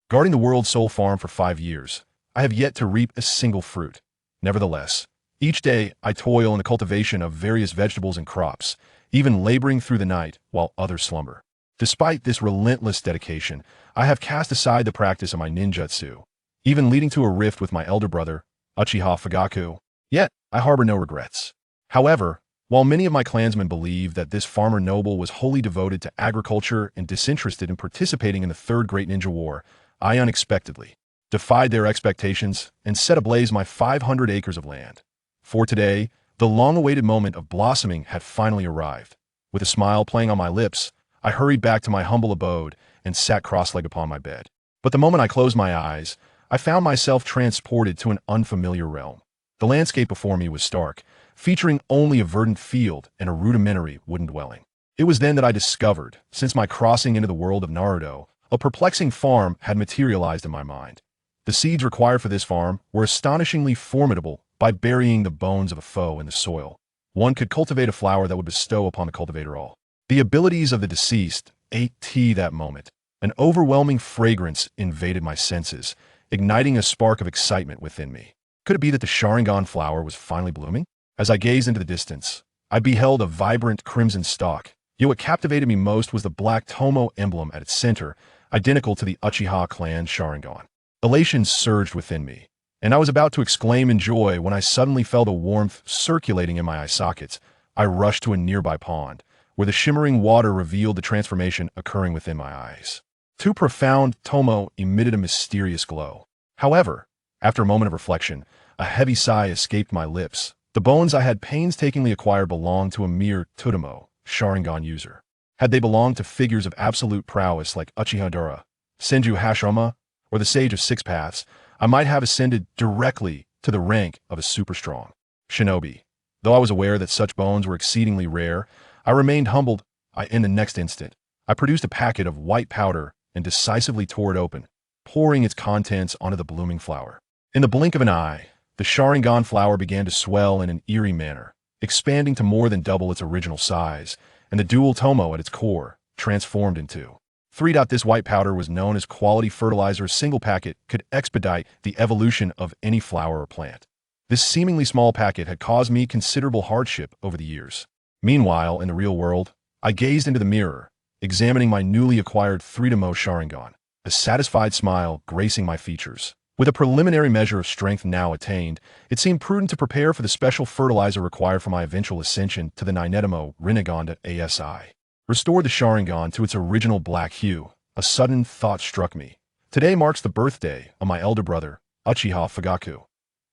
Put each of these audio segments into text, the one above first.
Guarding the world's sole farm for 5 years, I have yet to reap a single fruit. Nevertheless, each day I toil in the cultivation of various vegetables and crops, even laboring through the night while others slumber. Despite this relentless dedication, I have cast aside the practice of my ninjutsu, even leading to a rift with my elder brother, Uchiha Fugaku. Yet, I harbor no regrets. However, while many of my clansmen believe that this farmer noble was wholly devoted to agriculture and disinterested in participating in the Third Great Ninja War, I unexpectedly defied their expectations and set ablaze my 500 acres of land. For today, the long-awaited moment of blossoming had finally arrived. With a smile playing on my lips, I hurried back to my humble abode and sat cross-legged upon my bed. But the moment I closed my eyes, I found myself transported to an unfamiliar realm. The landscape before me was stark, featuring only a verdant field and a rudimentary wooden dwelling. It was then that I discovered, since my crossing into the world of Naruto, a perplexing farm had materialized in my mind. The seeds required for this farm were astonishingly formidable. By burying the bones of a foe in the soil, one could cultivate a flower that would bestow upon the cultivator all the abilities of the deceased. That moment, an overwhelming fragrance invaded my senses, igniting a spark of excitement within me. Could it be that the Sharingan flower was finally blooming? As I gazed into the distance, I beheld a vibrant crimson stalk. Yet what captivated me most was the black tomoe emblem at its center, identical to the Uchiha clan Sharingan. Elation surged within me, and I was about to exclaim in joy when I suddenly felt a warmth circulating in my eye sockets. I rushed to a nearby pond, where the shimmering water revealed the transformation occurring within my eyes. Two profound tomoe emitted a mysterious glow. However, after a moment of reflection, a heavy sigh escaped my lips. The bones I had painstakingly acquired belonged to a mere tomoe Sharingan user. Had they belonged to figures of absolute prowess like Uchiha Dora, Senju Hashirama, or the Sage of Six Paths, I might have ascended directly to the rank of a super-strong shinobi. Though I was aware that such bones were exceedingly rare, I remained humbled. In the next instant, I produced a packet of white powder and decisively tore it open, pouring its contents onto the blooming flower. In the blink of an eye, the Sharingan flower began to swell in an eerie manner, expanding to more than double its original size, and the dual tomoe at its core transformed into 3. This white powder was known as quality fertilizer. A single packet could expedite the evolution of any flower or plant. This seemingly small packet had caused me considerable hardship over the years. Meanwhile, in the real world, I gazed into the mirror, examining my newly acquired 3 tomoe Sharingan, a satisfied smile gracing my features. With a preliminary measure of strength now attained, it seemed prudent to prepare for the special fertilizer required for my eventual ascension to the 9 tomoe Rinnegan ASI. Restore the Sharingan to its original black hue. A sudden thought struck me. Today marks the birthday of my elder brother, Uchiha Fugaku.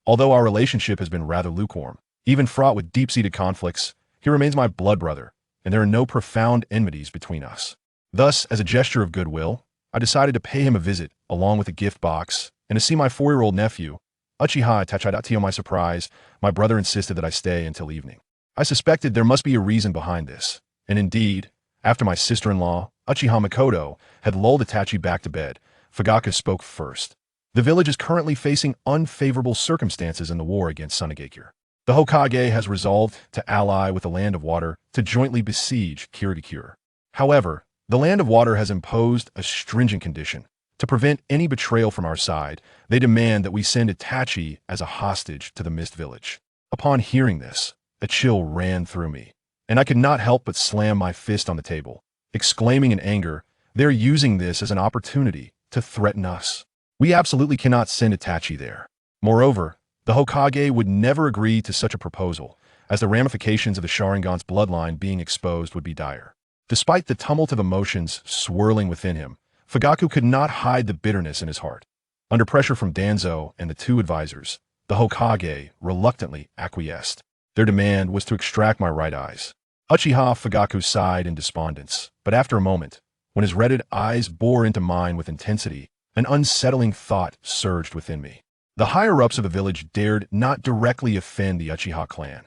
Although our relationship has been rather lukewarm, even fraught with deep-seated conflicts, he remains my blood brother, and there are no profound enmities between us. Thus, as a gesture of goodwill, I decided to pay him a visit, along with a gift box, and to see my 4-year-old nephew, Uchiha Itachi. To my surprise, my brother insisted that I stay until evening. I suspected there must be a reason behind this, and indeed, after my sister-in-law, Uchiha Makoto, had lulled Itachi back to bed, Fugaku spoke first. The village is currently facing unfavorable circumstances in the war against Mangekyō. The Hokage has resolved to ally with the Land of Water to jointly besiege Kirigakure. However, the Land of Water has imposed a stringent condition. To prevent any betrayal from our side, they demand that we send Itachi as a hostage to the Mist Village. Upon hearing this, a chill ran through me, and I could not help but slam my fist on the table, exclaiming in anger, "They're using this as an opportunity to threaten us. We absolutely cannot send Itachi there." Moreover, the Hokage would never agree to such a proposal, as the ramifications of the Sharingan's bloodline being exposed would be dire. Despite the tumult of emotions swirling within him, Fugaku could not hide the bitterness in his heart. Under pressure from Danzo and the 2 advisors, the Hokage reluctantly acquiesced. Their demand was to extract my right eyes. Uchiha Fugaku sighed in despondence, but after a moment, when his reddened eyes bore into mine with intensity, an unsettling thought surged within me. The higher-ups of the village dared not directly offend the Uchiha clan.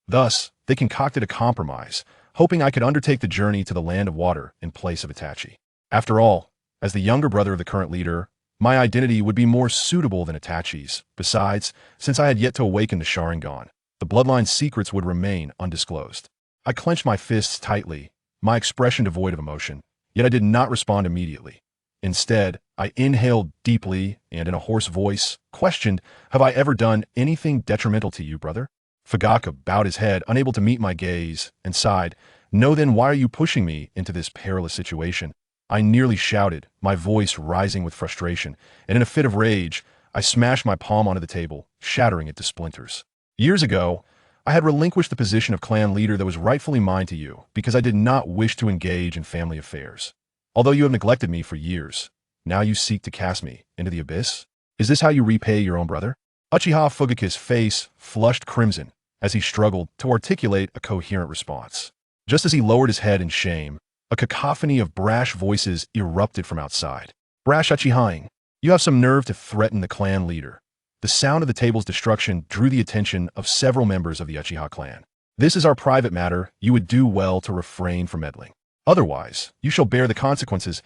Thus, they concocted a compromise, hoping I could undertake the journey to the Land of Water in place of Itachi. After all, as the younger brother of the current leader, my identity would be more suitable than Itachi's. Besides, since I had yet to awaken the Sharingan, the bloodline's secrets would remain undisclosed. I clenched my fists tightly, my expression devoid of emotion, yet I did not respond immediately. Instead, I inhaled deeply and in a hoarse voice questioned, "Have I ever done anything detrimental to you, brother?" Fugaku bowed his head, unable to meet my gaze, and sighed, "No, then why are you pushing me into this perilous situation?" I nearly shouted, my voice rising with frustration, and in a fit of rage, I smashed my palm onto the table, shattering it to splinters. Years ago, I had relinquished the position of clan leader that was rightfully mine to you because I did not wish to engage in family affairs. Although you have neglected me for years, now you seek to cast me into the abyss? Is this how you repay your own brother? Uchiha Fugaku's face flushed crimson as he struggled to articulate a coherent response. Just as he lowered his head in shame, a cacophony of brash voices erupted from outside. "Brash Uchihaing, you have some nerve to threaten the clan leader." The sound of the table's destruction drew the attention of several members of the Uchiha clan. "This is our private matter. You would do well to refrain from meddling. Otherwise, you shall bear the consequences."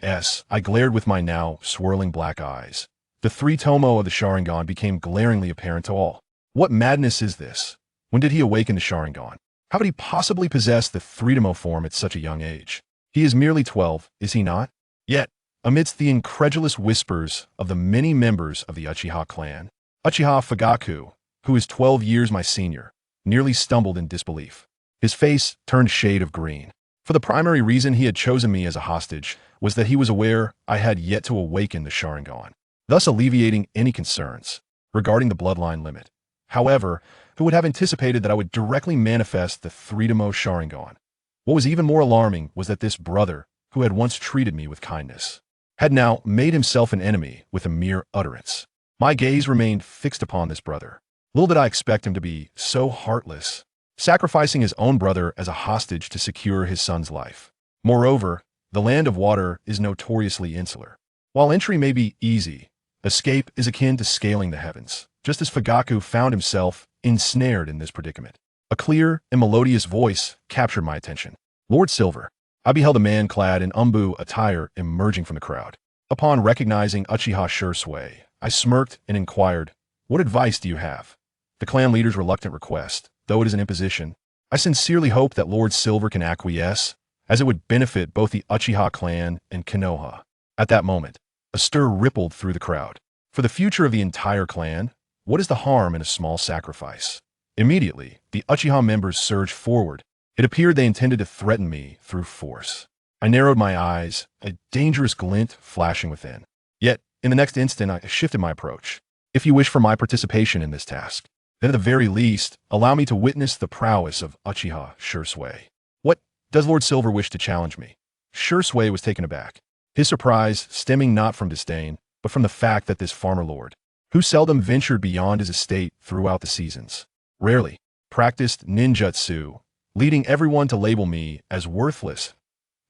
Yes, I glared with my now swirling black eyes. The three tomoe of the Sharingan became glaringly apparent to all. What madness is this? When did he awaken the Sharingan? How could he possibly possess the three-tomoe form at such a young age? He is merely 12, is he not? Yet, amidst the incredulous whispers of the many members of the Uchiha clan, Uchiha Fugaku, who is 12 years my senior, nearly stumbled in disbelief. His face turned shade of green. For the primary reason he had chosen me as a hostage was that he was aware I had yet to awaken the Sharingan, thus alleviating any concerns regarding the bloodline limit. However, who would have anticipated that I would directly manifest the three-tomoe Sharingan? What was even more alarming was that this brother, who had once treated me with kindness, had now made himself an enemy with a mere utterance. My gaze remained fixed upon this brother. Little did I expect him to be so heartless, sacrificing his own brother as a hostage to secure his son's life. Moreover, the land of water is notoriously insular. While entry may be easy, escape is akin to scaling the heavens, just as Fugaku found himself ensnared in this predicament. A clear and melodious voice captured my attention. "Lord Silver." I beheld a man clad in umbu attire emerging from the crowd. Upon recognizing Uchiha Shursui, I smirked and inquired, "What advice do you have?" The clan leader's reluctant request, though it is an imposition, I sincerely hope that Lord Silver can acquiesce, as it would benefit both the Uchiha clan and Konoha. At that moment, a stir rippled through the crowd. For the future of the entire clan, what is the harm in a small sacrifice? Immediately, the Uchiha members surged forward. It appeared they intended to threaten me through force. I narrowed my eyes, a dangerous glint flashing within. Yet, in the next instant, I shifted my approach. "If you wish for my participation in this task, then at the very least, allow me to witness the prowess of Uchiha Shursui." "What, does Lord Silver wish to challenge me?" Shursui was taken aback, his surprise stemming not from disdain, but from the fact that this farmer lord, who seldom ventured beyond his estate throughout the seasons, rarely practiced ninjutsu, leading everyone to label me as worthless.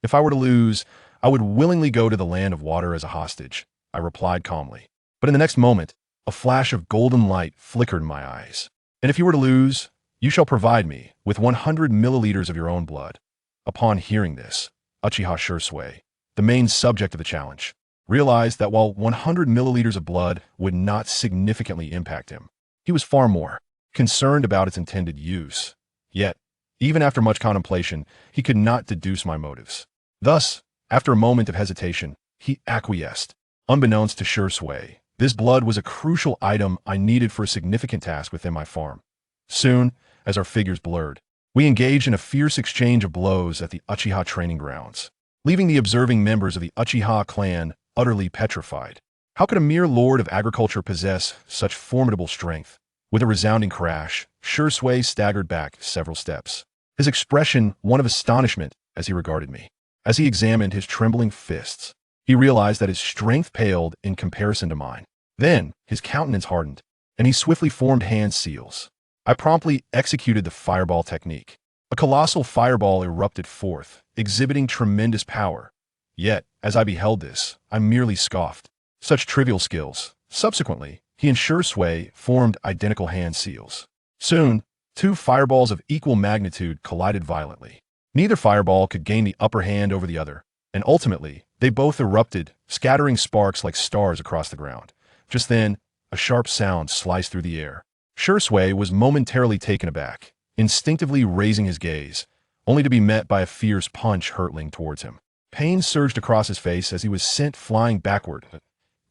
"If I were to lose, I would willingly go to the land of water as a hostage," I replied calmly. But in the next moment, a flash of golden light flickered in my eyes. "And if you were to lose, you shall provide me with 100 milliliters of your own blood." Upon hearing this, Uchiha Shursui, the main subject of the challenge, realized that while 100 milliliters of blood would not significantly impact him, he was far more concerned about its intended use. Yet, even after much contemplation, he could not deduce my motives. Thus, after a moment of hesitation, he acquiesced. Unbeknownst to Shursui, this blood was a crucial item I needed for a significant task within my farm. Soon, as our figures blurred, we engaged in a fierce exchange of blows at the Uchiha training grounds, leaving the observing members of the Uchiha clan utterly petrified. How could a mere lord of agriculture possess such formidable strength? With a resounding crash, Shursui staggered back several steps, his expression one of astonishment as he regarded me. As he examined his trembling fists, he realized that his strength paled in comparison to mine. Then, his countenance hardened, and he swiftly formed hand seals. I promptly executed the fireball technique. A colossal fireball erupted forth, exhibiting tremendous power. Yet, as I beheld this, I merely scoffed. Such trivial skills. Subsequently, he and Shursui formed identical hand seals. Soon, two fireballs of equal magnitude collided violently. Neither fireball could gain the upper hand over the other, and ultimately, they both erupted, scattering sparks like stars across the ground. Just then, a sharp sound sliced through the air. Shursui was momentarily taken aback, instinctively raising his gaze, only to be met by a fierce punch hurtling towards him. Pain surged across his face as he was sent flying backward.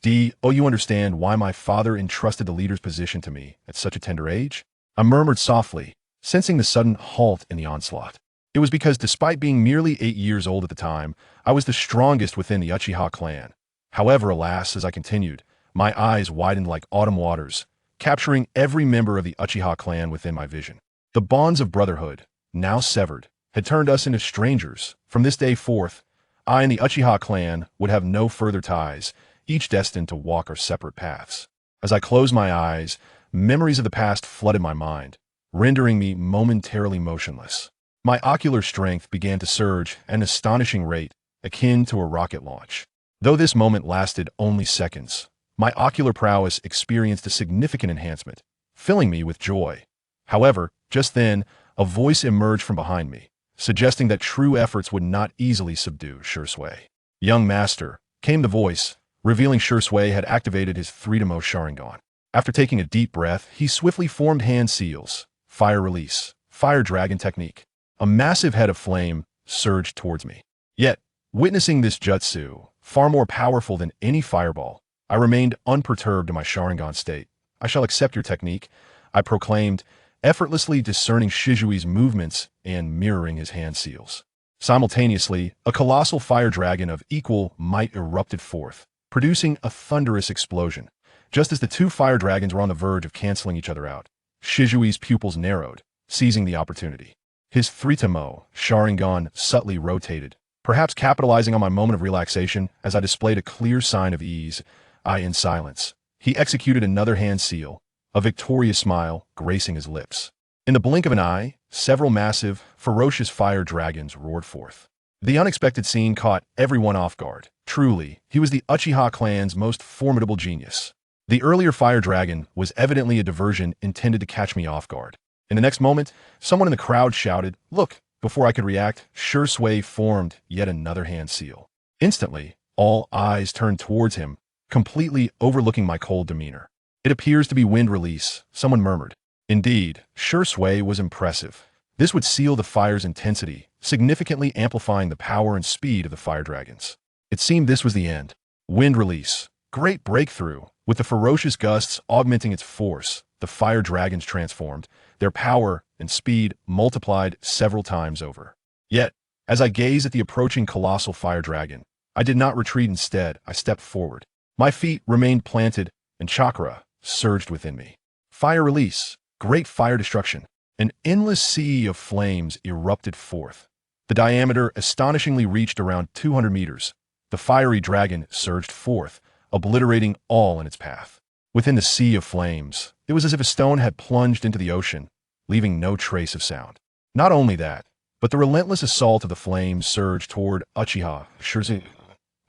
You understand why my father entrusted the leader's position to me at such a tender age? I murmured softly, sensing the sudden halt in the onslaught. It was because despite being merely 8 years old at the time, I was the strongest within the Uchiha clan. However, alas, as I continued, my eyes widened like autumn waters, capturing every member of the Uchiha clan within my vision. The bonds of brotherhood, now severed, had turned us into strangers. From this day forth, I and the Uchiha clan would have no further ties, each destined to walk our separate paths. As I closed my eyes, memories of the past flooded my mind, rendering me momentarily motionless. My ocular strength began to surge at an astonishing rate, akin to a rocket launch. Though this moment lasted only seconds, my ocular prowess experienced a significant enhancement, filling me with joy. However, just then, a voice emerged from behind me, suggesting that true efforts would not easily subdue Shursui. "Young master," came the voice, revealing Shursui had activated his tomoe Sharingan. After taking a deep breath, he swiftly formed hand seals, fire release, fire dragon technique. A massive head of flame surged towards me. Yet, witnessing this jutsu, far more powerful than any fireball, I remained unperturbed in my Sharingan state. "I shall accept your technique," I proclaimed, effortlessly discerning Shizui's movements and mirroring his hand seals. Simultaneously, a colossal fire dragon of equal might erupted forth, producing a thunderous explosion. Just as the two fire dragons were on the verge of canceling each other out, Shizui's pupils narrowed, seizing the opportunity. His tomoe Sharingan subtly rotated, perhaps capitalizing on my moment of relaxation as I displayed a clear sign of ease. In silence, he executed another hand seal, a victorious smile gracing his lips. In the blink of an eye, several massive, ferocious fire dragons roared forth. The unexpected scene caught everyone off guard. Truly, he was the Uchiha clan's most formidable genius. The earlier fire dragon was evidently a diversion intended to catch me off guard. In the next moment, someone in the crowd shouted, "Look!" Before I could react, Shursui formed yet another hand seal. Instantly, all eyes turned towards him, completely overlooking my cold demeanor. "It appears to be wind release," someone murmured. Indeed, Shursui was impressive. This would seal the fire's intensity, significantly amplifying the power and speed of the fire dragons. It seemed this was the end. Wind release. Great breakthrough. With the ferocious gusts augmenting its force, the fire dragons transformed, their power and speed multiplied several times over. Yet, as I gazed at the approaching colossal fire dragon, I did not retreat. Instead, I stepped forward. My feet remained planted, and chakra surged within me. Fire release. Great fire destruction. An endless sea of flames erupted forth. The diameter astonishingly reached around 200 meters. The fiery dragon surged forth, obliterating all in its path. Within the sea of flames, it was as if a stone had plunged into the ocean, leaving no trace of sound. Not only that, but the relentless assault of the flames surged toward Uchiha Shursui.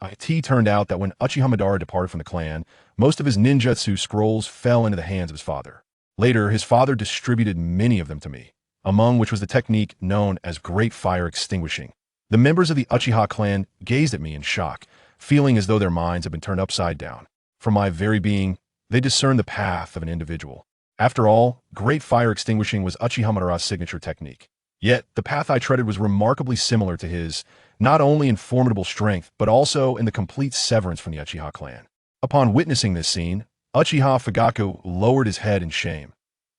It turned out that when Uchiha Madara departed from the clan, most of his ninjutsu scrolls fell into the hands of his father. Later, his father distributed many of them to me, among which was the technique known as Great Fire Extinguishing. The members of the Uchiha clan gazed at me in shock, feeling as though their minds had been turned upside down. From my very being, they discerned the path of an individual. After all, Great Fire Extinguishing was Uchiha Madara's signature technique. Yet, the path I treaded was remarkably similar to his, not only in formidable strength, but also in the complete severance from the Uchiha clan. Upon witnessing this scene, Uchiha Fugaku lowered his head in shame.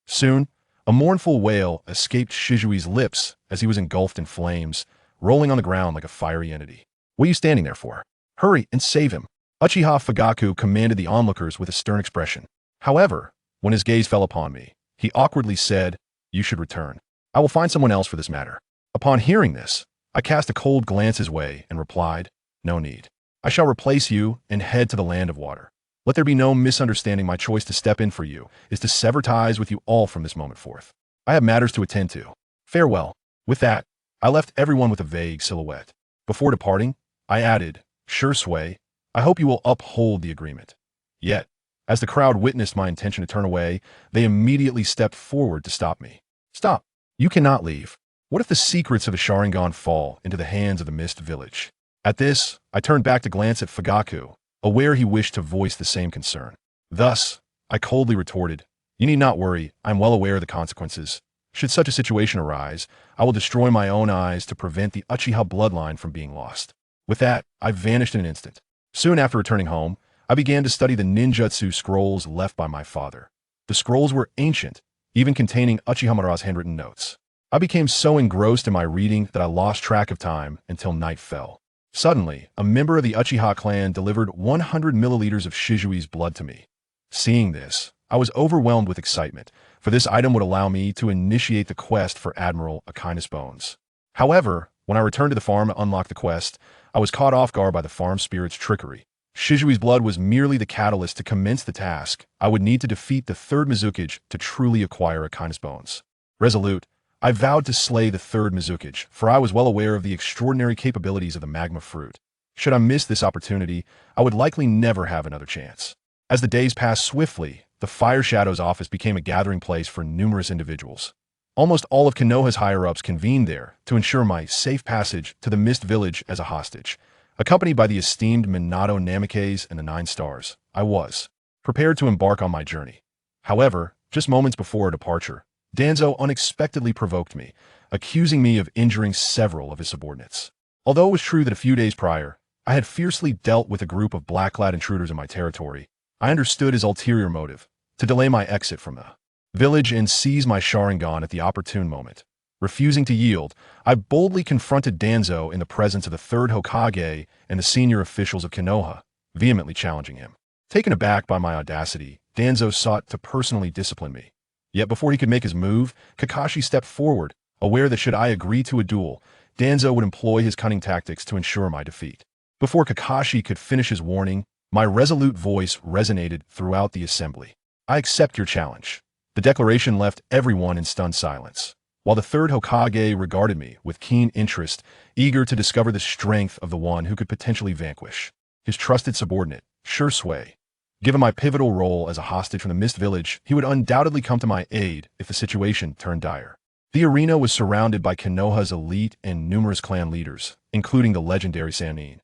Soon, a mournful wail escaped Shizui's lips as he was engulfed in flames, rolling on the ground like a fiery entity. "What are you standing there for? Hurry and save him!" Uchiha Fugaku commanded the onlookers with a stern expression. However, when his gaze fell upon me, he awkwardly said, "You should return. I will find someone else for this matter." Upon hearing this, I cast a cold glance his way and replied, "No need. I shall replace you and head to the land of water. Let there be no misunderstanding. My choice to step in for you is to sever ties with you all from this moment forth. I have matters to attend to. Farewell." With that, I left everyone with a vague silhouette. Before departing, I added, "Shursui, I hope you will uphold the agreement." Yet, as the crowd witnessed my intention to turn away, they immediately stepped forward to stop me. "Stop. You cannot leave. What if the secrets of the Sharingan fall into the hands of the Mist Village?" At this, I turned back to glance at Fugaku, aware he wished to voice the same concern. Thus, I coldly retorted, "You need not worry. I am well aware of the consequences. Should such a situation arise, I will destroy my own eyes to prevent the Uchiha bloodline from being lost." With that, I vanished in an instant. Soon after returning home, I began to study the ninjutsu scrolls left by my father. The scrolls were ancient, even containing Uchihamura's handwritten notes. I became so engrossed in my reading that I lost track of time until night fell. Suddenly, a member of the Uchiha clan delivered 100 milliliters of Shizui's blood to me. Seeing this, I was overwhelmed with excitement, for this item would allow me to initiate the quest for Admiral Akina's bones. However, when I returned to the farm to unlock the quest, I was caught off guard by the farm spirit's trickery. Shizui's blood was merely the catalyst to commence the task. I would need to defeat the third Mizukage to truly acquire Akina's bones. Resolute, I vowed to slay the third Mizukage, for I was well aware of the extraordinary capabilities of the magma fruit. Should I miss this opportunity, I would likely never have another chance. As the days passed swiftly, the Fire Shadow's office became a gathering place for numerous individuals. Almost all of Konoha's higher-ups convened there to ensure my safe passage to the Mist Village as a hostage. Accompanied by the esteemed Minato Namikaze and the 9 stars, I was prepared to embark on my journey. However, just moments before our departure, Danzo unexpectedly provoked me, accusing me of injuring several of his subordinates. Although it was true that a few days prior, I had fiercely dealt with a group of black-clad intruders in my territory, I understood his ulterior motive, to delay my exit from the village and seize my Sharingan at the opportune moment. Refusing to yield, I boldly confronted Danzo in the presence of the third Hokage and the senior officials of Konoha, vehemently challenging him. Taken aback by my audacity, Danzo sought to personally discipline me. Yet before he could make his move, Kakashi stepped forward, aware that should I agree to a duel, Danzo would employ his cunning tactics to ensure my defeat. Before Kakashi could finish his warning, my resolute voice resonated throughout the assembly. I accept your challenge. The declaration left everyone in stunned silence, while the third Hokage regarded me with keen interest, eager to discover the strength of the one who could potentially vanquish his trusted subordinate, Shursui. Given my pivotal role as a hostage from the Mist Village, he would undoubtedly come to my aid if the situation turned dire. The arena was surrounded by Konoha's elite and numerous clan leaders, including the legendary Sannin.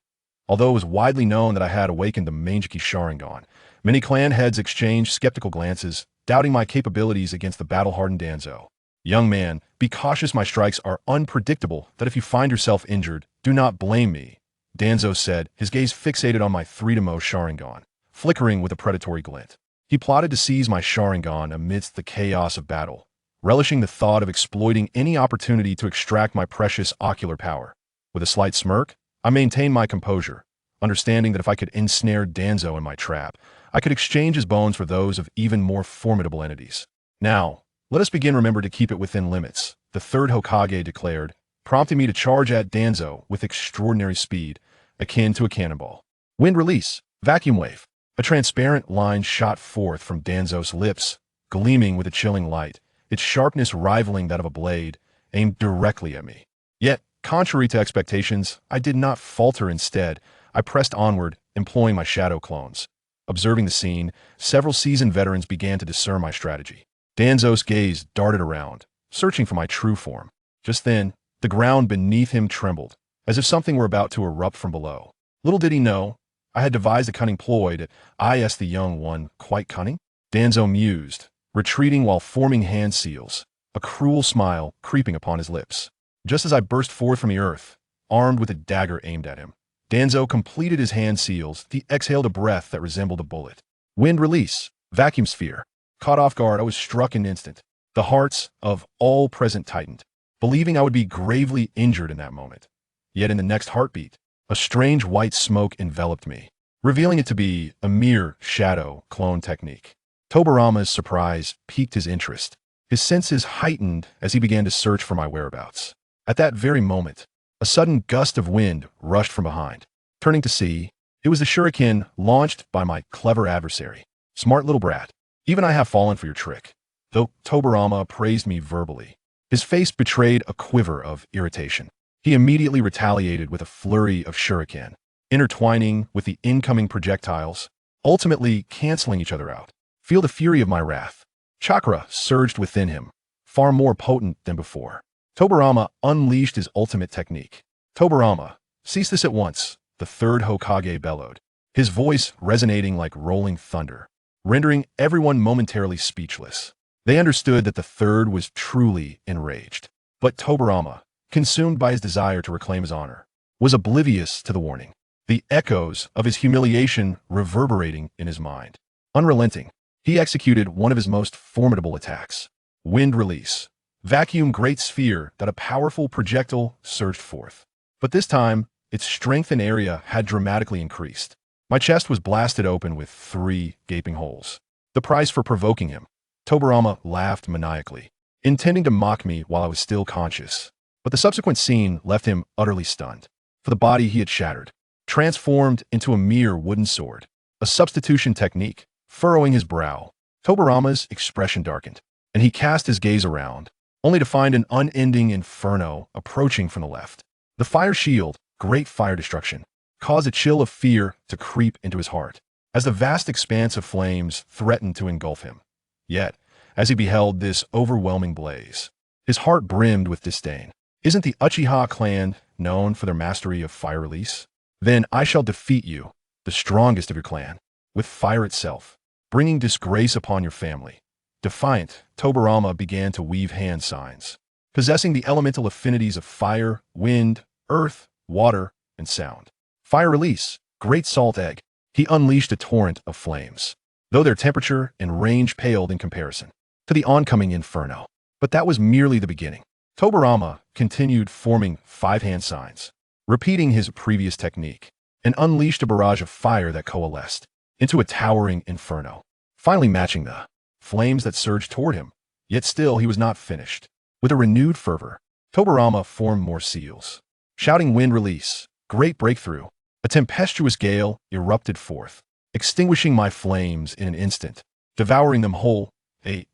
Although it was widely known that I had awakened the Mangekyō Sharingan, many clan heads exchanged skeptical glances, doubting my capabilities against the battle-hardened Danzo. Young man, be cautious, my strikes are unpredictable, that if you find yourself injured, do not blame me, Danzo said, his gaze fixated on my tomoe Sharingan, flickering with a predatory glint. He plotted to seize my Sharingan amidst the chaos of battle, relishing the thought of exploiting any opportunity to extract my precious ocular power. With a slight smirk, I maintained my composure, understanding that if I could ensnare Danzo in my trap, I could exchange his bones for those of even more formidable entities. Now, let us begin. Remember to keep it within limits, the third Hokage declared, prompting me to charge at Danzo with extraordinary speed, akin to a cannonball. Wind release, vacuum wave. A transparent line shot forth from Danzo's lips, gleaming with a chilling light, its sharpness rivaling that of a blade, aimed directly at me. Yet, contrary to expectations, I did not falter. Instead, I pressed onward, employing my shadow clones. Observing the scene, several seasoned veterans began to discern my strategy. Danzo's gaze darted around, searching for my true form. Just then, the ground beneath him trembled, as if something were about to erupt from below. Little did he know, I had devised a cunning ploy that the young one quite cunning? Danzo mused, retreating while forming hand seals, a cruel smile creeping upon his lips. Just as I burst forth from the earth, armed with a dagger aimed at him, Danzo completed his hand seals. He exhaled a breath that resembled a bullet. Wind release, vacuum sphere. Caught off guard, I was struck in an instant. The hearts of all present tightened, believing I would be gravely injured in that moment. Yet in the next heartbeat, a strange white smoke enveloped me, revealing it to be a mere shadow clone technique. Tobirama's surprise piqued his interest. His senses heightened as he began to search for my whereabouts. At that very moment, a sudden gust of wind rushed from behind. Turning to see, it was the shuriken launched by my clever adversary. Smart little brat. Even I have fallen for your trick. Though Tobirama praised me verbally, his face betrayed a quiver of irritation. He immediately retaliated with a flurry of shuriken, intertwining with the incoming projectiles, ultimately canceling each other out. Feel the fury of my wrath. Chakra surged within him, far more potent than before. Tobirama unleashed his ultimate technique. Tobirama, cease this at once, the third Hokage bellowed, his voice resonating like rolling thunder, rendering everyone momentarily speechless. They understood that the third was truly enraged. But Tobirama, consumed by his desire to reclaim his honor, was oblivious to the warning, the echoes of his humiliation reverberating in his mind. Unrelenting, he executed one of his most formidable attacks. Wind release. Vacuum great sphere that a powerful projectile surged forth. But this time, its strength and area had dramatically increased. My chest was blasted open with 3 gaping holes. The price for provoking him. Tobirama laughed maniacally, intending to mock me while I was still conscious. But the subsequent scene left him utterly stunned. For the body he had shattered, transformed into a mere wooden sword. A substitution technique, furrowing his brow. Tobirama's expression darkened, and he cast his gaze around, only to find an unending inferno approaching from the left. The fire shield, great fire destruction, caused a chill of fear to creep into his heart, as the vast expanse of flames threatened to engulf him. Yet, as he beheld this overwhelming blaze, his heart brimmed with disdain. Isn't the Uchiha clan known for their mastery of fire release? Then I shall defeat you, the strongest of your clan, with fire itself, bringing disgrace upon your family. Defiant, Tobirama began to weave hand signs, possessing the elemental affinities of fire, wind, earth, water, and sound. Fire release, great salt egg. He unleashed a torrent of flames, though their temperature and range paled in comparison to the oncoming inferno. But that was merely the beginning. Tobirama continued forming 5 hand signs, repeating his previous technique, and unleashed a barrage of fire that coalesced into a towering inferno, finally matching the flames that surged toward him. Yet still he was not finished. With a renewed fervor, Tobirama formed more seals. Shouting wind release, great breakthrough, a tempestuous gale erupted forth, extinguishing my flames in an instant, devouring them whole. The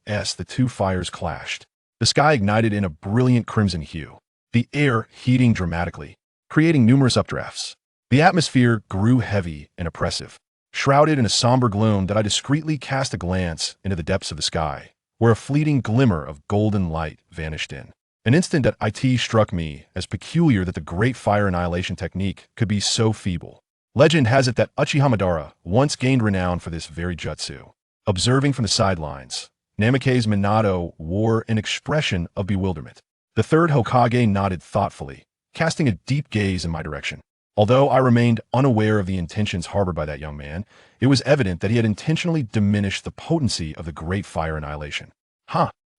2 fires clashed. The sky ignited in a brilliant crimson hue, the air heating dramatically, creating numerous updrafts. The atmosphere grew heavy and oppressive, shrouded in a somber gloom that I discreetly cast a glance into the depths of the sky, where a fleeting glimmer of golden light vanished in. An instant that it struck me as peculiar that the great fire annihilation technique could be so feeble. Legend has it that Uchiha Madara once gained renown for this very jutsu. Observing from the sidelines, Nameki's Minato wore an expression of bewilderment. The 3rd Hokage nodded thoughtfully, casting a deep gaze in my direction. Although I remained unaware of the intentions harbored by that young man, it was evident that he had intentionally diminished the potency of the great fire annihilation.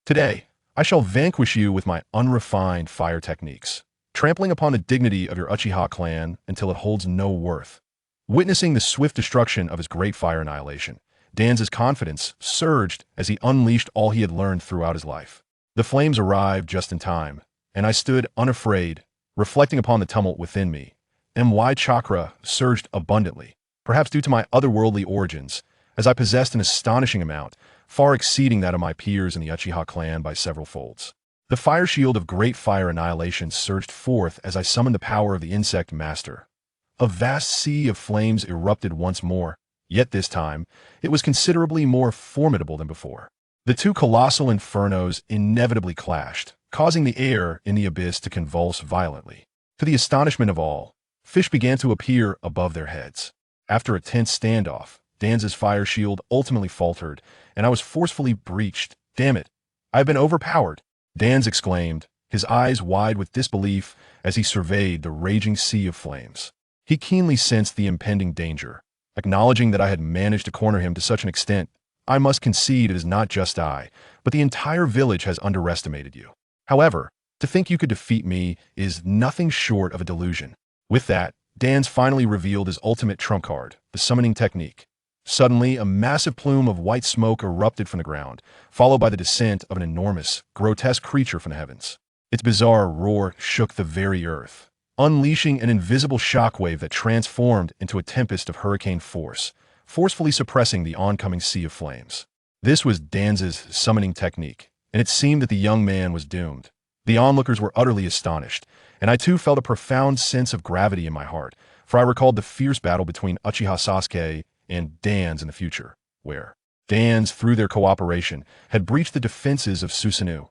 Today, I shall vanquish you with my unrefined fire techniques, trampling upon the dignity of your Uchiha clan until it holds no worth. Witnessing the swift destruction of his great fire annihilation, Dan's confidence surged as he unleashed all he had learned throughout his life. The flames arrived just in time, and I stood unafraid, reflecting upon the tumult within me. My chakra surged abundantly, perhaps due to my otherworldly origins, as I possessed an astonishing amount, far exceeding that of my peers in the Uchiha clan by several folds. The fire shield of great fire annihilation surged forth as I summoned the power of the insect master. A vast sea of flames erupted once more, yet this time, it was considerably more formidable than before. The 2 colossal infernos inevitably clashed, causing the air in the abyss to convulse violently. To the astonishment of all, fish began to appear above their heads. After a tense standoff, Dan's fire shield ultimately faltered, and I was forcefully breached. Damn it, I've been overpowered, Dan's exclaimed, his eyes wide with disbelief as he surveyed the raging sea of flames. He keenly sensed the impending danger. Acknowledging that I had managed to corner him to such an extent, I must concede it is not just I, but the entire village has underestimated you. However, to think you could defeat me is nothing short of a delusion. With that, Dan's finally revealed his ultimate trump card, the summoning technique. Suddenly, a massive plume of white smoke erupted from the ground, followed by the descent of an enormous, grotesque creature from the heavens. Its bizarre roar shook the very earth, unleashing an invisible shockwave that transformed into a tempest of hurricane force, forcefully suppressing the oncoming sea of flames. This was Dan's summoning technique, and it seemed that the young man was doomed. The onlookers were utterly astonished, and I too felt a profound sense of gravity in my heart, for I recalled the fierce battle between Uchiha Sasuke and Dan's in the future, where Dan's, through their cooperation, had breached the defenses of Susanoo.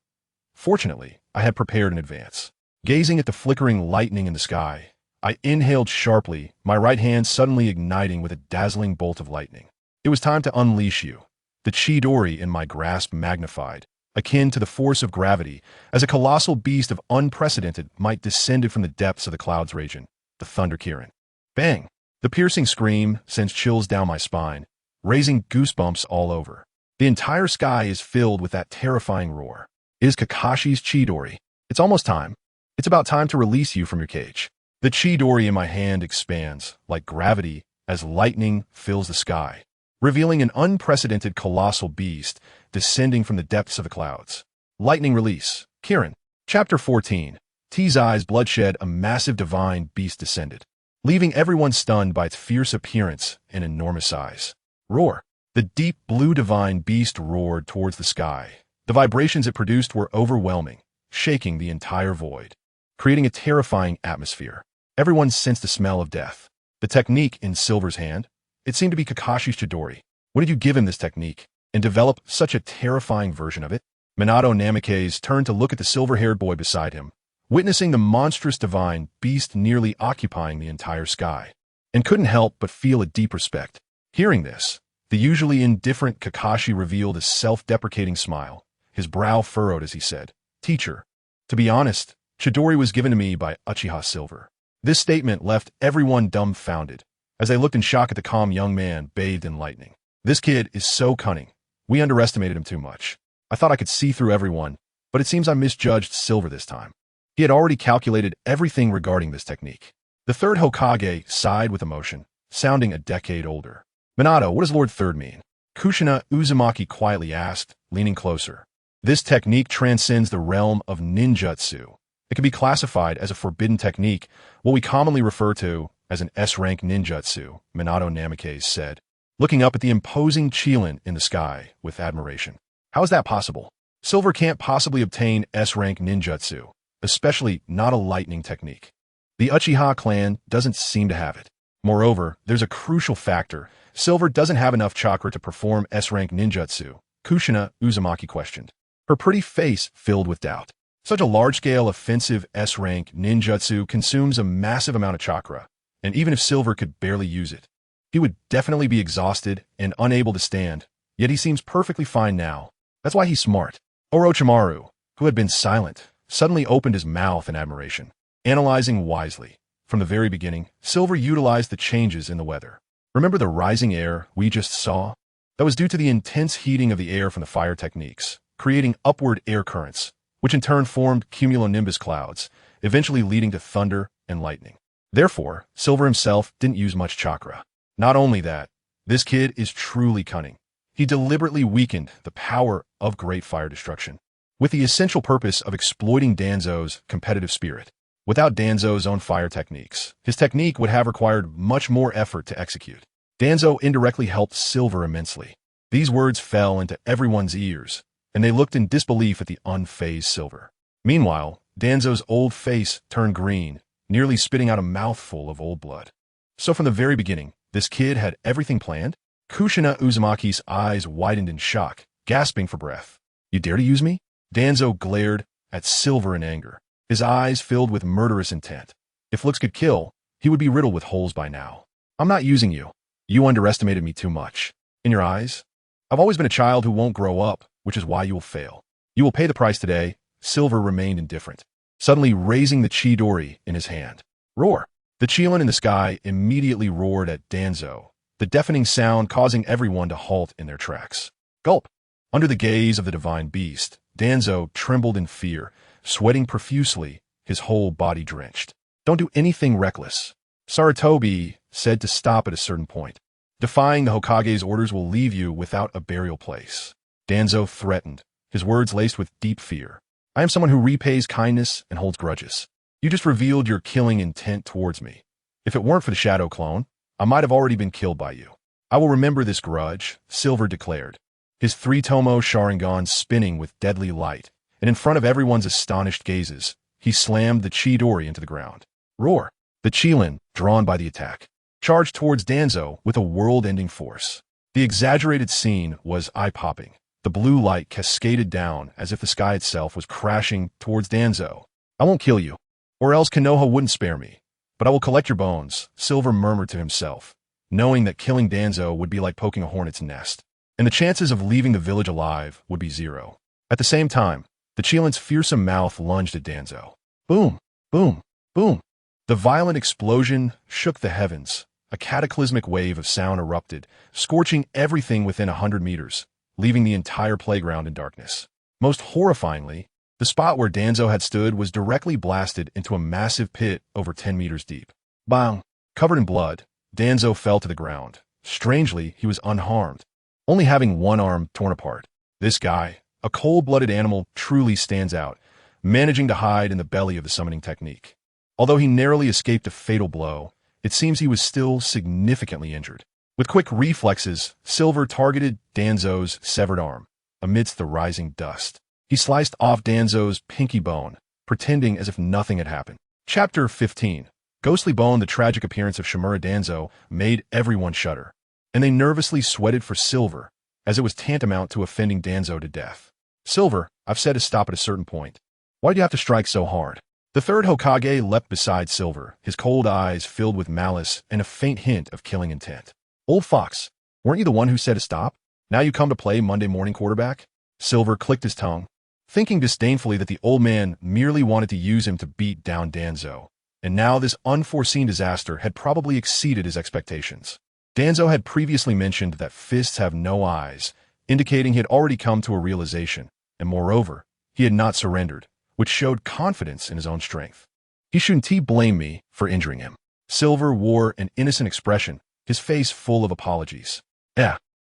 Fortunately, I had prepared in advance. Gazing at the flickering lightning in the sky, I inhaled sharply, my right hand suddenly igniting with a dazzling bolt of lightning. It was time to unleash you. The Chidori in my grasp magnified, akin to the force of gravity, as a colossal beast of unprecedented might descended from the depths of the clouds region. the thunder Kirin. Bang! The piercing scream sends chills down my spine, raising goosebumps all over. The entire sky is filled with that terrifying roar. It is Kakashi's Chidori. It's almost time. It's about time to release you from your cage. The Chidori in my hand expands, like gravity, as lightning fills the sky, revealing an unprecedented colossal beast descending from the depths of the clouds. Lightning release. Kirin. Chapter 14. T's eyes bloodshed, a massive divine beast descended, leaving everyone stunned by its fierce appearance and enormous size. Roar. The deep blue divine beast roared towards the sky. The vibrations it produced were overwhelming, shaking the entire void, creating a terrifying atmosphere. Everyone sensed the smell of death. The technique in Silver's hand, it seemed to be Kakashi's Chidori. When did you give him this technique and develop such a terrifying version of it? Minato Namikaze turned to look at the silver-haired boy beside him, witnessing the monstrous divine beast nearly occupying the entire sky, and couldn't help but feel a deep respect. Hearing this, the usually indifferent Kakashi revealed a self-deprecating smile, his brow furrowed as he said, "Teacher, to be honest, Chidori was given to me by Uchiha Silver." This statement left everyone dumbfounded, as they looked in shock at the calm young man bathed in lightning. This kid is so cunning. We underestimated him too much. I thought I could see through everyone, but it seems I misjudged Silver this time. He had already calculated everything regarding this technique. The third Hokage sighed with emotion, sounding a decade older. "Minato, what does Lord Third mean?" Kushina Uzumaki quietly asked, leaning closer. "This technique transcends the realm of ninjutsu. It can be classified as a forbidden technique, what we commonly refer to as an S-rank ninjutsu," Minato Namikaze said, looking up at the imposing Chilin in the sky with admiration. "How is that possible? Silver can't possibly obtain S-rank ninjutsu, especially not a lightning technique. The Uchiha clan doesn't seem to have it. Moreover, there's a crucial factor. Silver doesn't have enough chakra to perform S-rank ninjutsu," Kushina Uzumaki questioned, her pretty face filled with doubt. Such a large-scale offensive S-rank ninjutsu consumes a massive amount of chakra, and even if Silver could barely use it, he would definitely be exhausted and unable to stand, yet he seems perfectly fine now. That's why he's smart. Orochimaru, who had been silent, suddenly opened his mouth in admiration, analyzing wisely. From the very beginning, Silver utilized the changes in the weather. Remember the rising air we just saw? That was due to the intense heating of the air from the fire techniques, creating upward air currents, which in turn formed cumulonimbus clouds, eventually leading to thunder and lightning. Therefore, Silver himself didn't use much chakra. Not only that, this kid is truly cunning. He deliberately weakened the power of great fire destruction, with the essential purpose of exploiting Danzo's competitive spirit. Without Danzo's own fire techniques, his technique would have required much more effort to execute. Danzo indirectly helped Silver immensely. These words fell into everyone's ears, and they looked in disbelief at the unfazed Silver. Meanwhile, Danzo's old face turned green, nearly spitting out a mouthful of old blood. So from the very beginning, this kid had everything planned? Kushina Uzumaki's eyes widened in shock, gasping for breath. "You dare to use me?" Danzo glared at Silver in anger, his eyes filled with murderous intent. If looks could kill, he would be riddled with holes by now. "I'm not using you. You underestimated me too much. In your eyes, I've always been a child who won't grow up, which is why you will fail. You will pay the price today." Silver remained indifferent, suddenly raising the Chidori in his hand. Roar! The Chilin in the sky immediately roared at Danzo, the deafening sound causing everyone to halt in their tracks. Gulp! Under the gaze of the divine beast, Danzo trembled in fear, sweating profusely, his whole body drenched. "Don't do anything reckless." Sarutobi said to stop at a certain point. "Defying the Hokage's orders will leave you without a burial place." Danzo threatened, his words laced with deep fear. "I am someone who repays kindness and holds grudges. You just revealed your killing intent towards me. If it weren't for the shadow clone, I might have already been killed by you. I will remember this grudge," Silver declared, his three tomoe Sharingan spinning with deadly light, and in front of everyone's astonished gazes, he slammed the Chidori into the ground. Roar! The Chilin, drawn by the attack, charged towards Danzo with a world-ending force. The exaggerated scene was eye-popping. The blue light cascaded down as if the sky itself was crashing towards Danzo. "I won't kill you, or else Konoha wouldn't spare me. But I will collect your bones," Silver murmured to himself, knowing that killing Danzo would be like poking a hornet's nest, and the chances of leaving the village alive would be zero. At the same time, the Chilin's fearsome mouth lunged at Danzo. Boom! Boom! Boom! The violent explosion shook the heavens. A cataclysmic wave of sound erupted, scorching everything within 100 meters, leaving the entire playground in darkness. Most horrifyingly, the spot where Danzo had stood was directly blasted into a massive pit over 10 meters deep. Bang! Covered in blood, Danzo fell to the ground. Strangely, he was unharmed, only having one arm torn apart. This guy, a cold-blooded animal, truly stands out, managing to hide in the belly of the summoning technique. Although he narrowly escaped a fatal blow, it seems he was still significantly injured. With quick reflexes, Silver targeted Danzo's severed arm. Amidst the rising dust, he sliced off Danzo's pinky bone, pretending as if nothing had happened. Chapter 15. Ghostly Bone. The tragic appearance of Shimura Danzo made everyone shudder, and they nervously sweated for Silver, as it was tantamount to offending Danzo to death. Silver, I've said to stop at a certain point. Why do you have to strike so hard? The third Hokage leapt beside Silver, his cold eyes filled with malice and a faint hint of killing intent. Old fox, weren't you the one who said to stop? Now you come to play Monday morning quarterback? Silver clicked his tongue, thinking disdainfully that the old man merely wanted to use him to beat down Danzo, and now this unforeseen disaster had probably exceeded his expectations. Danzo had previously mentioned that fists have no eyes, indicating he had already come to a realization, and moreover, he had not surrendered, which showed confidence in his own strength. He shouldn't blame me for injuring him. Silver wore an innocent expression, his face full of apologies.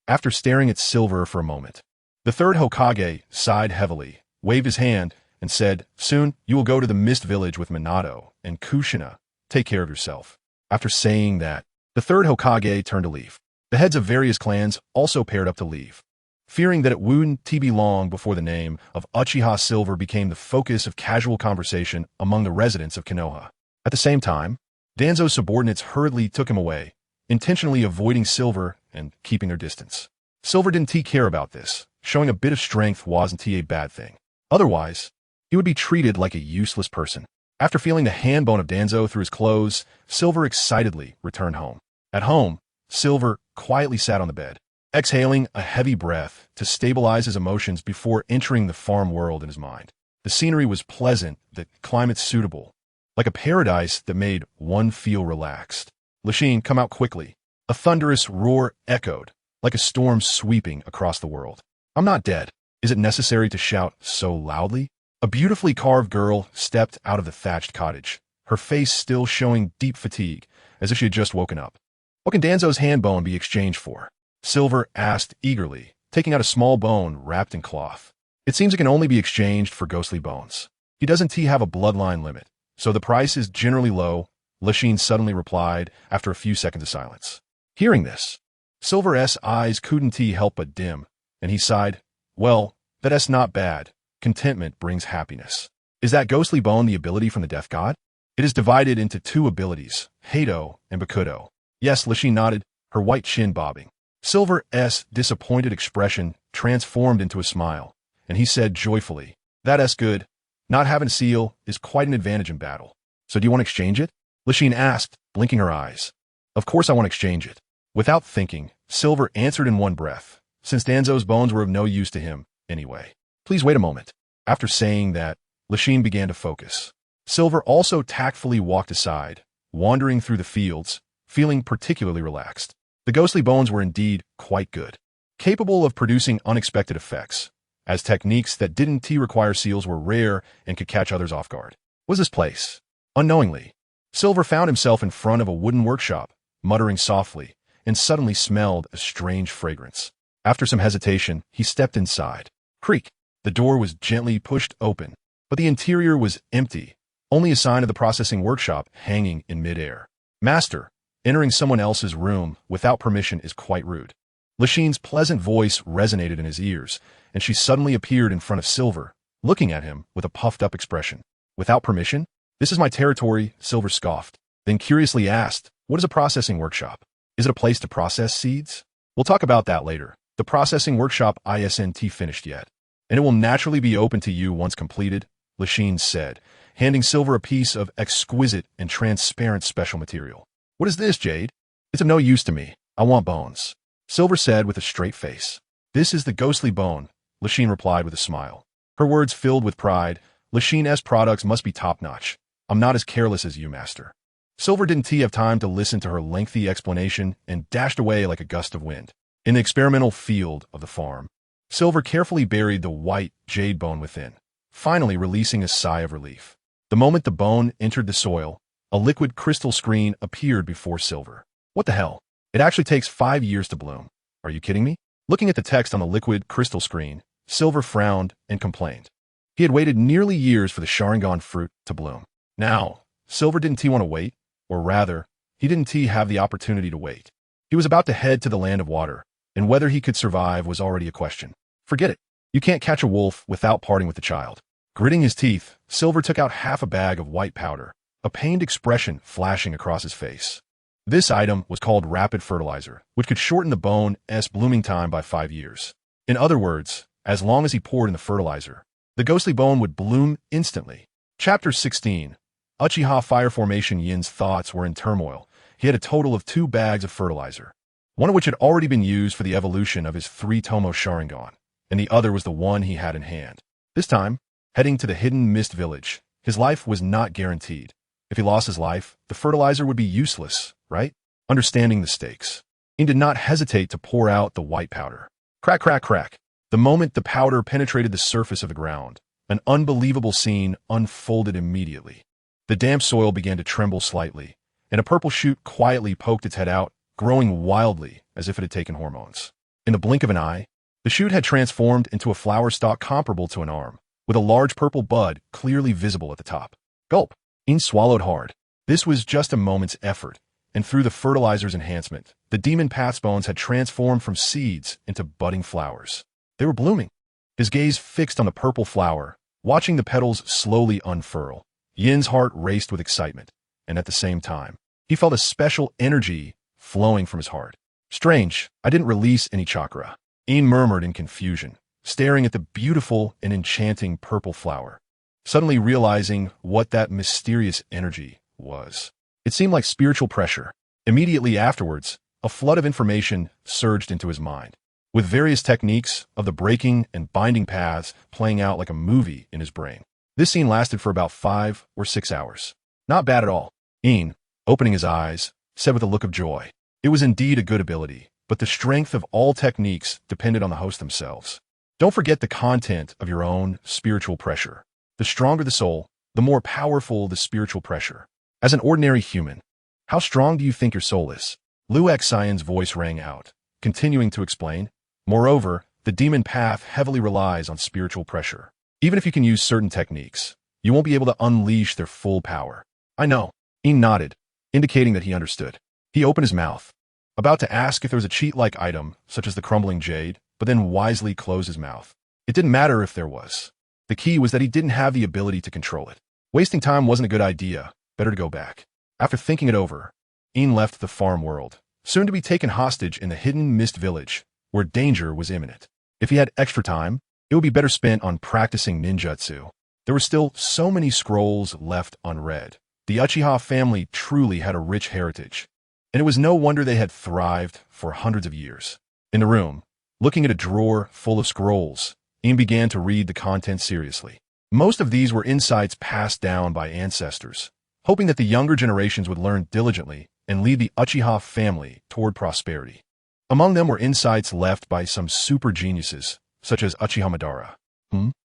After staring at Silver for a moment, the third Hokage sighed heavily, waved his hand, and said, "Soon you will go to the Mist Village with Minato and Kushina. Take care of yourself." After saying that, the third Hokage turned to leave. The heads of various clans also paired up to leave, fearing that it wouldn't be long before the name of Uchiha Silver became the focus of casual conversation among the residents of Konoha. At the same time, Danzo's subordinates hurriedly took him away, intentionally avoiding Silver and keeping their distance. Silver didn't care about this. Showing a bit of strength wasn't a bad thing. Otherwise, he would be treated like a useless person. After feeling the hand bone of Danzo through his clothes, Silver excitedly returned home. At home, Silver quietly sat on the bed, exhaling a heavy breath to stabilize his emotions before entering the farm world in his mind. The scenery was pleasant, the climate suitable, like a paradise that made one feel relaxed. Lachine, come out quickly. A thunderous roar echoed, like a storm sweeping across the world. I'm not dead. Is it necessary to shout so loudly? A beautifully carved girl stepped out of the thatched cottage, her face still showing deep fatigue, as if she had just woken up. What can Danzo's hand bone be exchanged for? Silver asked eagerly, taking out a small bone wrapped in cloth. It seems it can only be exchanged for ghostly bones. He doesn't have a bloodline limit, so the price is generally low, Lachine suddenly replied after a few seconds of silence. Hearing this, Silver's eyes couldn't help but dim, and he sighed, "Well, that's not bad. Contentment brings happiness. Is that ghostly bone the ability from the death god? It is divided into two abilities, Hado and Bakudo." Yes, Lachine nodded, her white chin bobbing. Silver's disappointed expression transformed into a smile, and he said joyfully, "That's good. Not having seal is quite an advantage in battle. So do you want to exchange it?" Lachine asked, blinking her eyes. "Of course I want to exchange it." Without thinking, Silver answered in one breath, since Danzo's bones were of no use to him anyway. "Please wait a moment." After saying that, Lachine began to focus. Silver also tactfully walked aside, wandering through the fields, feeling particularly relaxed. The ghostly bones were indeed quite good, capable of producing unexpected effects, as techniques that didn't require seals were rare and could catch others off guard. What was this place? Unknowingly, Silver found himself in front of a wooden workshop, muttering softly, and suddenly smelled a strange fragrance. After some hesitation, he stepped inside. Creak! The door was gently pushed open, but the interior was empty, only a sign of the processing workshop hanging in midair. "Master, entering someone else's room without permission is quite rude." Lachine's pleasant voice resonated in his ears, and she suddenly appeared in front of Silver, looking at him with a puffed-up expression. "Without permission? This is my territory," Silver scoffed, then curiously asked, "What is a processing workshop? Is it a place to process seeds?" "We'll talk about that later. The processing workshop isn't finished yet, and it will naturally be open to you once completed," Lachine said, handing Silver a piece of exquisite and transparent special material. "What is this, Jade?" "It's of no use to me. I want bones," Silver said with a straight face. "This is the ghostly bone," Lachine replied with a smile. Her words filled with pride. "Lachine's products must be top-notch. I'm not as careless as you, master." Silver didn't have time to listen to her lengthy explanation and dashed away like a gust of wind. In the experimental field of the farm, Silver carefully buried the white jade bone within, finally releasing a sigh of relief. The moment the bone entered the soil, a liquid crystal screen appeared before Silver. What the hell? It actually takes 5 years to bloom. Are you kidding me? Looking at the text on the liquid crystal screen, Silver frowned and complained. He had waited nearly years for the Sharingan fruit to bloom. Now, Silver didn't want to wait, or rather, he didn't have the opportunity to wait. He was about to head to the land of water, and whether he could survive was already a question. Forget it. You can't catch a wolf without parting with the child. Gritting his teeth, Silver took out half a bag of white powder, a pained expression flashing across his face. This item was called rapid fertilizer, which could shorten the bone's blooming time by 5 years. In other words, as long as he poured in the fertilizer, the ghostly bone would bloom instantly. Chapter 16. Uchiha Fire Formation. Yin's thoughts were in turmoil. He had a total of 2 bags of fertilizer, one of which had already been used for the evolution of his 3 tomoe Sharingan, and the other was the one he had in hand. This time, heading to the hidden mist village, his life was not guaranteed. If he lost his life, the fertilizer would be useless, right? Understanding the stakes, he did not hesitate to pour out the white powder. Crack, crack, crack. The moment the powder penetrated the surface of the ground, an unbelievable scene unfolded immediately. The damp soil began to tremble slightly, and a purple shoot quietly poked its head out, growing wildly as if it had taken hormones. In the blink of an eye, the shoot had transformed into a flower stalk comparable to an arm, with a large purple bud clearly visible at the top. Gulp. Yin swallowed hard. This was just a moment's effort, and through the fertilizer's enhancement, the demon path's bones had transformed from seeds into budding flowers. They were blooming. His gaze fixed on the purple flower, watching the petals slowly unfurl. Yin's heart raced with excitement, and at the same time, he felt a special energy flowing from his heart. Strange, I didn't release any chakra. Yin murmured in confusion, staring at the beautiful and enchanting purple flower, suddenly realizing what that mysterious energy was. It seemed like spiritual pressure. Immediately afterwards, a flood of information surged into his mind, with various techniques of the breaking and binding paths playing out like a movie in his brain. This scene lasted for about 5 or 6 hours. Not bad at all. Yin, opening his eyes, said with a look of joy. It was indeed a good ability, but the strength of all techniques depended on the host themselves. Don't forget the content of your own spiritual pressure. The stronger the soul, the more powerful the spiritual pressure. As an ordinary human, how strong do you think your soul is? Liu Xian's voice rang out, continuing to explain. Moreover, the demon path heavily relies on spiritual pressure. Even if you can use certain techniques, you won't be able to unleash their full power. I know. Yin nodded, indicating that he understood. He opened his mouth, about to ask if there was a cheat-like item, such as the crumbling jade, but then wisely closed his mouth. It didn't matter if there was. The key was that he didn't have the ability to control it. Wasting time wasn't a good idea. Better to go back. After thinking it over, Yin left the farm world, soon to be taken hostage in the hidden mist village, where danger was imminent. If he had extra time, it would be better spent on practicing ninjutsu. There were still so many scrolls left unread. The Uchiha family truly had a rich heritage, and it was no wonder they had thrived for hundreds of years. In the room, looking at a drawer full of scrolls, Yin began to read the contents seriously. Most of these were insights passed down by ancestors, hoping that the younger generations would learn diligently and lead the Uchiha family toward prosperity. Among them were insights left by some super geniuses, such as Uchiha Madara.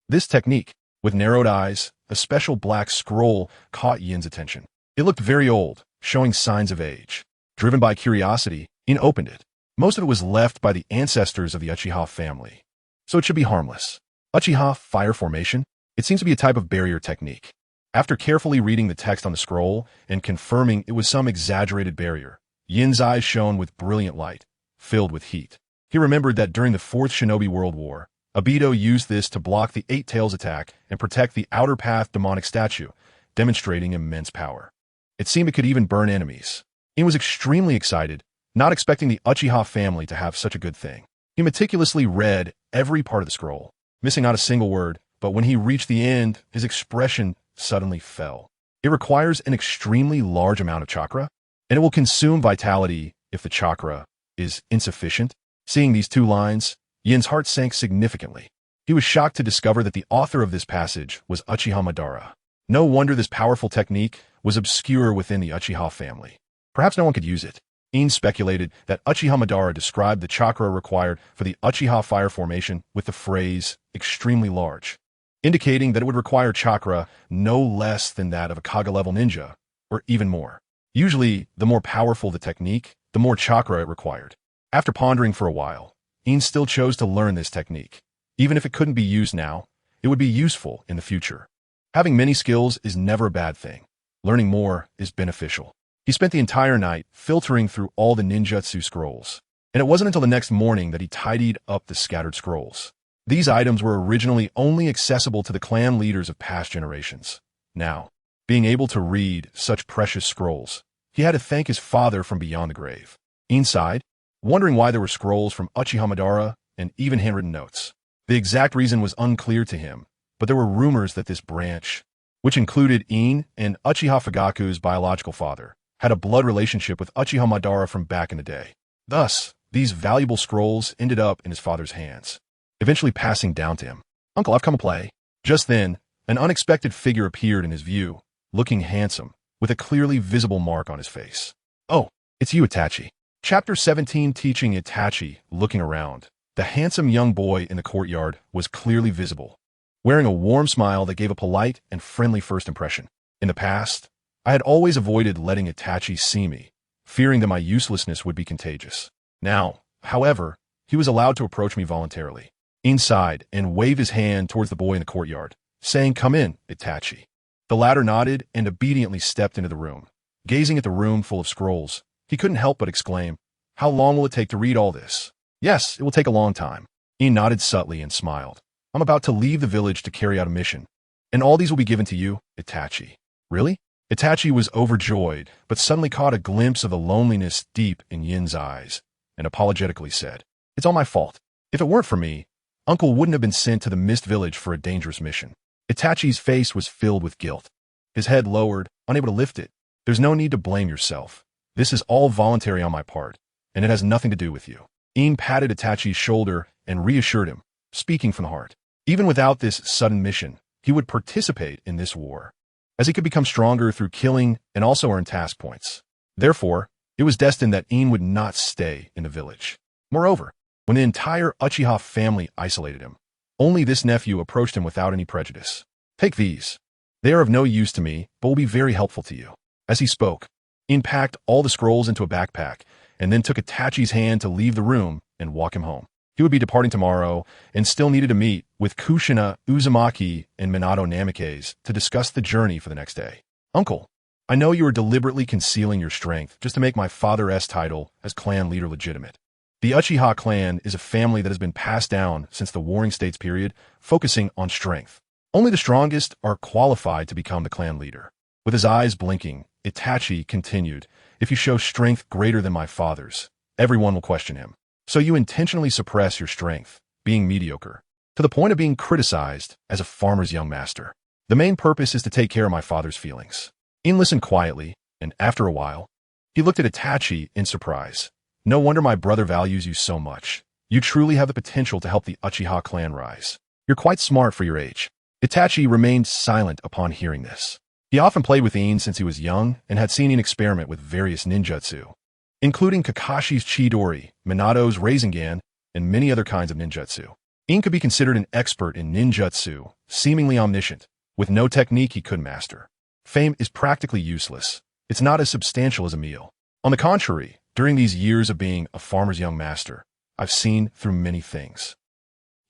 This technique, with narrowed eyes, a special black scroll, caught Yin's attention. It looked very old, showing signs of age. Driven by curiosity, Yin opened it. Most of it was left by the ancestors of the Uchiha family, so it should be harmless. Uchiha Fire Formation? It seems to be a type of barrier technique. After carefully reading the text on the scroll and confirming it was some exaggerated barrier, Yin's eyes shone with brilliant light, filled with heat. He remembered that during the Fourth Shinobi World War, Obito used this to block the Eight Tails attack and protect the Outer Path demonic statue, demonstrating immense power. It seemed it could even burn enemies. Yin was extremely excited, not expecting the Uchiha family to have such a good thing. He meticulously read every part of the scroll, missing not a single word, but when he reached the end, his expression suddenly fell. It requires an extremely large amount of chakra, and it will consume vitality if the chakra is insufficient. Seeing these 2 lines, Yin's heart sank significantly. He was shocked to discover that the author of this passage was Uchiha Madara. No wonder this powerful technique was obscure within the Uchiha family. Perhaps no one could use it. Ine speculated that Uchiha Madara described the chakra required for the Uchiha fire formation with the phrase, extremely large, indicating that it would require chakra no less than that of a Kage-level ninja, or even more. Usually, the more powerful the technique, the more chakra it required. After pondering for a while, Ine still chose to learn this technique. Even if it couldn't be used now, it would be useful in the future. Having many skills is never a bad thing. Learning more is beneficial. He spent the entire night filtering through all the ninjutsu scrolls, and it wasn't until the next morning that he tidied up the scattered scrolls. These items were originally only accessible to the clan leaders of past generations. Now, being able to read such precious scrolls, he had to thank his father from beyond the grave. Inside, wondering why there were scrolls from Uchiha Madara and even handwritten notes. The exact reason was unclear to him, but there were rumors that this branch, which included Ine and Uchiha Fugaku's biological father, had a blood relationship with Uchiha Madara from back in the day. Thus, these valuable scrolls ended up in his father's hands, eventually passing down to him. "Uncle, I've come to play." Just then, an unexpected figure appeared in his view, looking handsome, with a clearly visible mark on his face. "Oh, it's you, Itachi." Chapter 17, teaching Itachi, looking around. The handsome young boy in the courtyard was clearly visible, wearing a warm smile that gave a polite and friendly first impression. In the past, I had always avoided letting Itachi see me, fearing that my uselessness would be contagious. Now, however, he was allowed to approach me voluntarily, inside, and wave his hand towards the boy in the courtyard, saying, "Come in, Itachi." The latter nodded and obediently stepped into the room. Gazing at the room full of scrolls, he couldn't help but exclaim, "How long will it take to read all this?" "Yes, it will take a long time." Ine nodded subtly and smiled. "I'm about to leave the village to carry out a mission, and all these will be given to you, Itachi." "Really?" Itachi was overjoyed, but suddenly caught a glimpse of the loneliness deep in Yin's eyes, and apologetically said, "It's all my fault. If it weren't for me, Uncle wouldn't have been sent to the Mist Village for a dangerous mission." Itachi's face was filled with guilt. His head lowered, unable to lift it. "There's no need to blame yourself. This is all voluntary on my part, and it has nothing to do with you." Ine patted Itachi's shoulder and reassured him, speaking from the heart. Even without this sudden mission, he would participate in this war, as he could become stronger through killing and also earn task points. Therefore, it was destined that Ine would not stay in the village. Moreover, when the entire Uchiha family isolated him, only this nephew approached him without any prejudice. "Take these. They are of no use to me, but will be very helpful to you." As he spoke, Ine packed all the scrolls into a backpack and then took Itachi's hand to leave the room and walk him home. He would be departing tomorrow and still needed to meet with Kushina Uzumaki and Minato Namikaze to discuss the journey for the next day. "Uncle, I know you are deliberately concealing your strength just to make my father's title as clan leader legitimate. The Uchiha clan is a family that has been passed down since the Warring States period, focusing on strength. Only the strongest are qualified to become the clan leader." With his eyes blinking, Itachi continued, "If you show strength greater than my father's, everyone will question him. So you intentionally suppress your strength, being mediocre, to the point of being criticized as a farmer's young master. The main purpose is to take care of my father's feelings." Ine listened quietly, and after a while, he looked at Itachi in surprise. "No wonder my brother values you so much. You truly have the potential to help the Uchiha clan rise. You're quite smart for your age." Itachi remained silent upon hearing this. He often played with Ine since he was young and had seen Ine experiment with various ninjutsu, including Kakashi's Chidori, Minato's Rasengan, and many other kinds of ninjutsu. Ine could be considered an expert in ninjutsu, seemingly omniscient, with no technique he couldn't master. Fame is practically useless. It's not as substantial as a meal. On the contrary, during these years of being a farmer's young master, I've seen through many things.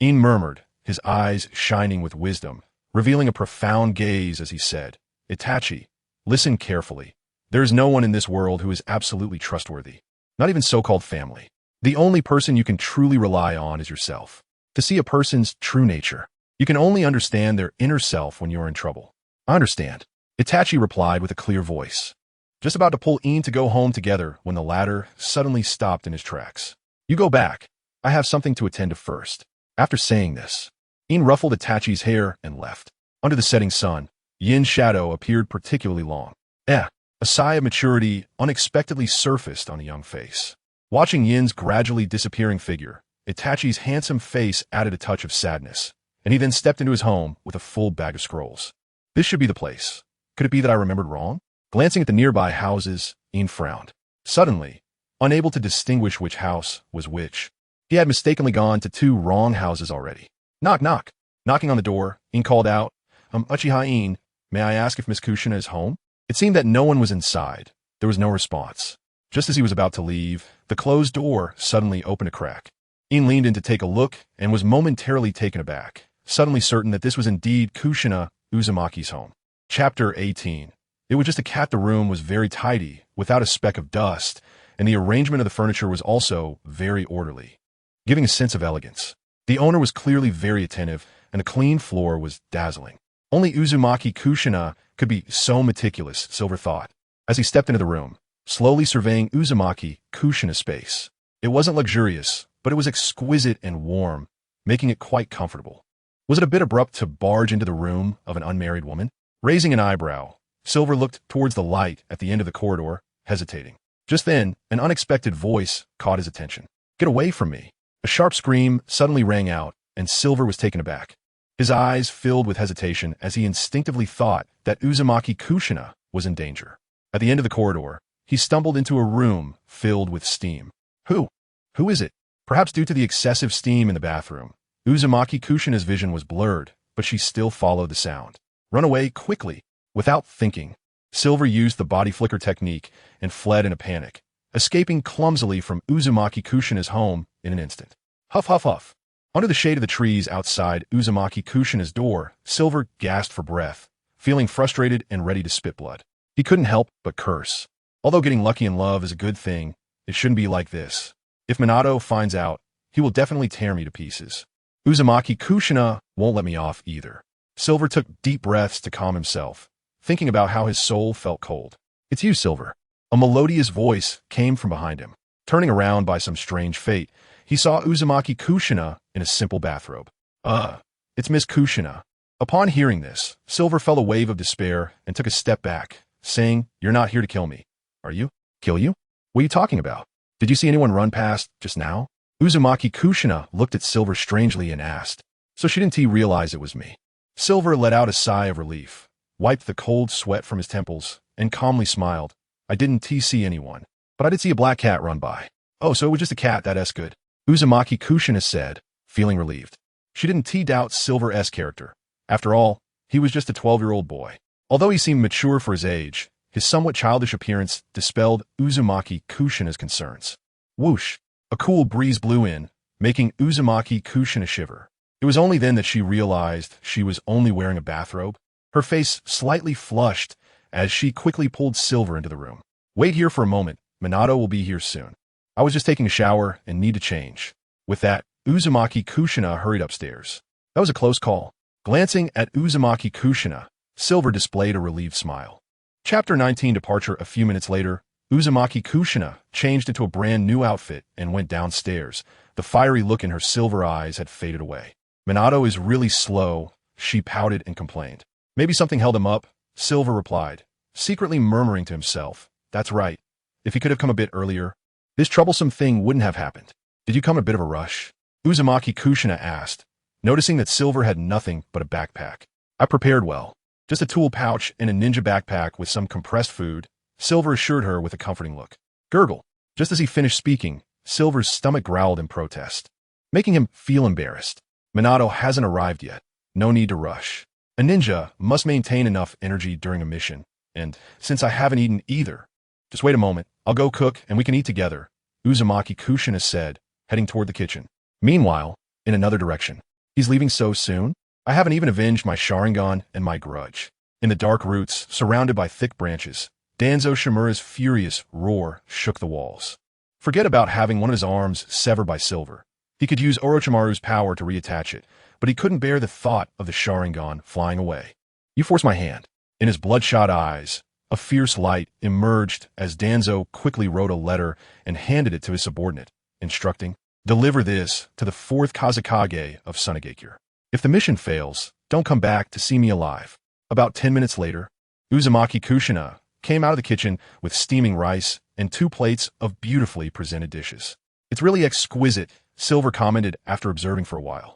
Ine murmured, his eyes shining with wisdom, revealing a profound gaze as he said, "Itachi, listen carefully. There is no one in this world who is absolutely trustworthy, not even so-called family. The only person you can truly rely on is yourself. To see a person's true nature, you can only understand their inner self when you are in trouble." "I understand," Itachi replied with a clear voice, just about to pull Ine to go home together when the latter suddenly stopped in his tracks. "You go back. I have something to attend to first." After saying this, Ine ruffled Itachi's hair and left. Under the setting sun, Yin's shadow appeared particularly long. A sigh of maturity unexpectedly surfaced on the young face. Watching Yin's gradually disappearing figure, Itachi's handsome face added a touch of sadness, and he then stepped into his home with a full bag of scrolls. This should be the place. Could it be that I remembered wrong? Glancing at the nearby houses, Ian frowned. Suddenly, unable to distinguish which house was which, he had mistakenly gone to two wrong houses already. Knock, knock. Knocking on the door, Ian called out, Uchiha Ian, may I ask if Miss Kushina is home? It seemed that no one was inside. There was no response. Just as he was about to leave, the closed door suddenly opened a crack. Ian leaned in to take a look and was momentarily taken aback, suddenly certain that this was indeed Kushina Uzumaki's home. Chapter 18. It was just a cat. The room was very tidy, without a speck of dust, and the arrangement of the furniture was also very orderly, giving a sense of elegance. The owner was clearly very attentive, and the clean floor was dazzling. Only Uzumaki Kushina could be so meticulous, Silver thought, as he stepped into the room, slowly surveying Uzumaki Kushina's space. It wasn't luxurious, but it was exquisite and warm, making it quite comfortable. Was it a bit abrupt to barge into the room of an unmarried woman? Raising an eyebrow, Silver looked towards the light at the end of the corridor, hesitating. Just then, an unexpected voice caught his attention. Get away from me. A sharp scream suddenly rang out, and Silver was taken aback. His eyes filled with hesitation as he instinctively thought that Uzumaki Kushina was in danger. At the end of the corridor, he stumbled into a room filled with steam. Who? Who is it? Perhaps due to the excessive steam in the bathroom, Uzumaki Kushina's vision was blurred, but she still followed the sound. Run away quickly. Without thinking, Silver used the body flicker technique and fled in a panic, escaping clumsily from Uzumaki Kushina's home in an instant. Huff, huff, huff. Under the shade of the trees outside Uzumaki Kushina's door, Silver gasped for breath, feeling frustrated and ready to spit blood. He couldn't help but curse. Although getting lucky in love is a good thing, it shouldn't be like this. If Minato finds out, he will definitely tear me to pieces. Uzumaki Kushina won't let me off either. Silver took deep breaths to calm himself, thinking about how his soul felt cold. It's you, Silver. A melodious voice came from behind him. Turning around by some strange fate, he saw Uzumaki Kushina in a simple bathrobe. It's Miss Kushina. Upon hearing this, Silver felt a wave of despair and took a step back, saying, You're not here to kill me. Are you? Kill you? What are you talking about? Did you see anyone run past just now? Uzumaki Kushina looked at Silver strangely and asked. So she didn't realize it was me. Silver let out a sigh of relief, wiped the cold sweat from his temples, and calmly smiled. I didn't see anyone, but I did see a black cat run by. Oh, so it was just a cat, that's good. Uzumaki Kushina said, feeling relieved. She didn't doubt Silver's character. After all, he was just a 12-year-old boy. Although he seemed mature for his age, his somewhat childish appearance dispelled Uzumaki Kushina's concerns. Whoosh! A cool breeze blew in, making Uzumaki Kushina shiver. It was only then that she realized she was only wearing a bathrobe. Her face slightly flushed as she quickly pulled Silver into the room. Wait here for a moment. Minato will be here soon. I was just taking a shower and need to change. With that, Uzumaki Kushina hurried upstairs. That was a close call. Glancing at Uzumaki Kushina, Silver displayed a relieved smile. Chapter 19 Departure. A few minutes later, Uzumaki Kushina changed into a brand new outfit and went downstairs. The fiery look in her silver eyes had faded away. Minato is really slow, she pouted and complained. Maybe something held him up, Silver replied, secretly murmuring to himself. That's right. If he could have come a bit earlier, this troublesome thing wouldn't have happened. Did you come in a bit of a rush? Uzumaki Kushina asked, noticing that Silver had nothing but a backpack. I prepared well. Just a tool pouch and a ninja backpack with some compressed food, Silver assured her with a comforting look. Gurgle. Just as he finished speaking, Silver's stomach growled in protest, making him feel embarrassed. Minato hasn't arrived yet. No need to rush. A ninja must maintain enough energy during a mission, and since I haven't eaten either, just wait a moment, I'll go cook and we can eat together, Uzumaki Kushina said, heading toward the kitchen. Meanwhile, in another direction. He's leaving so soon? I haven't even avenged my Sharingan and my grudge. In the dark roots, surrounded by thick branches, Danzo Shimura's furious roar shook the walls. Forget about having one of his arms severed by Silver. He could use Orochimaru's power to reattach it, but he couldn't bear the thought of the Sharingan flying away. You force my hand. In his bloodshot eyes, a fierce light emerged as Danzo quickly wrote a letter and handed it to his subordinate, instructing, deliver this to the 4th Kazekage of Sunagakure. If the mission fails, don't come back to see me alive. About 10 minutes later, Uzumaki Kushina came out of the kitchen with steaming rice and 2 plates of beautifully presented dishes. It's really exquisite, Silver commented after observing for a while.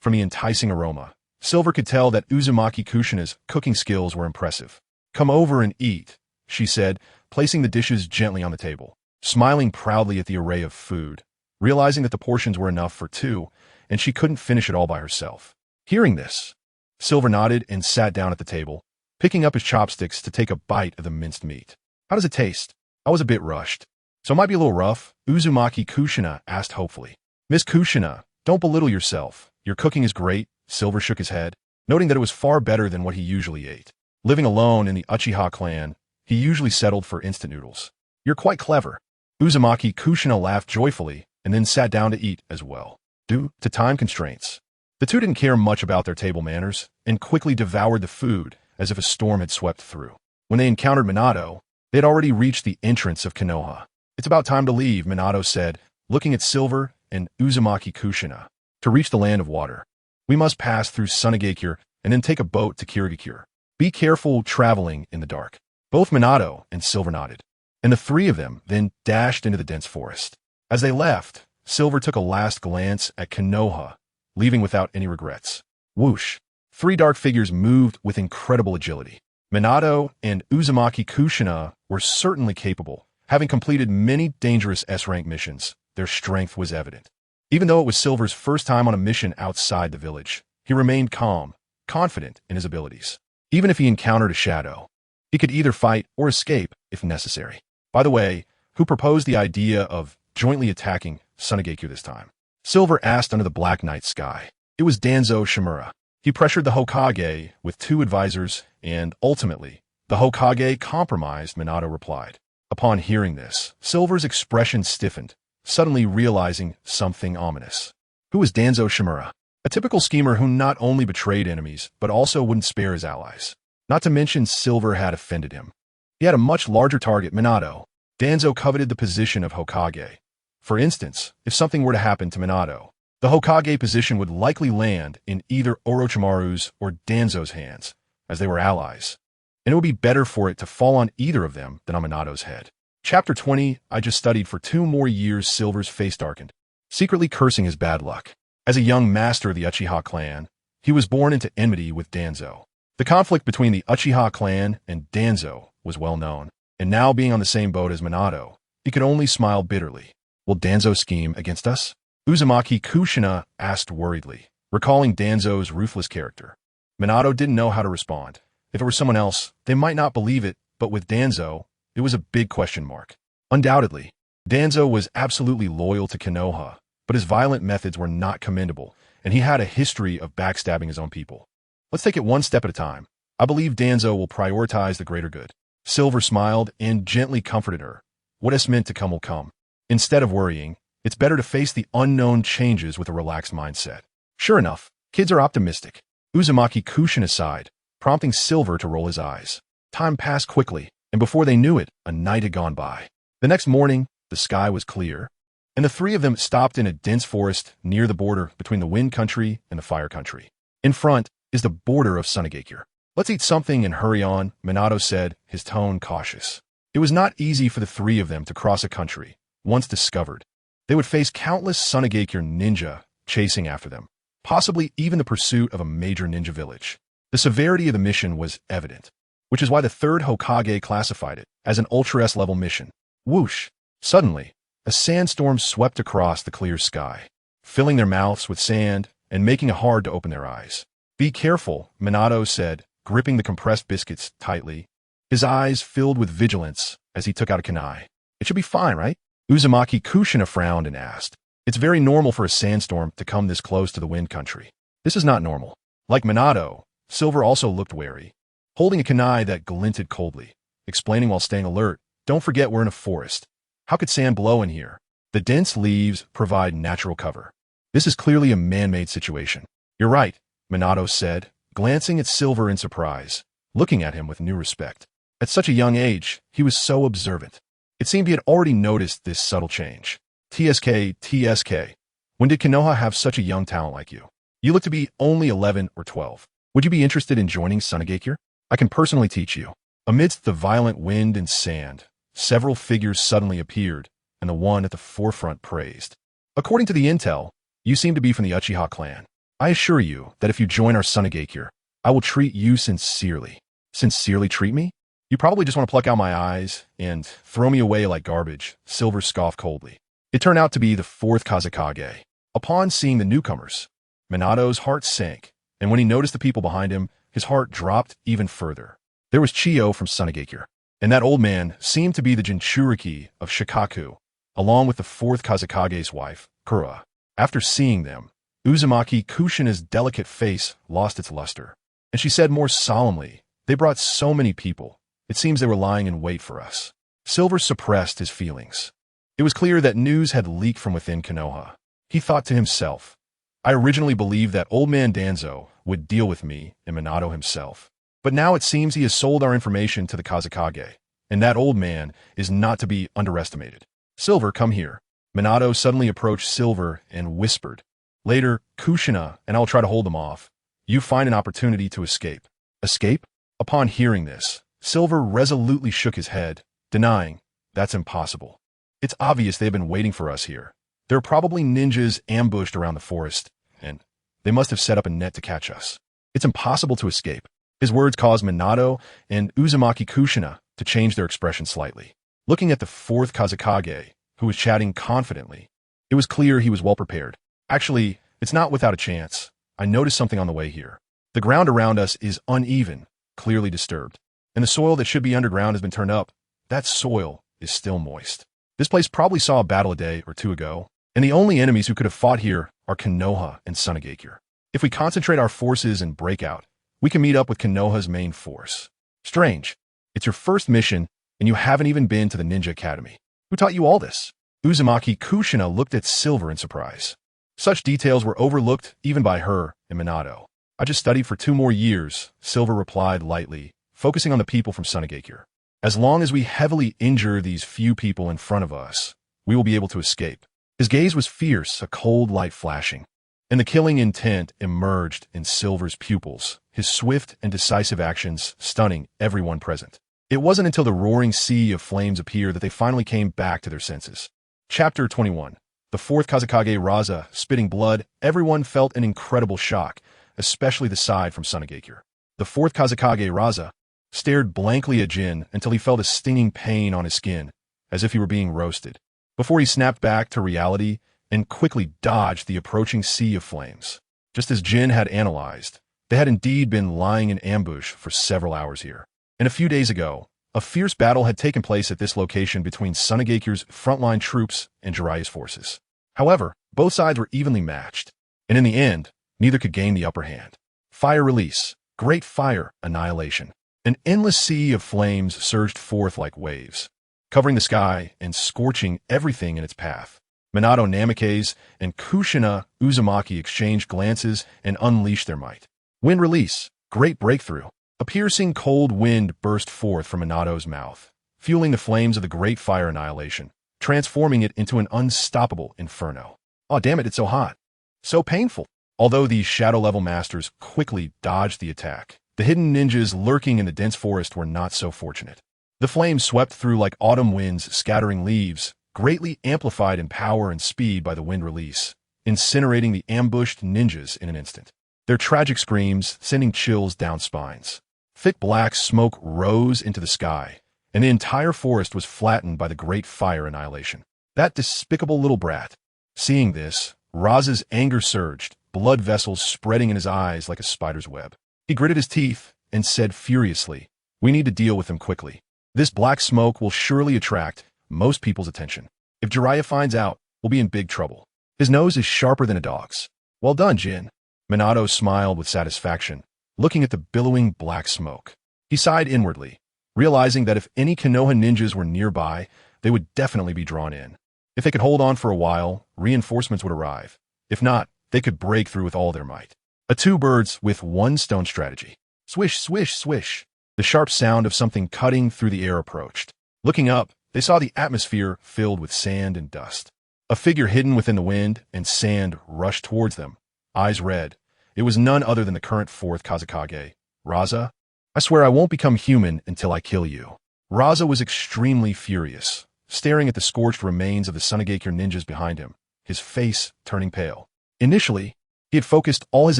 From the enticing aroma, Silver could tell that Uzumaki Kushina's cooking skills were impressive. Come over and eat, she said, placing the dishes gently on the table, smiling proudly at the array of food, realizing that the portions were enough for two, and she couldn't finish it all by herself. Hearing this, Silver nodded and sat down at the table, picking up his chopsticks to take a bite of the minced meat. How does it taste? I was a bit rushed. So it might be a little rough, Uzumaki Kushina asked hopefully. Miss Kushina, don't belittle yourself. Your cooking is great, Silver shook his head, noting that it was far better than what he usually ate. Living alone in the Uchiha clan, he usually settled for instant noodles. You're quite clever. Uzumaki Kushina laughed joyfully and then sat down to eat as well. Due to time constraints, the two didn't care much about their table manners and quickly devoured the food as if a storm had swept through. When they encountered Minato, they had already reached the entrance of Konoha. It's about time to leave, Minato said, looking at Silver and Uzumaki Kushina. To reach the land of water, we must pass through Sunagakure and then take a boat to Kirigakure. Be careful traveling in the dark. Both Minato and Silver nodded, and the three of them then dashed into the dense forest. As they left, Silver took a last glance at Konoha, leaving without any regrets. Whoosh! Three dark figures moved with incredible agility. Minato and Uzumaki Kushina were certainly capable. Having completed many dangerous S-rank missions, their strength was evident. Even though it was Silver's first time on a mission outside the village, he remained calm, confident in his abilities. Even if he encountered a shadow, he could either fight or escape if necessary. By the way, who proposed the idea of jointly attacking Sunagakure this time? Silver asked under the black night sky. It was Danzo Shimura. He pressured the Hokage with two advisors, and ultimately, the Hokage compromised, Minato replied. Upon hearing this, Silver's expression stiffened, suddenly realizing something ominous. Who was Danzo Shimura? A typical schemer who not only betrayed enemies, but also wouldn't spare his allies. Not to mention Silver had offended him. He had a much larger target, Minato. Danzo coveted the position of Hokage. For instance, if something were to happen to Minato, the Hokage position would likely land in either Orochimaru's or Danzo's hands, as they were allies, and it would be better for it to fall on either of them than on Minato's head. Chapter 20, I just studied for 2 more years. Silver's face darkened, secretly cursing his bad luck. As a young master of the Uchiha clan, he was born into enmity with Danzo. The conflict between the Uchiha clan and Danzo was well known, and now being on the same boat as Minato, he could only smile bitterly. Will Danzo scheme against us? Uzumaki Kushina asked worriedly, recalling Danzo's ruthless character. Minato didn't know how to respond. If it were someone else, they might not believe it, but with Danzo, it was a big question mark. Undoubtedly, Danzo was absolutely loyal to Konoha, but his violent methods were not commendable, and he had a history of backstabbing his own people. Let's take it one step at a time. I believe Danzo will prioritize the greater good. Silver smiled and gently comforted her. What is meant to come will come. Instead of worrying, it's better to face the unknown changes with a relaxed mindset. Sure enough, kids are optimistic. Uzumaki Kushina sighed, prompting Silver to roll his eyes. Time passed quickly, and before they knew it, a night had gone by. The next morning, the sky was clear, and the three of them stopped in a dense forest near the border between the Wind Country and the Fire Country. In front is the border of Sunagakure. Let's eat something and hurry on, Minato said, his tone cautious. It was not easy for the three of them to cross a country. Once discovered, they would face countless Sunagakure ninja chasing after them, possibly even the pursuit of a major ninja village. The severity of the mission was evident, which is why the third Hokage classified it as an Ultra S-level mission. Whoosh! Suddenly, a sandstorm swept across the clear sky, filling their mouths with sand and making it hard to open their eyes. Be careful, Minato said, gripping the compressed biscuits tightly. His eyes filled with vigilance as he took out a kunai. It should be fine, right? Uzumaki Kushina frowned and asked. It's very normal for a sandstorm to come this close to the Wind Country. This is not normal. Like Minato, Silver also looked wary, holding a kunai that glinted coldly, explaining while staying alert, don't forget we're in a forest. How could sand blow in here? The dense leaves provide natural cover. This is clearly a man-made situation. You're right, Minato said, glancing at Silver in surprise, looking at him with new respect. At such a young age, he was so observant. It seemed he had already noticed this subtle change. TSK. When did Konoha have such a young talent like you? You look to be only 11 or 12. Would you be interested in joining Sunagakure? I can personally teach you. Amidst the violent wind and sand, several figures suddenly appeared, and the one at the forefront praised. According to the intel, you seem to be from the Uchiha clan. I assure you that if you join our Sunagakure, I will treat you sincerely. Sincerely treat me? You probably just want to pluck out my eyes and throw me away like garbage, Silver scoffed coldly. It turned out to be the fourth Kazekage. Upon seeing the newcomers, Minato's heart sank, and when he noticed the people behind him, his heart dropped even further. There was Chiyo from Sunagakure, and that old man seemed to be the Jinchuriki of Shikaku, along with the fourth Kazekage's wife, Kura. After seeing them, Uzumaki Kushina's delicate face lost its luster, and she said more solemnly, "They brought so many people. It seems they were lying in wait for us." Silver suppressed his feelings. It was clear that news had leaked from within Konoha. He thought to himself, "I originally believed that old man Danzo would deal with me and Minato himself. But now it seems he has sold our information to the Kazekage, and that old man is not to be underestimated. Silver, come here." Minato suddenly approached Silver and whispered, "Later, Kushina and I will try to hold them off. You find an opportunity to escape." Escape? Upon hearing this, Silver resolutely shook his head, denying, "That's impossible. It's obvious they've been waiting for us here. There are probably ninjas ambushed around the forest, and they must have set up a net to catch us. It's impossible to escape." His words caused Minato and Uzumaki Kushina to change their expression slightly. Looking at the fourth Kazekage, who was chatting confidently, it was clear he was well prepared. "Actually, it's not without a chance. I noticed something on the way here. The ground around us is uneven, clearly disturbed, and the soil that should be underground has been turned up. That soil is still moist. This place probably saw a battle a day or two ago, and the only enemies who could have fought here are Konoha and Sunagakure. If we concentrate our forces and break out, we can meet up with Konoha's main force. Strange. It's your first mission, and you haven't even been to the Ninja Academy. Who taught you all this?" Uzumaki Kushina looked at Silver in surprise. Such details were overlooked even by her and Minato. "I just studied for 2 more years, Silver replied lightly, focusing on the people from Sunagakure. "As long as we heavily injure these few people in front of us, we will be able to escape." His gaze was fierce, a cold light flashing, and the killing intent emerged in Silver's pupils, his swift and decisive actions stunning everyone present. It wasn't until the roaring sea of flames appeared that they finally came back to their senses. Chapter 21. The fourth Kazekage Raza, spitting blood. Everyone felt an incredible shock, especially the side from Sunagakure. The fourth Kazekage Raza stared blankly at Jin until he felt a stinging pain on his skin, as if he were being roasted, before he snapped back to reality and quickly dodged the approaching sea of flames. Just as Jin had analyzed, they had indeed been lying in ambush for several hours here. And a few days ago, a fierce battle had taken place at this location between Sunagakure's frontline troops and Jiraiya's forces. However, both sides were evenly matched, and in the end, neither could gain the upper hand. Fire release, great fire annihilation. An endless sea of flames surged forth like waves, covering the sky and scorching everything in its path. Minato Namikaze and Kushina Uzumaki exchanged glances and unleashed their might. Wind release, great breakthrough. A piercing cold wind burst forth from Minato's mouth, fueling the flames of the great fire annihilation, transforming it into an unstoppable inferno. "Aw, damn it, it's so hot. So painful." Although these shadow-level masters quickly dodged the attack, the hidden ninjas lurking in the dense forest were not so fortunate. The flames swept through like autumn winds scattering leaves, greatly amplified in power and speed by the wind release, incinerating the ambushed ninjas in an instant. Their tragic screams sending chills down spines. Thick black smoke rose into the sky, and the entire forest was flattened by the great fire annihilation. That despicable little brat. Seeing this, Raza's anger surged, blood vessels spreading in his eyes like a spider's web. He gritted his teeth and said furiously, "We need to deal with him quickly. This black smoke will surely attract most people's attention. If Jiraiya finds out, we'll be in big trouble. His nose is sharper than a dog's." "Well done, Jin." Minato smiled with satisfaction, looking at the billowing black smoke. He sighed inwardly, realizing that if any Konoha ninjas were nearby, they would definitely be drawn in. If they could hold on for a while, reinforcements would arrive. If not, they could break through with all their might. A 2 birds with 1 stone strategy. Swish, swish, swish. The sharp sound of something cutting through the air approached. Looking up, they saw the atmosphere filled with sand and dust. A figure hidden within the wind and sand rushed towards them, eyes red. It was none other than the current 4th Kazekage, Raza. "I swear I won't become human until I kill you." Raza was extremely furious, staring at the scorched remains of the Sunagakure ninjas behind him, his face turning pale. Initially, he had focused all his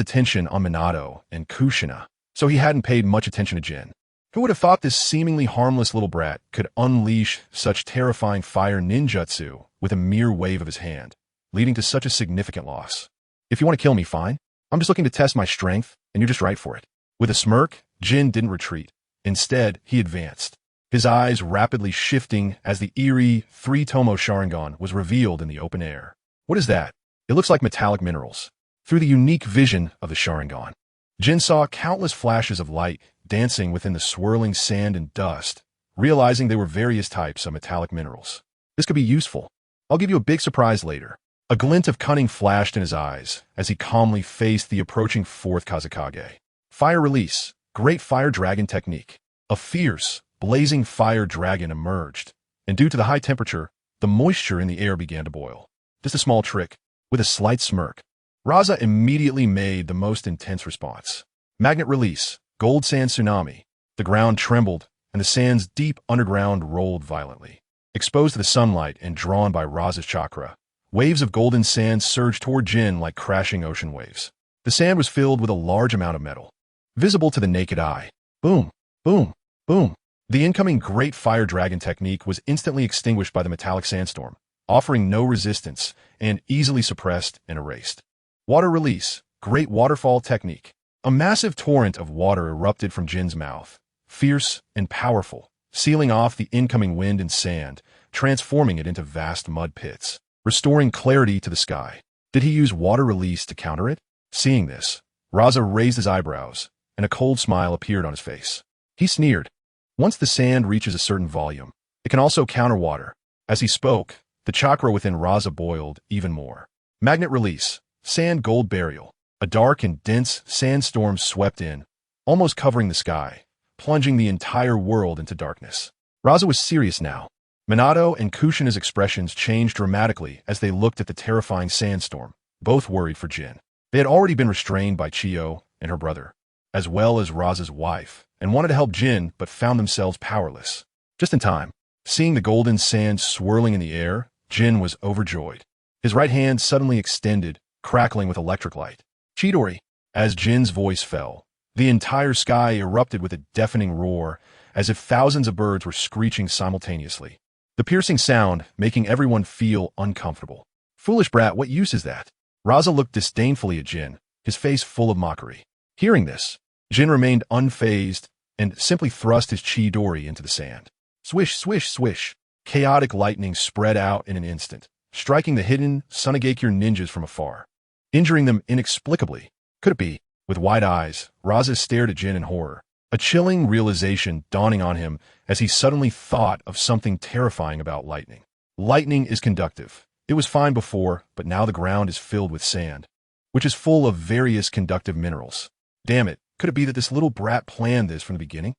attention on Minato and Kushina, so he hadn't paid much attention to Jin. Who would have thought this seemingly harmless little brat could unleash such terrifying fire ninjutsu with a mere wave of his hand, leading to such a significant loss? If you want to kill me, fine. I'm just looking to test my strength, and you're just right for it. With a smirk, Jin didn't retreat. Instead, he advanced, his eyes rapidly shifting as the eerie tomoe Sharingan was revealed in the open air. What is that? It looks like metallic minerals. Through the unique vision of the Sharingan, Jin saw countless flashes of light dancing within the swirling sand and dust, realizing they were various types of metallic minerals. This could be useful. I'll give you a big surprise later. A glint of cunning flashed in his eyes as he calmly faced the approaching fourth Kazekage. Fire release, great fire dragon technique. A fierce, blazing fire dragon emerged, and due to the high temperature, the moisture in the air began to boil. Just a small trick. With a slight smirk, Raza immediately made the most intense response. Magnet release, gold sand tsunami. The ground trembled, and the sand's deep underground rolled violently. Exposed to the sunlight and drawn by Raza's chakra, waves of golden sand surged toward Jin like crashing ocean waves. The sand was filled with a large amount of metal, visible to the naked eye. Boom, boom, boom. The incoming Great Fire Dragon technique was instantly extinguished by the metallic sandstorm, offering no resistance and easily suppressed and erased. Water release, Great Waterfall technique. A massive torrent of water erupted from Jin's mouth, fierce and powerful, sealing off the incoming wind and sand, transforming it into vast mud pits, restoring clarity to the sky. Did he use water release to counter it? Seeing this, Raza raised his eyebrows, and a cold smile appeared on his face. He sneered. Once the sand reaches a certain volume, it can also counter water. As he spoke, the chakra within Raza boiled even more. Magnet release, sand gold burial. A dark and dense sandstorm swept in, almost covering the sky, plunging the entire world into darkness. Raza was serious now. Minato and Kushina's expressions changed dramatically as they looked at the terrifying sandstorm, both worried for Jin. They had already been restrained by Chiyo and her brother, as well as Raza's wife, and wanted to help Jin but found themselves powerless. Just in time, seeing the golden sand swirling in the air, Jin was overjoyed. His right hand suddenly extended, crackling with electric light. Chidori! As Jin's voice fell, the entire sky erupted with a deafening roar, as if thousands of birds were screeching simultaneously. The piercing sound making everyone feel uncomfortable. Foolish brat, what use is that? Raza looked disdainfully at Jin, his face full of mockery. Hearing this, Jin remained unfazed and simply thrust his Chidori into the sand. Swish, swish, swish. Chaotic lightning spread out in an instant, striking the hidden Mangekyō ninjas from afar, injuring them inexplicably. Could it be? With wide eyes, Raza stared at Jin in horror, a chilling realization dawning on him as he suddenly thought of something terrifying about lightning. Lightning is conductive. It was fine before, but now the ground is filled with sand, which is full of various conductive minerals. Damn it, could it be that this little brat planned this from the beginning?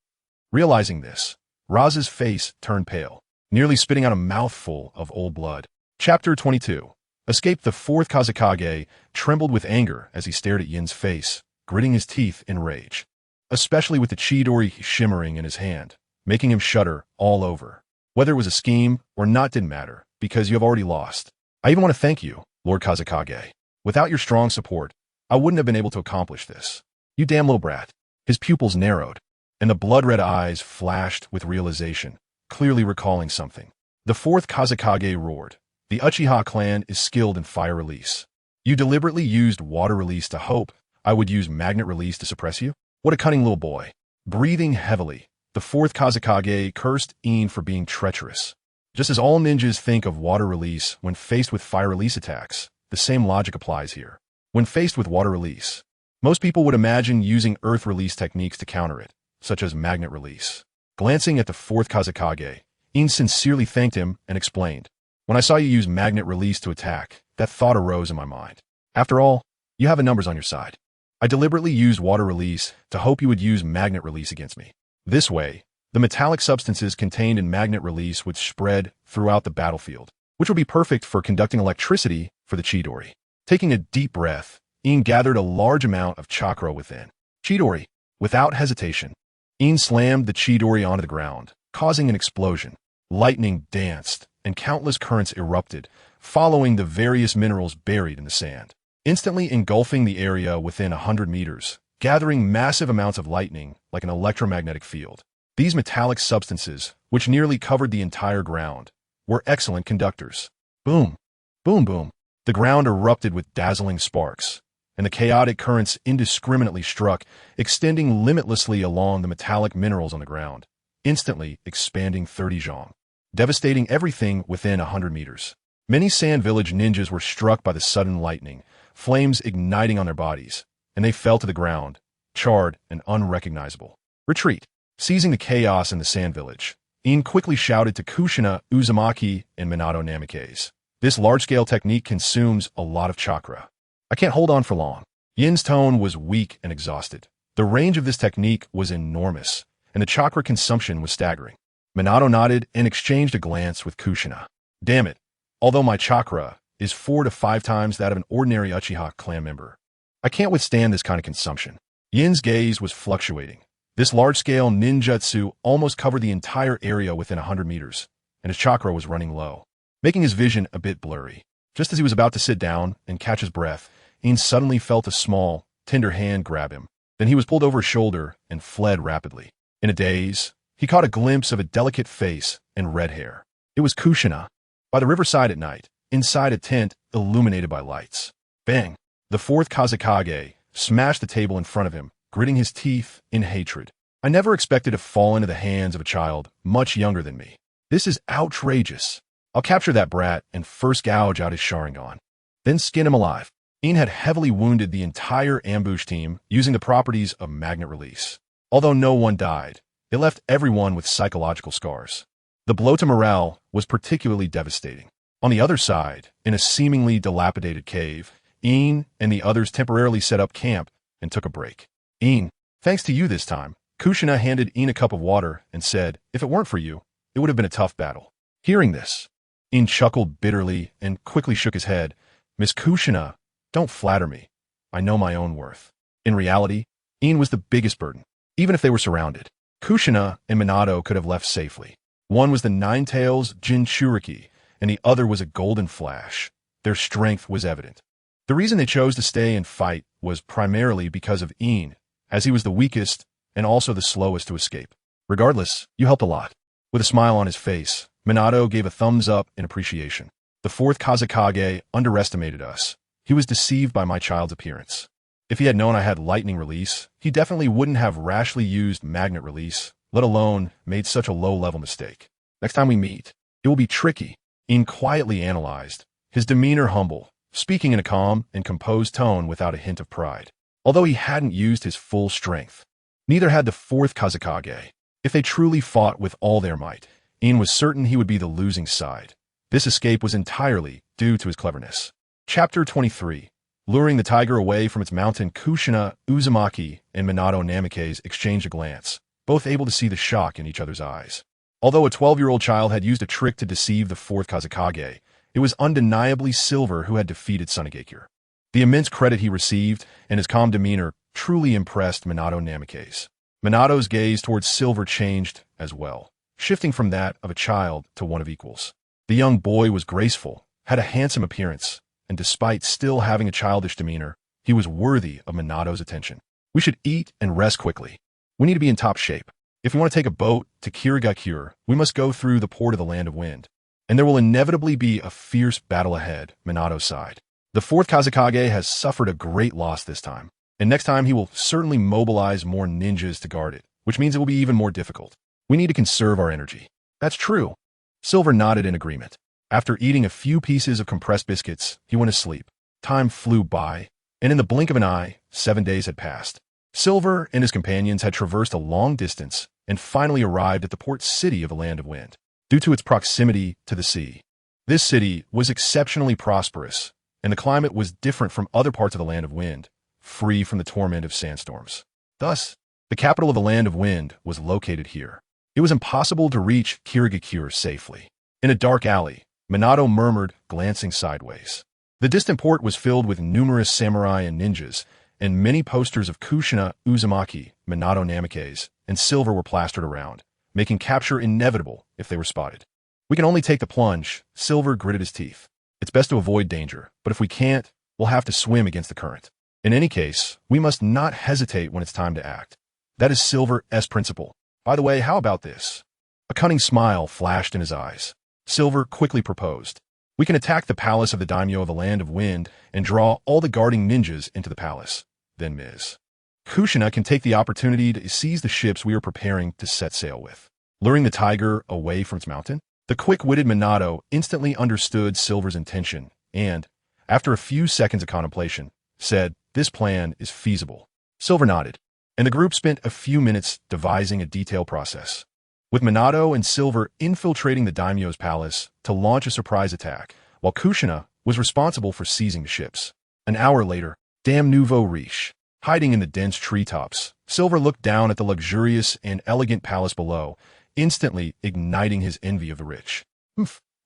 Realizing this, Raza's face turned pale, nearly spitting out a mouthful of old blood. Chapter 22. Escape. The fourth Kazekage trembled with anger as he stared at Yin's face, gritting his teeth in rage, especially with the Chidori shimmering in his hand, making him shudder all over. Whether it was a scheme or not didn't matter, because you have already lost. I even want to thank you, Lord Kazekage. Without your strong support, I wouldn't have been able to accomplish this. You damn little brat. His pupils narrowed, and the blood-red eyes flashed with realization, clearly recalling something. The fourth Kazekage roared. The Uchiha clan is skilled in fire release. You deliberately used water release to hope I would use magnet release to suppress you? What a cunning little boy. Breathing heavily, the fourth Kazekage cursed Iin for being treacherous. Just as all ninjas think of water release when faced with fire release attacks, the same logic applies here. When faced with water release, most people would imagine using earth release techniques to counter it, such as magnet release. Glancing at the fourth Kazekage, Iin sincerely thanked him and explained. When I saw you use magnet release to attack, that thought arose in my mind. After all, you have the numbers on your side. I deliberately used water release to hope you would use magnet release against me. This way, the metallic substances contained in magnet release would spread throughout the battlefield, which would be perfect for conducting electricity for the Chidori. Taking a deep breath, Iin gathered a large amount of chakra within. Chidori. Without hesitation, Iin slammed the Chidori onto the ground, causing an explosion. Lightning danced, and countless currents erupted, following the various minerals buried in the sand, instantly engulfing the area within 100 meters, gathering massive amounts of lightning like an electromagnetic field. These metallic substances, which nearly covered the entire ground, were excellent conductors. Boom, boom, boom. The ground erupted with dazzling sparks, and the chaotic currents indiscriminately struck, extending limitlessly along the metallic minerals on the ground, instantly expanding 30 zhong, devastating everything within 100 meters. Many Sand Village ninjas were struck by the sudden lightning, flames igniting on their bodies, and they fell to the ground, charred and unrecognizable. Retreat. Seizing the chaos in the Sand Village, In quickly shouted to Kushina, Uzumaki, and Minato Namikaze. This large-scale technique consumes a lot of chakra. I can't hold on for long. Yin's tone was weak and exhausted. The range of this technique was enormous, and the chakra consumption was staggering. Minato nodded and exchanged a glance with Kushina. Damn it. Although my chakra is 4 to 5 times that of an ordinary Uchiha clan member, I can't withstand this kind of consumption. Yin's gaze was fluctuating. This large-scale ninjutsu almost covered the entire area within 100 meters, and his chakra was running low, making his vision a bit blurry. Just as he was about to sit down and catch his breath, Yin suddenly felt a small, tender hand grab him. Then he was pulled over his shoulder and fled rapidly. In a daze, he caught a glimpse of a delicate face and red hair. It was Kushina, by the riverside at night, inside a tent illuminated by lights. Bang! The fourth Kazekage smashed the table in front of him, gritting his teeth in hatred. I never expected to fall into the hands of a child much younger than me. This is outrageous. I'll capture that brat and first gouge out his Sharingan, then skin him alive. Yin had heavily wounded the entire ambush team using the properties of magnet release. Although no one died, it left everyone with psychological scars. The blow to morale was particularly devastating. On the other side, in a seemingly dilapidated cave, Yin and the others temporarily set up camp and took a break. Yin, thanks to you this time. Kushina handed Yin a cup of water and said, if it weren't for you, it would have been a tough battle. Hearing this, Yin chuckled bitterly and quickly shook his head. Miss Kushina, don't flatter me. I know my own worth. In reality, Yin was the biggest burden. Even if they were surrounded, Kushina and Minato could have left safely. One was the Nine-Tails Jinchuriki, and the other was a Golden Flash. Their strength was evident. The reason they chose to stay and fight was primarily because of Yin, as he was the weakest and also the slowest to escape. Regardless, you helped a lot. With a smile on his face, Minato gave a thumbs up in appreciation. The fourth Kazekage underestimated us. He was deceived by my child's appearance. If he had known I had lightning release, he definitely wouldn't have rashly used magnet release, let alone made such a low-level mistake. Next time we meet, it will be tricky. Yin quietly analyzed, his demeanor humble, speaking in a calm and composed tone without a hint of pride. Although he hadn't used his full strength, neither had the fourth Kazekage. If they truly fought with all their might, Yin was certain he would be the losing side. This escape was entirely due to his cleverness. Chapter 23. Luring the tiger away from its mountain, Kushina, Uzumaki, and Minato Namikaze exchanged a glance, both able to see the shock in each other's eyes. Although a 12-year-old child had used a trick to deceive the fourth Kazekage, it was undeniably Silver who had defeated Mangekyō. The immense credit he received and his calm demeanor truly impressed Minato Namikaze. Minato's gaze towards Silver changed as well, shifting from that of a child to one of equals. The young boy was graceful, had a handsome appearance, and despite still having a childish demeanor, he was worthy of Minato's attention. We should eat and rest quickly. We need to be in top shape. If we want to take a boat to Kirigakure, we must go through the port of the Land of Wind. And there will inevitably be a fierce battle ahead, Minato sighed. The fourth Kazekage has suffered a great loss this time, and next time he will certainly mobilize more ninjas to guard it, which means it will be even more difficult. We need to conserve our energy. That's true. Silver nodded in agreement. After eating a few pieces of compressed biscuits, he went to sleep. Time flew by, and in the blink of an eye, 7 days had passed. Silver and his companions had traversed a long distance and finally arrived at the port city of the Land of Wind. Due to its proximity to the sea, this city was exceptionally prosperous, and the climate was different from other parts of the Land of Wind, free from the torment of sandstorms. Thus, the capital of the Land of Wind was located here. It was impossible to reach Kirigakure safely. In a dark alley, Minato murmured, glancing sideways. The distant port was filled with numerous samurai and ninjas, and many posters of Kushina, Uzumaki, Minato Namikaze, and Silver were plastered around, making capture inevitable if they were spotted. We can only take the plunge, Silver gritted his teeth. It's best to avoid danger, but if we can't, we'll have to swim against the current. In any case, we must not hesitate when it's time to act. That is Silver's principle. By the way, how about this? A cunning smile flashed in his eyes. Silver quickly proposed. We can attack the palace of the daimyo of the land of wind and draw all the guarding ninjas into the palace. Then Ms. Kushina can take the opportunity to seize the ships we are preparing to set sail with, luring the tiger away from its mountain. The quick-witted Minato instantly understood Silver's intention and, after a few seconds of contemplation, said, "This plan is feasible." Silver nodded, and the group spent a few minutes devising a detailed process, with Minato and Silver infiltrating the daimyo's palace to launch a surprise attack, while Kushina was responsible for seizing the ships. An hour later, Dame Nouveau Riche, hiding in the dense treetops, Silver looked down at the luxurious and elegant palace below, instantly igniting his envy of the rich.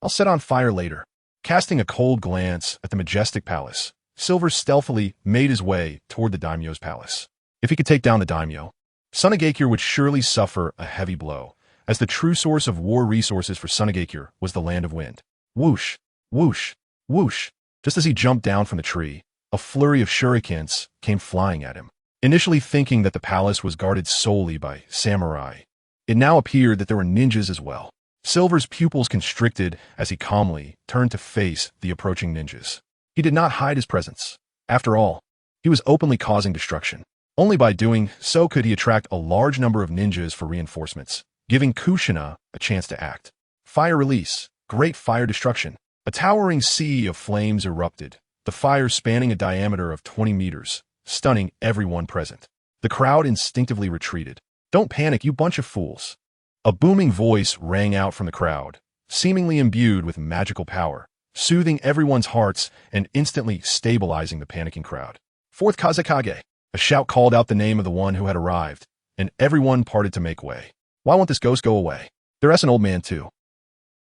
I'll set on fire later." Casting a cold glance at the majestic palace, Silver stealthily made his way toward the daimyo's palace. If he could take down the daimyo, Sunagakure would surely suffer a heavy blow, as the true source of war resources for Sunagakure was the land of wind. Whoosh, whoosh, whoosh. Just as he jumped down from the tree, a flurry of shurikens came flying at him. Initially thinking that the palace was guarded solely by samurai, it now appeared that there were ninjas as well. Silver's pupils constricted as he calmly turned to face the approaching ninjas. He did not hide his presence. After all, he was openly causing destruction. Only by doing so could he attract a large number of ninjas for reinforcements, giving Kushina a chance to act. Fire release, great fire destruction. A towering sea of flames erupted, the fire spanning a diameter of 20 meters, stunning everyone present. The crowd instinctively retreated. "Don't panic, you bunch of fools." A booming voice rang out from the crowd, seemingly imbued with magical power, soothing everyone's hearts and instantly stabilizing the panicking crowd. "Fourth Kazekage!" A shout called out the name of the one who had arrived, and everyone parted to make way. "Why won't this ghost go away? There's an old man too."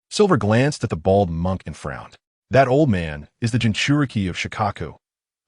Silver glanced at the bald monk and frowned. "That old man is the Jinchuriki of Shikaku.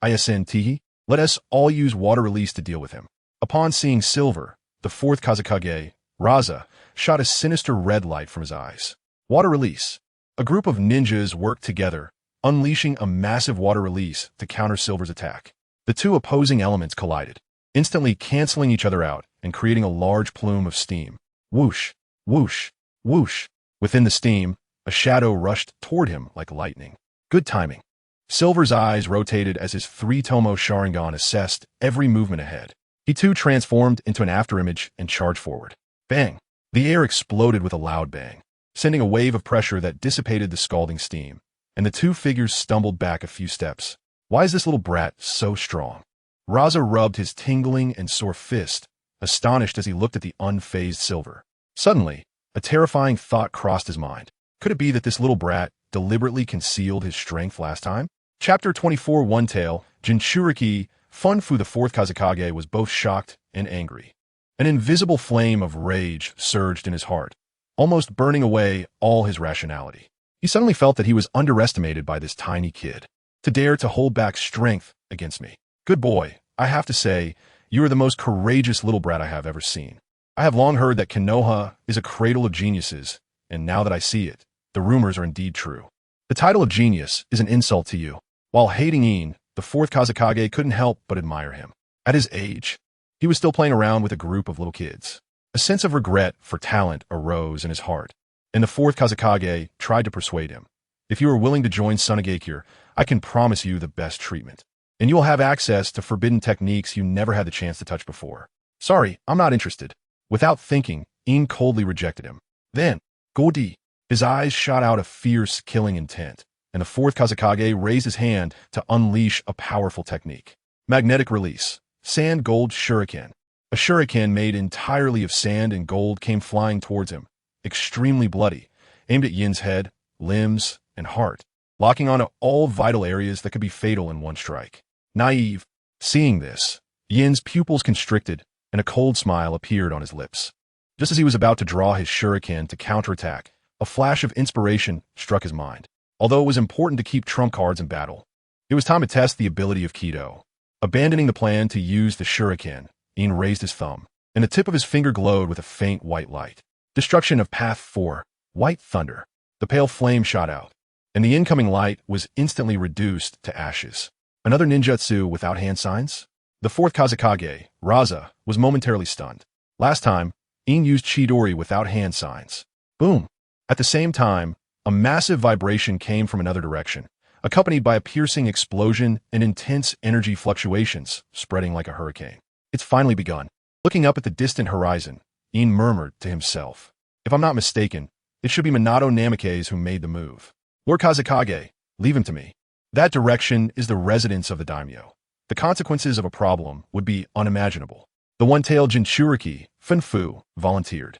Isn Tihi. Let us all use water release to deal with him." Upon seeing Silver, the fourth Kazekage, Raza, shot a sinister red light from his eyes. Water release. A group of ninjas worked together, unleashing a massive water release to counter Silver's attack. The two opposing elements collided, instantly canceling each other out and creating a large plume of steam. Whoosh, whoosh, whoosh. Within the steam, a shadow rushed toward him like lightning. Good timing. Silver's eyes rotated as his 3 tomoe Sharingan assessed every movement ahead. He too transformed into an afterimage and charged forward. Bang! The air exploded with a loud bang, sending a wave of pressure that dissipated the scalding steam, and the two figures stumbled back a few steps. Why is this little brat so strong? Raza rubbed his tingling and sore fist, astonished as he looked at the unfazed Silver. Suddenly, a terrifying thought crossed his mind. Could it be that this little brat deliberately concealed his strength last time? Chapter 24 One Tail, Jinchuriki, Funfu the fourth Kazekage was both shocked and angry. An invisible flame of rage surged in his heart, almost burning away all his rationality. He suddenly felt that he was underestimated by this tiny kid. To dare to hold back strength against me. Good boy, I have to say, you are the most courageous little brat I have ever seen. I have long heard that Konoha is a cradle of geniuses, and now that I see it, the rumors are indeed true. The title of genius is an insult to you. While hating Iin, the fourth Kazekage couldn't help but admire him. At his age, he was still playing around with a group of little kids. A sense of regret for talent arose in his heart, and the fourth Kazekage tried to persuade him. If you are willing to join Sunagakure, I can promise you the best treatment, and you will have access to forbidden techniques you never had the chance to touch before. Sorry, I'm not interested. Without thinking, Iin coldly rejected him. Then, Godi. His eyes shot out a fierce, killing intent, and the fourth Kazekage raised his hand to unleash a powerful technique. Magnetic release. Sand gold shuriken. A shuriken made entirely of sand and gold came flying towards him, extremely bloody, aimed at Yin's head, limbs, and heart, locking onto all vital areas that could be fatal in one strike. Naive. Seeing this, Yin's pupils constricted, and a cold smile appeared on his lips. Just as he was about to draw his shuriken to counterattack, a flash of inspiration struck his mind. Although it was important to keep trump cards in battle, it was time to test the ability of Kido. Abandoning the plan to use the shuriken, Iin raised his thumb, and the tip of his finger glowed with a faint white light. Destruction of Path 4, White Thunder. The pale flame shot out, and the incoming light was instantly reduced to ashes. Another ninjutsu without hand signs? The fourth Kazekage, Raza, was momentarily stunned. Last time, Ian used Chidori without hand signs. Boom! At the same time, a massive vibration came from another direction, accompanied by a piercing explosion and intense energy fluctuations, spreading like a hurricane. It's finally begun. Looking up at the distant horizon, Ian murmured to himself. If I'm not mistaken, it should be Minato Namikaze who made the move. Lord Kazekage, leave him to me. That direction is the residence of the daimyo. The consequences of a problem would be unimaginable. The one-tailed Jinchuriki, Funfu, volunteered.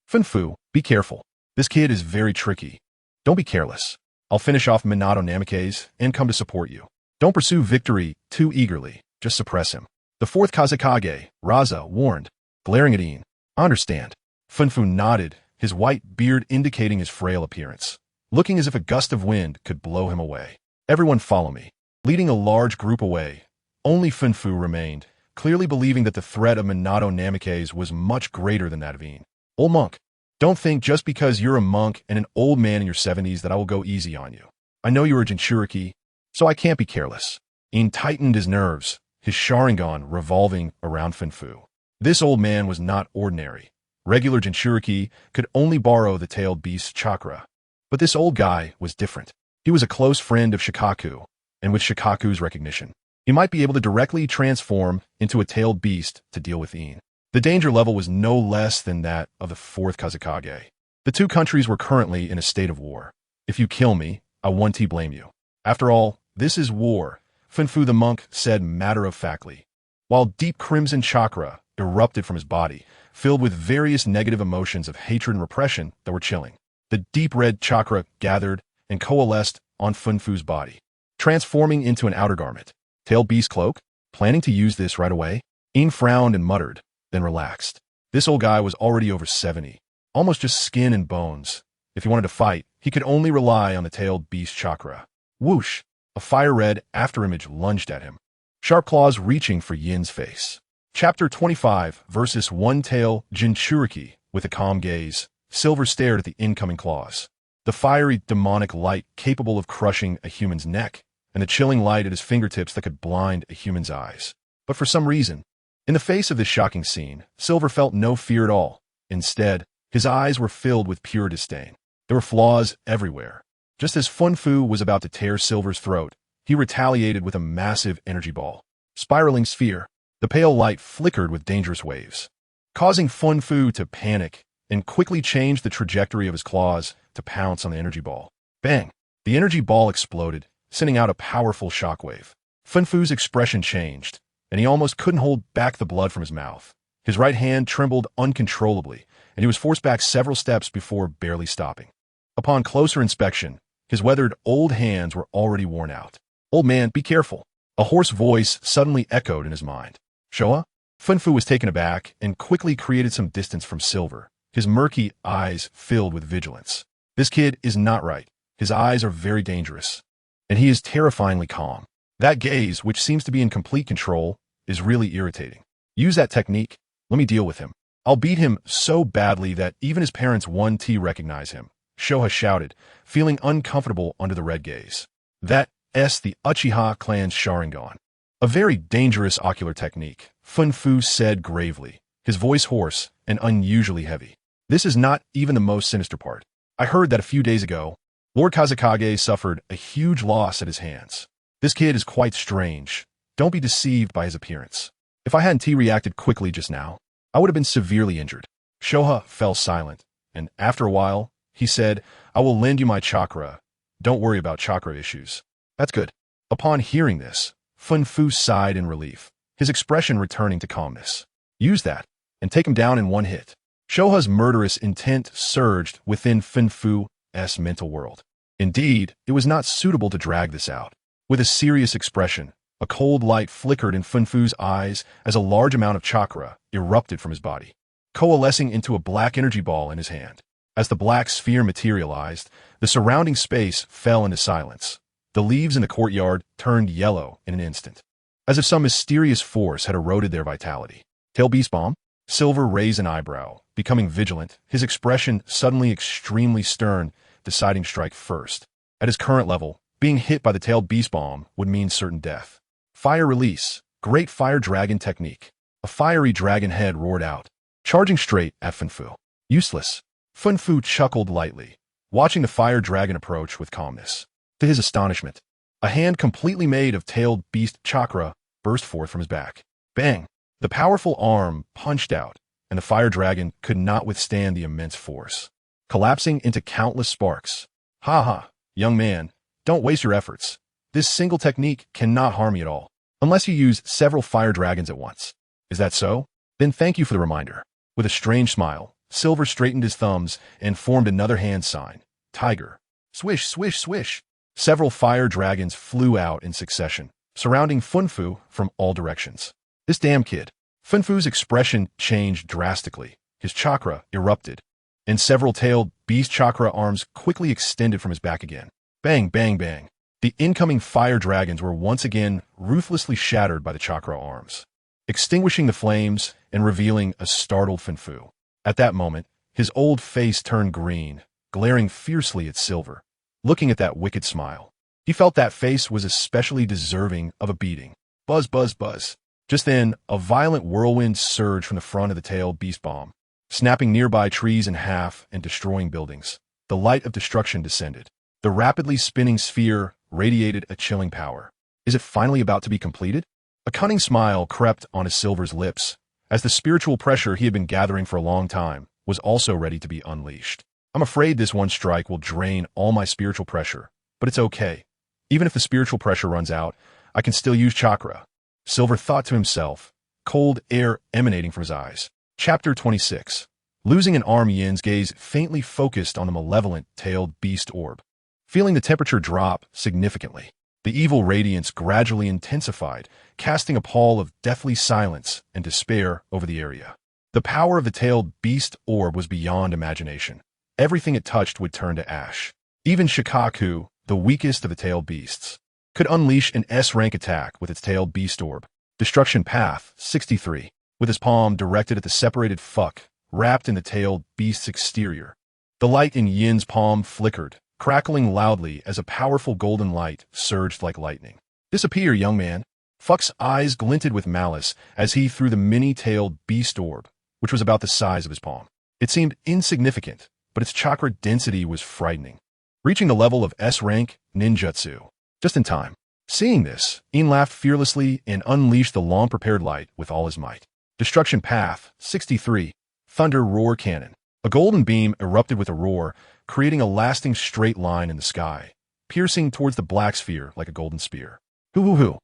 Funfu, be careful. This kid is very tricky. Don't be careless. I'll finish off Minato Namikaze and come to support you. Don't pursue victory too eagerly. Just suppress him. The fourth Kazekage, Raza, warned, glaring at Ian. I understand. Funfu nodded, his white beard indicating his frail appearance, looking as if a gust of wind could blow him away. Everyone follow me. Leading a large group away, only Funfu remained, clearly believing that the threat of Minato Namikaze was much greater than that of Ian. Old monk, don't think just because you're a monk and an old man in your 70s that I will go easy on you. I know you're a Jinchuriki, so I can't be careless. Ian tightened his nerves, his Sharingan revolving around Funfu. This old man was not ordinary. Regular Jinchuriki could only borrow the tailed beast's chakra. But this old guy was different. He was a close friend of Shikaku, and with Shikaku's recognition, he might be able to directly transform into a tailed beast to deal with Ian. The danger level was no less than that of the fourth Kazekage. The two countries were currently in a state of war. If you kill me, I won't blame you. After all, this is war, Funfu the monk said matter-of-factly, while deep crimson chakra erupted from his body, filled with various negative emotions of hatred and repression that were chilling. The deep red chakra gathered and coalesced on Funfu's body, transforming into an outer garment. Tailed beast cloak? Planning to use this right away? Ian frowned and muttered, then relaxed. This old guy was already over 70, almost just skin and bones. If he wanted to fight, he could only rely on the tailed beast chakra. Whoosh! A fire-red afterimage lunged at him, sharp claws reaching for Yin's face. Chapter 25 versus One-Tail Jinchuriki. With a calm gaze, Silver stared at the incoming claws. The fiery, demonic light capable of crushing a human's neck, and the chilling light at his fingertips that could blind a human's eyes. But for some reason, in the face of this shocking scene, Silver felt no fear at all. Instead, his eyes were filled with pure disdain. There were flaws everywhere. Just as Funfu was about to tear Silver's throat, he retaliated with a massive energy ball. Spiraling sphere, the pale light flickered with dangerous waves, causing Funfu to panic and quickly change the trajectory of his claws to pounce on the energy ball. Bang! The energy ball exploded, sending out a powerful shockwave. Funfu's expression changed, and he almost couldn't hold back the blood from his mouth. His right hand trembled uncontrollably, and he was forced back several steps before barely stopping. Upon closer inspection, his weathered old hands were already worn out. "Old man, be careful." A hoarse voice suddenly echoed in his mind. "Showa?" Funfu was taken aback and quickly created some distance from Silver, his murky eyes filled with vigilance. This kid is not right. His eyes are very dangerous, and he is terrifyingly calm. That gaze, which seems to be in complete control, is really irritating. Use that technique. Let me deal with him. I'll beat him so badly that even his parents won't recognize him, Shoha shouted, feeling uncomfortable under the red gaze. That's the Uchiha clan's Sharingan. A very dangerous ocular technique, Funfu said gravely, his voice hoarse and unusually heavy. This is not even the most sinister part. I heard that a few days ago, Lord Kazekage suffered a huge loss at his hands. This kid is quite strange. Don't be deceived by his appearance. If I hadn't reacted quickly just now, I would have been severely injured. Shoha fell silent, and after a while, he said, "I will lend you my chakra. Don't worry about chakra issues." "That's good." Upon hearing this, Funfu sighed in relief, his expression returning to calmness. "Use that, and take him down in one hit." Shoha's murderous intent surged within Funfu's mental world. Indeed, it was not suitable to drag this out. With a serious expression, a cold light flickered in Funfu's eyes as a large amount of chakra erupted from his body, coalescing into a black energy ball in his hand. As the black sphere materialized, the surrounding space fell into silence. The leaves in the courtyard turned yellow in an instant, as if some mysterious force had eroded their vitality. "Tail beast bomb?" Silver raised an eyebrow, becoming vigilant, his expression suddenly extremely stern, deciding strike first. At his current level, being hit by the tailed beast bomb would mean certain death. Fire release, great fire dragon technique. A fiery dragon head roared out, charging straight at Funfu. Useless. Funfu chuckled lightly, watching the fire dragon approach with calmness. To his astonishment, a hand completely made of tailed beast chakra burst forth from his back. Bang! The powerful arm punched out, and the fire dragon could not withstand the immense force, collapsing into countless sparks. Ha ha, young man, don't waste your efforts. This single technique cannot harm you at all, unless you use several fire dragons at once. Is that so? Then thank you for the reminder. With a strange smile, Silver straightened his thumbs and formed another hand sign. Tiger. Swish, swish, swish. Several fire dragons flew out in succession, surrounding Funfu from all directions. This damn kid. Funfu's expression changed drastically. His chakra erupted, and several tailed beast chakra arms quickly extended from his back again. Bang, bang, bang. The incoming fire dragons were once again ruthlessly shattered by the chakra arms, extinguishing the flames and revealing a startled Funfu. At that moment, his old face turned green, glaring fiercely at Silver. Looking at that wicked smile, he felt that face was especially deserving of a beating. Buzz, buzz, buzz. Just then, a violent whirlwind surged from the front of the tailed beast bomb, snapping nearby trees in half and destroying buildings. The light of destruction descended. The rapidly spinning sphere radiated a chilling power. Is it finally about to be completed? A cunning smile crept onto Silver's lips, as the spiritual pressure he had been gathering for a long time was also ready to be unleashed. I'm afraid this one strike will drain all my spiritual pressure, but it's okay. Even if the spiritual pressure runs out, I can still use chakra. Silver thought to himself, cold air emanating from his eyes. Chapter 26. Losing an arm, Yin's gaze faintly focused on the malevolent tailed beast orb. Feeling the temperature drop significantly, the evil radiance gradually intensified, casting a pall of deathly silence and despair over the area. The power of the tailed beast orb was beyond imagination. Everything it touched would turn to ash. Even Shikaku, the weakest of the tailed beasts, could unleash an S-rank attack with its tailed beast orb. Destruction Path 63, with his palm directed at the separated fuck, wrapped in the tailed beast's exterior. The light in Yin's palm flickered, crackling loudly as a powerful golden light surged like lightning. Disappear, young man. Fuck's eyes glinted with malice as he threw the mini-tailed beast orb, which was about the size of his palm. It seemed insignificant, but its chakra density was frightening, reaching the level of S-rank ninjutsu. Just in time. Seeing this, Yin laughed fearlessly and unleashed the long-prepared light with all his might. Destruction Path 63, Thunder Roar Cannon. A golden beam erupted with a roar, creating a lasting straight line in the sky, piercing towards the black sphere like a golden spear. Hoo-hoo-hoo.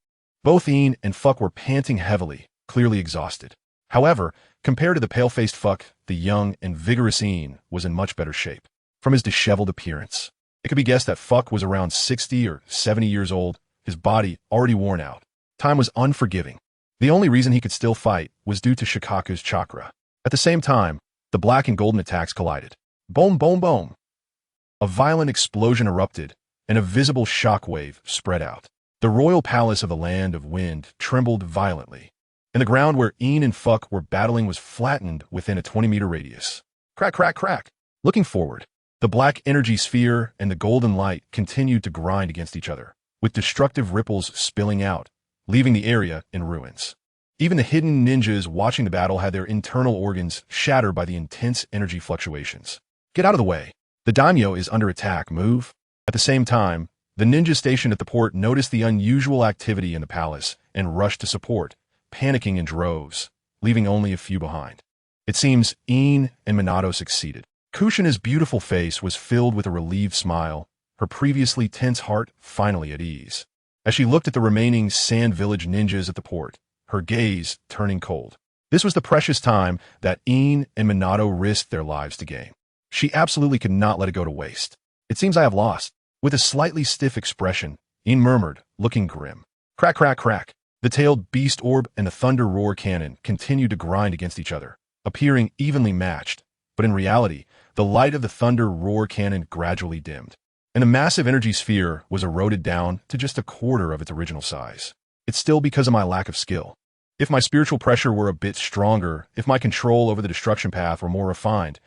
Both Yin and Fuck were panting heavily, clearly exhausted. However, compared to the pale-faced Fuck, the young and vigorous Yin was in much better shape. From his disheveled appearance, it could be guessed that Fuck was around 60 or 70 years old, his body already worn out. Time was unforgiving. The only reason he could still fight was due to Shikaku's chakra. At the same time, the black and golden attacks collided. Boom, boom, boom. A violent explosion erupted, and a visible shockwave spread out. The royal palace of the Land of Wind trembled violently, and the ground where Yin and Fuck were battling was flattened within a 20-meter radius. Crack, crack, crack. Looking forward, the black energy sphere and the golden light continued to grind against each other, with destructive ripples spilling out, leaving the area in ruins. Even the hidden ninjas watching the battle had their internal organs shattered by the intense energy fluctuations. Get out of the way. The daimyo is under attack. Move. At the same time, the ninja stationed at the port noticed the unusual activity in the palace and rushed to support, panicking in droves, leaving only a few behind. It seems Yin and Minato succeeded. Kushina's beautiful face was filled with a relieved smile, her previously tense heart finally at ease. As she looked at the remaining Sand Village ninjas at the port, her gaze turning cold. This was the precious time that Yin and Minato risked their lives to gain. She absolutely could not let it go to waste. It seems I have lost. With a slightly stiff expression, Yin murmured, looking grim. Crack, crack, crack. The tailed beast orb and the thunder roar cannon continued to grind against each other, appearing evenly matched, but in reality, the light of the thunder roar cannon gradually dimmed, and the massive energy sphere was eroded down to just a quarter of its original size. It's still because of my lack of skill. If my spiritual pressure were a bit stronger, if my control over the destruction path were more refined,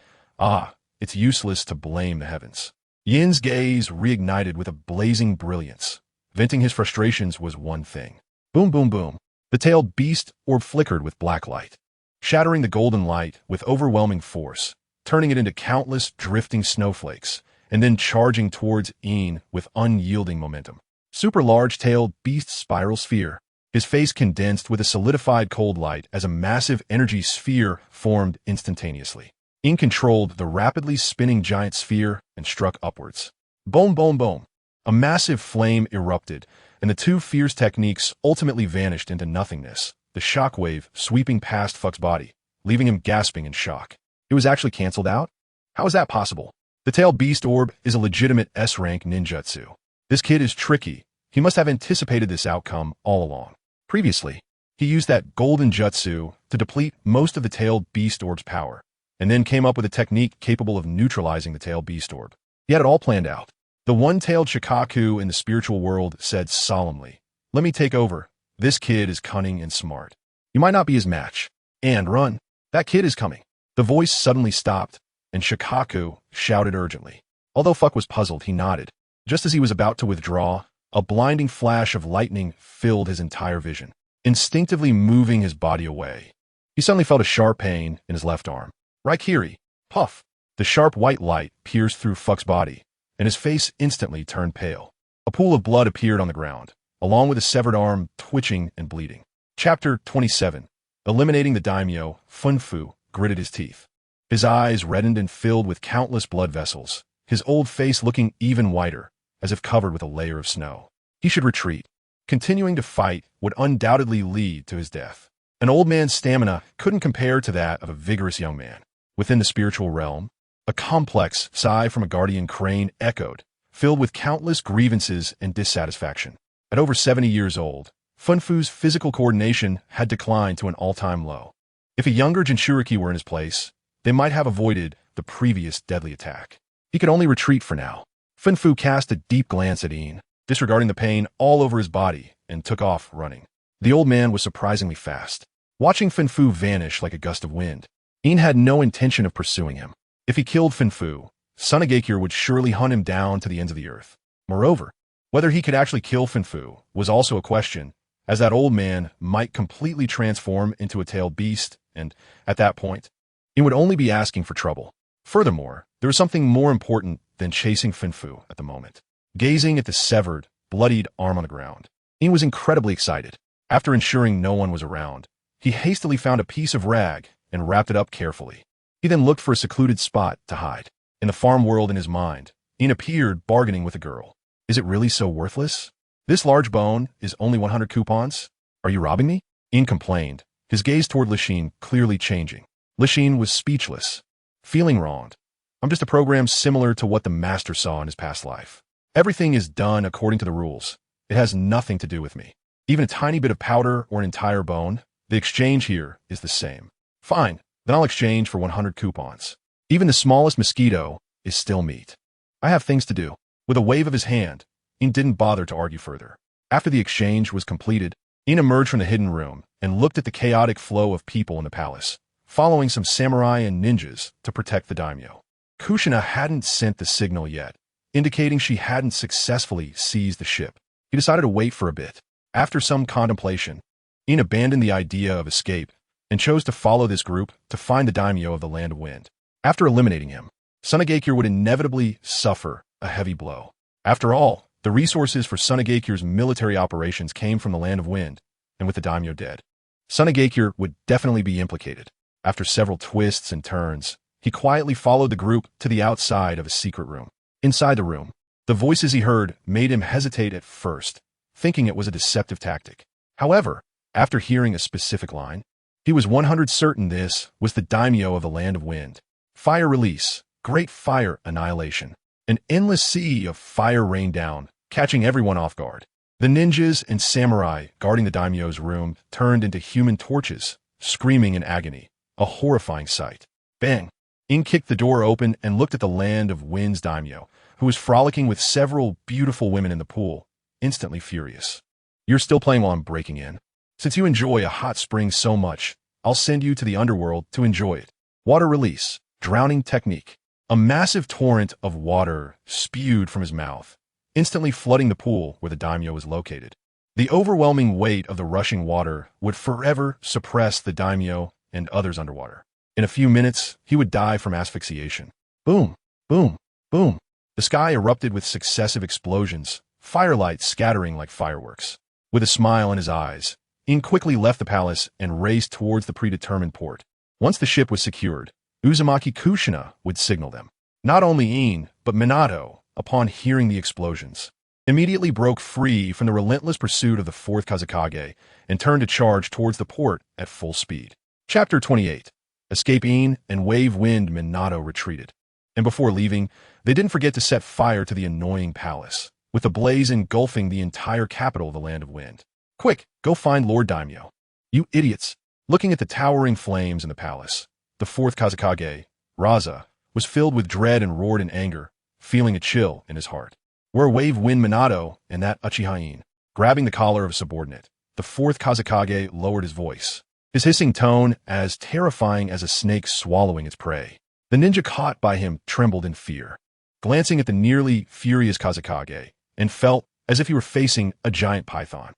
it's useless to blame the heavens. Yin's gaze reignited with a blazing brilliance. Venting his frustrations was one thing. Boom, boom, boom. The tailed beast orb flickered with black light. shattering the golden light with overwhelming force, turning it into countless drifting snowflakes, and then charging towards Ian with unyielding momentum. Super large-tailed beast spiral sphere. His face condensed with a solidified cold light as a massive energy sphere formed instantaneously. Ian controlled the rapidly spinning giant sphere and struck upwards. Boom, boom, boom. A massive flame erupted, and the two fierce techniques ultimately vanished into nothingness, the shockwave sweeping past Fuck's body, leaving him gasping in shock. It was actually cancelled out? How is that possible? The tail beast orb is a legitimate S-rank ninjutsu. This kid is tricky. He must have anticipated this outcome all along. Previously, he used that golden jutsu to deplete most of the tailed beast orb's power, and then came up with a technique capable of neutralizing the tailed beast orb. He had it all planned out. The one-tailed Shikaku in the spiritual world said solemnly, "Let me take over. This kid is cunning and smart. You might not be his match. And run. That kid is coming." The voice suddenly stopped, and Shikaku shouted urgently. Although Fuck was puzzled, he nodded. Just as he was about to withdraw, a blinding flash of lightning filled his entire vision, instinctively moving his body away. He suddenly felt a sharp pain in his left arm. Raikiri. Puff. The sharp white light pierced through Fuck's body, and his face instantly turned pale. A pool of blood appeared on the ground, along with a severed arm twitching and bleeding. Chapter 27. Eliminating the daimyo, Funfu gritted his teeth. His eyes reddened and filled with countless blood vessels, his old face looking even whiter, as if covered with a layer of snow. He should retreat. Continuing to fight would undoubtedly lead to his death. An old man's stamina couldn't compare to that of a vigorous young man. Within the spiritual realm, a complex sigh from a guardian crane echoed, filled with countless grievances and dissatisfaction. At over 70 years old, Funfu's physical coordination had declined to an all-time low. If a younger Jinchuriki were in his place, they might have avoided the previous deadly attack. He could only retreat for now. Funfu cast a deep glance at Ian, disregarding the pain all over his body, and took off running. The old man was surprisingly fast. Watching Funfu vanish like a gust of wind, Ian had no intention of pursuing him. If he killed Funfu, Sanagekir would surely hunt him down to the ends of the earth. Moreover, whether he could actually kill Funfu was also a question, as that old man might completely transform into a tailed beast, and, at that point, Ian would only be asking for trouble. Furthermore, there was something more important than chasing Funfu at the moment. Gazing at the severed, bloodied arm on the ground, Ian was incredibly excited. After ensuring no one was around, he hastily found a piece of rag and wrapped it up carefully. He then looked for a secluded spot to hide. In the farm world in his mind, Ian appeared bargaining with a girl. Is it really so worthless? This large bone is only 100 coupons? Are you robbing me? Ian complained, his gaze toward Lachine clearly changing. Lachine was speechless, feeling wronged. I'm just a program similar to what the master saw in his past life. Everything is done according to the rules. It has nothing to do with me. Even a tiny bit of powder or an entire bone, the exchange here is the same. Fine, then I'll exchange for 100 coupons. Even the smallest mosquito is still meat. I have things to do. With a wave of his hand, Ian didn't bother to argue further. After the exchange was completed, Ian emerged from the hidden room and looked at the chaotic flow of people in the palace, following some samurai and ninjas to protect the daimyo. Kushina hadn't sent the signal yet, indicating she hadn't successfully seized the ship. He decided to wait for a bit. After some contemplation, Ian abandoned the idea of escape and chose to follow this group to find the daimyo of the Land of Wind. After eliminating him, Sanagekir would inevitably suffer a heavy blow. After all, the resources for Sanagekir's military operations came from the Land of Wind, and with the daimyo dead, Sanagekir would definitely be implicated. After several twists and turns, he quietly followed the group to the outside of a secret room. Inside the room, the voices he heard made him hesitate at first, thinking it was a deceptive tactic. However, after hearing a specific line, he was 100% certain this was the daimyo of the Land of Wind. Fire release, great fire annihilation. An endless sea of fire rained down, catching everyone off guard. The ninjas and samurai guarding the daimyo's room turned into human torches, screaming in agony, a horrifying sight. Bang! Ian kicked the door open and looked at the Land of Wind's daimyo, who was frolicking with several beautiful women in the pool, instantly furious. You're still playing while I'm breaking in? Since you enjoy a hot spring so much, I'll send you to the underworld to enjoy it. Water release, drowning technique. A massive torrent of water spewed from his mouth, instantly flooding the pool where the daimyo was located. The overwhelming weight of the rushing water would forever suppress the daimyo and others underwater. In a few minutes, he would die from asphyxiation. Boom, boom, boom. The sky erupted with successive explosions, firelight scattering like fireworks. With a smile in his eyes, In quickly left the palace and raced towards the predetermined port. Once the ship was secured, Uzumaki Kushina would signal them. Not only In, but Minato, upon hearing the explosions, immediately broke free from the relentless pursuit of the fourth Kazekage and turned to charge towards the port at full speed. Chapter 28. Escape In and Wave Wind Minato retreated. And before leaving, they didn't forget to set fire to the annoying palace, with the blaze engulfing the entire capital of the Land of Wind. Quick, go find Lord Daimyo. You idiots! Looking at the towering flames in the palace, the fourth Kazekage, Raza, was filled with dread and roared in anger, feeling a chill in his heart. Where Wave Wind Minato and that Uchiha In? Grabbing the collar of a subordinate, the fourth Kazekage lowered his voice, his hissing tone as terrifying as a snake swallowing its prey. The ninja caught by him trembled in fear, glancing at the nearly furious Kazekage, and felt as if he were facing a giant python.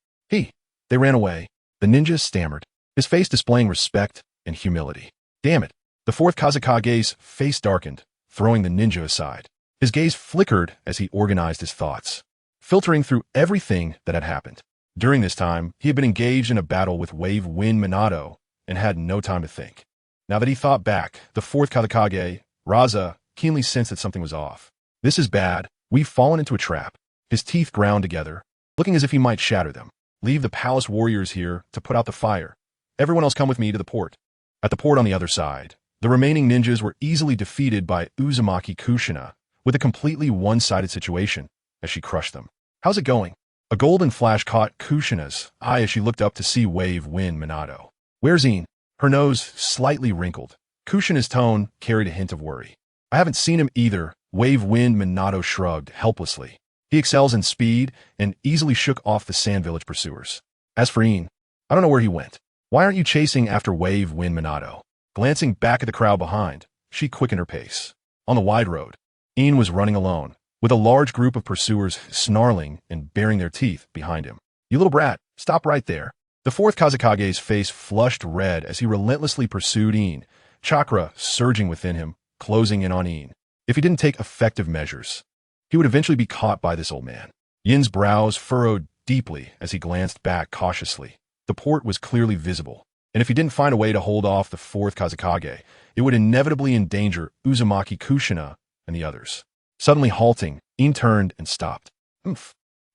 They ran away. The ninja stammered, his face displaying respect and humility. Damn it. The fourth Kazekage's face darkened, throwing the ninja aside. His gaze flickered as he organized his thoughts, filtering through everything that had happened. During this time, he had been engaged in a battle with Wave Wind Minato and had no time to think. Now that he thought back, the fourth Kazekage, Raza, keenly sensed that something was off. This is bad. We've fallen into a trap. His teeth ground together, looking as if he might shatter them. Leave the palace warriors here to put out the fire. Everyone else come with me to the port. At the port on the other side, the remaining ninjas were easily defeated by Uzumaki Kushina with a completely one-sided situation as she crushed them. How's it going? A golden flash caught Kushina's eye as she looked up to see Wave Wind Minato. Where's In? Her nose slightly wrinkled. Kushina's tone carried a hint of worry. I haven't seen him either. Wave Wind Minato shrugged helplessly. He excels in speed and easily shook off the Sand Village pursuers. As for In, I don't know where he went. Why aren't you chasing after Wave Wind Minato? Glancing back at the crowd behind, she quickened her pace. On the wide road, In was running alone, with a large group of pursuers snarling and baring their teeth behind him. You little brat, stop right there. The fourth Kazekage's face flushed red as he relentlessly pursued In, chakra surging within him, closing in on In. If he didn't take effective measures, he would eventually be caught by this old man. Yin's brows furrowed deeply as he glanced back cautiously. The port was clearly visible, and if he didn't find a way to hold off the fourth Kazekage, it would inevitably endanger Uzumaki Kushina and the others. Suddenly halting, In turned and stopped.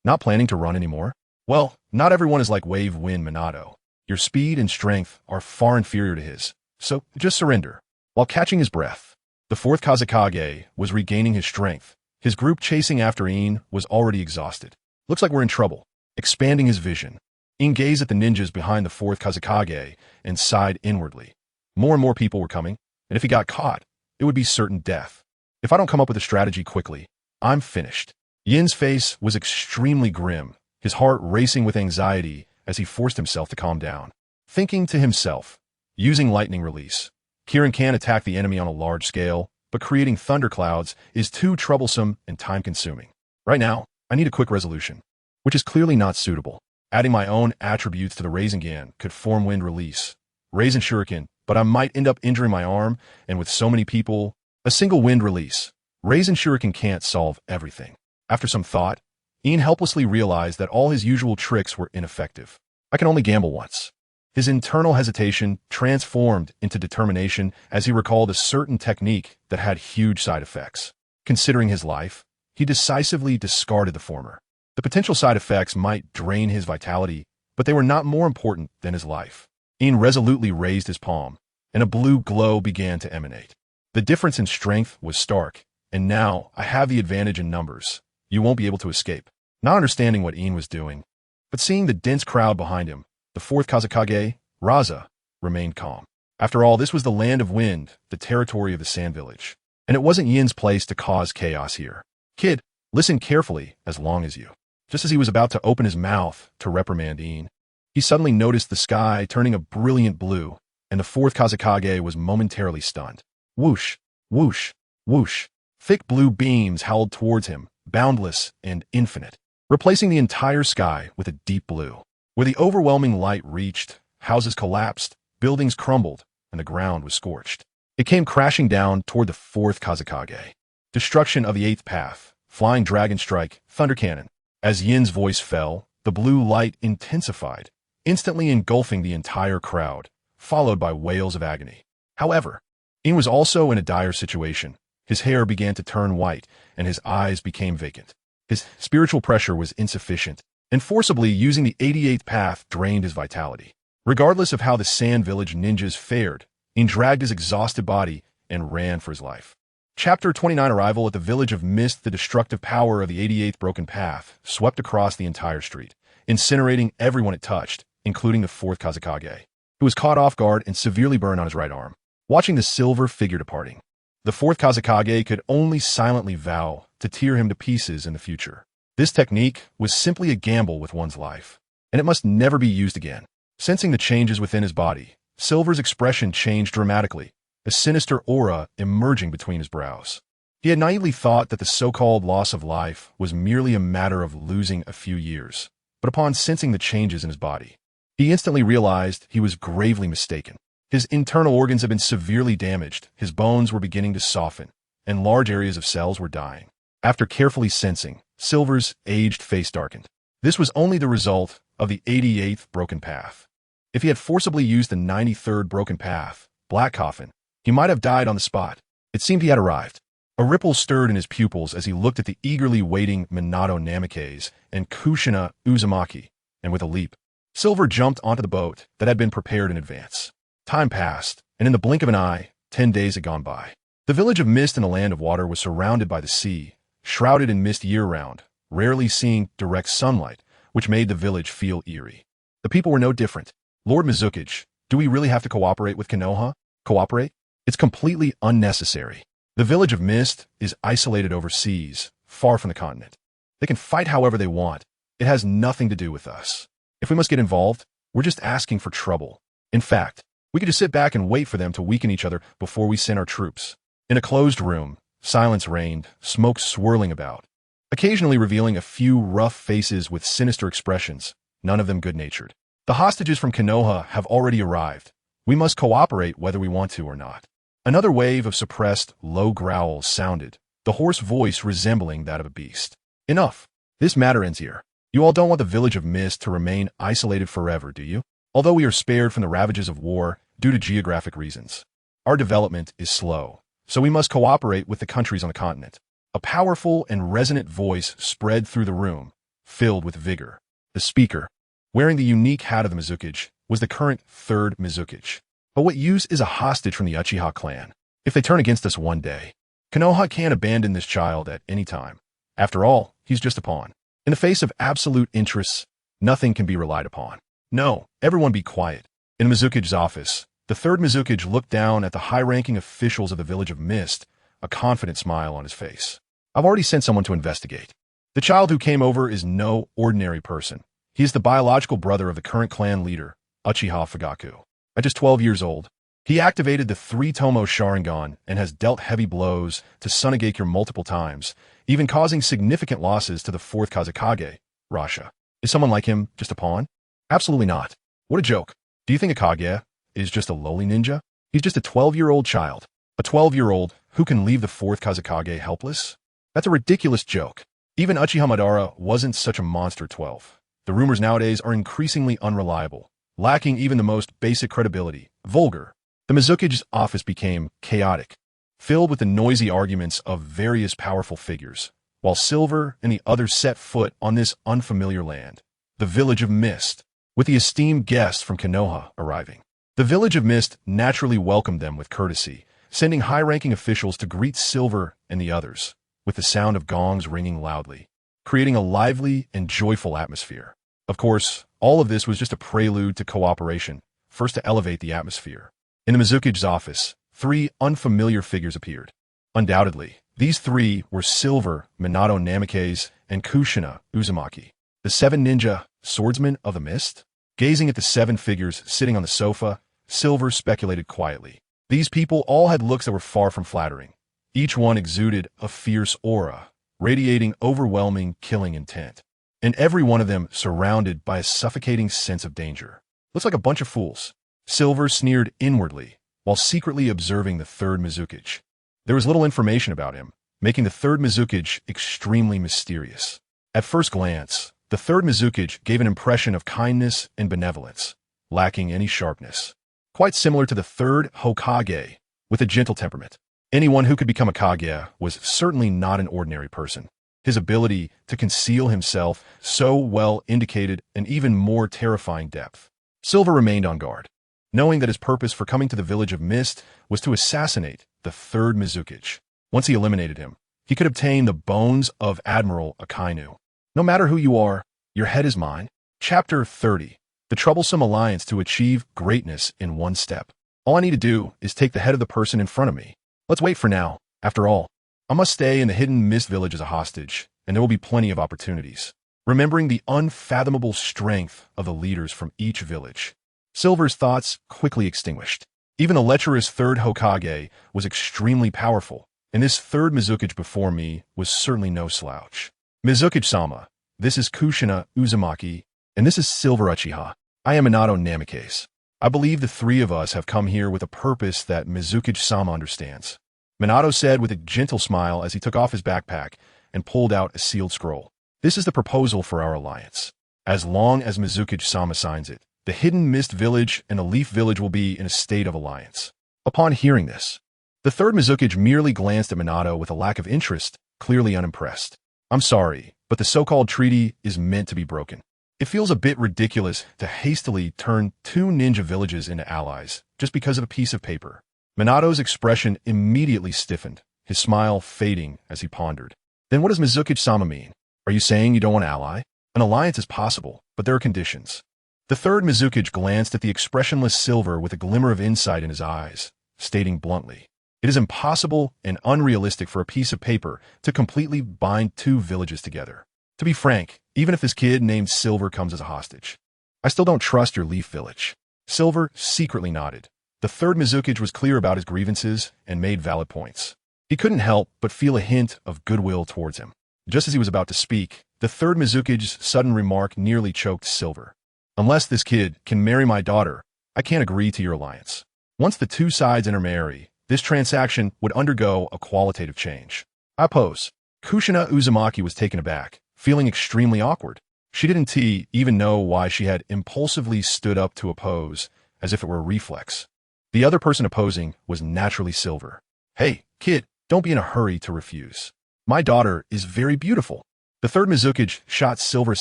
Not planning to run anymore? Well, not everyone is like Wave Wind Minato. Your speed and strength are far inferior to his, so just surrender. While catching his breath, the fourth Kazekage was regaining his strength. His group chasing after In was already exhausted. Looks like we're in trouble. Expanding his vision, In gazed at the ninjas behind the fourth Kazekage and sighed inwardly. More and more people were coming, and if he got caught, it would be certain death. If I don't come up with a strategy quickly, I'm finished. Yin's face was extremely grim, his heart racing with anxiety as he forced himself to calm down. Thinking to himself, using lightning release, Kirin can attack the enemy on a large scale, but creating thunderclouds is too troublesome and time-consuming. Right now, I need a quick resolution, which is clearly not suitable. Adding my own attributes to the Rasengan could form wind release, Rasen Shuriken, but I might end up injuring my arm, and with so many people, a single wind release, Rasen Shuriken can't solve everything. After some thought, In helplessly realized that all his usual tricks were ineffective. I can only gamble once. His internal hesitation transformed into determination as he recalled a certain technique that had huge side effects. Considering his life, he decisively discarded the former. The potential side effects might drain his vitality, but they were not more important than his life. In resolutely raised his palm, and a blue glow began to emanate. The difference in strength was stark, and now I have the advantage in numbers. You won't be able to escape. Not understanding what In was doing, but seeing the dense crowd behind him, the fourth Kazekage, Raza, remained calm. After all, this was the Land of Wind, the territory of the Sand Village, and it wasn't Yin's place to cause chaos here. Kid, listen carefully as long as you. Just as he was about to open his mouth to reprimand In, he suddenly noticed the sky turning a brilliant blue, and the fourth Kazekage was momentarily stunned. Whoosh, whoosh, whoosh. Thick blue beams howled towards him, boundless and infinite, replacing the entire sky with a deep blue. Where the overwhelming light reached, houses collapsed, buildings crumbled, and the ground was scorched. It came crashing down toward the fourth Kazekage. Destruction of the eighth path, flying dragon strike, thunder cannon. As Yin's voice fell, the blue light intensified, instantly engulfing the entire crowd, followed by wails of agony. However, Yin was also in a dire situation. His hair began to turn white, and his eyes became vacant. His spiritual pressure was insufficient, and forcibly using the 88th path drained his vitality. Regardless of how the Sand Village ninjas fared, Yin dragged his exhausted body and ran for his life. Chapter 29 Arrival at the Village of Mist. The destructive power of the 88th broken path swept across the entire street, incinerating everyone it touched, including the fourth Kazekage, who was caught off guard and severely burned on his right arm. Watching the silver figure departing, the fourth Kazekage could only silently vow to tear him to pieces in the future. This technique was simply a gamble with one's life, and it must never be used again. Sensing the changes within his body, Silver's expression changed dramatically, a sinister aura emerging between his brows. He had naively thought that the so-called loss of life was merely a matter of losing a few years, but upon sensing the changes in his body, he instantly realized he was gravely mistaken. His internal organs had been severely damaged, his bones were beginning to soften, and large areas of cells were dying. After carefully sensing, Silver's aged face darkened. This was only the result of the 88th broken path. If he had forcibly used the 93rd broken path, Black Coffin, he might have died on the spot. It seemed he had arrived. A ripple stirred in his pupils as he looked at the eagerly waiting Minato Namikaze and Kushina Uzumaki, and with a leap, Silver jumped onto the boat that had been prepared in advance. Time passed, and in the blink of an eye, 10 days had gone by. The village of Mist in a land of water was surrounded by the sea, shrouded in mist year-round, rarely seeing direct sunlight, which made the village feel eerie. The people were no different. Lord Mizukage, do we really have to cooperate with Konoha? Cooperate? It's completely unnecessary. The village of Mist is isolated overseas, far from the continent. They can fight however they want. It has nothing to do with us. If we must get involved, we're just asking for trouble. In fact, we could just sit back and wait for them to weaken each other before we send our troops. In a closed room, silence reigned, smoke swirling about, occasionally revealing a few rough faces with sinister expressions, none of them good-natured. The hostages from Konoha have already arrived. We must cooperate whether we want to or not. Another wave of suppressed, low growls sounded, the hoarse voice resembling that of a beast. Enough. This matter ends here. You all don't want the village of Mist to remain isolated forever, do you? Although we are spared from the ravages of war due to geographic reasons, our development is slow, so we must cooperate with the countries on the continent. A powerful and resonant voice spread through the room, filled with vigor. The speaker, wearing the unique hat of the Mizukage, was the current third Mizukage. But what use is a hostage from the Uchiha clan? If they turn against us one day, Konoha can't abandon this child at any time. After all, he's just a pawn. In the face of absolute interests, nothing can be relied upon. No, everyone be quiet. In Mizukage's office, the third Mizukage looked down at the high-ranking officials of the village of Mist, a confident smile on his face. I've already sent someone to investigate. The child who came over is no ordinary person. He is the biological brother of the current clan leader, Uchiha Fugaku. At just 12 years old, he activated the 3 tomoe Sharingan and has dealt heavy blows to Sunagakure multiple times, even causing significant losses to the 4th Kazekage, Rasha. Is someone like him just a pawn? Absolutely not. What a joke. Do you think Akage is just a lowly ninja? He's just a 12-year-old child. A 12-year-old who can leave the 4th Kazekage helpless? That's a ridiculous joke. Even Uchiha Madara wasn't such a monster 12. The rumors nowadays are increasingly unreliable, lacking even the most basic credibility, vulgar. The Mizukage's office became chaotic, filled with the noisy arguments of various powerful figures, while Silver and the others set foot on this unfamiliar land, the village of Mist, with the esteemed guests from Konoha arriving. The village of Mist naturally welcomed them with courtesy, sending high-ranking officials to greet Silver and the others, with the sound of gongs ringing loudly, creating a lively and joyful atmosphere. Of course, all of this was just a prelude to cooperation, first to elevate the atmosphere. In the Mizukage's office, 3 unfamiliar figures appeared. Undoubtedly, these 3 were Silver, Minato Namikaze, and Kushina Uzumaki, the 7 ninja swordsmen of the Mist. Gazing at the 7 figures sitting on the sofa, Silver speculated quietly. These people all had looks that were far from flattering. Each one exuded a fierce aura, radiating overwhelming, killing intent. And every one of them surrounded by a suffocating sense of danger. Looks like a bunch of fools. Silver sneered inwardly, while secretly observing the third Mizukage. There was little information about him, making the third Mizukage extremely mysterious. At first glance, the third Mizukage gave an impression of kindness and benevolence, lacking any sharpness. Quite similar to the third Hokage, with a gentle temperament. Anyone who could become a Kage was certainly not an ordinary person. His ability to conceal himself so well indicated an even more terrifying depth. Silver remained on guard, knowing that his purpose for coming to the village of Mist was to assassinate the third Mizukage. Once he eliminated him, he could obtain the bones of Admiral Akainu. No matter who you are, your head is mine. Chapter 30. The troublesome alliance to achieve greatness in one step. All I need to do is take the head of the person in front of me. Let's wait for now. After all, I must stay in the hidden mist village as a hostage, and there will be plenty of opportunities. Remembering the unfathomable strength of the leaders from each village, Silver's thoughts quickly extinguished. Even the lecherous third Hokage was extremely powerful, and this third Mizukage before me was certainly no slouch. Mizukage-sama, this is Kushina Uzumaki, and this is Silver Uchiha. I am Minato Namikaze. I believe the three of us have come here with a purpose that Mizukage-sama understands. Minato said with a gentle smile as he took off his backpack and pulled out a sealed scroll. This is the proposal for our alliance. As long as Mizukage-sama signs it, the Hidden Mist Village and the Leaf Village will be in a state of alliance. Upon hearing this, the third Mizukage merely glanced at Minato with a lack of interest, clearly unimpressed. I'm sorry, but the so-called treaty is meant to be broken. It feels a bit ridiculous to hastily turn two ninja villages into allies just because of a piece of paper. Minato's expression immediately stiffened, his smile fading as he pondered. Then what does Mizukage-sama mean? Are you saying you don't want to ally? An alliance is possible, but there are conditions. The third Mizukage glanced at the expressionless Silver with a glimmer of insight in his eyes, stating bluntly, "It is impossible and unrealistic for a piece of paper to completely bind two villages together. To be frank, even if this kid named Silver comes as a hostage, I still don't trust your Leaf Village." Silver secretly nodded. The third Mizukage was clear about his grievances and made valid points. He couldn't help but feel a hint of goodwill towards him. Just as he was about to speak, the third Mizukage's sudden remark nearly choked Silver. "Unless this kid can marry my daughter, I can't agree to your alliance." Once the two sides intermarry, this transaction would undergo a qualitative change. I oppose. Kushina Uzumaki was taken aback, feeling extremely awkward. She didn't even know why she had impulsively stood up to oppose, as if it were a reflex. The other person opposing was naturally Silver. "Hey, kid, don't be in a hurry to refuse. My daughter is very beautiful." The third Mizukage shot Silver's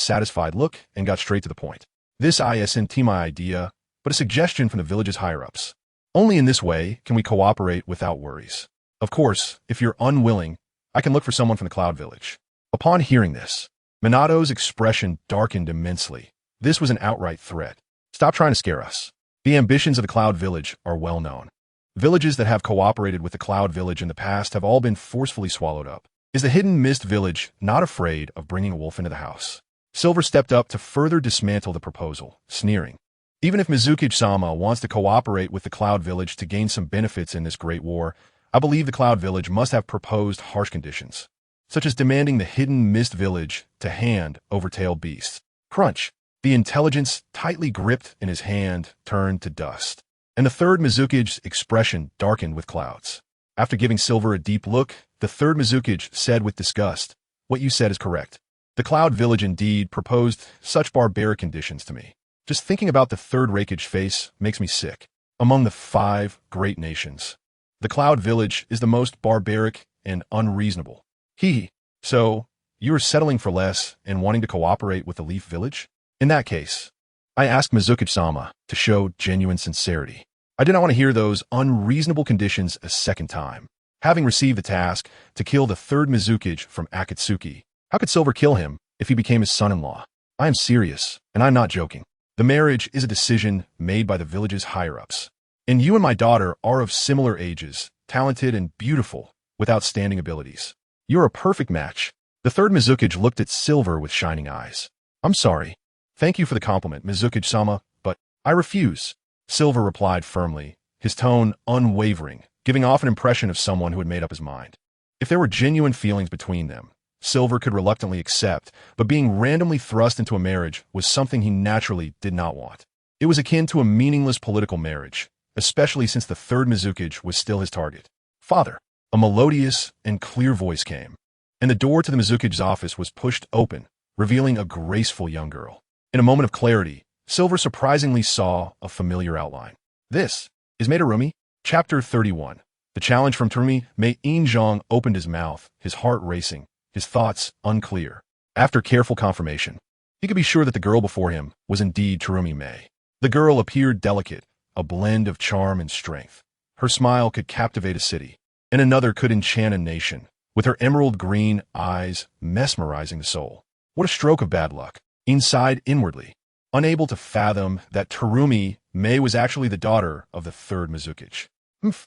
satisfied look and got straight to the point. "This isn't my idea, but a suggestion from the village's higher-ups. Only in this way can we cooperate without worries. Of course, if you're unwilling, I can look for someone from the Cloud Village." Upon hearing this, Minato's expression darkened immensely. This was an outright threat. "Stop trying to scare us. The ambitions of the Cloud Village are well known. Villages that have cooperated with the Cloud Village in the past have all been forcefully swallowed up. Is the Hidden Mist Village not afraid of bringing a wolf into the house?" Silver stepped up to further dismantle the proposal, sneering. "Even if Mizukage-sama wants to cooperate with the Cloud Village to gain some benefits in this great war, I believe the Cloud Village must have proposed harsh conditions, such as demanding the Hidden Mist Village to hand over tailed beasts." Crunch! The intelligence tightly gripped in his hand turned to dust, and the third Mizukage's expression darkened with clouds. After giving Silver a deep look, the third Mizukage said with disgust, "What you said is correct. The Cloud Village indeed proposed such barbaric conditions to me. Just thinking about the third Raikage face makes me sick. Among the 5 great nations, the Cloud Village is the most barbaric and unreasonable. So, you are settling for less and wanting to cooperate with the Leaf Village? In that case, I ask Mizukage-sama to show genuine sincerity. I do not want to hear those unreasonable conditions a second time." Having received the task to kill the third Mizukage from Akatsuki, how could Silver kill him if he became his son-in-law? I am serious, and I'm not joking. The marriage is a decision made by the village's higher-ups. And you and my daughter are of similar ages, talented and beautiful, with outstanding abilities. You're a perfect match. The third Mizukage looked at Silver with shining eyes. "I'm sorry. Thank you for the compliment, Mizukage-sama, but I refuse," Silver replied firmly, his tone unwavering, giving off an impression of someone who had made up his mind. If there were genuine feelings between them, Silver could reluctantly accept, but being randomly thrust into a marriage was something he naturally did not want. It was akin to a meaningless political marriage, especially since the third Mizukage was still his target. Father. A melodious and clear voice came, and the door to the Mizukage's office was pushed open, revealing a graceful young girl. In a moment of clarity, Silver surprisingly saw a familiar outline. This is Madarumi. Chapter 31. The challenge from Terumi. Mei Inzhong opened his mouth, his heart racing, his thoughts unclear. After careful confirmation, he could be sure that the girl before him was indeed Terumi Mei. The girl appeared delicate, a blend of charm and strength. Her smile could captivate a city, and another could enchant a nation, with her emerald green eyes mesmerizing the soul. What a stroke of bad luck. Inside inwardly, unable to fathom that Terumi Mei was actually the daughter of the third Mizukage.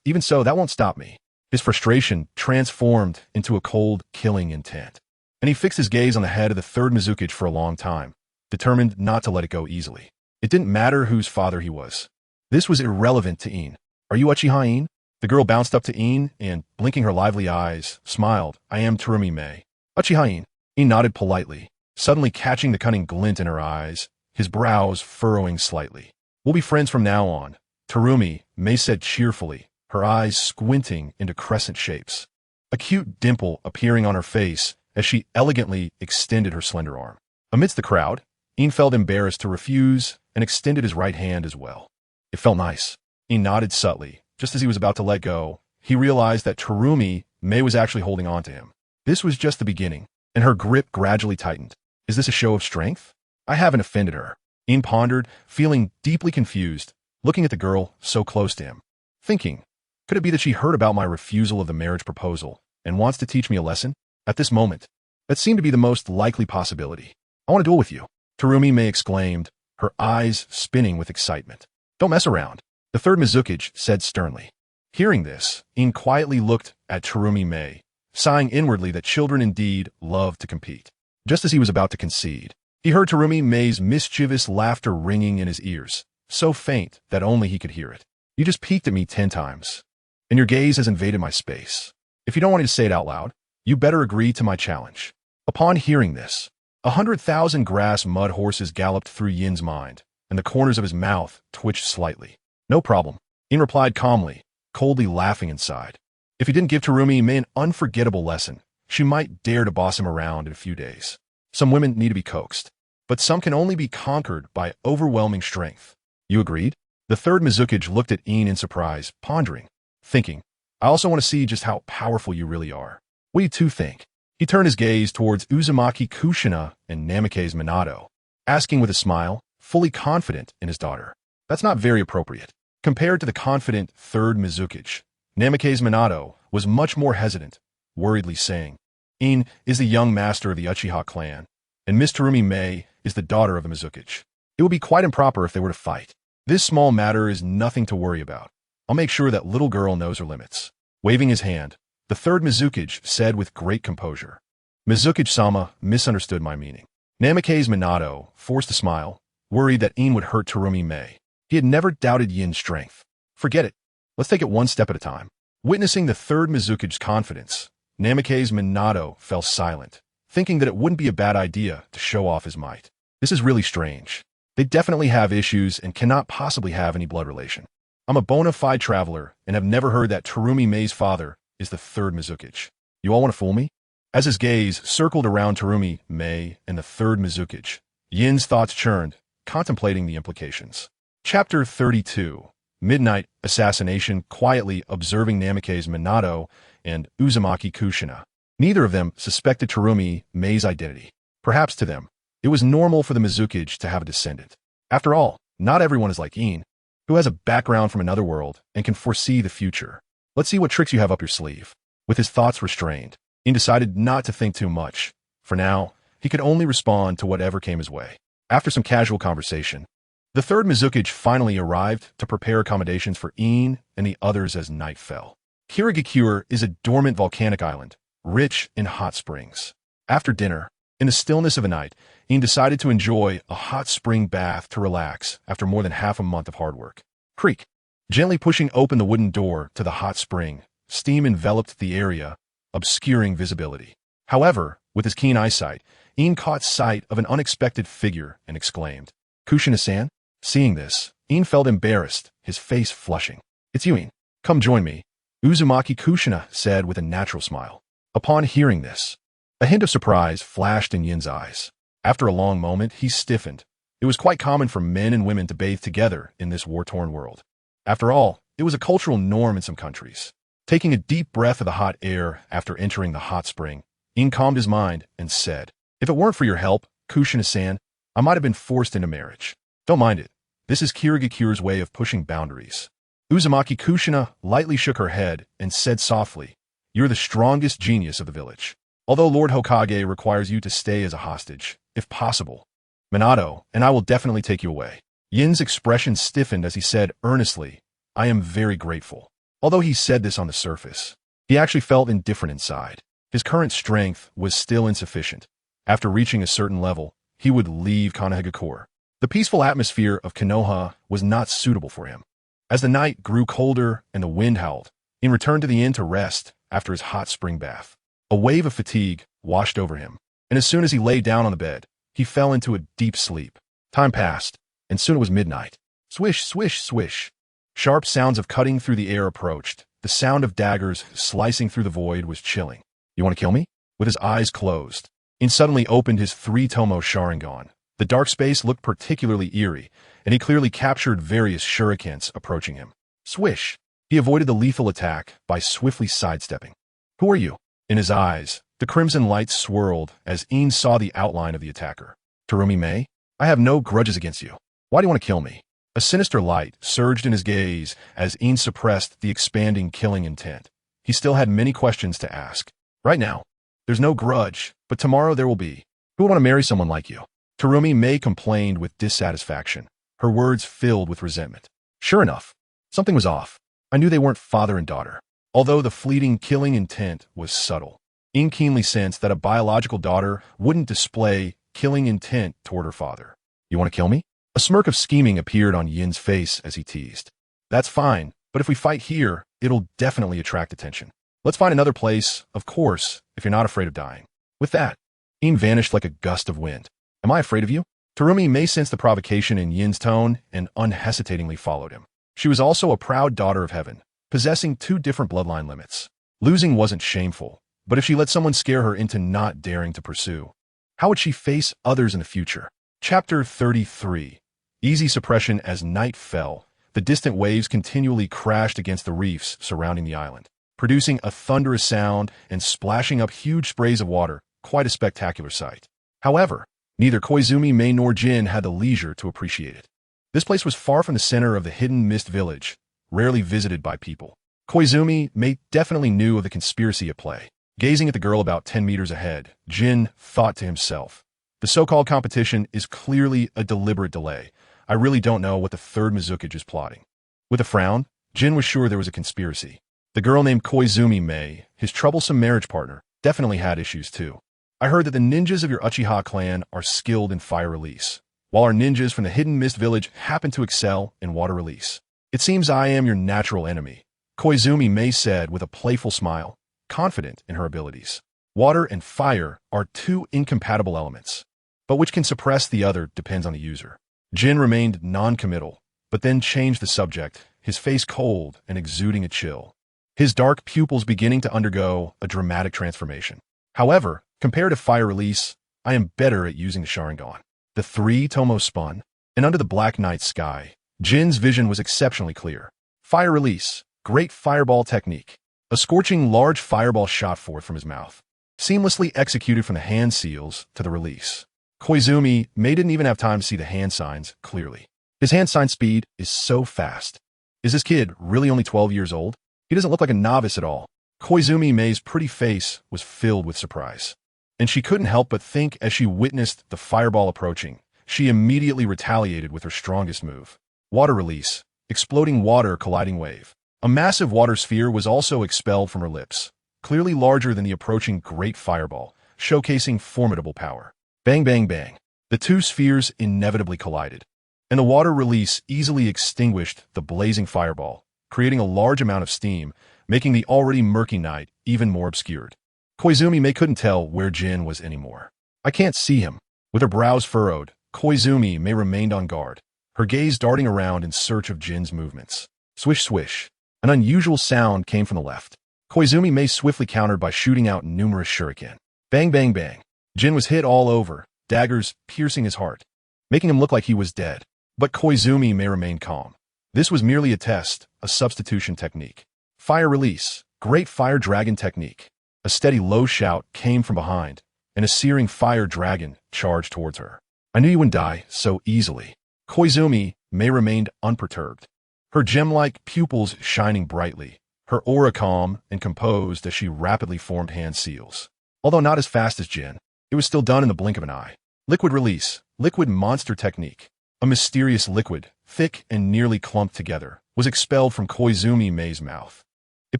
Even so, that won't stop me. His frustration transformed into a cold, killing intent, and he fixed his gaze on the head of the third Mizukage for a long time, determined not to let it go easily. It didn't matter whose father he was. This was irrelevant to Een. Are you Uchiha Een? The girl bounced up to Een and, blinking her lively eyes, smiled. I am Terumi Mei. Uchiha Een. Een nodded politely, suddenly catching the cunning glint in her eyes, his brows furrowing slightly. We'll be friends from now on, Terumi Mei said cheerfully, her eyes squinting into crescent shapes. A cute dimple appearing on her face as she elegantly extended her slender arm. Amidst the crowd, Een felt embarrassed to refuse and extended his right hand as well. It felt nice. Een nodded subtly. Just as he was about to let go, he realized that Terumi Mei was actually holding on to him. This was just the beginning, and her grip gradually tightened. Is this a show of strength? I haven't offended her. Een pondered, feeling deeply confused, looking at the girl so close to him. Thinking, could it be that she heard about my refusal of the marriage proposal and wants to teach me a lesson? At this moment, that seemed to be the most likely possibility. I want to duel with you, Terumi Mei exclaimed, her eyes spinning with excitement. Don't mess around, the third Mizukage said sternly. Hearing this, Een quietly looked at Terumi Mei, sighing inwardly that children indeed love to compete. Just as he was about to concede, he heard Terumi Mei's mischievous laughter ringing in his ears, so faint that only he could hear it. You just peeked at me 10 times, and your gaze has invaded my space. If you don't want me to say it out loud, you better agree to my challenge. Upon hearing this, 100,000 grass mud horses galloped through Yin's mind, and the corners of his mouth twitched slightly. No problem, Een replied calmly, coldly laughing inside. If he didn't give Terumi Mei an unforgettable lesson, she might dare to boss him around in a few days. Some women need to be coaxed, but some can only be conquered by overwhelming strength. You agreed? The third Mizukage looked at Een in surprise, pondering, thinking, I also want to see just how powerful you really are. What do you two think? He turned his gaze towards Uzumaki Kushina and Namikaze Minato, asking with a smile, fully confident in his daughter. That's not very appropriate. Compared to the confident third Mizukage, Namikaze Minato was much more hesitant, worriedly saying, Een is the young master of the Uchiha clan, and Miss Terumi Mei is the daughter of the Mizukage. It would be quite improper if they were to fight. This small matter is nothing to worry about. I'll make sure that little girl knows her limits. Waving his hand, the third Mizukage said with great composure, Mizukage-sama misunderstood my meaning. Namikaze Minato forced a smile, worried that Een would hurt Terumi Mei. He had never doubted Yin's strength. Forget it. Let's take it one step at a time. Witnessing the third Mizukage's confidence, Namikaze Minato fell silent, thinking that it wouldn't be a bad idea to show off his might. This is really strange. They definitely have issues and cannot possibly have any blood relation. I'm a bona fide traveler and have never heard that Terumi Mei's father is the third Mizukage. You all want to fool me? As his gaze circled around Terumi Mei and the third Mizukage, Yin's thoughts churned, contemplating the implications. Chapter 32. Midnight Assassination. Quietly observing Namikaze Minato and Uzumaki Kushina. Neither of them suspected Terumi Mei's identity. Perhaps to them, it was normal for the Mizukage to have a descendant. After all, not everyone is like Een, who has a background from another world and can foresee the future. Let's see what tricks you have up your sleeve. With his thoughts restrained, Een decided not to think too much. For now, he could only respond to whatever came his way. After some casual conversation, the third Mizukage finally arrived to prepare accommodations for Een and the others as night fell. Kirigakure is a dormant volcanic island, rich in hot springs. After dinner, in the stillness of a night, Een decided to enjoy a hot spring bath to relax after more than half a month of hard work. Creak. Gently pushing open the wooden door to the hot spring, steam enveloped the area, obscuring visibility. However, with his keen eyesight, Een caught sight of an unexpected figure and exclaimed, Kushina-san? Seeing this, Ian felt embarrassed, his face flushing. "It's you, Ian. Come join me," Uzumaki Kushina said with a natural smile. Upon hearing this, a hint of surprise flashed in Yin's eyes. After a long moment, he stiffened. It was quite common for men and women to bathe together in this war-torn world. After all, it was a cultural norm in some countries. Taking a deep breath of the hot air after entering the hot spring, Ian calmed his mind and said, "If it weren't for your help, Kushina-san, I might have been forced into marriage. Don't mind it. This is Kirigakure's way of pushing boundaries." Uzumaki Kushina lightly shook her head and said softly, "You're the strongest genius of the village. Although Lord Hokage requires you to stay as a hostage, if possible, Minato and I will definitely take you away." Yin's expression stiffened as he said earnestly, "I am very grateful." Although he said this on the surface, he actually felt indifferent inside. His current strength was still insufficient. After reaching a certain level, he would leave Konohagakure. The peaceful atmosphere of Konoha was not suitable for him. As the night grew colder and the wind howled, he returned to the inn to rest after his hot spring bath. A wave of fatigue washed over him, and as soon as he lay down on the bed, he fell into a deep sleep. Time passed, and soon it was midnight. Swish, swish, swish. Sharp sounds of cutting through the air approached. The sound of daggers slicing through the void was chilling. "You want to kill me?" With his eyes closed, Ian suddenly opened his 3 tomoe Sharingan. The dark space looked particularly eerie, and he clearly captured various shurikens approaching him. Swish! He avoided the lethal attack by swiftly sidestepping. "Who are you?" In his eyes, the crimson light swirled as Ian saw the outline of the attacker. "Terumi Mei? I have no grudges against you. Why do you want to kill me?" A sinister light surged in his gaze as Ian suppressed the expanding killing intent. He still had many questions to ask. "Right now, there's no grudge, but tomorrow there will be. Who would want to marry someone like you?" Terumi Mei complained with dissatisfaction, her words filled with resentment. Sure enough, something was off. I knew they weren't father and daughter. Although the fleeting killing intent was subtle, Ian keenly sensed that a biological daughter wouldn't display killing intent toward her father. "You want to kill me?" A smirk of scheming appeared on Yin's face as he teased. "That's fine, but if we fight here, it'll definitely attract attention. Let's find another place, of course, if you're not afraid of dying." With that, Ian vanished like a gust of wind. "Am I afraid of you?" Terumi Mei sensed the provocation in Yin's tone and unhesitatingly followed him. She was also a proud daughter of heaven, possessing 2 different bloodline limits. Losing wasn't shameful, but if she let someone scare her into not daring to pursue, how would she face others in the future? Chapter 33. Easy suppression. As night fell, the distant waves continually crashed against the reefs surrounding the island, producing a thunderous sound and splashing up huge sprays of water, quite a spectacular sight. However, neither Koizumi Mei nor Jin had the leisure to appreciate it. This place was far from the center of the hidden mist village, rarely visited by people. Koizumi Mei definitely knew of the conspiracy at play. Gazing at the girl about 10 meters ahead, Jin thought to himself, "The so-called competition is clearly a deliberate delay. I really don't know what the third Mizukage is plotting." With a frown, Jin was sure there was a conspiracy. The girl named Koizumi Mei, his troublesome marriage partner, definitely had issues too. "I heard that the ninjas of your Uchiha clan are skilled in fire release, while our ninjas from the Hidden Mist Village happen to excel in water release. It seems I am your natural enemy," Koizumi Mei said with a playful smile, confident in her abilities. Water and fire are 2 incompatible elements, but which can suppress the other depends on the user. Jin remained non-committal, but then changed the subject, his face cold and exuding a chill, his dark pupils beginning to undergo a dramatic transformation. "However, compared to fire release, I am better at using the Sharingan." The 3 tomoe spun, and under the black night sky, Jin's vision was exceptionally clear. Fire release, great fireball technique. A scorching large fireball shot forth from his mouth, seamlessly executed from the hand seals to the release. Koizumi Mei didn't even have time to see the hand signs clearly. His hand sign speed is so fast. Is this kid really only 12 years old? He doesn't look like a novice at all. Koizumi Mei's pretty face was filled with surprise, and she couldn't help but think as she witnessed the fireball approaching. She immediately retaliated with her strongest move. Water release, exploding water colliding wave. A massive water sphere was also expelled from her lips, clearly larger than the approaching great fireball, showcasing formidable power. Bang, bang, bang. The 2 spheres inevitably collided, and the water release easily extinguished the blazing fireball, creating a large amount of steam, making the already murky night even more obscured. Koizumi Mei couldn't tell where Jin was anymore. "I can't see him." With her brows furrowed, Koizumi Mei remained on guard. her gaze darting around in search of Jin's movements. Swish, swish. An unusual sound came from the left. Koizumi Mei swiftly countered by shooting out numerous shuriken. Bang, bang, bang. Jin was hit all over, daggers piercing his heart, making him look like he was dead. But Koizumi Mei remained calm. This was merely a test, a substitution technique. Fire release, great fire dragon technique. A steady low shout came from behind, and a searing fire dragon charged towards her. I knew you wouldn't die so easily. Koizumi Mei remained unperturbed, her gem-like pupils shining brightly, her aura calm and composed as she rapidly formed hand seals. Although not as fast as Jin, it was still done in the blink of an eye. Liquid release, liquid monster technique. A mysterious liquid, thick and nearly clumped together, was expelled from Koizumi Mei's mouth. It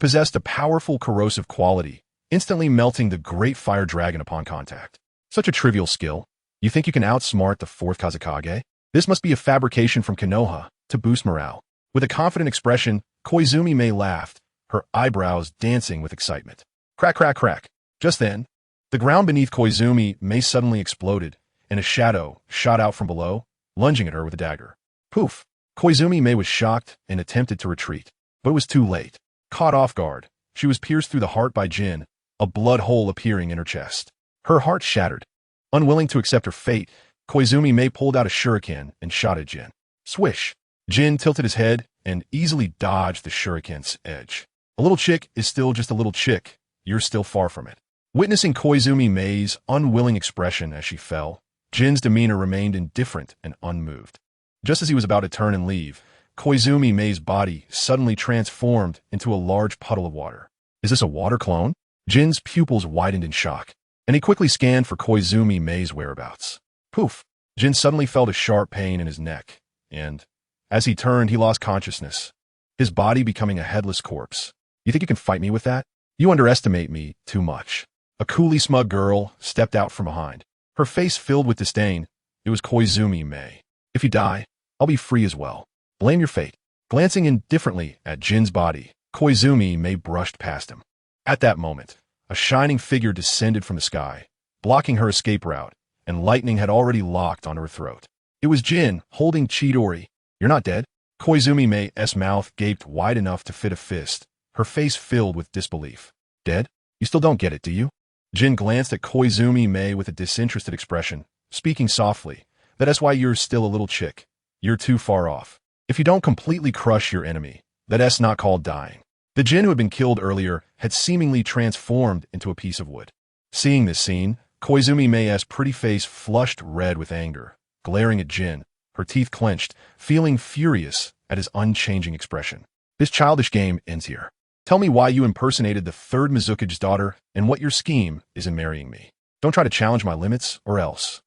possessed a powerful corrosive quality, instantly melting the great fire dragon upon contact. Such a trivial skill. You think you can outsmart the fourth Kazekage? This must be a fabrication from Konoha to boost morale. With a confident expression, Koizumi Mei laughed, her eyebrows dancing with excitement. Crack, crack, crack. Just then, the ground beneath Koizumi Mei suddenly exploded, and a shadow shot out from below, lunging at her with a dagger. Poof! Koizumi Mei was shocked and attempted to retreat, but it was too late. Caught off guard, she was pierced through the heart by Jin, a blood hole appearing in her chest. Her heart shattered. Unwilling to accept her fate, Koizumi Mei pulled out a shuriken and shot at Jin. Swish! Jin tilted his head and easily dodged the shuriken's edge. A little chick is still just a little chick. You're still far from it. Witnessing Koizumi Mei's unwilling expression as she fell, Jin's demeanor remained indifferent and unmoved. Just as he was about to turn and leave, Koizumi Mei's body suddenly transformed into a large puddle of water. Is this a water clone? Jin's pupils widened in shock, and he quickly scanned for Koizumi Mei's whereabouts. Poof! Jin suddenly felt a sharp pain in his neck, and, as he turned, he lost consciousness, his body becoming a headless corpse. You think you can fight me with that? You underestimate me too much. A coolly smug girl stepped out from behind, her face filled with disdain. It was Koizumi Mei. If you die, I'll be free as well. Blame your fate. Glancing indifferently at Jin's body, Koizumi Mei brushed past him. At that moment, a shining figure descended from the sky, blocking her escape route, and lightning had already locked onto her throat. It was Jin, holding Chidori. You're not dead? Koizumi Mei's mouth gaped wide enough to fit a fist, her face filled with disbelief. Dead? You still don't get it, do you? Jin glanced at Koizumi Mei with a disinterested expression, speaking softly. That's why you're still a little chick. You're too far off. If you don't completely crush your enemy, that's not called dying. The Jin who had been killed earlier had seemingly transformed into a piece of wood. Seeing this scene, Koizumi Mei's pretty face flushed red with anger, glaring at Jin, her teeth clenched, feeling furious at his unchanging expression. This childish game ends here. Tell me why you impersonated the third Mizukage's daughter and what your scheme is in marrying me. Don't try to challenge my limits, or else.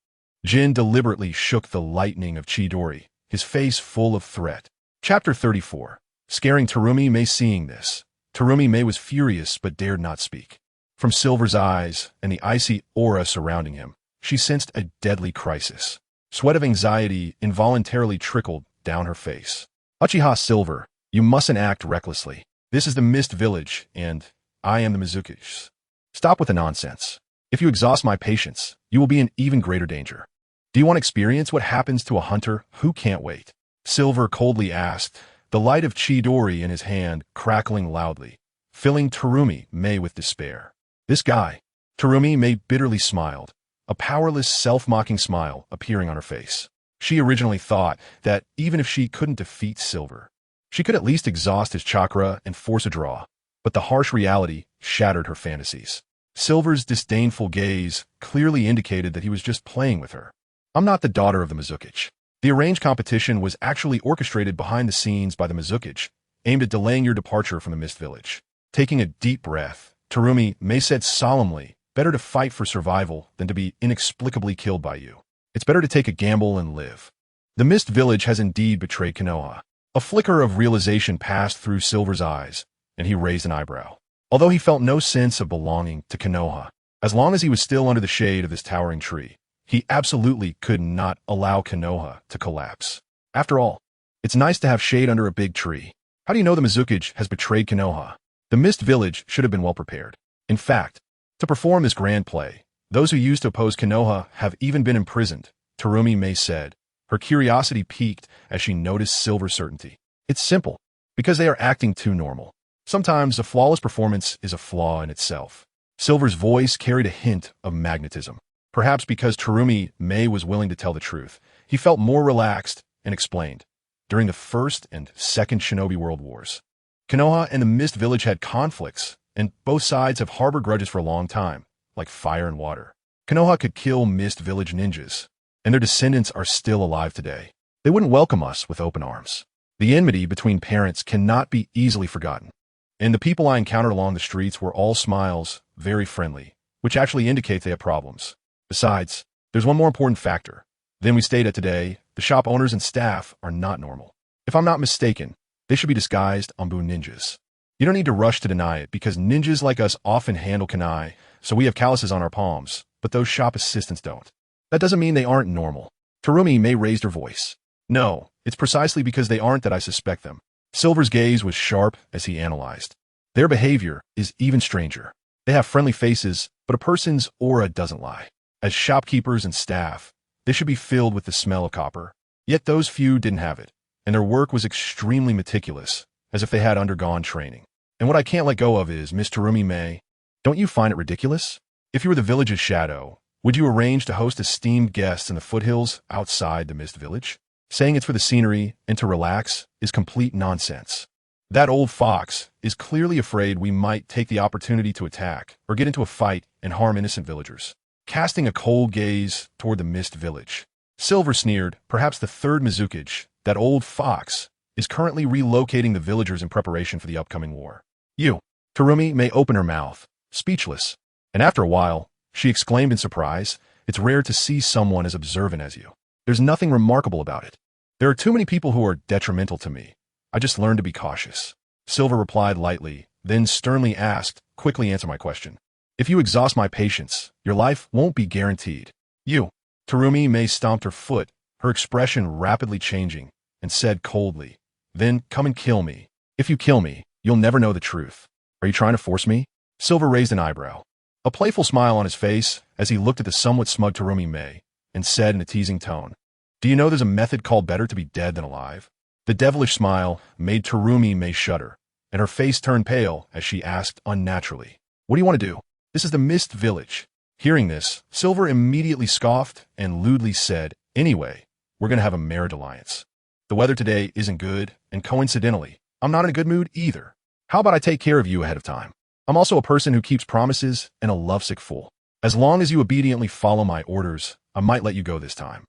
Jin deliberately shook the lightning of Chidori, his face full of threat. Chapter 34. Scaring Terumi Mei. Seeing this, Terumi Mei was furious but dared not speak. From Silver's eyes and the icy aura surrounding him, she sensed a deadly crisis. Sweat of anxiety involuntarily trickled down her face. Uchiha Silver, you mustn't act recklessly. This is the Mist Village, and I am the Mizukage. Stop with the nonsense. If you exhaust my patience, you will be in even greater danger. Do you want to experience what happens to a hunter who can't wait? Silver coldly asked, the light of Chidori in his hand crackling loudly, filling Terumi Mei with despair. This guy. Terumi Mei bitterly smiled, a powerless, self-mocking smile appearing on her face. She originally thought that even if she couldn't defeat Silver, she could at least exhaust his chakra and force a draw, but the harsh reality shattered her fantasies. Silver's disdainful gaze clearly indicated that he was just playing with her. I'm not the daughter of the Mizukage. The arranged competition was actually orchestrated behind the scenes by the Mizukage, aimed at delaying your departure from the Mist Village. Taking a deep breath, Terumi Mei said solemnly, better to fight for survival than to be inexplicably killed by you. It's better to take a gamble and live. The Mist Village has indeed betrayed Konoha. A flicker of realization passed through Silver's eyes, and he raised an eyebrow. Although he felt no sense of belonging to Konoha, as long as he was still under the shade of this towering tree, he absolutely could not allow Konoha to collapse. After all, it's nice to have shade under a big tree. How do you know the Mizukage has betrayed Konoha? The Mist Village should have been well prepared. In fact, to perform this grand play, those who used to oppose Konoha have even been imprisoned, Terumi Mei said, Her curiosity piqued as she noticed Silver's certainty. It's simple, because they are acting too normal. Sometimes a flawless performance is a flaw in itself. Silver's voice carried a hint of magnetism. Perhaps because Terumi Mei was willing to tell the truth, he felt more relaxed and explained. During the First and Second Shinobi World Wars, Konoha and the Mist Village had conflicts, and both sides have harbored grudges for a long time, like fire and water. Konoha could kill Mist Village ninjas, and their descendants are still alive today. They wouldn't welcome us with open arms. The enmity between parents cannot be easily forgotten. And the people I encountered along the streets were all smiles, very friendly, which actually indicates they have problems. Besides, there's one more important factor. The inn we stayed at today, the shop owners and staff are not normal. If I'm not mistaken, they should be disguised Anbu ninjas. You don't need to rush to deny it, because ninjas like us often handle kunai, so we have calluses on our palms, but those shop assistants don't. That doesn't mean they aren't normal. Terumi Mei raised her voice. No, it's precisely because they aren't that I suspect them. Silver's gaze was sharp as he analyzed. Their behavior is even stranger. They have friendly faces, but a person's aura doesn't lie. As shopkeepers and staff, they should be filled with the smell of copper. Yet those few didn't have it, and their work was extremely meticulous, as if they had undergone training. And what I can't let go of is, Miss Terumi Mei, don't you find it ridiculous? If you were the village's shadow, would you arrange to host esteemed guests in the foothills outside the Mist Village? Saying it's for the scenery and to relax is complete nonsense. That old fox is clearly afraid we might take the opportunity to attack or get into a fight and harm innocent villagers. Casting a cold gaze toward the Mist Village, Silver sneered, perhaps the third Mizukage, that old fox, is currently relocating the villagers in preparation for the upcoming war. You. Terumi Mei open her mouth, speechless, and after a while, she exclaimed in surprise, it's rare to see someone as observant as you. There's nothing remarkable about it. There are too many people who are detrimental to me. I just learned to be cautious. Silver replied lightly, then sternly asked, quickly answer my question. If you exhaust my patience, your life won't be guaranteed. You. Terumi Mei stomped her foot, her expression rapidly changing, and said coldly, then come and kill me. If you kill me, you'll never know the truth. Are you trying to force me? Silver raised an eyebrow. A playful smile on his face as he looked at the somewhat smug Terumi Mei, and said in a teasing tone, do you know there's a method called better to be dead than alive? The devilish smile made Terumi Mei shudder, and her face turned pale as she asked unnaturally, what do you want to do? This is the Mist Village. Hearing this, Silver immediately scoffed and lewdly said, anyway, we're going to have a marriage alliance. The weather today isn't good, and coincidentally, I'm not in a good mood either. How about I take care of you ahead of time? I'm also a person who keeps promises and a lovesick fool. As long as you obediently follow my orders, I might let you go this time.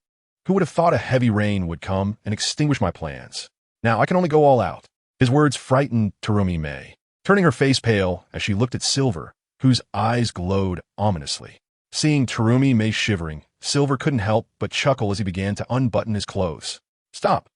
Who would have thought a heavy rain would come and extinguish my plans? Now I can only go all out. His words frightened Terumi Mei, turning her face pale as she looked at Silver, whose eyes glowed ominously. Seeing Terumi Mei shivering, Silver couldn't help but chuckle as he began to unbutton his clothes. Stop.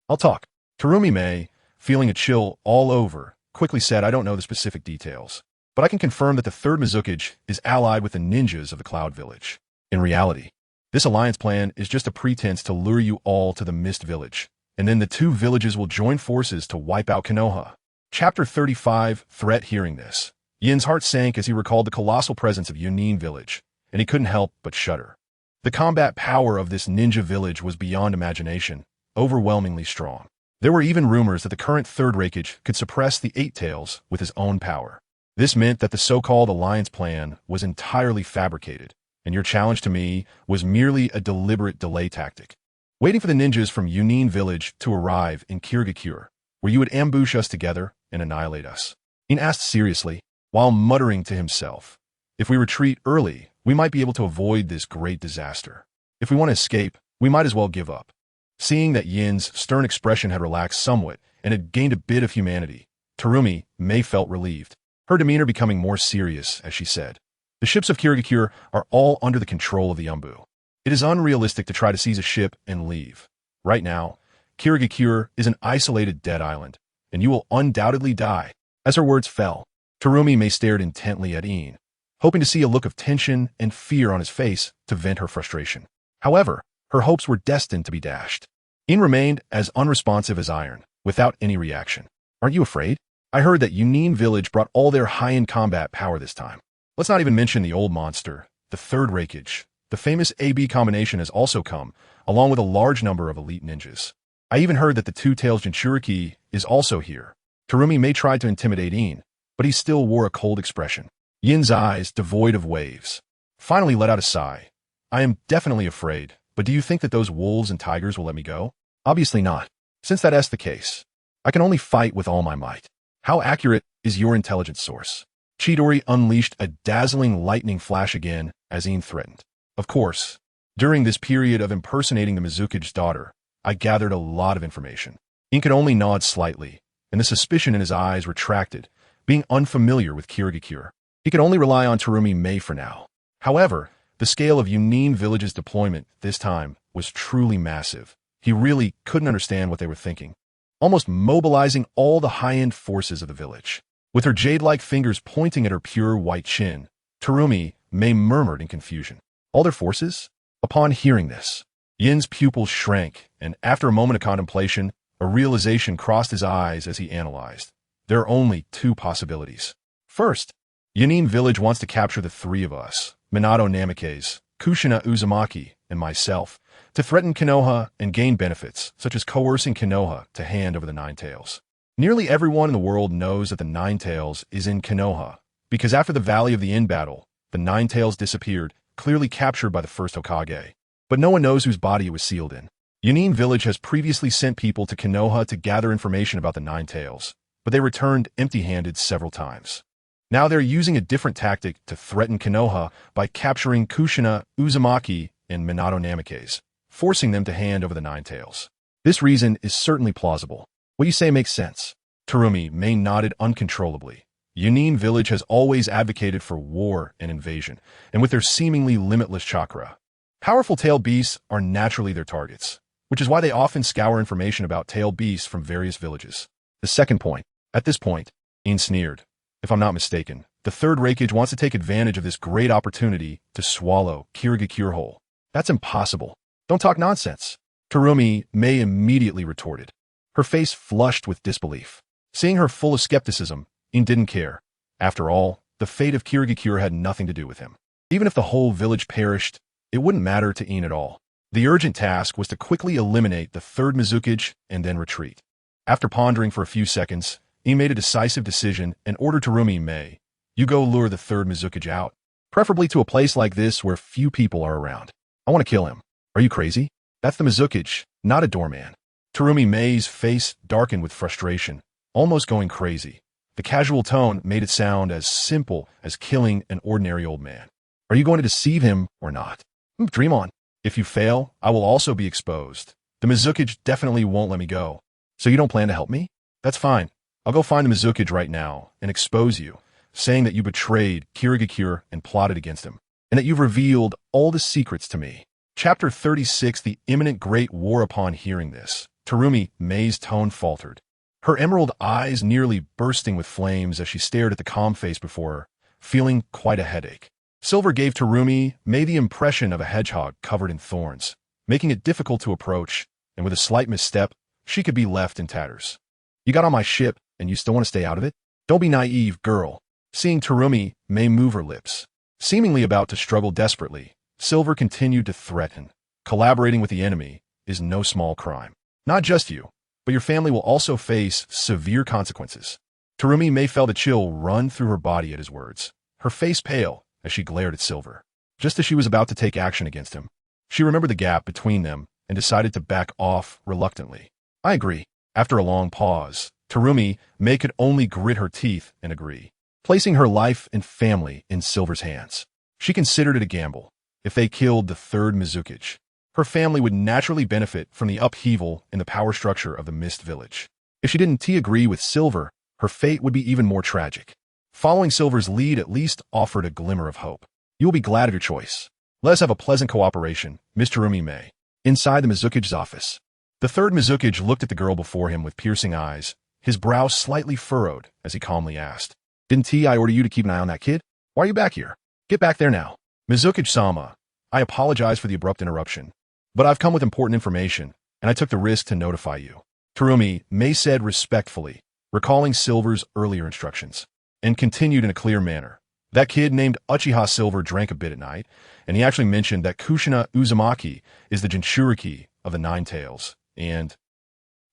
I'll talk. Terumi Mei, feeling a chill all over, quickly said, I don't know the specific details, but I can confirm that the third Mizukage is allied with the ninjas of the Cloud Village. In reality, this alliance plan is just a pretense to lure you all to the Mist Village, and then the two villages will join forces to wipe out Konoha. Chapter 35, Threat. Hearing this, Yin's heart sank as he recalled the colossal presence of Yunin Village, and he couldn't help but shudder. The combat power of this ninja village was beyond imagination, overwhelmingly strong. There were even rumors that the current third Raikage could suppress the Eight Tails with his own power. This meant that the so-called alliance plan was entirely fabricated, and your challenge to me was merely a deliberate delay tactic. Waiting for the ninjas from Yunin Village to arrive in Kirigakure, where you would ambush us together and annihilate us. Yin asked seriously, while muttering to himself, if we retreat early, we might be able to avoid this great disaster. If we want to escape, we might as well give up. Seeing that Yin's stern expression had relaxed somewhat and had gained a bit of humanity, Terumi Mei felt relieved, her demeanor becoming more serious as she said, the ships of Kirigakure are all under the control of the Anbu. It is unrealistic to try to seize a ship and leave. Right now, Kirigakure is an isolated dead island, and you will undoubtedly die. As her words fell, Terumi Mei stared intently at Yin, hoping to see a look of tension and fear on his face to vent her frustration. However, her hopes were destined to be dashed. Yin remained as unresponsive as iron, without any reaction. Aren't you afraid? I heard that Yunin Village brought all their high-end combat power this time. Let's not even mention the old monster, the third Raikage. The famous AB combination has also come, along with a large number of elite ninjas. I even heard that the two-tailed Jinchuriki is also here. Terumi may try to intimidate Yin, but he still wore a cold expression. Yin's eyes, devoid of waves, finally let out a sigh. I am definitely afraid, but do you think that those wolves and tigers will let me go? Obviously not. Since that's the case, I can only fight with all my might. How accurate is your intelligence source? Chidori unleashed a dazzling lightning flash again as Yin threatened. Of course, during this period of impersonating the Mizuki's daughter, I gathered a lot of information. Yin could only nod slightly, and the suspicion in his eyes retracted, being unfamiliar with Kirigakure. He could only rely on Terumi Mei for now. However, the scale of Yunin Village's deployment this time was truly massive. He really couldn't understand what they were thinking, almost mobilizing all the high-end forces of the village. With her jade-like fingers pointing at her pure white chin, Terumi Mei murmured in confusion. All their forces? Upon hearing this, Yin's pupils shrank, and after a moment of contemplation, a realization crossed his eyes as he analyzed. There are only two possibilities. First, Yunin Village wants to capture the three of us, Minato Namikaze, Kushina Uzumaki, and myself, to threaten Konoha and gain benefits, such as coercing Konoha to hand over the Nine Tails. Nearly everyone in the world knows that the Nine Tails is in Konoha, because after the Valley of the Inn battle, the Nine Tails disappeared, clearly captured by the first Hokage. But no one knows whose body it was sealed in. Yunin Village has previously sent people to Konoha to gather information about the Nine Tails, but they returned empty-handed several times. Now they're using a different tactic to threaten Konoha by capturing Kushina Uzumaki and Minato Namikaze, forcing them to hand over the Nine Tails. This reason is certainly plausible. What you say makes sense. Terumi Mei nodded uncontrollably. Yunin Village has always advocated for war and invasion, and with their seemingly limitless chakra, powerful tailed beasts are naturally their targets, which is why they often scour information about tailed beasts from various villages. The second point. At this point, Yin sneered. If I'm not mistaken, the third Raikage wants to take advantage of this great opportunity to swallow Kirigakure whole. That's impossible. Don't talk nonsense. Terumi Mei immediately retorted. Her face flushed with disbelief. Seeing her full of skepticism, Yin didn't care. After all, the fate of Kirigakure had nothing to do with him. Even if the whole village perished, it wouldn't matter to Yin at all. The urgent task was to quickly eliminate the third Mizuki and then retreat. After pondering for a few seconds, Yin made a decisive decision and ordered Terumi Mei, "You go lure the third Mizuki out, preferably to a place like this where few people are around. I want to kill him." "Are you crazy? That's the Mizuki, not a doorman." Terumi Mei's face darkened with frustration, almost going crazy. The casual tone made it sound as simple as killing an ordinary old man. "Are you going to deceive him or not?" "Dream on. If you fail, I will also be exposed. The Mizuki definitely won't let me go." "So you don't plan to help me?" "That's fine. I'll go find the Mizuki right now and expose you, saying that you betrayed Kirigakure and plotted against him, and that you've revealed all the secrets to me." Chapter 36, The Imminent Great War. Upon hearing this, Terumi Mei's tone faltered, her emerald eyes nearly bursting with flames as she stared at the calm face before her, feeling quite a headache. Silver gave Terumi Mei the impression of a hedgehog covered in thorns, making it difficult to approach, and with a slight misstep, she could be left in tatters. "You got on my ship, and you still want to stay out of it? Don't be naive, girl." Seeing Terumi Mei move her lips, seemingly about to struggle desperately, Silver continued to threaten. "Collaborating with the enemy is no small crime. Not just you, but your family will also face severe consequences." Terumi Mei felt a chill run through her body at his words, her face pale as she glared at Silver. Just as she was about to take action against him, she remembered the gap between them and decided to back off reluctantly. "I agree." After a long pause, Terumi Mei could only grit her teeth and agree, placing her life and family in Silver's hands. She considered it a gamble. If they killed the third Mizuki, her family would naturally benefit from the upheaval in the power structure of the Mist Village. If she didn't agree with Silver, her fate would be even more tragic. Following Silver's lead at least offered a glimmer of hope. "You will be glad of your choice. Let us have a pleasant cooperation, Miss Terumi Mei." Inside the Mizuki's office, the third Mizuki looked at the girl before him with piercing eyes, his brow slightly furrowed as he calmly asked, "Didn't I order you to keep an eye on that kid? Why are you back here? Get back there now." "Mizuki-sama, I apologize for the abrupt interruption, but I've come with important information, and I took the risk to notify you," Terumi Mei said respectfully, recalling Silver's earlier instructions, and continued in a clear manner. That kid named Uchiha Silver drank a bit at night, and he actually mentioned that Kushina Uzumaki is the Jinchuriki of the Nine Tails. And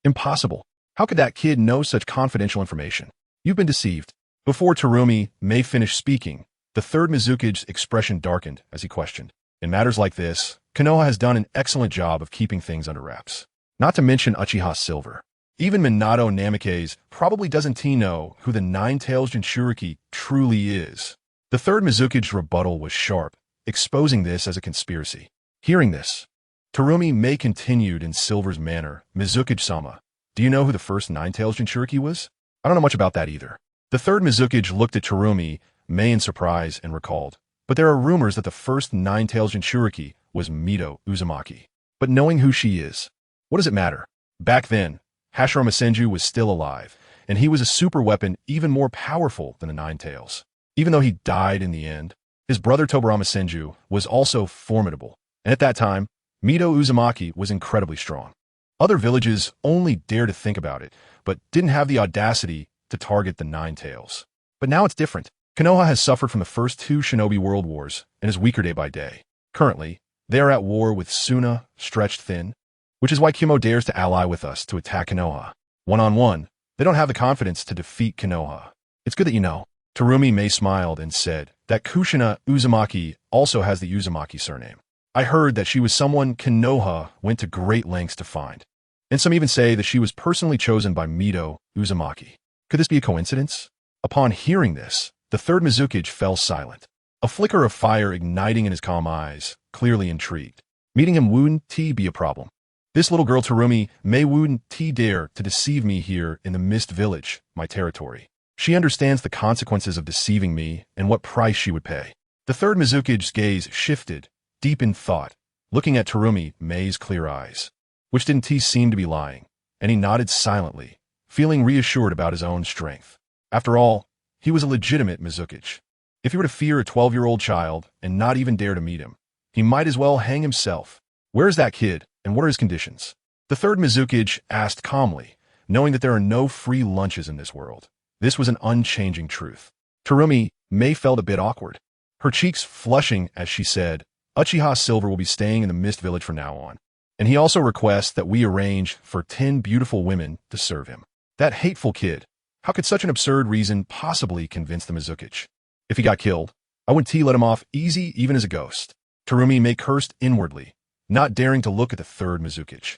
impossible. How could that kid know such confidential information? You've been deceived. Before Terumi may finish speaking, the third Mizuki's expression darkened as he questioned. In matters like this, Konoha has done an excellent job of keeping things under wraps. Not to mention Uchiha Silver. Even Minato Namikaze probably doesn't know who the Nine Tails Jinchuriki truly is. The third Mizuki's rebuttal was sharp, exposing this as a conspiracy. Hearing this, Terumi May continued in Silver's manner, Mizuki-sama, do you know who the first Nine Tails Jinchuriki was? I don't know much about that either. The third Mizuki looked at Terumi May in surprise and recalled, but there are rumors that the first Nine Tails Jinchuriki was Mito Uzumaki. But knowing who she is, what does it matter? Back then, Hashirama Senju was still alive, and he was a super weapon even more powerful than the Nine Tails. Even though he died in the end, his brother Tobarama Senju was also formidable, and at that time, Mito Uzumaki was incredibly strong. Other villages only dared to think about it, but didn't have the audacity to target the Nine Tails. But now it's different. Konoha has suffered from the first two shinobi world wars and is weaker day by day. Currently, they are at war with Suna, stretched thin, which is why Kimo dares to ally with us to attack Konoha. One-on-one, they don't have the confidence to defeat Konoha. It's good that you know. Terumi May smiled and said that Kushina Uzumaki also has the Uzumaki surname. I heard that she was someone Konoha went to great lengths to find. And some even say that she was personally chosen by Mito Uzumaki. Could this be a coincidence? Upon hearing this, the third Mizuki fell silent. A flicker of fire igniting in his calm eyes, clearly intrigued. Meeting him wouldn't be a problem. This little girl Terumi May wouldn't dare to deceive me here in the Mist Village, my territory. She understands the consequences of deceiving me and what price she would pay. The third Mizuki's gaze shifted, deep in thought, looking at Terumi May's clear eyes, which didn't seem to be lying, and he nodded silently, feeling reassured about his own strength. After all, he was a legitimate Mizuki. If he were to fear a 12-year-old child and not even dare to meet him, he might as well hang himself. Where is that kid, and what are his conditions? The third Mizuki asked calmly, knowing that there are no free lunches in this world. This was an unchanging truth. Terumi May felt a bit awkward, her cheeks flushing as she said, Uchiha Silver will be staying in the Mist Village from now on, and he also requests that we arrange for 10 beautiful women to serve him. That hateful kid. How could such an absurd reason possibly convince the Mizuki? If he got killed, I wouldn't let him off easy even as a ghost. Terumi May cursed inwardly, not daring to look at the third Mizuki.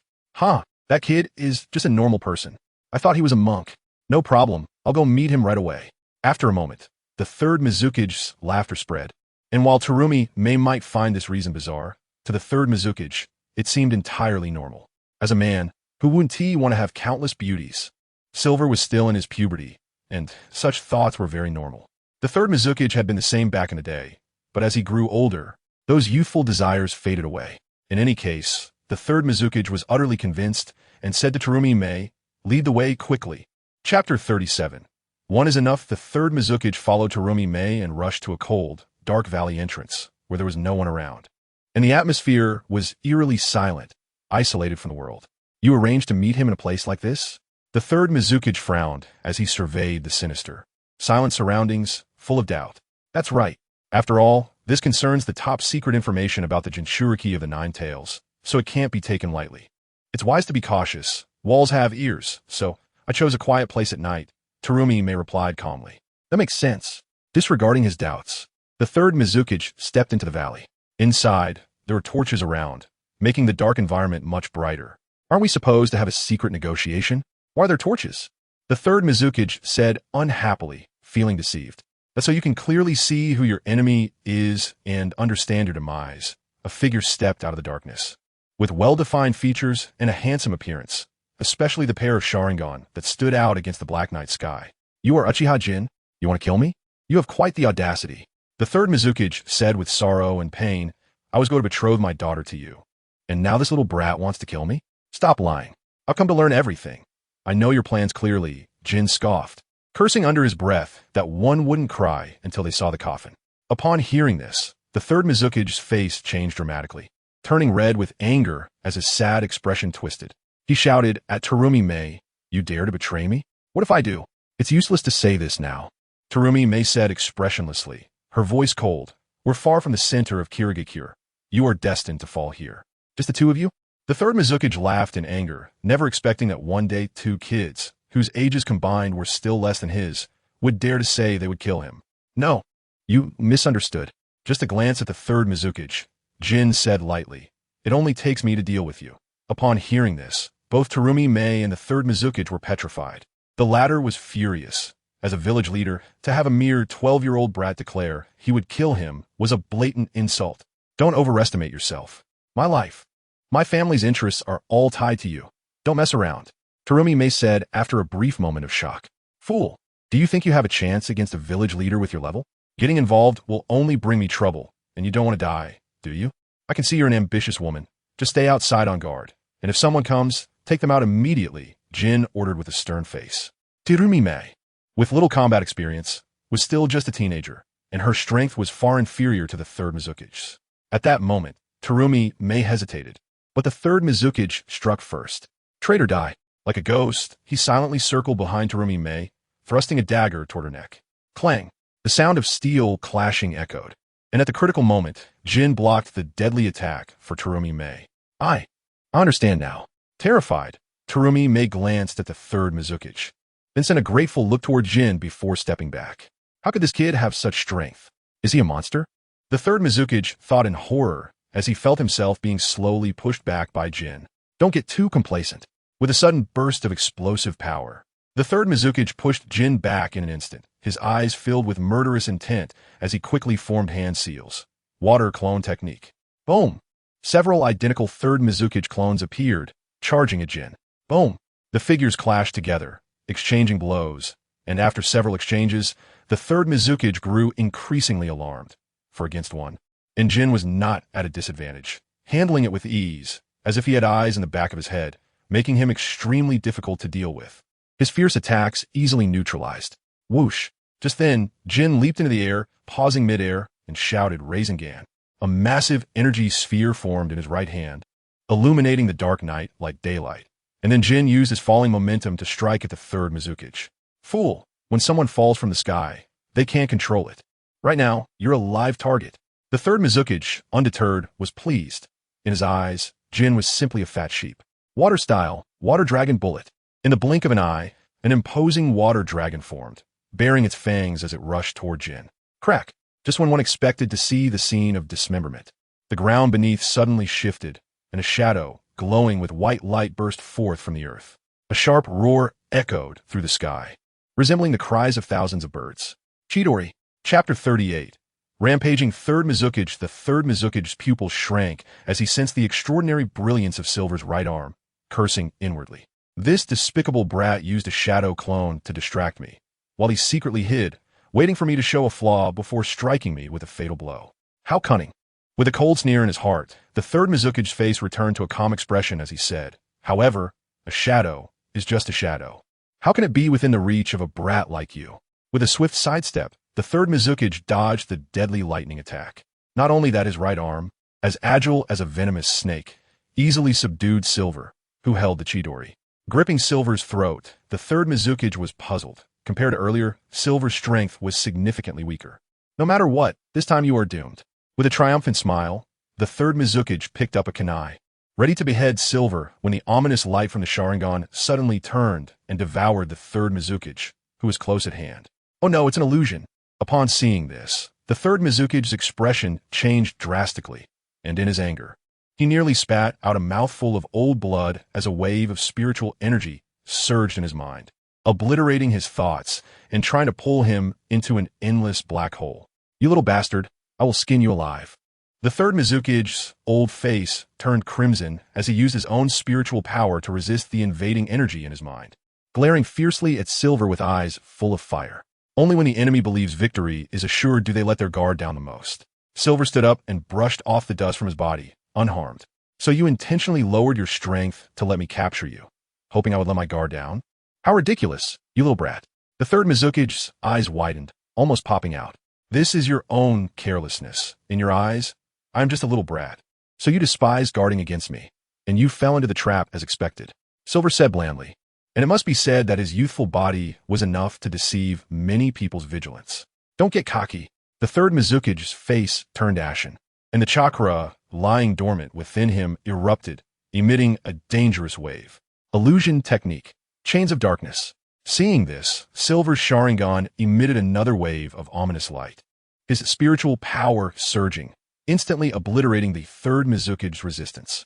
That kid is just a normal person. I thought he was a monk. No problem, I'll go meet him right away. After a moment, the third Mizuki's laughter spread, and while Terumi May might find this reason bizarre, to the third Mizuki, it seemed entirely normal. As a man, who wouldn't want to have countless beauties? Silver was still in his puberty, and such thoughts were very normal. The third Mizuki had been the same back in the day, but as he grew older, those youthful desires faded away. In any case, the third Mizuki was utterly convinced and said to Terumi May, lead the way quickly. Chapter 37. One is enough. The third Mizuki followed Terumi May and rushed to a cold, dark valley entrance, where there was no one around. And the atmosphere was eerily silent, isolated from the world. You arranged to meet him in a place like this? The third Mizuki frowned as he surveyed the sinister, silent surroundings, full of doubt. That's right. After all, this concerns the top secret information about the Jinchuriki of the Nine Tails, so it can't be taken lightly. It's wise to be cautious. Walls have ears, so I chose a quiet place at night, Terumi May replied calmly. That makes sense. Disregarding his doubts, the third Mizuki stepped into the valley. Inside, there were torches around, making the dark environment much brighter. Aren't we supposed to have a secret negotiation? Why are there torches? The third Mizuki said unhappily, feeling deceived. That's so you can clearly see who your enemy is and understand your demise. A figure stepped out of the darkness. With well-defined features and a handsome appearance, especially the pair of Sharingan that stood out against the black night sky. You are Uchiha Jin? You want to kill me? You have quite the audacity. The third Mizuki said with sorrow and pain, I was going to betroth my daughter to you. And now this little brat wants to kill me? Stop lying. I've come to learn everything. I know your plans clearly, Jin scoffed, cursing under his breath that one wouldn't cry until they saw the coffin. Upon hearing this, the third Mizuki's face changed dramatically, turning red with anger as his sad expression twisted. He shouted at Terumi May, you dare to betray me? What if I do? It's useless to say this now. Terumi May said expressionlessly, her voice cold. We're far from the center of Kirigakure. You are destined to fall here. Just the two of you? The third Mizukage laughed in anger, never expecting that one day 2 kids, whose ages combined were still less than his, would dare to say they would kill him. No, you misunderstood. Just a glance at the third Mizukage, Jin said lightly. It only takes me to deal with you. Upon hearing this, both Terumi Mei and the third Mizukage were petrified. The latter was furious. As a village leader, to have a mere 12-year-old brat declare he would kill him was a blatant insult. Don't overestimate yourself. My life, my family's interests are all tied to you. Don't mess around. Terumi Mei said after a brief moment of shock. Fool, do you think you have a chance against a village leader with your level? Getting involved will only bring me trouble, and you don't want to die, do you? I can see you're an ambitious woman. Just stay outside on guard, and if someone comes, take them out immediately, Jin ordered with a stern face. Terumi Mei, with little combat experience, was still just a teenager, and her strength was far inferior to the third Mizukage's. At that moment, Terumi Mei hesitated, but the third Mizukage struck first. Trade or die. Like a ghost, he silently circled behind Terumi Mei, thrusting a dagger toward her neck. Clang! The sound of steel clashing echoed, and at the critical moment, Jin blocked the deadly attack for Terumi Mei. I understand now. Terrified, Terumi Mei glanced at the third Mizukage, then sent a grateful look toward Jin before stepping back. How could this kid have such strength? Is he a monster? The third Mizukage thought in horror as he felt himself being slowly pushed back by Jin. Don't get too complacent. With a sudden burst of explosive power, the third Mizukage pushed Jin back in an instant, his eyes filled with murderous intent as he quickly formed hand seals. Water clone technique. Boom! Several identical third Mizukage clones appeared, charging at Jin. Boom! The figures clashed together, exchanging blows, and after several exchanges, the third Mizukage grew increasingly alarmed. For against one, and Jin was not at a disadvantage, handling it with ease, as if he had eyes in the back of his head, making him extremely difficult to deal with. His fierce attacks easily neutralized. Whoosh! Just then, Jin leaped into the air, pausing midair, and shouted Rasengan. A massive energy sphere formed in his right hand, illuminating the dark night like daylight. And then Jin used his falling momentum to strike at the third Mizukage. Fool! When someone falls from the sky, they can't control it. Right now, you're a live target. The third Mizukage, undeterred, was pleased. In his eyes, Jin was simply a fat sheep. Water style, water dragon bullet. In the blink of an eye, an imposing water dragon formed, baring its fangs as it rushed toward Jin. Crack! Just when one expected to see the scene of dismemberment, the ground beneath suddenly shifted, and a shadow, glowing with white light, burst forth from the earth. A sharp roar echoed through the sky, resembling the cries of thousands of birds. Chidori, Chapter 38. Rampaging third Mizukage. The third Mizukage's pupil shrank as he sensed the extraordinary brilliance of Silver's right arm, cursing inwardly. This despicable brat used a shadow clone to distract me, while he secretly hid, waiting for me to show a flaw before striking me with a fatal blow. How cunning! With a cold sneer in his heart, the third Mizukage's face returned to a calm expression as he said, However, a shadow is just a shadow. How can it be within the reach of a brat like you? With a swift sidestep, the third Mizukage dodged the deadly lightning attack. Not only that, his right arm, as agile as a venomous snake, easily subdued Silver, who held the Chidori. Gripping Silver's throat, the third Mizukage was puzzled. Compared to earlier, Silver's strength was significantly weaker. No matter what, this time you are doomed. With a triumphant smile, the third Mizukage picked up a kunai, ready to behead Silver when the ominous light from the Sharingan suddenly turned and devoured the third Mizukage, who was close at hand. Oh no, it's an illusion. Upon seeing this, the third Mizukage's expression changed drastically, and in his anger, he nearly spat out a mouthful of old blood as a wave of spiritual energy surged in his mind, obliterating his thoughts and trying to pull him into an endless black hole. You little bastard, I will skin you alive. The third Mizukage's old face turned crimson as he used his own spiritual power to resist the invading energy in his mind, glaring fiercely at Silver with eyes full of fire. Only when the enemy believes victory is assured do they let their guard down the most. Silver stood up and brushed off the dust from his body, unharmed. So you intentionally lowered your strength to let me capture you, hoping I would let my guard down? How ridiculous, you little brat. The third Mizukage's eyes widened, almost popping out. This is your own carelessness. In your eyes, I am just a little brat. So you despise guarding against me, and you fell into the trap as expected. Silver said blandly. And it must be said that his youthful body was enough to deceive many people's vigilance. Don't get cocky. The third Mizuki's face turned ashen, and the chakra lying dormant within him erupted, emitting a dangerous wave. Illusion technique. Chains of darkness. Seeing this, Silver's Sharingan emitted another wave of ominous light, his spiritual power surging, instantly obliterating the third Mizuki's resistance.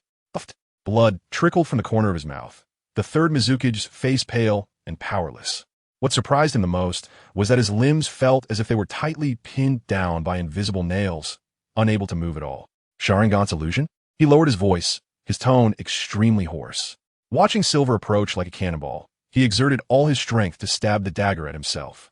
Blood trickled from the corner of his mouth, the third Mizuki's face pale and powerless. What surprised him the most was that his limbs felt as if they were tightly pinned down by invisible nails, unable to move at all. Sharingan's illusion? He lowered his voice, his tone extremely hoarse. Watching Silver approach like a cannonball, he exerted all his strength to stab the dagger at himself.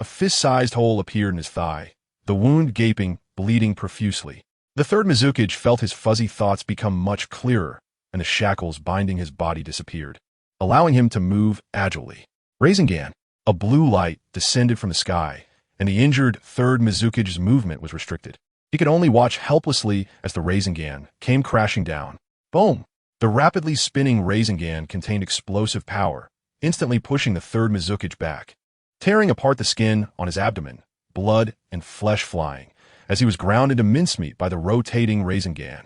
A fist-sized hole appeared in his thigh, the wound gaping, bleeding profusely. The third Mizuki felt his fuzzy thoughts become much clearer, and the shackles binding his body disappeared, allowing him to move agilely. Rasengan. A blue light descended from the sky, and the injured third Mizuki's movement was restricted. He could only watch helplessly as the Rasengan came crashing down. Boom! The rapidly spinning Rasengan contained explosive power, instantly pushing the third Mizuki back, tearing apart the skin on his abdomen, blood and flesh flying, as he was ground into mincemeat by the rotating Rasengan.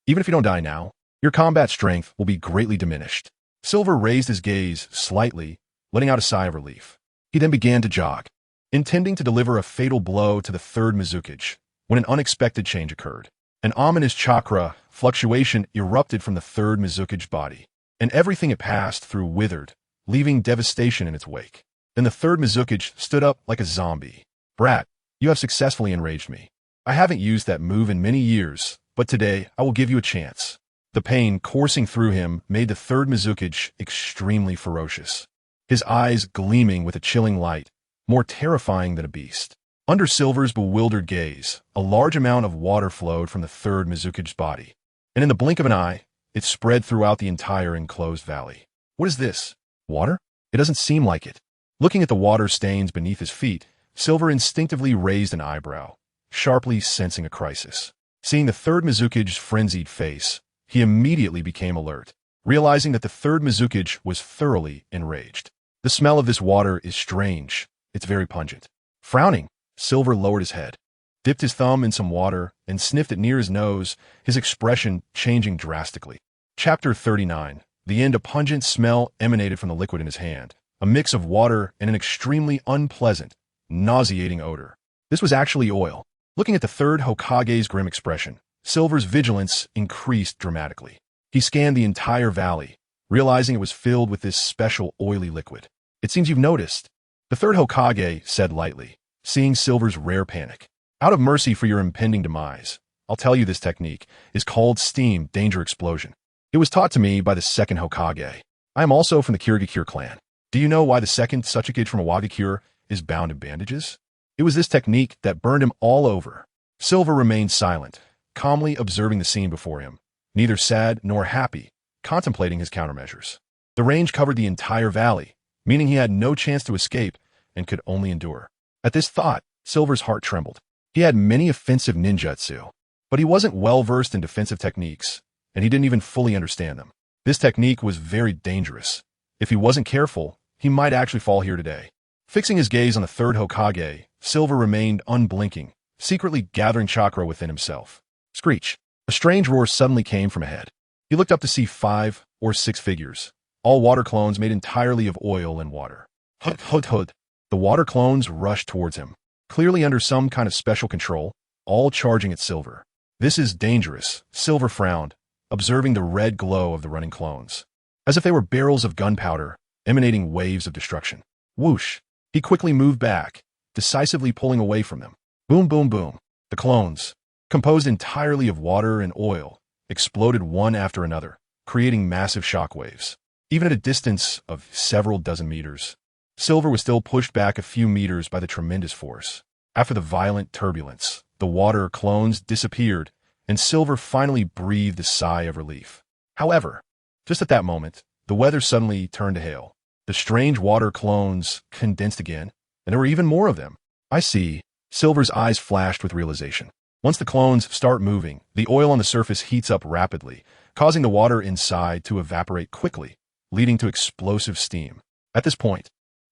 Even if you don't die now, your combat strength will be greatly diminished. Silver raised his gaze slightly, letting out a sigh of relief. He then began to jog, intending to deliver a fatal blow to the third Mizuki, when an unexpected change occurred. An ominous chakra fluctuation erupted from the third Mizuki's body, and everything it passed through withered, leaving devastation in its wake. Then the third Mizuki stood up like a zombie. Brat, you have successfully enraged me. I haven't used that move in many years, but today I will give you a chance. The pain coursing through him made the third Mizuki extremely ferocious, his eyes gleaming with a chilling light, more terrifying than a beast. Under Silver's bewildered gaze, a large amount of water flowed from the third Mizuki's body, and in the blink of an eye, it spread throughout the entire enclosed valley. What is this? Water? It doesn't seem like it. Looking at the water stains beneath his feet, Silver instinctively raised an eyebrow, sharply sensing a crisis. Seeing the third Mizuki's frenzied face, he immediately became alert, realizing that the third Mizuki was thoroughly enraged. The smell of this water is strange. It's very pungent. Frowning, Silver lowered his head, dipped his thumb in some water, and sniffed it near his nose, his expression changing drastically. Chapter 39. The end. A pungent smell emanated from the liquid in his hand, a mix of water and an extremely unpleasant, nauseating odor. This was actually oil. Looking at the third Hokage's grim expression, Silver's vigilance increased dramatically. He scanned the entire valley, realizing it was filled with this special oily liquid. It seems you've noticed, the third Hokage said lightly, seeing Silver's rare panic. Out of mercy for your impending demise, I'll tell you this technique is called Steam Danger Explosion. It was taught to me by the second Hokage. I am also from the Kirigakure clan. Do you know why the second Tsuchikage from Iwagakure is bound in bandages? It was this technique that burned him all over. Silver remained silent, calmly observing the scene before him, neither sad nor happy, contemplating his countermeasures. The range covered the entire valley, meaning he had no chance to escape and could only endure. At this thought, Silver's heart trembled. He had many offensive ninjutsu, but he wasn't well-versed in defensive techniques, and he didn't even fully understand them. This technique was very dangerous. If he wasn't careful, he might actually fall here today. Fixing his gaze on the third Hokage, Silver remained unblinking, secretly gathering chakra within himself. Screech! A strange roar suddenly came from ahead. He looked up to see 5 or 6 figures, all water clones made entirely of oil and water. Hud, hud, hud. The water clones rushed towards him, clearly under some kind of special control, all charging at Silver. This is dangerous, Silver frowned, observing the red glow of the running clones, as if they were barrels of gunpowder, emanating waves of destruction. Whoosh! He quickly moved back, decisively pulling away from them. Boom, boom, boom. The clones, composed entirely of water and oil, exploded one after another, creating massive shockwaves. Even at a distance of several dozen meters, Silver was still pushed back a few meters by the tremendous force. After the violent turbulence, the water clones disappeared, and Silver finally breathed a sigh of relief. However, just at that moment, the weather suddenly turned to hail. The strange water clones condensed again, and there were even more of them. I see. Silver's eyes flashed with realization. Once the clones start moving, the oil on the surface heats up rapidly, causing the water inside to evaporate quickly, leading to explosive steam. At this point,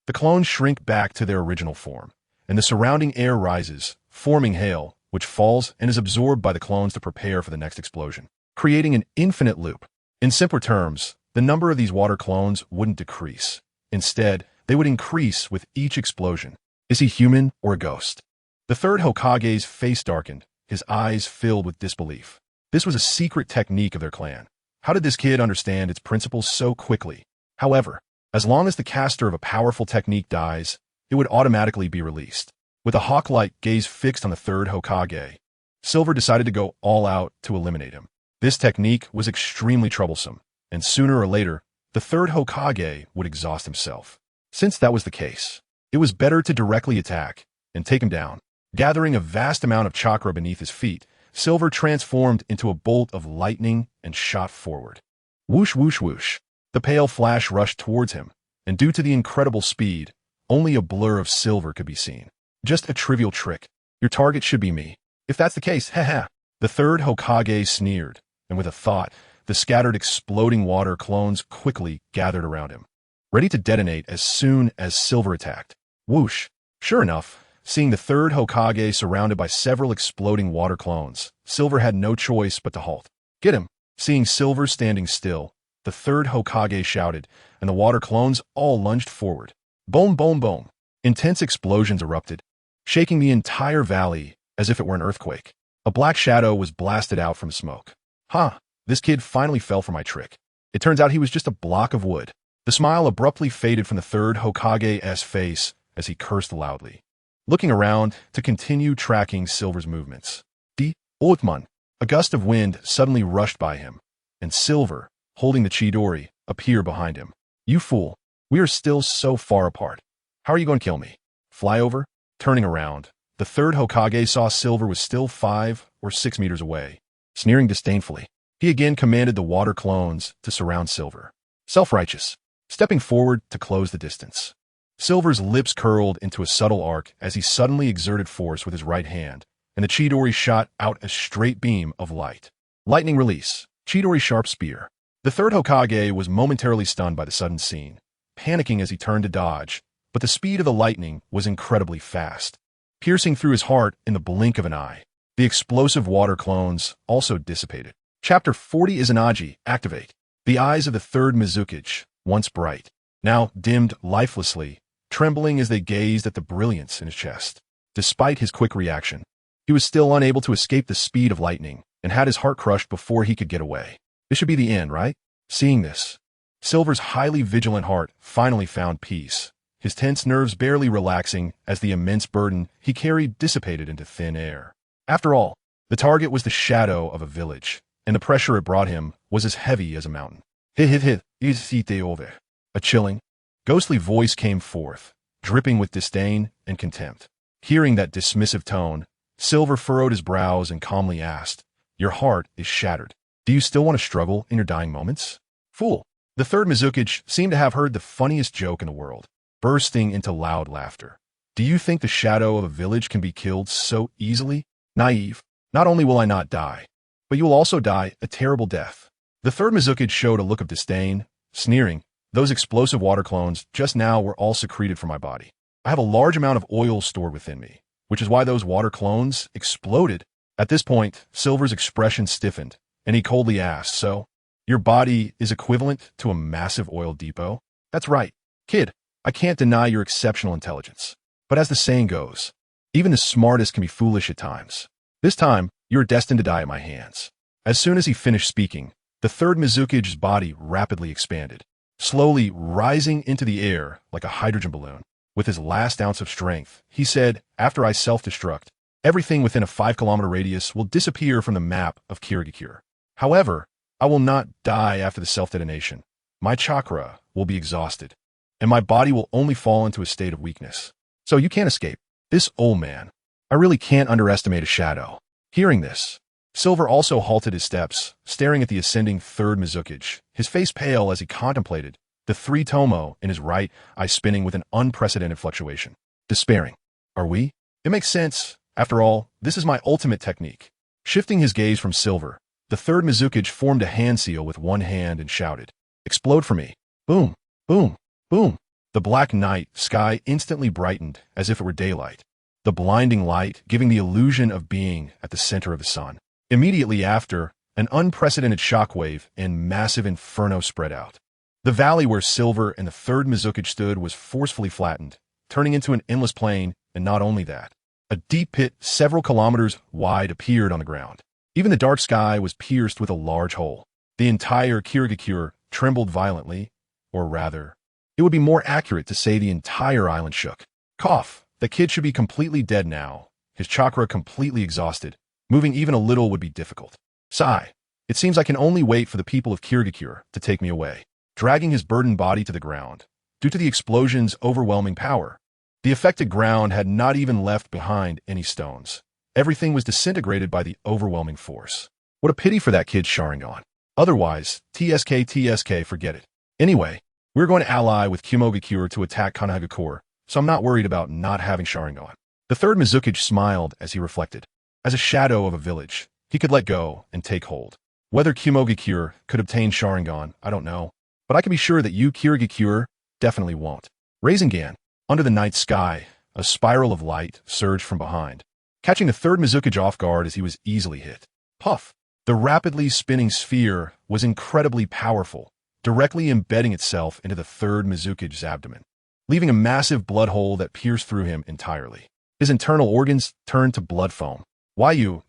the clones shrink back to their original form, and the surrounding air rises, forming hail, which falls and is absorbed by the clones to prepare for the next explosion, creating an infinite loop. In simpler terms, the number of these water clones wouldn't decrease. Instead, they would increase with each explosion. Is he human or a ghost? The third Hokage's face darkened, his eyes filled with disbelief. This was a secret technique of their clan. How did this kid understand its principles so quickly? However, as long as the caster of a powerful technique dies, it would automatically be released. With a hawk-like gaze fixed on the third Hokage, Silver decided to go all out to eliminate him. This technique was extremely troublesome, and sooner or later, the third Hokage would exhaust himself. Since that was the case, it was better to directly attack and take him down. Gathering a vast amount of chakra beneath his feet, Silver transformed into a bolt of lightning and shot forward. Whoosh, whoosh, whoosh. The pale flash rushed towards him, and due to the incredible speed, only a blur of silver could be seen. Just a trivial trick. Your target should be me. If that's the case, haha. The third Hokage sneered, and with a thought, the scattered exploding water clones quickly gathered around him, ready to detonate as soon as Silver attacked. Whoosh. Sure enough, seeing the third Hokage surrounded by several exploding water clones, Silver had no choice but to halt. Get him! Seeing Silver standing still, the third Hokage shouted, and the water clones all lunged forward. Boom, boom, boom. Intense explosions erupted, shaking the entire valley as if it were an earthquake. A black shadow was blasted out from smoke. Ha! This kid finally fell for my trick. It turns out he was just a block of wood. The smile abruptly faded from the third Hokage's face as he cursed loudly, looking around to continue tracking Silver's movements. Devoid. A gust of wind suddenly rushed by him, and Silver, holding the Chidori, appeared behind him. You fool! We are still so far apart. How are you going to kill me? Fly over? Turning around, the third Hokage saw Silver was still 5 or 6 meters away. Sneering disdainfully, he again commanded the water clones to surround Silver. Self-righteous, stepping forward to close the distance. Silver's lips curled into a subtle arc as he suddenly exerted force with his right hand, and the Chidori shot out a straight beam of light. Lightning release, Chidori sharp spear. The third Hokage was momentarily stunned by the sudden scene, panicking as he turned to dodge, but the speed of the lightning was incredibly fast, piercing through his heart in the blink of an eye. The explosive water clones also dissipated. Chapter 40 Izanagi, activate. The eyes of the third Mizukage, once bright, now dimmed lifelessly, trembling as they gazed at the brilliance in his chest. Despite his quick reaction, he was still unable to escape the speed of lightning and had his heart crushed before he could get away. This should be the end, right? Seeing this, Silver's highly vigilant heart finally found peace, his tense nerves barely relaxing as the immense burden he carried dissipated into thin air. After all, the target was the shadow of a village, and the pressure it brought him was as heavy as a mountain. Over. A chilling, ghostly voice came forth, dripping with disdain and contempt. Hearing that dismissive tone, Silver furrowed his brows and calmly asked, Your heart is shattered. Do you still want to struggle in your dying moments? Fool! The third Mizukage seemed to have heard the funniest joke in the world, bursting into loud laughter. Do you think the shadow of a village can be killed so easily? Naive. Not only will I not die, but you will also die a terrible death. The third Mizukage showed a look of disdain, sneering. Those explosive water clones just now were all secreted from my body. I have a large amount of oil stored within me, which is why those water clones exploded. At this point, Silver's expression stiffened, and he coldly asked, So, your body is equivalent to a massive oil depot? That's right, kid. I can't deny your exceptional intelligence. But as the saying goes, even the smartest can be foolish at times. This time, you are destined to die at my hands. As soon as he finished speaking, the third Mizukage's body rapidly expanded, slowly rising into the air like a hydrogen balloon. With his last ounce of strength, he said, After I self-destruct, everything within a 5-kilometer radius will disappear from the map of Kirigakure. However, I will not die after the self-detonation. My chakra will be exhausted, and my body will only fall into a state of weakness. So you can't escape. This old man. I really can't underestimate a shadow. Hearing this, Silver also halted his steps, staring at the ascending third Mizukage, his face pale as he contemplated, the 3 tomoe in his right eye spinning with an unprecedented fluctuation. Despairing. Are we? It makes sense. After all, this is my ultimate technique. Shifting his gaze from Silver, the third Mizukage formed a hand seal with one hand and shouted, Explode for me. Boom, boom, boom. The black night sky instantly brightened as if it were daylight, the blinding light giving the illusion of being at the center of the sun. Immediately after, an unprecedented shockwave and massive inferno spread out. The valley where Silver and the third Mizukage stood was forcefully flattened, turning into an endless plain, and not only that. A deep pit several kilometers wide appeared on the ground. Even the dark sky was pierced with a large hole. The entire Kirigakure trembled violently, or rather, it would be more accurate to say the entire island shook. Cough. The kid should be completely dead now, his chakra completely exhausted. Moving even a little would be difficult. Sigh. It seems I can only wait for the people of Kirigakure to take me away. Dragging his burdened body to the ground. Due to the explosion's overwhelming power, the affected ground had not even left behind any stones. Everything was disintegrated by the overwhelming force. What a pity for that kid's Sharingan. Otherwise, TSK, forget it. Anyway, we're going to ally with Kumogakure to attack Kanehagakure, so I'm not worried about not having Sharingan. The third Mizukage smiled as he reflected. As a shadow of a village, he could let go and take hold. Whether Kumogakure could obtain Sharingan, I don't know. But I can be sure that you, Kirigakure, definitely won't. Rasengan. Under the night sky, a spiral of light surged from behind, catching the third Mizukage off guard as he was easily hit. Puff! The rapidly spinning sphere was incredibly powerful, directly embedding itself into the third Mizukage's abdomen, leaving a massive blood hole that pierced through him entirely. His internal organs turned to blood foam. Why you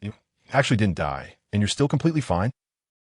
actually didn't die, and you're still completely fine?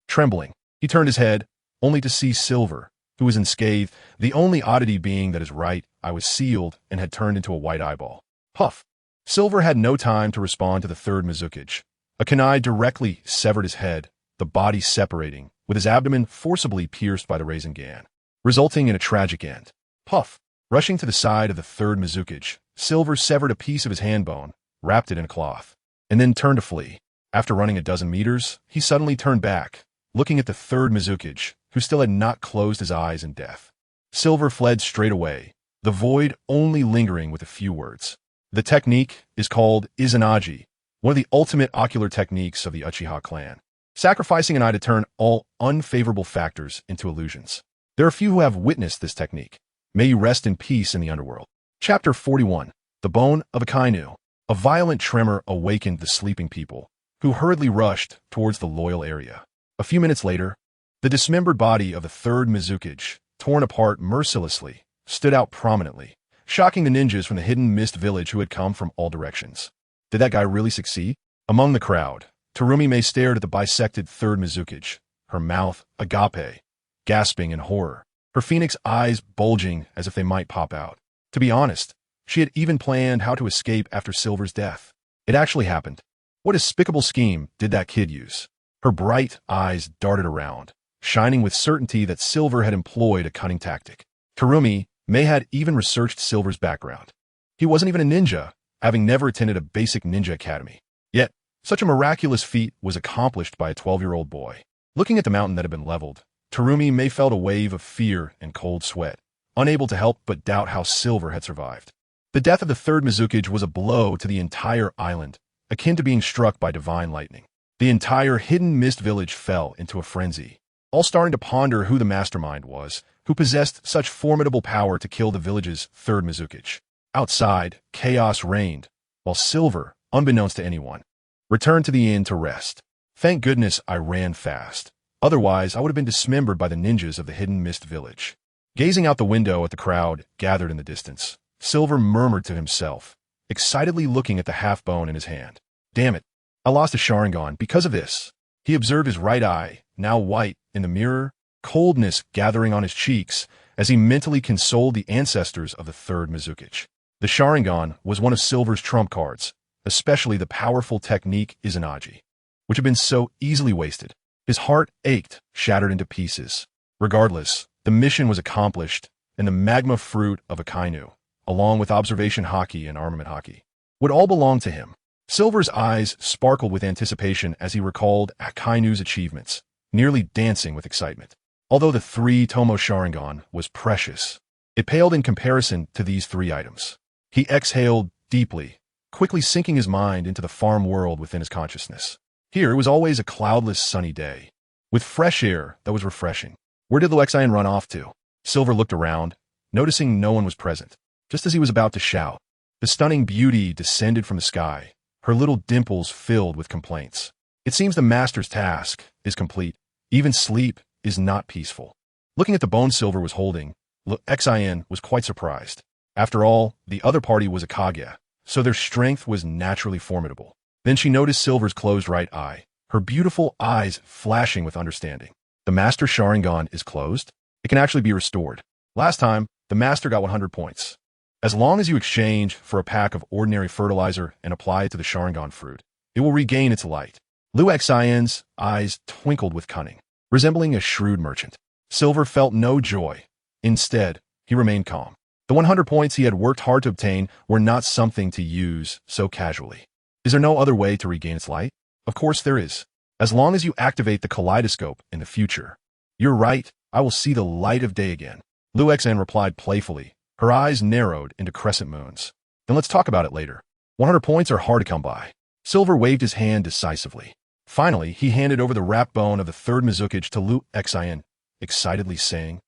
Trembling, he turned his head, only to see Silver, who was unscathed, the only oddity being that his right eye was sealed and had turned into a white eyeball. Puff! Silver had no time to respond to the third Mizukage. A kunai directly severed his head, the body separating, with his abdomen forcibly pierced by the Rasengan, resulting in a tragic end. Puff! Rushing to the side of the third Mizukage, Silver severed a piece of his hand bone, wrapped it in a cloth, and then turned to flee. After running a dozen meters, he suddenly turned back, looking at the third Mizukage, who still had not closed his eyes in death. Silver fled straight away, the void only lingering with a few words. The technique is called Izanagi, one of the ultimate ocular techniques of the Uchiha clan, sacrificing an eye to turn all unfavorable factors into illusions. There are few who have witnessed this technique. May you rest in peace in the underworld. Chapter 41. The Bone of Akainu. A violent tremor awakened the sleeping people, who hurriedly rushed towards the loyal area. A few minutes later, the dismembered body of the third Mizukage, torn apart mercilessly, stood out prominently, shocking the ninjas from the hidden mist village who had come from all directions. Did that guy really succeed? Among the crowd, Terumi stared at the bisected third Mizukage, her mouth agape, gasping in horror, her phoenix eyes bulging as if they might pop out. To be honest, she had even planned how to escape after Silver's death. It actually happened. What despicable scheme did that kid use? Her bright eyes darted around, shining with certainty that Silver had employed a cunning tactic. Terumi had even researched Silver's background. He wasn't even a ninja, having never attended a basic ninja academy. Yet, such a miraculous feat was accomplished by a 12-year-old boy. Looking at the mountain that had been leveled, Terumi felt a wave of fear and cold sweat, unable to help but doubt how Silver had survived. The death of the third Mizukage was a blow to the entire island, akin to being struck by divine lightning. The entire hidden mist village fell into a frenzy, all starting to ponder who the mastermind was, who possessed such formidable power to kill the village's third Mizukage. Outside, chaos reigned, while Silver, unbeknownst to anyone, returned to the inn to rest. Thank goodness I ran fast. Otherwise, I would have been dismembered by the ninjas of the hidden mist village. Gazing out the window at the crowd gathered in the distance, Silver murmured to himself, excitedly looking at the half-bone in his hand. Damn it, I lost a Sharingan because of this. He observed his right eye, now white, in the mirror, coldness gathering on his cheeks as he mentally consoled the ancestors of the third Mizukage. The Sharingan was one of Silver's trump cards, especially the powerful technique Izanagi, which had been so easily wasted. His heart ached, shattered into pieces. Regardless, the mission was accomplished, and the magma fruit of Akainu, along with observation haki and armament haki, would all belong to him. Silver's eyes sparkled with anticipation as he recalled Akainu's achievements, nearly dancing with excitement. Although the 3 tomoe Sharingan was precious, it paled in comparison to these 3 items. He exhaled deeply, quickly sinking his mind into the farm world within his consciousness. Here it was always a cloudless sunny day, with fresh air that was refreshing. Where did Luexian run off to? Silver looked around, noticing no one was present. Just as he was about to shout, The stunning beauty descended from the sky, her little dimples filled with complaints. It seems the master's task is complete. Even sleep is not peaceful. Looking at the bone Silver was holding, Xin was quite surprised. After all, the other party was a Kage, so their strength was naturally formidable. Then she noticed Silver's closed right eye, her beautiful eyes flashing with understanding. The master Sharingan is closed? It can actually be restored. Last time, the master got 100 points. As long as you exchange for a pack of ordinary fertilizer and apply it to the Sharingan fruit, it will regain its light. Xin's eyes twinkled with cunning, resembling a shrewd merchant. Silver felt no joy. Instead, he remained calm. The 100 points he had worked hard to obtain were not something to use so casually. Is there no other way to regain its light? Of course there is. As long as you activate the kaleidoscope in the future. You're right, I will see the light of day again. Xin replied playfully, her eyes narrowed into crescent moons. Then let's talk about it later. 100 points are hard to come by. Silver waved his hand decisively. Finally, he handed over the wrapped bone of the third Mizukage to Xin, excitedly saying,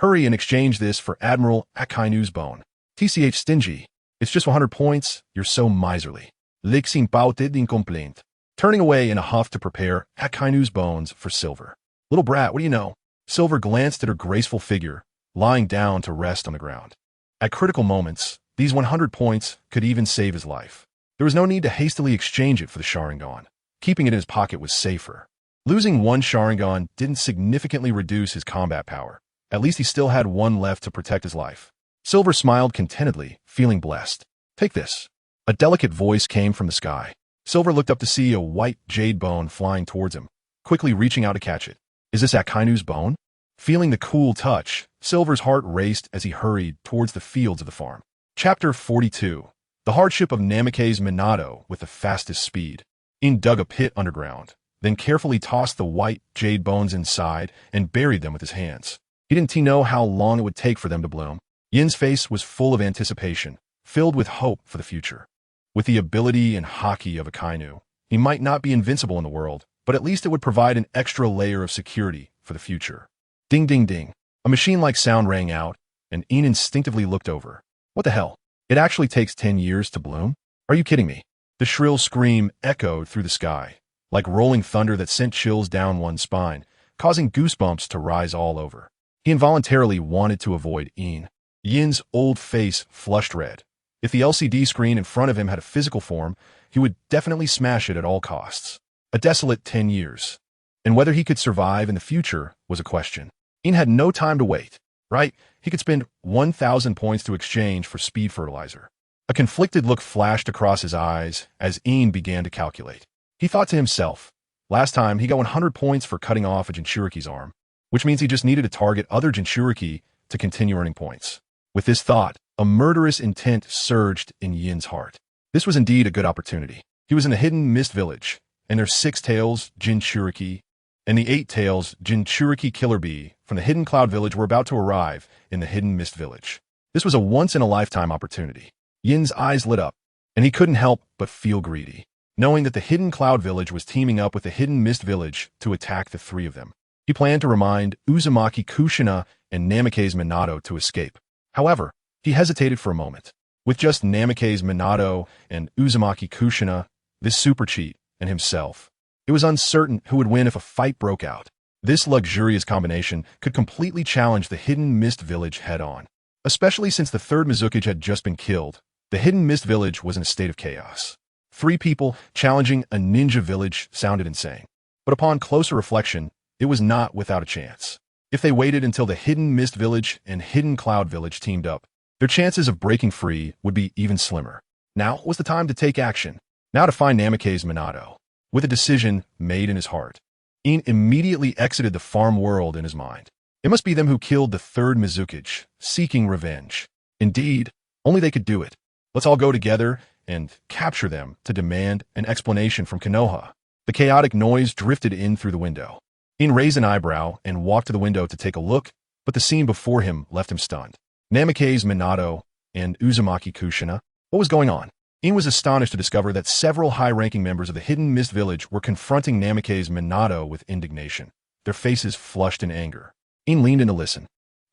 "Hurry and exchange this for Admiral Akainu's bone." TCH stingy. It's just 100 points, you're so miserly. Lixin pouted in complaint, turning away in a huff to prepare Akainu's bones for Silver. Little brat, what do you know? Silver glanced at her graceful figure, lying down to rest on the ground. At critical moments, these 100 points could even save his life. There was no need to hastily exchange it for the Sharingan. Keeping it in his pocket was safer. Losing one Sharingan didn't significantly reduce his combat power. At least he still had one left to protect his life. Silver smiled contentedly, feeling blessed. Take this. A delicate voice came from the sky. Silver looked up to see a white jade bone flying towards him, quickly reaching out to catch it. Is this Akainu's bone? Feeling the cool touch, Silver's heart raced as he hurried towards the fields of the farm. Chapter 42. The hardship of Namikaze Minato with the fastest speed. In dug a pit underground, then carefully tossed the white jade bones inside and buried them with his hands. He didn't know how long it would take for them to bloom. Yin's face was full of anticipation, filled with hope for the future. With the ability and haki of Akainu, he might not be invincible in the world, but at least it would provide an extra layer of security for the future. Ding ding ding. A machine-like sound rang out, and Yin instinctively looked over. What the hell? It actually takes 10 years to bloom? Are you kidding me? The shrill scream echoed through the sky, like rolling thunder that sent chills down one's spine, causing goosebumps to rise all over. He involuntarily wanted to avoid Yin. Yin's old face flushed red. If the LCD screen in front of him had a physical form, he would definitely smash it at all costs. A desolate 10 years. And whether he could survive in the future was a question. Yin had no time to wait, right? He could spend 1,000 points to exchange for speed fertilizer. A conflicted look flashed across his eyes as Yin began to calculate. He thought to himself, last time he got 100 points for cutting off a Jinchuriki's arm, which means he just needed to target other Jinchuriki to continue earning points. With this thought, a murderous intent surged in Yin's heart. This was indeed a good opportunity. He was in the Hidden Mist Village, and their 6 tails Jinchuriki and the 8 tails Jinchuriki Killer Bee from the Hidden Cloud Village were about to arrive in the Hidden Mist Village. This was a once-in-a-lifetime opportunity. Yin's eyes lit up, and he couldn't help but feel greedy, knowing that the Hidden Cloud Village was teaming up with the Hidden Mist Village to attack the 3 of them. He planned to remind Uzumaki Kushina and Namikaze Minato to escape. However, he hesitated for a moment. With just Namikaze Minato and Uzumaki Kushina, this super cheat, and himself, it was uncertain who would win if a fight broke out. This luxurious combination could completely challenge the Hidden Mist Village head-on. Especially since the third Mizukage had just been killed, the Hidden Mist Village was in a state of chaos. 3 people challenging a ninja village sounded insane. But upon closer reflection, it was not without a chance. If they waited until the Hidden Mist Village and Hidden Cloud Village teamed up, their chances of breaking free would be even slimmer. Now was the time to take action. Now to find Namikaze Minato. With a decision made in his heart, Yin immediately exited the farm world in his mind. It must be them who killed the third Mizukage, seeking revenge. Indeed, only they could do it. Let's all go together and capture them to demand an explanation from Konoha. The chaotic noise drifted in through the window. Yin raised an eyebrow and walked to the window to take a look, but the scene before him left him stunned. Namikaze Minato and Uzumaki Kushina. What was going on? Yin was astonished to discover that several high-ranking members of the Hidden Mist Village were confronting Namikaze Minato with indignation, their faces flushed in anger. Yin leaned in to listen.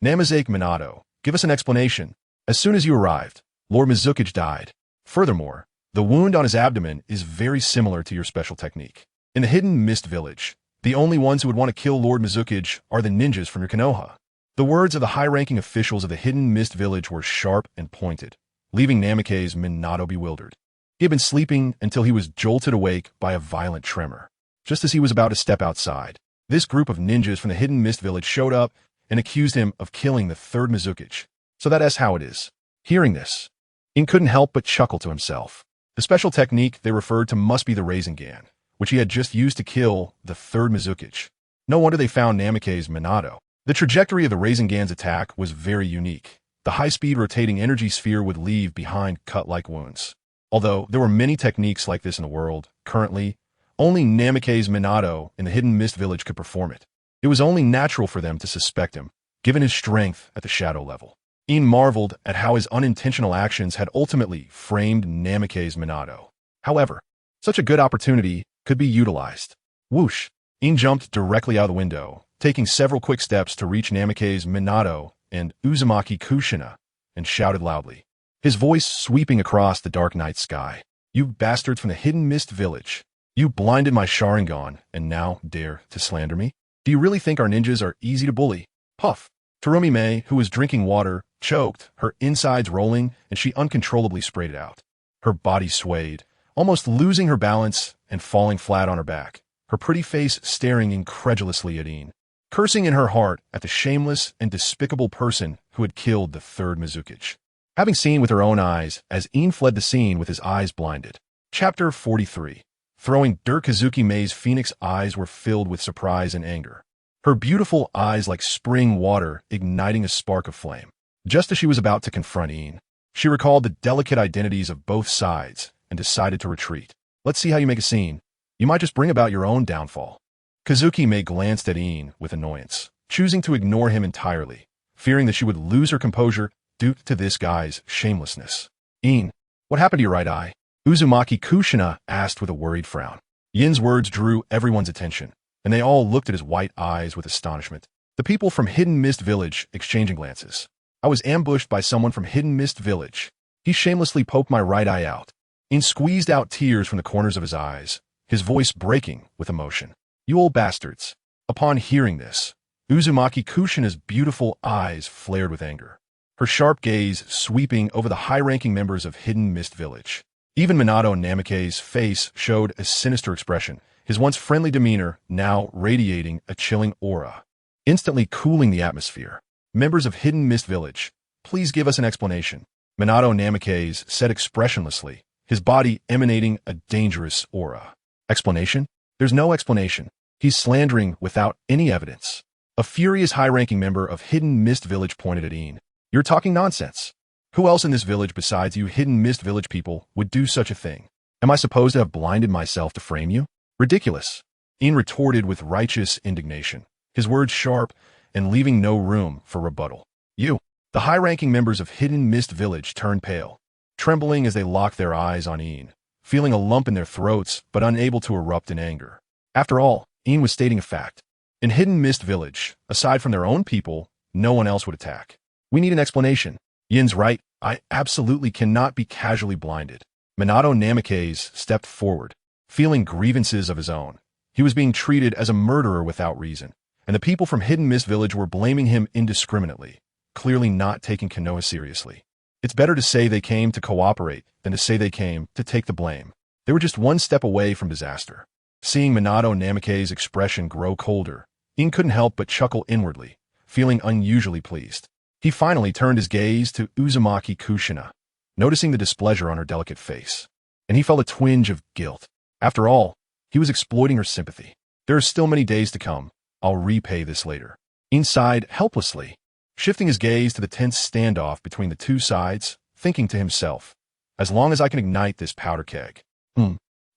Namikaze Minato, give us an explanation. As soon as you arrived, Lord Mizukage died. Furthermore, the wound on his abdomen is very similar to your special technique. In the Hidden Mist Village, the only ones who would want to kill Lord Mizukage are the ninjas from your Konoha. The words of the high-ranking officials of the Hidden Mist Village were sharp and pointed, leaving Namikaze Minato bewildered. He had been sleeping until he was jolted awake by a violent tremor. Just as he was about to step outside, this group of ninjas from the Hidden Mist Village showed up and accused him of killing the third Mizukage. So that's how it is. Hearing this, In couldn't help but chuckle to himself. The special technique they referred to must be the Sharingan, which he had just used to kill the third Mizukage. No wonder they found Namikaze Minato. The trajectory of the Sharingan's attack was very unique. The high-speed rotating energy sphere would leave behind cut-like wounds. Although there were many techniques like this in the world, currently, only Namikaze Minato in the Hidden Mist Village could perform it. It was only natural for them to suspect him, given his strength at the shadow level. Ian marveled at how his unintentional actions had ultimately framed Namikaze Minato. However, such a good opportunity could be utilized. Whoosh! Ian jumped directly out of the window, taking several quick steps to reach Namikaze Minato and Uzumaki Kushina, and shouted loudly, his voice sweeping across the dark night sky. You bastards from the Hidden Mist Village. You blinded my Sharingan and now dare to slander me? Do you really think our ninjas are easy to bully? Puff! Terumi Mei, who was drinking water, choked, her insides rolling, and she uncontrollably sprayed it out. Her body swayed, almost losing her balance and falling flat on her back, her pretty face staring incredulously at Ian, cursing in her heart at the shameless and despicable person who had killed the third Mizukage. Having seen with her own eyes as Ian fled the scene with his eyes blinded. Chapter 43. Throwing dirt. Kazuki Mei's phoenix eyes were filled with surprise and anger. Her beautiful eyes like spring water igniting a spark of flame. Just as she was about to confront Ian, she recalled the delicate identities of both sides and decided to retreat. Let's see how you make a scene. You might just bring about your own downfall. Kazuki Mei glanced at Ian with annoyance, choosing to ignore him entirely, fearing that she would lose her composure due to this guy's shamelessness. Ian, what happened to your right eye? Uzumaki Kushina asked with a worried frown. Yin's words drew everyone's attention, and they all looked at his white eyes with astonishment. The people from Hidden Mist Village exchanging glances. I was ambushed by someone from Hidden Mist Village. He shamelessly poked my right eye out. Ian squeezed out tears from the corners of his eyes, his voice breaking with emotion. You old bastards. Upon hearing this, Uzumaki Kushina's beautiful eyes flared with anger, her sharp gaze sweeping over the high-ranking members of Hidden Mist Village. Even Minato Namikaze's face showed a sinister expression, his once friendly demeanor now radiating a chilling aura, instantly cooling the atmosphere. Members of Hidden Mist Village, please give us an explanation. Minato Namikaze said expressionlessly, his body emanating a dangerous aura. Explanation? There's no explanation. He's slandering without any evidence. A furious high-ranking member of Hidden Mist Village pointed at Ian. You're talking nonsense. Who else in this village besides you Hidden Mist Village people would do such a thing? Am I supposed to have blinded myself to frame you? Ridiculous. Ian retorted with righteous indignation, his words sharp and leaving no room for rebuttal. You. The high-ranking members of Hidden Mist Village turned pale, trembling as they locked their eyes on Ian, feeling a lump in their throats but unable to erupt in anger. After all, Ian was stating a fact. In Hidden Mist Village, aside from their own people, no one else would attack. We need an explanation. Yin's right, I absolutely cannot be casually blinded. Minato Namikaze stepped forward, feeling grievances of his own. He was being treated as a murderer without reason, and the people from Hidden Mist Village were blaming him indiscriminately, clearly not taking Konoha seriously. It's better to say they came to cooperate than to say they came to take the blame. They were just one step away from disaster. Seeing Minato Namikaze's expression grow colder, Ian couldn't help but chuckle inwardly, feeling unusually pleased. He finally turned his gaze to Uzumaki Kushina, noticing the displeasure on her delicate face, and he felt a twinge of guilt. After all, he was exploiting her sympathy. There are still many days to come. I'll repay this later. Ian sighed helplessly, shifting his gaze to the tense standoff between the two sides, thinking to himself, as long as I can ignite this powder keg.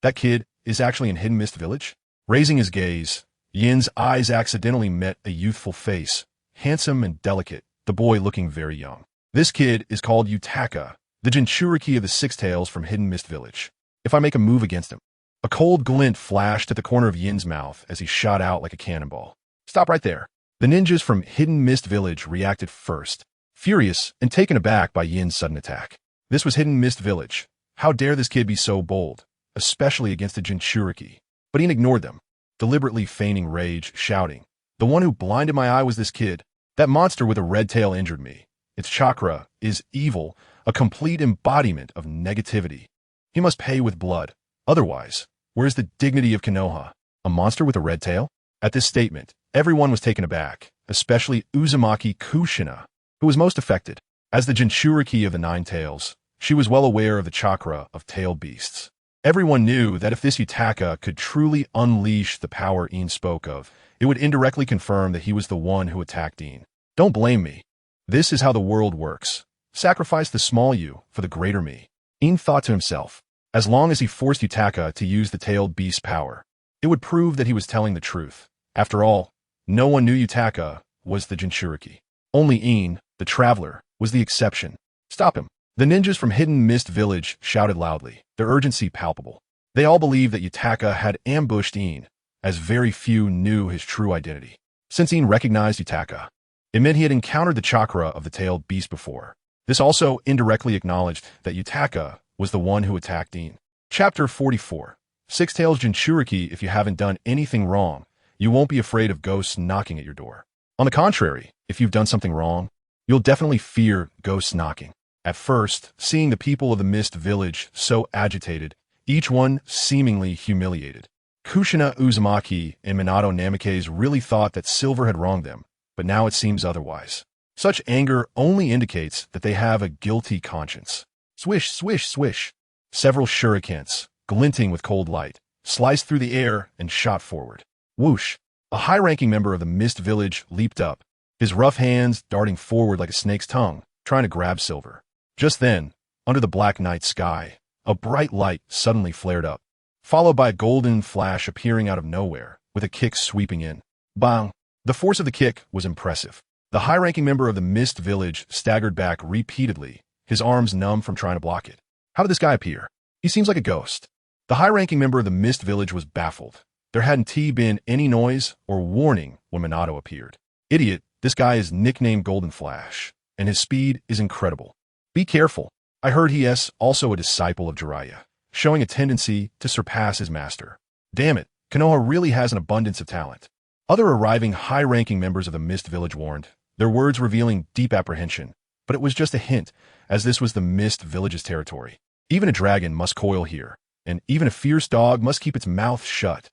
That kid is actually in Hidden Mist Village? Raising his gaze, Yin's eyes accidentally met a youthful face, handsome and delicate, the boy looking very young. This kid is called Yutaka, the Jinchuriki of the Six Tails from Hidden Mist Village. If I make a move against him. A cold glint flashed at the corner of Yin's mouth as he shot out like a cannonball. Stop right there. The ninjas from Hidden Mist Village reacted first, furious and taken aback by Yin's sudden attack. This was Hidden Mist Village. How dare this kid be so bold, especially against a Jinchuriki? But Ian ignored them, deliberately feigning rage, shouting, "The one who blinded my eye was this kid. That monster with a red tail injured me. Its chakra is evil, a complete embodiment of negativity. He must pay with blood. Otherwise, where's the dignity of Konoha? A monster with a red tail?" At this statement, everyone was taken aback, especially Uzumaki Kushina, who was most affected. As the Jinchuriki of the Nine Tails, she was well aware of the chakra of tailed beasts. Everyone knew that if this Yutaka could truly unleash the power Ian spoke of, it would indirectly confirm that he was the one who attacked Ian. Don't blame me. This is how the world works. Sacrifice the small you for the greater me. Ian thought to himself. As long as he forced Yutaka to use the tailed beast's power, it would prove that he was telling the truth. After all, no one knew Yutaka was the Jinchuriki. Only Ian, the traveler, was the exception. Stop him. The ninjas from Hidden Mist Village shouted loudly, their urgency palpable. They all believed that Yutaka had ambushed Ian, as very few knew his true identity. Since Ian recognized Yutaka, it meant he had encountered the chakra of the tailed beast before. This also indirectly acknowledged that Yutaka was the one who attacked Ian. Chapter 44. Six Tails Jinchuriki. If you haven't done anything wrong, you won't be afraid of ghosts knocking at your door. On the contrary, if you've done something wrong, you'll definitely fear ghosts knocking. At first, seeing the people of the Mist Village so agitated, each one seemingly humiliated, Kushina Uzumaki and Minato Namikaze really thought that Silver had wronged them, but now it seems otherwise. Such anger only indicates that they have a guilty conscience. Swish, swish, swish. Several shurikens, glinting with cold light, sliced through the air and shot forward. Whoosh! A high-ranking member of the Mist Village leaped up, his rough hands darting forward like a snake's tongue, trying to grab Silver. Just then, under the black night sky, a bright light suddenly flared up, followed by a golden flash appearing out of nowhere, with a kick sweeping in. Bang! The force of the kick was impressive. The high-ranking member of the Mist Village staggered back repeatedly, his arms numb from trying to block it. How did this guy appear? He seems like a ghost. The high-ranking member of the Mist Village was baffled. There hadn't been any noise or warning when Minato appeared. Idiot, this guy is nicknamed Golden Flash, and his speed is incredible. Be careful. I heard he is also a disciple of Jiraiya, showing a tendency to surpass his master. Damn it, Konoha really has an abundance of talent. Other arriving high-ranking members of the Mist Village warned, their words revealing deep apprehension, but it was just a hint, as this was the Mist Village's territory. Even a dragon must coil here, and even a fierce dog must keep its mouth shut.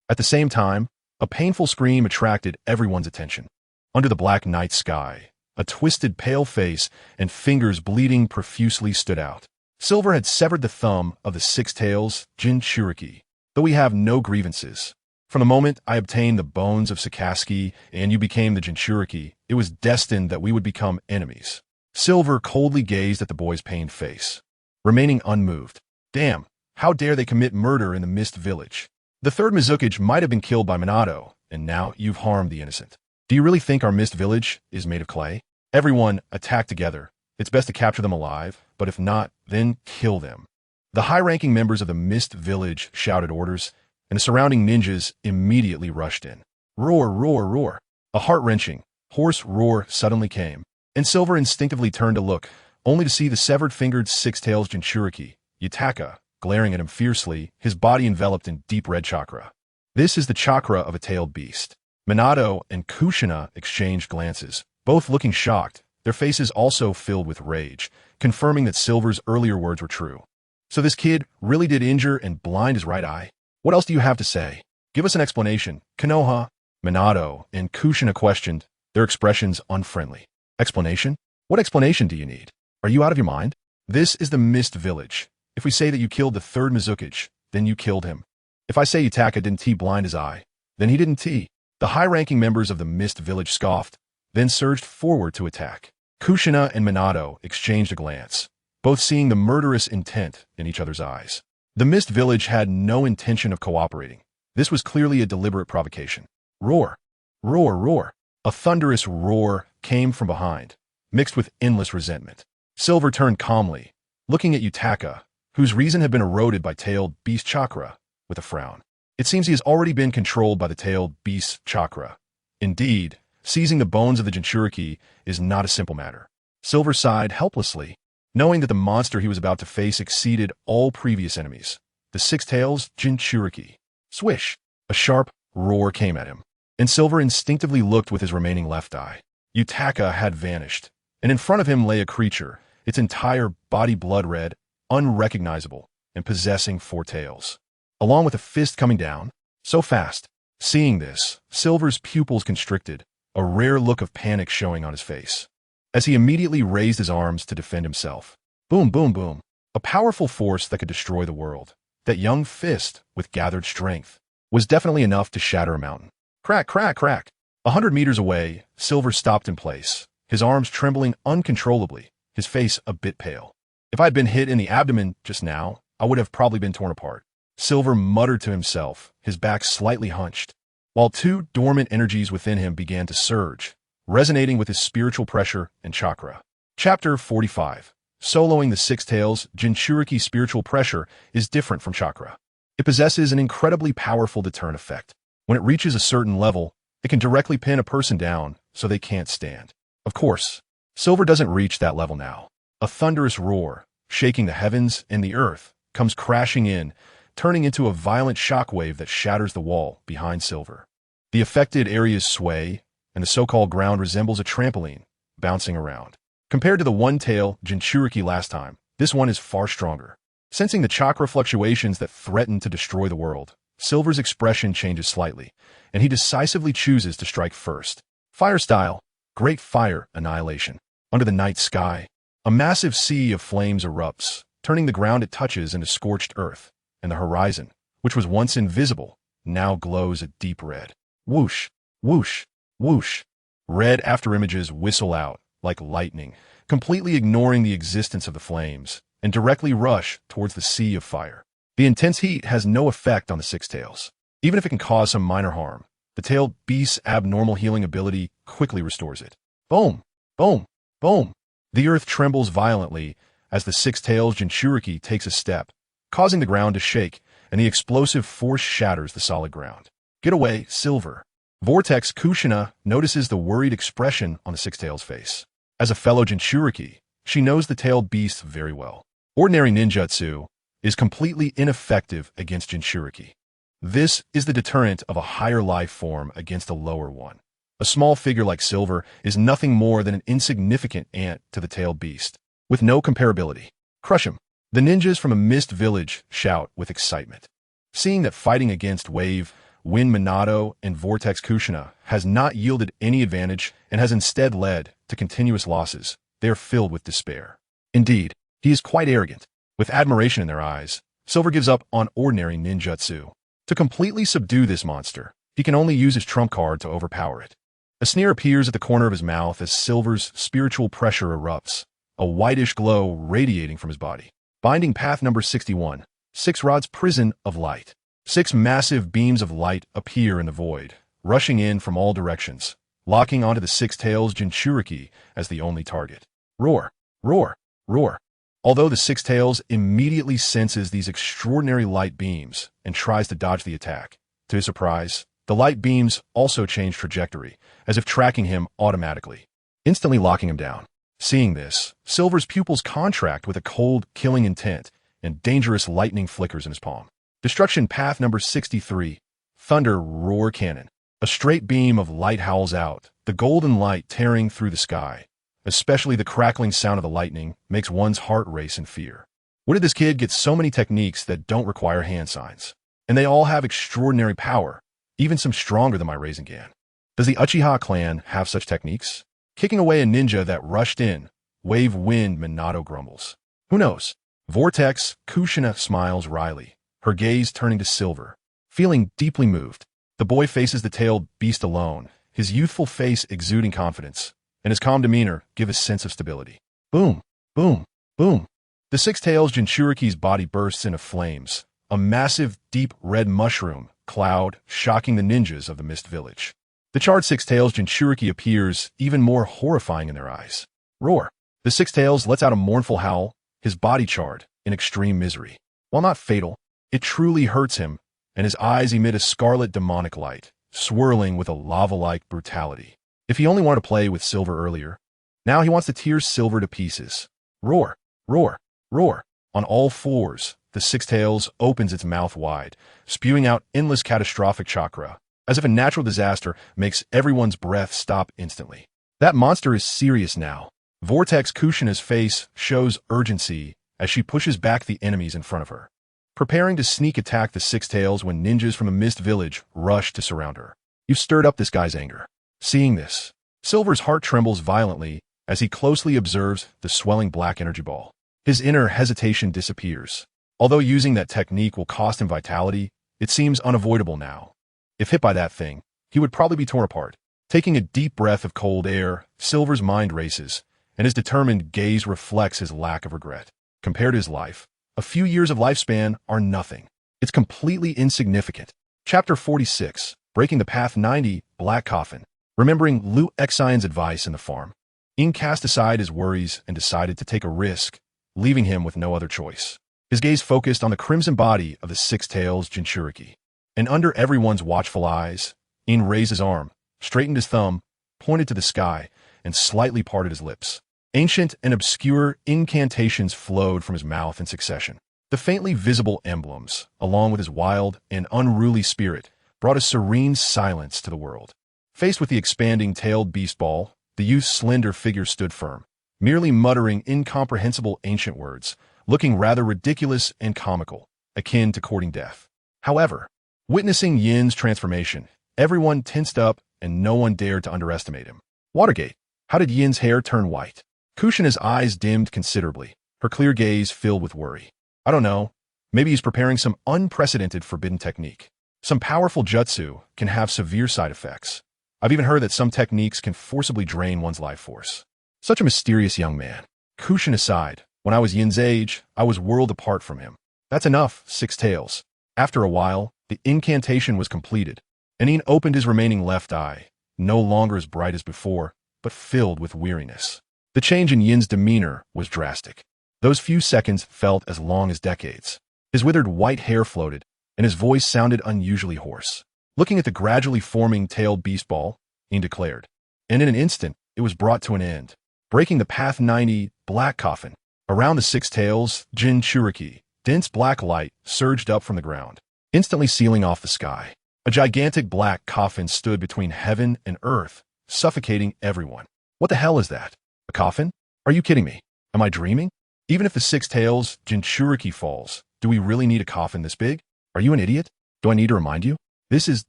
At the same time, a painful scream attracted everyone's attention. Under the black night sky, a twisted pale face and fingers bleeding profusely stood out. Silver had severed the thumb of the Six Tails Jinchuriki, though we have no grievances. From the moment I obtained the bones of Sakazuki and you became the Jinchuriki, it was destined that we would become enemies. Silver coldly gazed at the boy's pained face, remaining unmoved. Damn, how dare they commit murder in the Mist Village? The third Mizukage might have been killed by Minato, and now you've harmed the innocent. Do you really think our Mist Village is made of clay? Everyone attack together. It's best to capture them alive, but if not, then kill them. The high-ranking members of the Mist Village shouted orders, and the surrounding ninjas immediately rushed in. Roar, roar, roar. A heart-wrenching, hoarse roar suddenly came, and Silver instinctively turned to look, only to see the severed-fingered Six Tails Jinchuriki, Yutaka, glaring at him fiercely, his body enveloped in deep red chakra. This is the chakra of a tailed beast. Minato and Kushina exchanged glances, both looking shocked, their faces also filled with rage, confirming that Silver's earlier words were true. So this kid really did injure and blind his right eye? What else do you have to say? Give us an explanation. Konoha, Minato, and Kushina questioned, their expressions unfriendly. Explanation? What explanation do you need? Are you out of your mind? This is the Mist Village. If we say that you killed the third Mizukage, then you killed him. If I say Yutaka didn't blind his eye, then he didn't. The high-ranking members of the Mist Village scoffed, then surged forward to attack. Kushina and Minato exchanged a glance, both seeing the murderous intent in each other's eyes. The Mist Village had no intention of cooperating. This was clearly a deliberate provocation. Roar! Roar, roar! A thunderous roar came from behind, mixed with endless resentment. Silver turned calmly, looking at Yutaka, whose reason had been eroded by tailed beast chakra, with a frown. It seems he has already been controlled by the tailed beast chakra. Indeed, seizing the bones of the Jinchuriki is not a simple matter. Silver sighed helplessly. knowing that the monster he was about to face exceeded all previous enemies. The Six Tails Jinchuriki. Swish! A sharp roar came at him, and Silver instinctively looked with his remaining left eye. Utaka had vanished, and in front of him lay a creature, its entire body blood red, unrecognizable, and possessing four tails, along with a fist coming down, so fast. Seeing this, Silver's pupils constricted, a rare look of panic showing on his face, as he immediately raised his arms to defend himself. Boom, boom, boom. A powerful force that could destroy the world. That young fist, with gathered strength, was definitely enough to shatter a mountain. Crack, crack, crack. 100 meters away, Silver stopped in place, his arms trembling uncontrollably, his face a bit pale. If I had been hit in the abdomen just now, I would have probably been torn apart. Silver muttered to himself, his back slightly hunched, while two dormant energies within him began to surge, resonating with his spiritual pressure and chakra. Chapter 45. Soloing the Six Tails Jinchuriki. Spiritual pressure is different from chakra. It possesses an incredibly powerful deterrent effect. When it reaches a certain level, it can directly pin a person down so they can't stand. Of course, Silver doesn't reach that level now. A thunderous roar, shaking the heavens and the earth, comes crashing in, turning into a violent shockwave that shatters the wall behind Silver. The affected areas sway, and the so-called ground resembles a trampoline, bouncing around. Compared to the one-tail Jinchuriki last time, this one is far stronger. Sensing the chakra fluctuations that threaten to destroy the world, Silver's expression changes slightly, and he decisively chooses to strike first. Fire style, Great Fire Annihilation. Under the night sky, a massive sea of flames erupts, turning the ground it touches into scorched earth, and the horizon, which was once invisible, now glows a deep red. Whoosh, whoosh, whoosh. Red afterimages whistle out, like lightning, completely ignoring the existence of the flames, and directly rush towards the sea of fire. The intense heat has no effect on the Six Tails. Even if it can cause some minor harm, the tailed beast's abnormal healing ability quickly restores it. Boom! Boom! Boom! The earth trembles violently as the Six Tails Jinchuriki takes a step, causing the ground to shake, and the explosive force shatters the solid ground. Get away, Silver. Vortex Kushina notices the worried expression on the Six Tails' face. As a fellow Jinchuriki, she knows the tailed beast very well. Ordinary ninjutsu is completely ineffective against Jinchuriki. This is the deterrent of a higher life form against a lower one. A small figure like Silver is nothing more than an insignificant ant to the tailed beast, with no comparability. Crush him. The ninjas from a mist village shout with excitement. Seeing that fighting against Wave, Wind Minato, and Vortex Kushina has not yielded any advantage and has instead led to continuous losses, they are filled with despair. Indeed, he is quite arrogant. With admiration in their eyes, Silver gives up on ordinary ninjutsu. To completely subdue this monster, he can only use his trump card to overpower it. A sneer appears at the corner of his mouth as Silver's spiritual pressure erupts, a whitish glow radiating from his body. Binding path number 61, Six Rod's Prison of Light. 6 massive beams of light appear in the void, rushing in from all directions, locking onto the Six Tails Jinchuriki as the only target. Roar, roar, roar. Although the Six Tails immediately senses these extraordinary light beams and tries to dodge the attack, to his surprise, the light beams also change trajectory, as if tracking him automatically, instantly locking him down. Seeing this, Silver's pupils contract with a cold, killing intent, and dangerous lightning flickers in his palm. Destruction path number 63, Thunder Roar Cannon. A straight beam of light howls out, the golden light tearing through the sky. Especially the crackling sound of the lightning makes one's heart race in fear. Where did this kid get so many techniques that don't require hand signs? And they all have extraordinary power, even some stronger than my Rasengan. Does the Uchiha clan have such techniques? Kicking away a ninja that rushed in, Wave Wind Minato grumbles. Who knows? Vortex Kushina smiles wryly, her gaze turning to Silver. Feeling deeply moved, the boy faces the tailed beast alone, his youthful face exuding confidence, and his calm demeanor give a sense of stability. Boom, boom, boom. The Six Tails Jinchuriki's body bursts into flames, a massive, deep red mushroom cloud shocking the ninjas of the Mist Village. The charred Six Tails Jinchuriki appears even more horrifying in their eyes. Roar. The Six Tails lets out a mournful howl, his body charred in extreme misery. While not fatal, it truly hurts him, and his eyes emit a scarlet demonic light, swirling with a lava-like brutality. If he only wanted to play with Silver earlier, now he wants to tear Silver to pieces. Roar. Roar, roar. On all fours, the Six Tails opens its mouth wide, spewing out endless catastrophic chakra, as if a natural disaster makes everyone's breath stop instantly. That monster is serious now. Vortex Kushina's face shows urgency as she pushes back the enemies in front of her, preparing to sneak attack the Six Tails when ninjas from the Mist Village rush to surround her. You've stirred up this guy's anger. Seeing this, Silver's heart trembles violently as he closely observes the swelling black energy ball. His inner hesitation disappears. Although using that technique will cost him vitality, it seems unavoidable now. If hit by that thing, he would probably be torn apart. Taking a deep breath of cold air, Silver's mind races, and his determined gaze reflects his lack of regret. Compared to his life, a few years of lifespan are nothing. It's completely insignificant. Chapter 46, Breaking the Path 90, Black Coffin. Remembering Liu Xion's advice in the farm, Ing cast aside his worries and decided to take a risk, leaving him with no other choice. His gaze focused on the crimson body of the Six Tails Jinchuriki. And under everyone's watchful eyes, Ing raised his arm, straightened his thumb, pointed to the sky, and slightly parted his lips. Ancient and obscure incantations flowed from his mouth in succession. The faintly visible emblems, along with his wild and unruly spirit, brought a serene silence to the world. Faced with the expanding tailed beast ball, the youth's slender figure stood firm, merely muttering incomprehensible ancient words, looking rather ridiculous and comical, akin to courting death. However, witnessing Yin's transformation, everyone tensed up and no one dared to underestimate him. Watergate. How did Yin's hair turn white? Kushina's eyes dimmed considerably, her clear gaze filled with worry. I don't know. Maybe he's preparing some unprecedented forbidden technique. Some powerful jutsu can have severe side effects. I've even heard that some techniques can forcibly drain one's life force. Such a mysterious young man. Kushina sighed. When I was Yin's age, I was world apart from him. That's enough, Six Tails. After a while, the incantation was completed, and Yin opened his remaining left eye, no longer as bright as before, but filled with weariness. The change in Yin's demeanor was drastic. Those few seconds felt as long as decades. His withered white hair floated, and his voice sounded unusually hoarse. Looking at the gradually forming tailed beast ball, Yin declared, and in an instant, it was brought to an end. Breaking the Path 90, Black Coffin. Around the Six Tails, Jinchuriki, dense black light surged up from the ground, instantly sealing off the sky. A gigantic black coffin stood between heaven and earth, suffocating everyone. What the hell is that? A coffin? Are you kidding me? Am I dreaming? Even if the Six Tails Jinchuriki falls, do we really need a coffin this big? Are you an idiot? Do I need to remind you? This is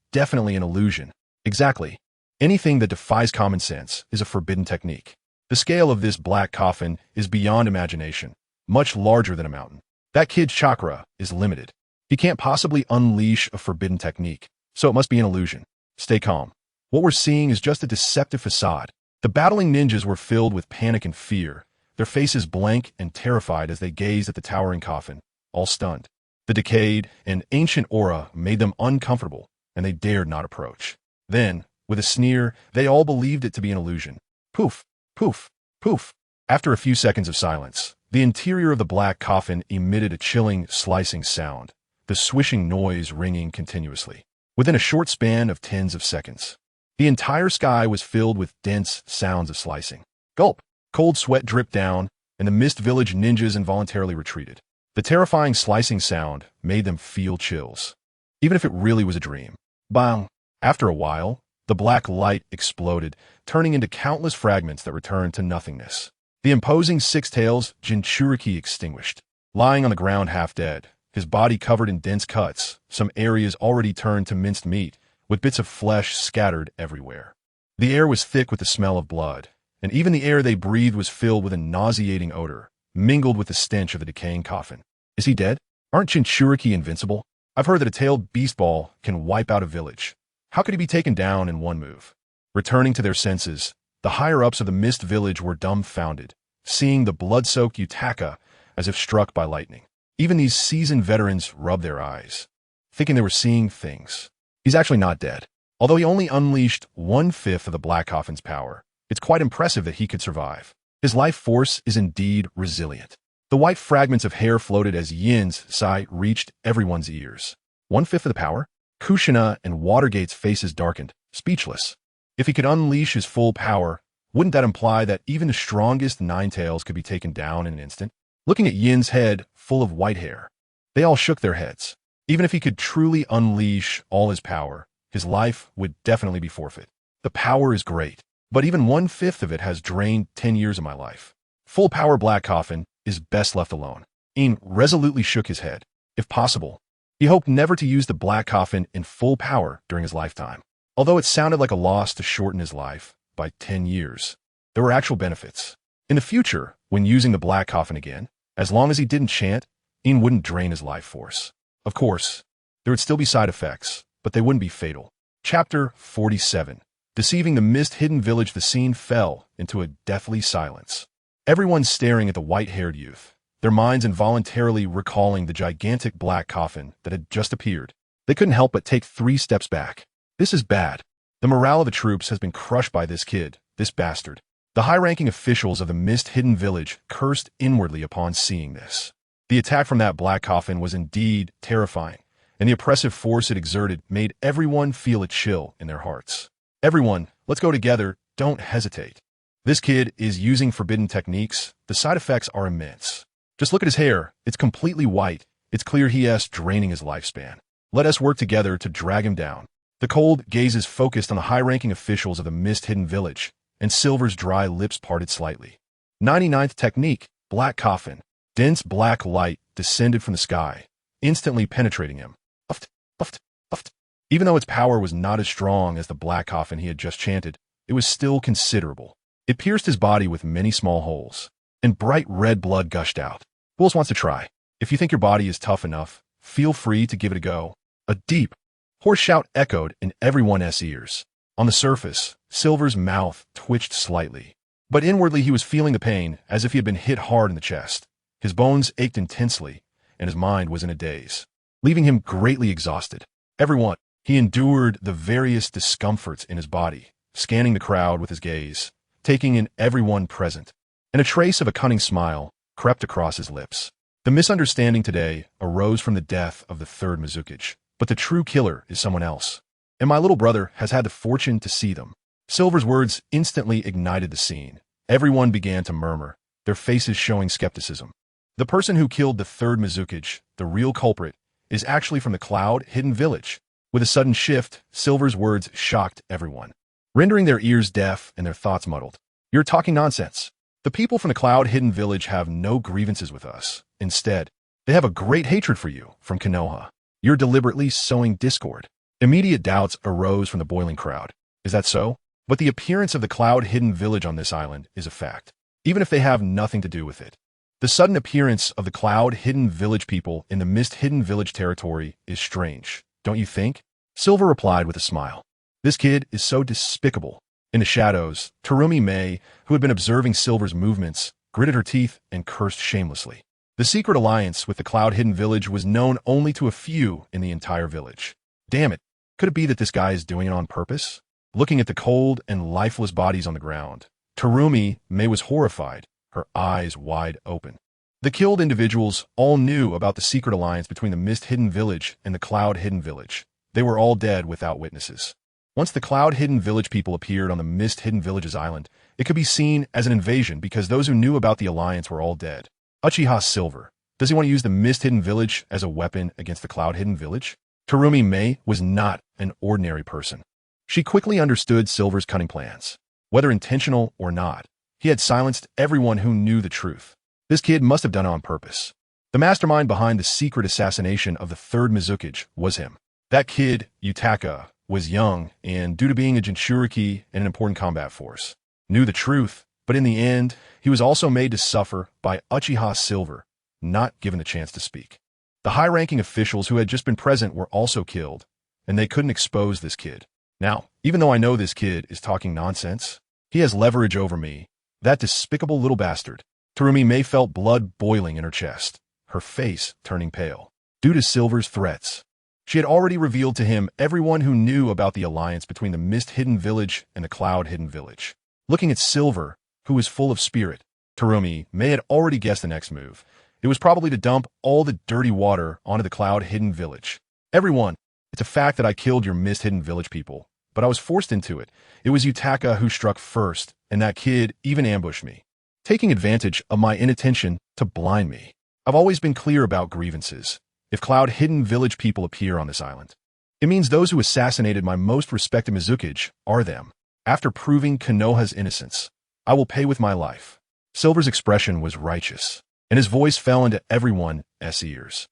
definitely an illusion. Exactly. Anything that defies common sense is a forbidden technique. The scale of this black coffin is beyond imagination, much larger than a mountain. That kid's chakra is limited. He can't possibly unleash a forbidden technique, so it must be an illusion. Stay calm. What we're seeing is just a deceptive facade. The battling ninjas were filled with panic and fear, their faces blank and terrified as they gazed at the towering coffin, all stunned. The decayed and ancient aura made them uncomfortable, and they dared not approach. Then, with a sneer, they all believed it to be an illusion. Poof, poof, poof. After a few seconds of silence, the interior of the black coffin emitted a chilling, slicing sound, the swishing noise ringing continuously. Within a short span of tens of seconds, the entire sky was filled with dense sounds of slicing. Gulp! Cold sweat dripped down, and the Mist Village ninjas involuntarily retreated. The terrifying slicing sound made them feel chills, even if it really was a dream. Bang! After a while, the black light exploded, turning into countless fragments that returned to nothingness. The imposing Six Tails Jinchuriki extinguished. Lying on the ground half dead, his body covered in dense cuts, some areas already turned to minced meat, with bits of flesh scattered everywhere. The air was thick with the smell of blood, and even the air they breathed was filled with a nauseating odor, mingled with the stench of the decaying coffin. Is he dead? Aren't Jinchuriki invincible? I've heard that a tailed beast ball can wipe out a village. How could he be taken down in one move? Returning to their senses, the higher-ups of the Mist Village were dumbfounded, seeing the blood-soaked Yutaka as if struck by lightning. Even these seasoned veterans rubbed their eyes, thinking they were seeing things. He's actually not dead. Although he only unleashed 1/5 of the Black Coffin's power, it's quite impressive that he could survive. His life force is indeed resilient. The white fragments of hair floated as Yin's sigh reached everyone's ears. 1/5 of the power? Kushina and Watergate's faces darkened, speechless. If he could unleash his full power, wouldn't that imply that even the strongest Nine Tails could be taken down in an instant? looking at Yin's head full of white hair. They all shook their heads. Even if he could truly unleash all his power, his life would definitely be forfeit. The power is great, but even 1/5 of it has drained 10 years of my life. Full power Black Coffin is best left alone. Yin resolutely shook his head. If possible, he hoped never to use the Black Coffin in full power during his lifetime. Although it sounded like a loss to shorten his life by 10 years, there were actual benefits. In the future, when using the Black Coffin again, as long as he didn't chant, Yin wouldn't drain his life force. Of course, there would still be side effects, but they wouldn't be fatal. Chapter 47. Deceiving the mist-hidden village. The scene fell into a deathly silence. Everyone staring at the white-haired youth, their minds involuntarily recalling the gigantic black coffin that had just appeared. They couldn't help but take 3 steps back. This is bad. The morale of the troops has been crushed by this kid, this bastard. The high-ranking officials of the mist-hidden village cursed inwardly upon seeing this. The attack from that black coffin was indeed terrifying, and the oppressive force it exerted made everyone feel a chill in their hearts. Everyone, let's go together, don't hesitate. This kid is using forbidden techniques. The side effects are immense. Just look at his hair. It's completely white. It's clear he is draining his lifespan. Let us work together to drag him down. The cold gazes focused on the high-ranking officials of the mist-hidden village, and Silver's dry lips parted slightly. 99th technique, Black Coffin. Dense black light descended from the sky, instantly penetrating him. Puffed, puffed, puffed. Even though its power was not as strong as the Black Coffin he had just chanted, it was still considerable. It pierced his body with many small holes, and bright red blood gushed out. Who else wants to try? If you think your body is tough enough, feel free to give it a go. A deep, hoarse shout echoed in everyone's ears. On the surface, Silver's mouth twitched slightly, but inwardly he was feeling the pain as if he had been hit hard in the chest. His bones ached intensely, and his mind was in a daze, leaving him greatly exhausted. Everyone, he endured the various discomforts in his body, scanning the crowd with his gaze, taking in everyone present, and a trace of a cunning smile crept across his lips. The misunderstanding today arose from the death of the 3rd Mizukage, but the true killer is someone else, and my little brother has had the fortune to see them. Silver's words instantly ignited the scene. Everyone began to murmur, their faces showing skepticism. The person who killed the 3rd Mizukage, the real culprit, is actually from the cloud-hidden village. With a sudden shift, Silver's words shocked everyone, rendering their ears deaf and their thoughts muddled. You're talking nonsense. The people from the cloud-hidden village have no grievances with us. Instead, they have a great hatred for you, from Konoha. You're deliberately sowing discord. Immediate doubts arose from the boiling crowd. Is that so? But the appearance of the cloud-hidden village on this island is a fact, even if they have nothing to do with it. The sudden appearance of the cloud-hidden village people in the mist-hidden village territory is strange, don't you think? Silver replied with a smile. This kid is so despicable. In the shadows, Terumi Mei, who had been observing Silver's movements, gritted her teeth and cursed shamelessly. The secret alliance with the cloud-hidden village was known only to a few in the entire village. Damn it, could it be that this guy is doing it on purpose? Looking at the cold and lifeless bodies on the ground, Terumi Mei was horrified, her eyes wide open. The killed individuals all knew about the secret alliance between the mist-hidden village and the cloud-hidden village. They were all dead without witnesses. Once the cloud-hidden village people appeared on the mist-hidden village's island, it could be seen as an invasion because those who knew about the alliance were all dead. Uchiha Silver, does he want to use the mist-hidden village as a weapon against the cloud-hidden village? Terumi Mei was not an ordinary person. She quickly understood Silver's cunning plans. Whether intentional or not, he had silenced everyone who knew the truth. This kid must have done it on purpose. The mastermind behind the secret assassination of the 3rd Mizukage was him. That kid, Yutaka, was young and, due to being a Jinchuriki and an important combat force, knew the truth, but in the end, he was also made to suffer by Uchiha Silver, not given the chance to speak. The high-ranking officials who had just been present were also killed, and they couldn't expose this kid. Now, even though I know this kid is talking nonsense, he has leverage over me. That despicable little bastard. Terumi Mei felt blood boiling in her chest, her face turning pale. Due to Silver's threats, she had already revealed to him everyone who knew about the alliance between the mist-hidden village and the cloud-hidden village. Looking at Silver, who was full of spirit, Terumi Mei had already guessed the next move. It was probably to dump all the dirty water onto the cloud-hidden village. Everyone, it's a fact that I killed your mist-hidden village people, but I was forced into it. It was Yutaka who struck first, and that kid even ambushed me. taking advantage of my inattention to blind me. I've always been clear about grievances. If cloud-hidden village people appear on this island, it means those who assassinated my most respected Mizukage are them. After proving Konoha's innocence, I will pay with my life. Silver's expression was righteous, and his voice fell into everyone's ears.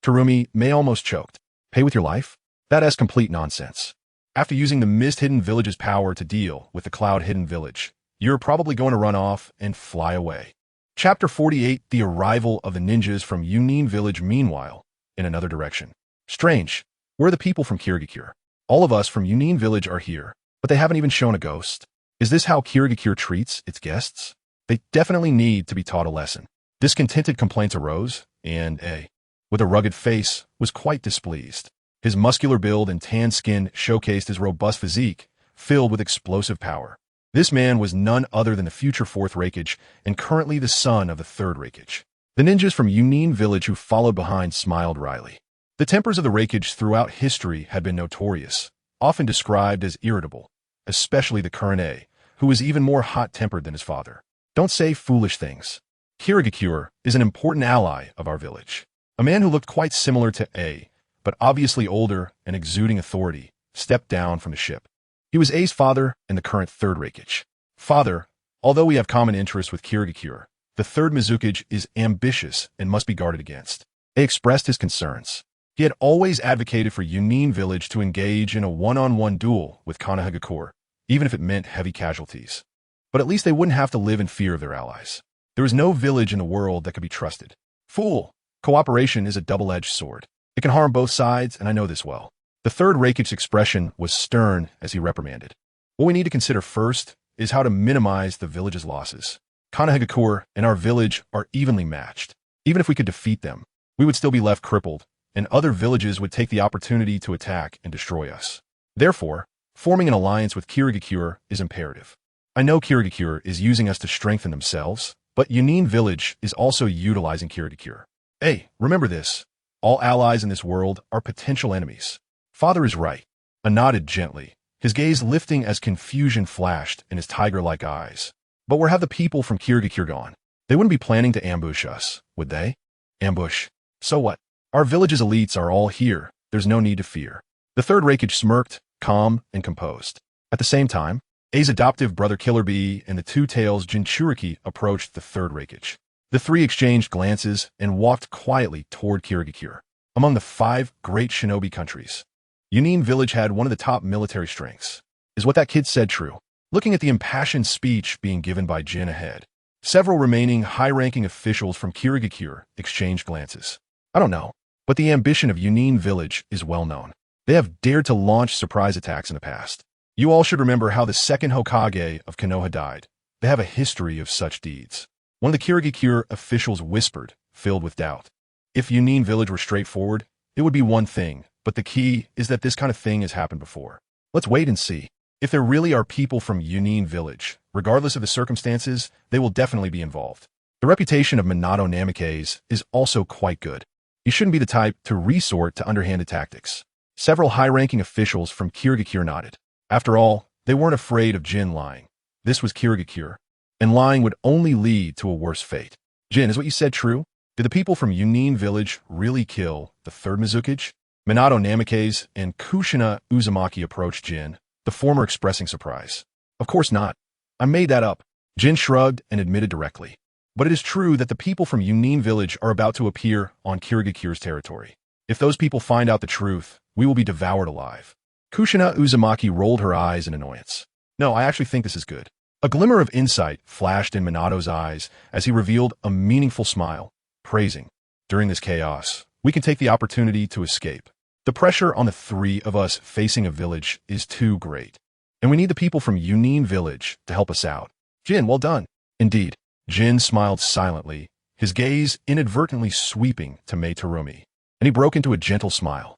Terumi may almost choked. Pay with your life? That is complete nonsense. After using the mist-hidden village's power to deal with the cloud-hidden village, you're probably going to run off and fly away. Chapter 48, The Arrival of the Ninjas from Yunin Village. Meanwhile, in another direction. Strange. Where are the people from Kirigakure? All of us from Yunin Village are here, but they haven't even shown a ghost. Is this how Kirigakure treats its guests? They definitely need to be taught a lesson. Discontented complaints arose, and A, with a rugged face, was quite displeased. His muscular build and tan skin showcased his robust physique, filled with explosive power. This man was none other than the future 4th Raikage, and currently the son of the 3rd Raikage. The ninjas from Yunin Village who followed behind smiled wryly. The tempers of the Raikage throughout history had been notorious, often described as irritable, especially the current A, who was even more hot-tempered than his father. Don't say foolish things. Kirigakure is an important ally of our village. A man who looked quite similar to A, but obviously older and exuding authority, stepped down from the ship. He was A's father and the current 3rd Raikage. Father, although we have common interests with Kirigakure, the 3rd Mizukage is ambitious and must be guarded against. A expressed his concerns. He had always advocated for Yunin Village to engage in a one-on-one duel with Konohagakure, even if it meant heavy casualties. But at least they wouldn't have to live in fear of their allies. There is no village in the world that could be trusted. Fool! Cooperation is a double-edged sword. It can harm both sides, and I know this well. The 3rd Raikage's expression was stern as he reprimanded. What we need to consider first is how to minimize the village's losses. Konohagakure and our village are evenly matched. Even if we could defeat them, we would still be left crippled, and other villages would take the opportunity to attack and destroy us. Therefore, forming an alliance with Kirigakure is imperative. I know Kirigakure is using us to strengthen themselves, but Yunin Village is also utilizing Kirigakure. Hey, remember this. All allies in this world are potential enemies. Father is right. I nodded gently, his gaze lifting as confusion flashed in his tiger-like eyes. But where have the people from Kirigakure gone? They wouldn't be planning to ambush us, would they? Ambush. So what? Our village's elites are all here. There's no need to fear. The 3rd Raikage smirked, calm and composed. At the same time, A's adoptive brother Killer Bee and the Two-Tails Jinchuriki approached the 3rd Raikage. The three exchanged glances and walked quietly toward Kirigakure. Among the 5 great shinobi countries, Yunin Village had one of the top military strengths. Is what that kid said true? Looking at the impassioned speech being given by Jin ahead, several remaining high-ranking officials from Kirigakure exchanged glances. I don't know, but the ambition of Yunin Village is well known. They have dared to launch surprise attacks in the past. You all should remember how the 2nd Hokage of Konoha died. They have a history of such deeds. One of the Kirigakure officials whispered, filled with doubt. If Yunin Village were straightforward, it would be one thing, but the key is that this kind of thing has happened before. Let's wait and see. If there really are people from Yunin Village, regardless of the circumstances, they will definitely be involved. The reputation of Minato Namikaze is also quite good. He shouldn't be the type to resort to underhanded tactics. Several high-ranking officials from Kirigakure nodded. After all, they weren't afraid of Jin lying. This was Kirigakure, and lying would only lead to a worse fate. Jin, is what you said true? Did the people from Yunin Village really kill the 3rd Mizukage? Minato Namikaze and Kushina Uzumaki approached Jin, the former expressing surprise. Of course not. I made that up. Jin shrugged and admitted directly. But it is true that the people from Yunin Village are about to appear on Kirigakure's territory. If those people find out the truth, we will be devoured alive. Kushina Uzumaki rolled her eyes in annoyance. No, I actually think this is good. A glimmer of insight flashed in Minato's eyes as he revealed a meaningful smile, praising. During this chaos, we can take the opportunity to escape. The pressure on the 3 of us facing a village is too great, and we need the people from Yunin Village to help us out. Jin, well done. Indeed. Jin smiled silently, his gaze inadvertently sweeping to Mei Terumi, and he broke into a gentle smile.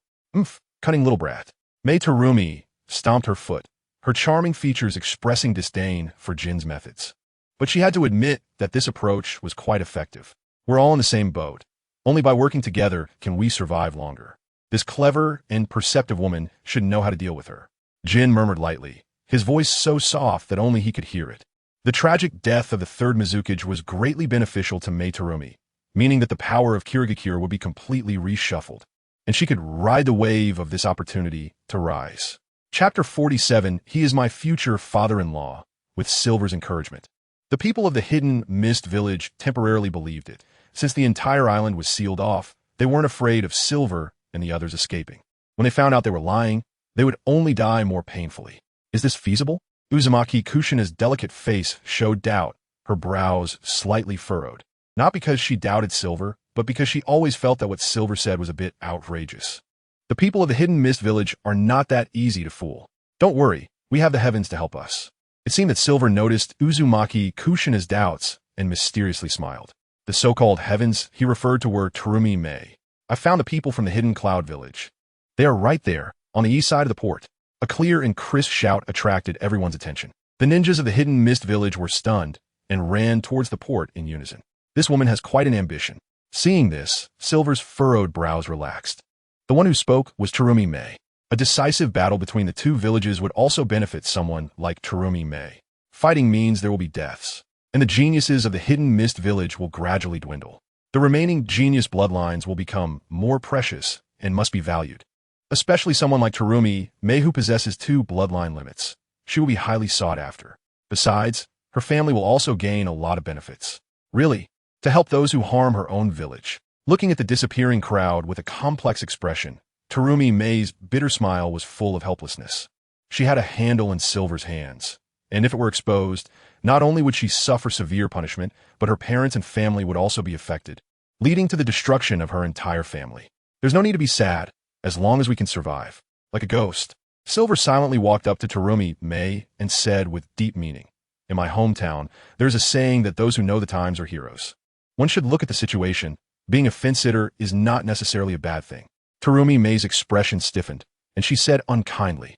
Cunning little brat. Mei Terumi stomped her foot, her charming features expressing disdain for Jin's methods. But she had to admit that this approach was quite effective. We're all in the same boat. Only by working together can we survive longer. This clever and perceptive woman should know how to deal with her. Jin murmured lightly, his voice so soft that only he could hear it. The tragic death of the third Mizukage was greatly beneficial to Mei Terumi, meaning that the power of Kirigakure would be completely reshuffled, and she could ride the wave of this opportunity to rise. Chapter 47, He is my future father-in-law, with Silver's encouragement. The people of the hidden mist village temporarily believed it. Since the entire island was sealed off, they weren't afraid of Silver and the others escaping. When they found out they were lying, they would only die more painfully. Is this feasible? Uzumaki Kushina's delicate face showed doubt, her brows slightly furrowed. Not because she doubted Silver, but because she always felt that what Silver said was a bit outrageous. The people of the hidden mist village are not that easy to fool. Don't worry, we have the heavens to help us. It seemed that Silver noticed Uzumaki Kushina's doubts and mysteriously smiled. The so-called heavens he referred to were Terumi Mei. I found the people from the hidden cloud village. They are right there, on the east side of the port. A clear and crisp shout attracted everyone's attention. The ninjas of the hidden mist village were stunned and ran towards the port in unison. This woman has quite an ambition. Seeing this, Silver's furrowed brows relaxed. The one who spoke was Terumi Mei. A decisive battle between the two villages would also benefit someone like Terumi Mei. Fighting means there will be deaths, and the geniuses of the hidden mist village will gradually dwindle. The remaining genius bloodlines will become more precious and must be valued. Especially someone like Terumi Mei who possesses 2 bloodline limits. She will be highly sought after. Besides, her family will also gain a lot of benefits. Really, to help those who harm her own village. Looking at the disappearing crowd with a complex expression, Terumi Mei's bitter smile was full of helplessness. She had a handle in Silver's hands, and if it were exposed, not only would she suffer severe punishment, but her parents and family would also be affected, leading to the destruction of her entire family. There's no need to be sad, as long as we can survive. Like a ghost, Silver silently walked up to Terumi Mei and said with deep meaning, "In my hometown, there's a saying that those who know the times are heroes. One should look at the situation. Being a fence-sitter is not necessarily a bad thing." Terumi Mei's expression stiffened, and she said unkindly,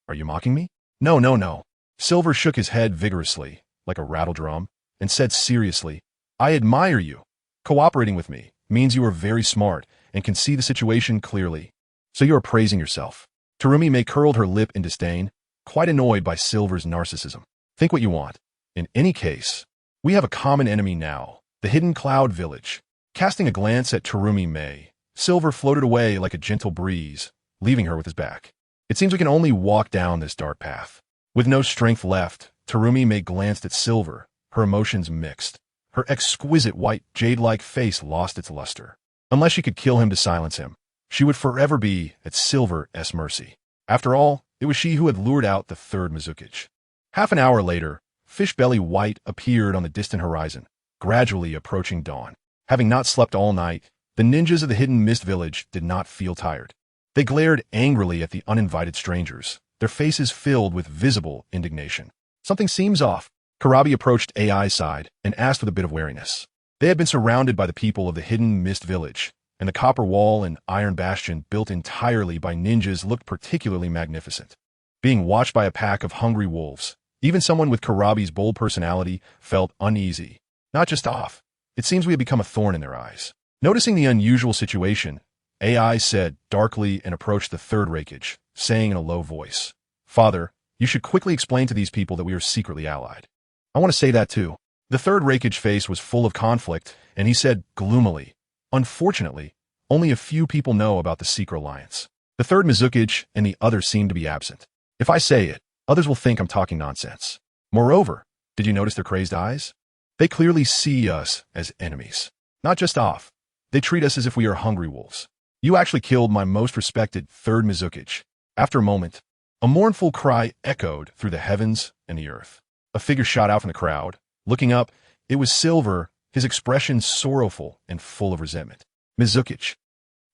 "Are you mocking me?" "No, no, no." Silver shook his head vigorously, like a rattle drum, and said seriously, "I admire you. Cooperating with me means you are very smart and can see the situation clearly. So you are praising yourself." Terumi Mei curled her lip in disdain, quite annoyed by Silver's narcissism. "Think what you want. In any case, we have a common enemy now, the hidden cloud village." Casting a glance at Terumi Mei, Silver floated away like a gentle breeze, leaving her with his back. It seems we can only walk down this dark path. With no strength left, Terumi Mei glanced at Silver, her emotions mixed. Her exquisite white, jade-like face lost its luster. Unless she could kill him to silence him, she would forever be at Silver's mercy. After all, it was she who had lured out the third Mizukage. Half an hour later, Fishbelly White appeared on the distant horizon, gradually approaching dawn. Having not slept all night, the ninjas of the hidden mist village did not feel tired. They glared angrily at the uninvited strangers, their faces filled with visible indignation. Something seems off. Karabi approached AI's side and asked with a bit of wariness. They had been surrounded by the people of the hidden mist village, and the copper wall and iron bastion built entirely by ninjas looked particularly magnificent. Being watched by a pack of hungry wolves, even someone with Karabi's bold personality felt uneasy. Not just off. It seems we have become a thorn in their eyes. Noticing the unusual situation, AI said darkly and approached the third Raikage, saying in a low voice, "Father, you should quickly explain to these people that we are secretly allied." "I want to say that too." The third Raikage face was full of conflict, and he said gloomily, "Unfortunately, only a few people know about the secret alliance. The third Mizukage and the others seem to be absent. If I say it, others will think I'm talking nonsense. Moreover, did you notice their crazed eyes? They clearly see us as enemies. Not just off. They treat us as if we are hungry wolves. You actually killed my most respected third Mizukage." After a moment, a mournful cry echoed through the heavens and the earth. A figure shot out from the crowd. Looking up, it was Silver, his expression sorrowful and full of resentment. "Mizukage.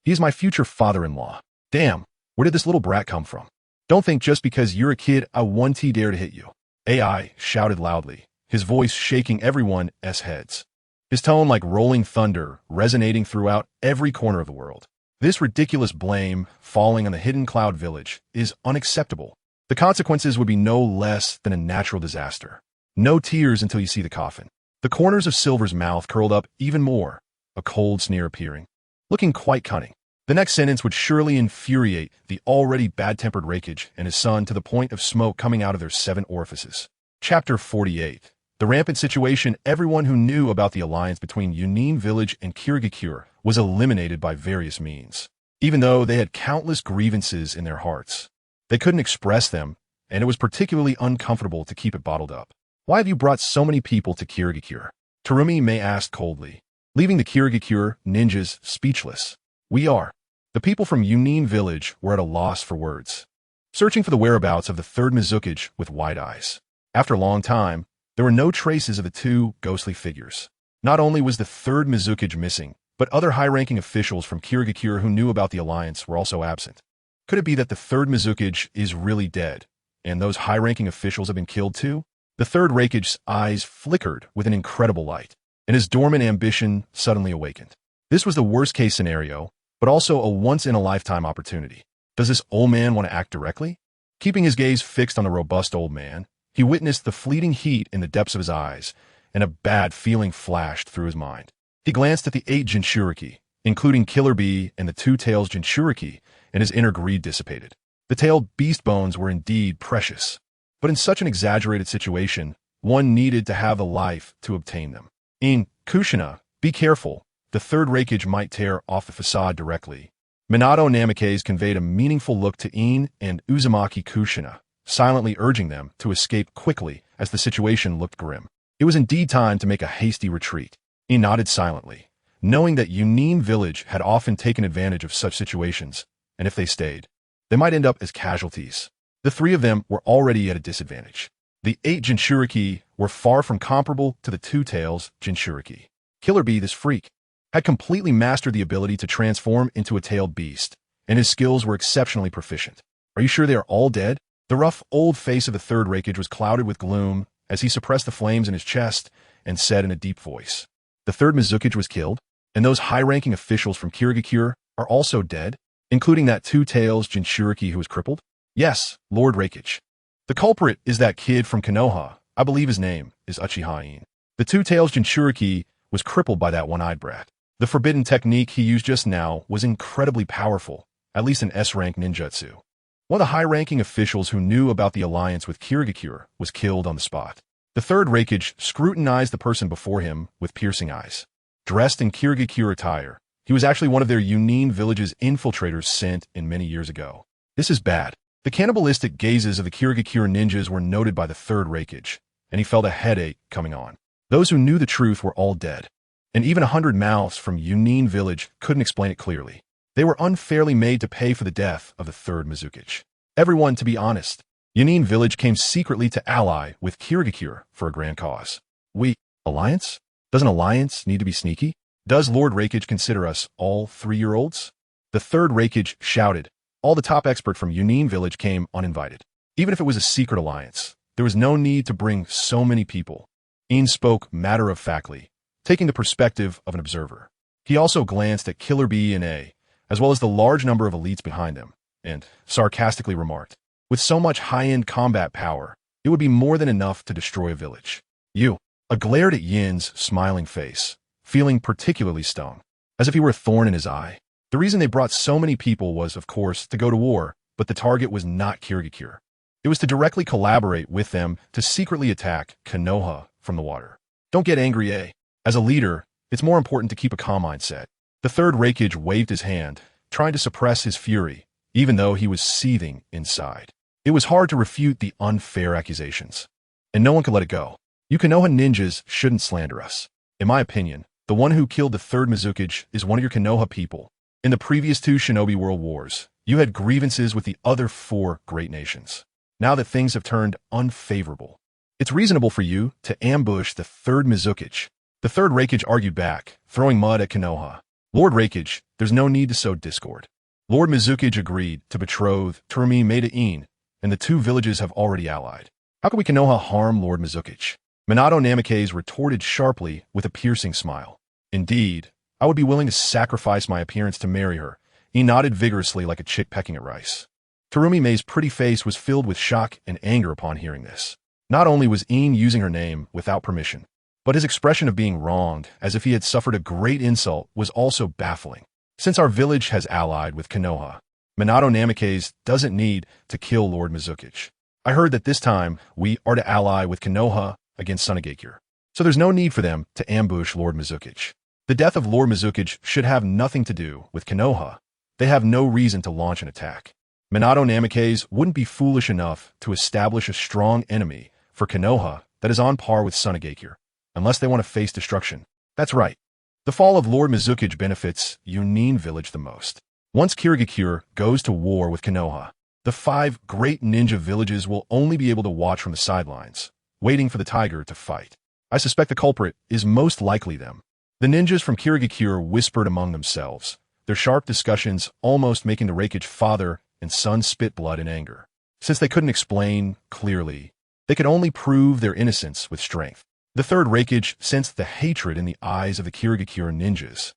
He is my future father-in-law. Damn, where did this little brat come from? Don't think just because you're a kid I won't dare to hit you." AI shouted loudly, his voice shaking everyone's heads. His tone like rolling thunder, resonating throughout every corner of the world. This ridiculous blame falling on the hidden cloud village is unacceptable. The consequences would be no less than a natural disaster. No tears until you see the coffin. The corners of Silver's mouth curled up even more, a cold sneer appearing, looking quite cunning. The next sentence would surely infuriate the already bad-tempered Raikage and his son to the point of smoke coming out of their 7 orifices. Chapter 48. The rampant situation, everyone who knew about the alliance between Yunin village and Kirigakure was eliminated by various means. Even though they had countless grievances in their hearts, they couldn't express them, and it was particularly uncomfortable to keep it bottled up. Why have you brought so many people to Kirigakure? Terumi May asked coldly, leaving the Kirigakure ninjas speechless. We are. The people from Yunin village were at a loss for words, searching for the whereabouts of the third Mizukage with wide eyes. After a long time, there were no traces of the two ghostly figures. Not only was the third Mizukage missing, but other high-ranking officials from Kirigakure who knew about the alliance were also absent. Could it be that the third Mizukage is really dead, and those high-ranking officials have been killed too? The third Raikage's eyes flickered with an incredible light, and his dormant ambition suddenly awakened. This was the worst-case scenario, but also a once-in-a-lifetime opportunity. Does this old man want to act directly? Keeping his gaze fixed on the robust old man, he witnessed the fleeting heat in the depths of his eyes, and a bad feeling flashed through his mind. He glanced at the 8 Jinchuriki, including Killer Bee and the 2 Tails Jinchuriki, and his inner greed dissipated. The tailed beast bones were indeed precious, but in such an exaggerated situation, one needed to have the life to obtain them. In Kushina, be careful, the third Raikage might tear off the facade directly. Minato Namikaze conveyed a meaningful look to In and Uzumaki Kushina, silently urging them to escape quickly as the situation looked grim. It was indeed time to make a hasty retreat. In nodded silently, knowing that Yunin village had often taken advantage of such situations, and if they stayed, they might end up as casualties. The 3 of them were already at a disadvantage. The 8 Jinchuriki were far from comparable to the 2 Tails Jinchuriki. Killer Bee, this freak, had completely mastered the ability to transform into a tailed beast, and his skills were exceptionally proficient. Are you sure they are all dead? The rough old face of the third Raikage was clouded with gloom as he suppressed the flames in his chest and said in a deep voice, the third Mizukage was killed, and those high-ranking officials from Kirigakure are also dead, including that 2 Tails Jinchuriki who was crippled? Yes, Lord Raikage. The culprit is that kid from Konoha. I believe his name is Uchiha In. The 2 Tails Jinchuriki was crippled by that one-eyed brat. The forbidden technique he used just now was incredibly powerful, at least an S-rank ninjutsu. One of the high-ranking officials who knew about the alliance with Kirigakure was killed on the spot. The third Raikage scrutinized the person before him with piercing eyes. Dressed in Kirigakure attire, he was actually one of their Yunin village's infiltrators sent in many years ago. This is bad. The cannibalistic gazes of the Kirigakure ninjas were noted by the third Raikage, and he felt a headache coming on. Those who knew the truth were all dead, and even 100 mouths from Yunin village couldn't explain it clearly. They were unfairly made to pay for the death of the third Mizukage. Everyone, to be honest, Yunin village came secretly to ally with Kirigakure for a grand cause. Alliance? Does an alliance need to be sneaky? Does Lord Raikage consider us all 3-year-olds? The third Raikage shouted. All the top expert from Yunin village came uninvited. Even if it was a secret alliance, there was no need to bring so many people. In spoke matter-of-factly, taking the perspective of an observer. He also glanced at Killer Bee and A, as well as the large number of elites behind them, and sarcastically remarked, with so much high-end combat power, it would be more than enough to destroy a village. I glared at Yin's smiling face, feeling particularly stung, as if he were a thorn in his eye. The reason they brought so many people was, of course, to go to war, but the target was not Kirigakure. It was to directly collaborate with them to secretly attack Konoha from the water. Don't get angry, eh? As a leader, it's more important to keep a calm mindset. The third Raikage waved his hand, trying to suppress his fury, even though he was seething inside. It was hard to refute the unfair accusations, and no one could let it go. You Konoha ninjas shouldn't slander us. In my opinion, the one who killed the third Mizukage is one of your Konoha people. In the previous 2 Shinobi World Wars, you had grievances with the other 4 great nations. Now that things have turned unfavorable, it's reasonable for you to ambush the third Mizukage. The third Raikage argued back, throwing mud at Konoha. Lord Raikage, there's no need to sow discord. Lord Mizukage agreed to betroth Terumi May to In, and the 2 villages have already allied. How can we Konoha harm Lord Mizukage? Minato Namikaze retorted sharply with a piercing smile. Indeed, I would be willing to sacrifice my appearance to marry her. He nodded vigorously like a chick pecking at rice. Terumi May's pretty face was filled with shock and anger upon hearing this. Not only was In using her name without permission, but his expression of being wronged, as if he had suffered a great insult, was also baffling. Since our village has allied with Konoha, Minato Namikaze doesn't need to kill Lord Mizukage. I heard that this time we are to ally with Konoha against Mangekyō. So there's no need for them to ambush Lord Mizuki's. The death of Lord Mizuki should have nothing to do with Konoha. They have no reason to launch an attack. Minato Namikaze wouldn't be foolish enough to establish a strong enemy for Konoha that is on par with Mangekyō, unless they want to face destruction. That's right. The fall of Lord Mizuki benefits Yunin village the most. Once Kirigakure goes to war with Konoha, the 5 great ninja villages will only be able to watch from the sidelines, waiting for the tiger to fight. I suspect the culprit is most likely them. The ninjas from Kirigakure whispered among themselves, their sharp discussions almost making the Reikage father and son spit blood in anger. Since they couldn't explain clearly, they could only prove their innocence with strength. The third Reikage sensed the hatred in the eyes of the Kirigakure ninjas,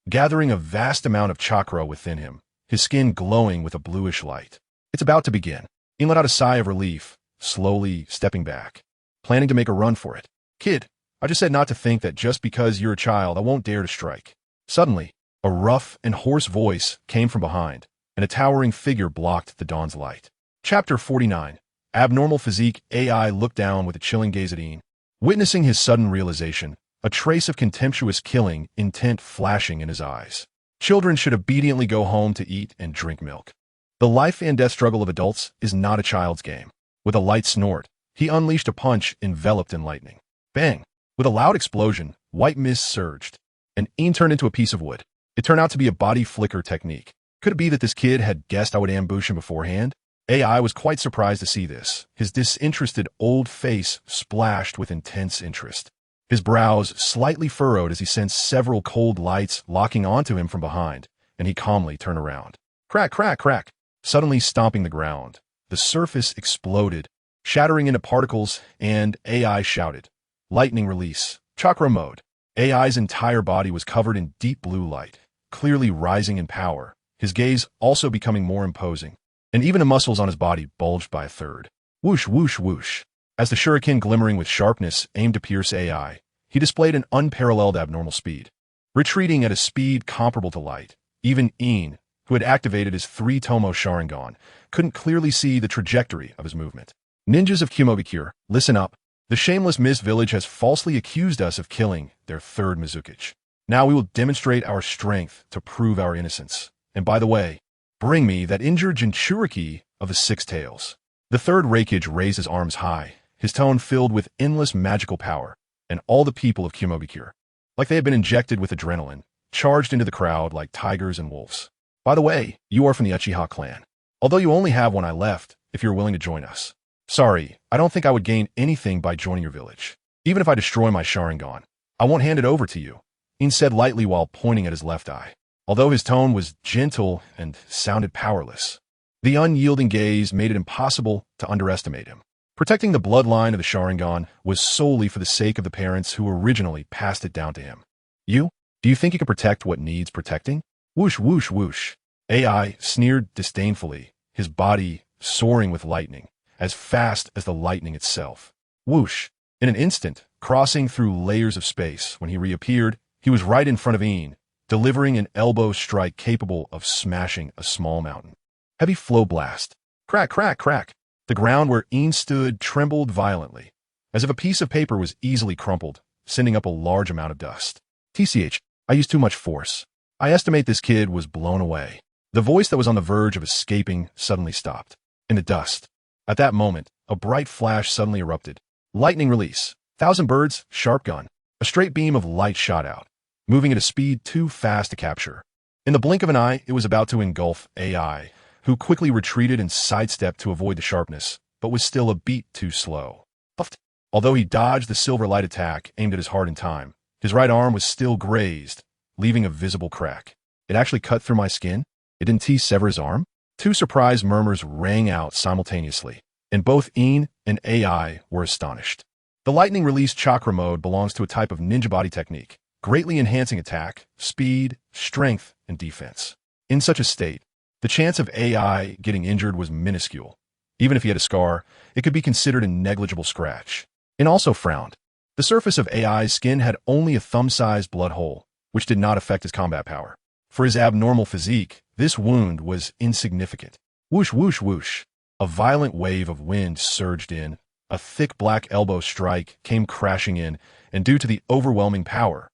gathering a vast amount of chakra within him, his skin glowing with a bluish light. It's about to begin. He let out a sigh of relief, slowly stepping back, planning to make a run for it. Kid, I just said not to think that just because you're a child I won't dare to strike. Suddenly, a rough and hoarse voice came from behind, and a towering figure blocked the dawn's light. Chapter 49. Abnormal Physique. AI looked down with a chilling gaze at Ian. Witnessing his sudden realization, a trace of contemptuous killing intent flashing in his eyes. Children should obediently go home to eat and drink milk. The life and death struggle of adults is not a child's game. With a light snort, he unleashed a punch enveloped in lightning. Bang! With a loud explosion, white mist surged, and Ian turned into a piece of wood. It turned out to be a body flicker technique. Could it be that this kid had guessed I would ambush him beforehand? AI was quite surprised to see this. His disinterested old face splashed with intense interest. His brows slightly furrowed as he sensed several cold lights locking onto him from behind, and he calmly turned around. Crack, crack, crack! Suddenly stomping the ground. The surface exploded, shattering into particles, and AI shouted, "Lightning release, chakra mode." AI's entire body was covered in deep blue light, clearly rising in power, his gaze also becoming more imposing, and even the muscles on his body bulged by a third. Whoosh, whoosh, whoosh. As the shuriken glimmering with sharpness aimed to pierce AI, he displayed an unparalleled abnormal speed. Retreating at a speed comparable to light, even Ian, who had activated his 3 tomoe Sharingan, couldn't clearly see the trajectory of his movement. Ninjas of Kumogakure, listen up. The shameless Mist Village has falsely accused us of killing their 3rd Mizuki. Now we will demonstrate our strength to prove our innocence. And by the way, bring me that injured Jinchuriki of the 6 tails. The 3rd Reikage raised his arms high, his tone filled with endless magical power, and all the people of Kumogakure, like they had been injected with adrenaline, charged into the crowd like tigers and wolves. By the way, you are from the Uchiha clan. Although you only have 1 eye left, if you're willing to join us. Sorry, I don't think I would gain anything by joining your village. Even if I destroy my Sharingan, I won't hand it over to you, Ian said lightly while pointing at his left eye. Although his tone was gentle and sounded powerless, the unyielding gaze made it impossible to underestimate him. Protecting the bloodline of the Sharingan was solely for the sake of the parents who originally passed it down to him. Do you think you can protect what needs protecting? Whoosh, whoosh, whoosh. AI sneered disdainfully, his body soaring with lightning, as fast as the lightning itself. Whoosh! In an instant, crossing through layers of space, when he reappeared, he was right in front of Ian, delivering an elbow strike capable of smashing a small mountain. Heavy flow blast. Crack, crack, crack. The ground where Ian stood trembled violently, as if a piece of paper was easily crumpled, sending up a large amount of dust. TCH, I used too much force. I estimate this kid was blown away. The voice that was on the verge of escaping suddenly stopped. In the dust. At that moment, a bright flash suddenly erupted. Lightning release. 1,000 birds, sharp gun. A straight beam of light shot out, moving at a speed too fast to capture. In the blink of an eye, it was about to engulf AI, who quickly retreated and sidestepped to avoid the sharpness, but was still a beat too slow. Puffed. Although he dodged the silver light attack aimed at his heart in time, his right arm was still grazed, leaving a visible crack. It actually cut through my skin? It didn't sever his arm? 2 surprised murmurs rang out simultaneously, and both Ian and AI were astonished. The lightning release chakra mode belongs to a type of ninja body technique, greatly enhancing attack, speed, strength, and defense. In such a state, the chance of AI getting injured was minuscule. Even if he had a scar, it could be considered a negligible scratch. Ian also frowned. The surface of AI's skin had only a thumb-sized blood hole, which did not affect his combat power. For his abnormal physique, this wound was insignificant. Whoosh, whoosh, whoosh. A violent wave of wind surged in, A thick black elbow strike came crashing in, and due to the overwhelming power,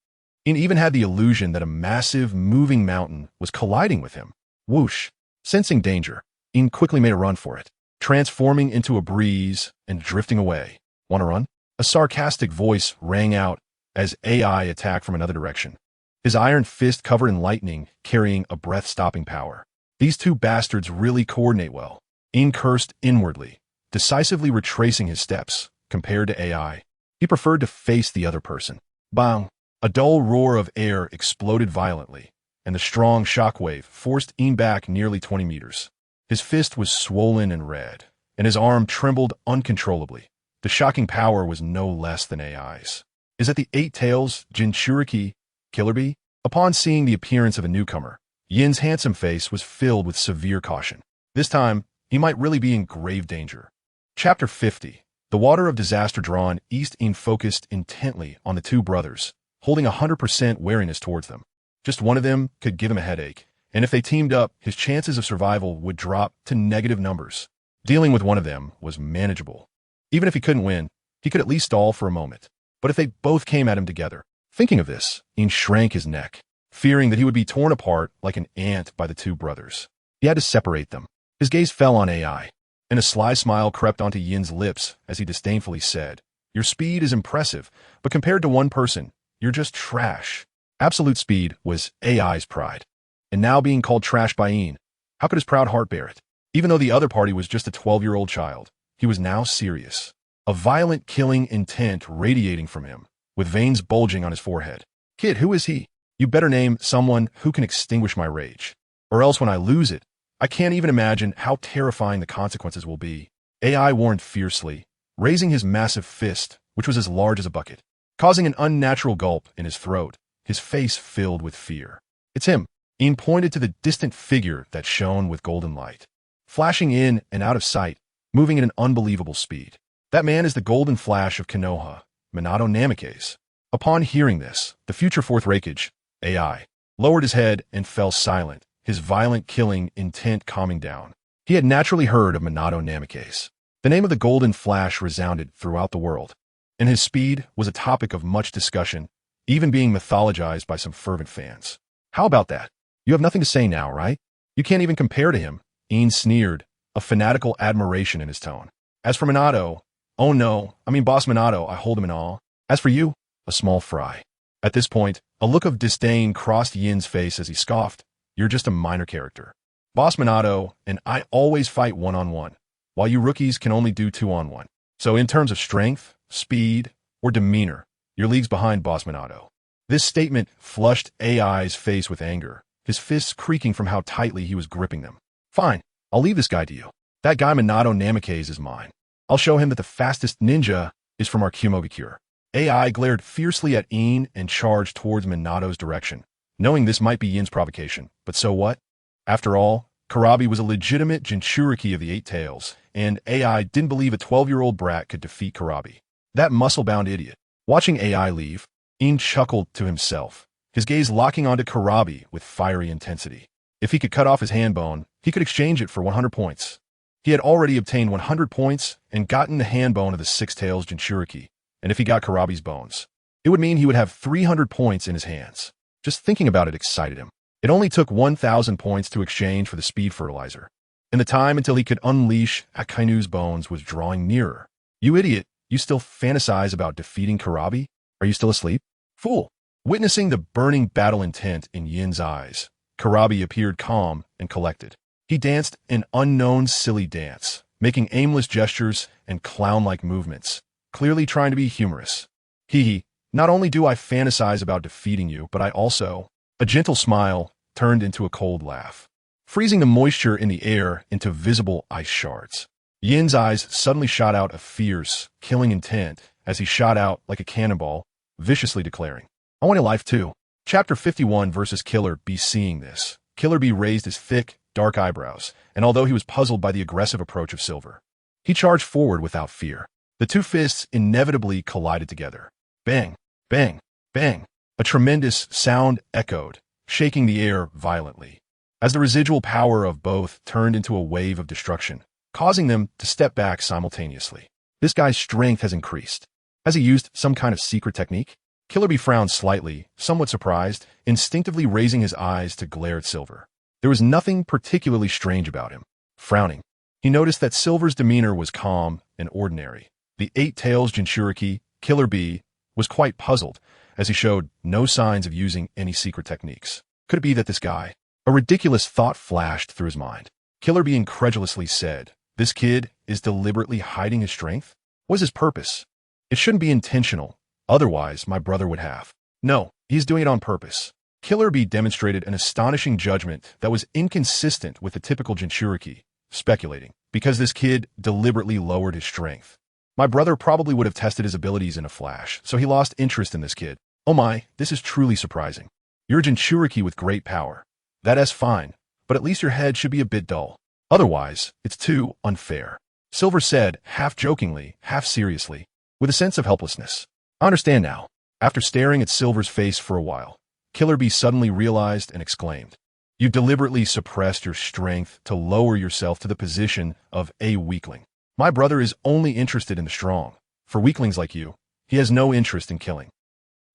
Yin even had the illusion that a massive, moving mountain was colliding with him. Whoosh! Sensing danger, Yin quickly made a run for it, transforming into a breeze and drifting away. "Want to run?" A sarcastic voice rang out as AI attacked from another direction, his iron fist covered in lightning, carrying a breath-stopping power. These two bastards really coordinate well. Yin cursed inwardly, decisively retracing his steps. Compared to AI, he preferred to face the other person. Bang! A dull roar of air exploded violently, and the strong shockwave forced Yin back nearly 20 meters. His fist was swollen and red, and his arm trembled uncontrollably. The shocking power was no less than AI's. Is that the Eight Tails Jinchuriki Killer Bee? Upon seeing the appearance of a newcomer, Yin's handsome face was filled with severe caution. This time, he might really be in grave danger. Chapter 50. The water of disaster drawn east. Yin focused intently on the two brothers, holding 100% wariness towards them. Just one of them could give him a headache, and if they teamed up, his chances of survival would drop to negative numbers. Dealing with one of them was manageable. Even if he couldn't win, he could at least stall for a moment. But if they both came at him together, thinking of this, Yin shrank his neck, fearing that he would be torn apart like an ant by the two brothers. He had to separate them. His gaze fell on AI, and a sly smile crept onto Yin's lips as he disdainfully said, "Your speed is impressive, but compared to one person, you're just trash." Absolute speed was AI's pride. And now being called trash by Yin, how could his proud heart bear it? Even though the other party was just a 12-year-old child, he was now serious. A violent killing intent radiating from him, with veins bulging on his forehead. "Kid, who is he? You better name someone who can extinguish my rage. Or else when I lose it, I can't even imagine how terrifying the consequences will be." AI warned fiercely, raising his massive fist, which was as large as a bucket, causing an unnatural gulp in his throat, his face filled with fear. "It's him." Yin pointed to the distant figure that shone with golden light, flashing in and out of sight, moving at an unbelievable speed. That man is the golden flash of Konoha, Minato Namikaze. Upon hearing this, the future fourth Raikage, AI, lowered his head and fell silent, his violent killing intent calming down. He had naturally heard of Minato Namikaze. The name of the golden flash resounded throughout the world, and his speed was a topic of much discussion, even being mythologized by some fervent fans. "How about that? You have nothing to say now, right? You can't even compare to him," Yin sneered, a fanatical admiration in his tone. "As for Minato, oh no, I mean Boss Minato, I hold him in awe. As for you, a small fry." At this point, a look of disdain crossed Yin's face as he scoffed, "You're just a minor character. Boss Minato and I always fight one-on-one, while you rookies can only do two-on-one. So in terms of strength, speed, or demeanor, you're leagues behind Boss Minato." This statement flushed AI's face with anger, his fists creaking from how tightly he was gripping them. "Fine, I'll leave this guy to you. That guy Minato Namikaze is mine. I'll show him that the fastest ninja is from our Kumogakure." AI glared fiercely at Yin and charged towards Minato's direction, knowing this might be Yin's provocation. But so what? After all, Kurabi was a legitimate Jinchuriki of the Eight Tails, and AI didn't believe a 12-year-old brat could defeat Kurabi. That muscle-bound idiot. Watching AI leave, Yin chuckled to himself, his gaze locking onto Kurabi with fiery intensity. If he could cut off his hand bone, he could exchange it for 100 points. He had already obtained 100 points and gotten the hand bone of the Six Tails Jinchuriki, and if he got Kurabi's bones, it would mean he would have 300 points in his hands. Just thinking about it excited him. It only took 1,000 points to exchange for the speed fertilizer, and the time until he could unleash Akainu's bones was drawing nearer. "You idiot, you still fantasize about defeating Kurabi? Are you still asleep? Fool!" Witnessing the burning battle intent in Yin's eyes, Kurabi appeared calm and collected. He danced an unknown silly dance, making aimless gestures and clown-like movements, clearly trying to be humorous. "Hee, not only do I fantasize about defeating you, but I also—" A gentle smile turned into a cold laugh, freezing the moisture in the air into visible ice shards. Yin's eyes suddenly shot out a fierce, killing intent as he shot out like a cannonball, viciously declaring, "I want a life too." Chapter 51 versus Killer Bee. Seeing this, Killer Bee raised his thick, dark eyebrows, and although he was puzzled by the aggressive approach of Silver, he charged forward without fear. The two fists inevitably collided together. Bang, bang, bang. A tremendous sound echoed, shaking the air violently, as the residual power of both turned into a wave of destruction, causing them to step back simultaneously. This guy's strength has increased. Has he used some kind of secret technique? Killer Bee frowned slightly, somewhat surprised, instinctively raising his eyes to glare at Silver. There was nothing particularly strange about him. Frowning, he noticed that Silver's demeanor was calm and ordinary. The Eight Tails Jinchuriki, Killer Bee, was quite puzzled, as he showed no signs of using any secret techniques. Could it be that this guy? A ridiculous thought flashed through his mind. Killer Bee incredulously said, "This kid is deliberately hiding his strength? What is his purpose? It shouldn't be intentional, otherwise my brother would have." "No, he's doing it on purpose." Killer Bee demonstrated an astonishing judgment that was inconsistent with the typical Jinchuriki, speculating, "Because this kid deliberately lowered his strength. My brother probably would have tested his abilities in a flash, so he lost interest in this kid. Oh my, this is truly surprising. You're a Jinchuriki with great power. That's fine, but at least your head should be a bit dull. Otherwise, it's too unfair," Silver said, half jokingly, half seriously, with a sense of helplessness. "I understand now." After staring at Silver's face for a while, Killer Bee suddenly realized and exclaimed, "You've deliberately suppressed your strength to lower yourself to the position of a weakling. My brother is only interested in the strong. For weaklings like you, he has no interest in killing.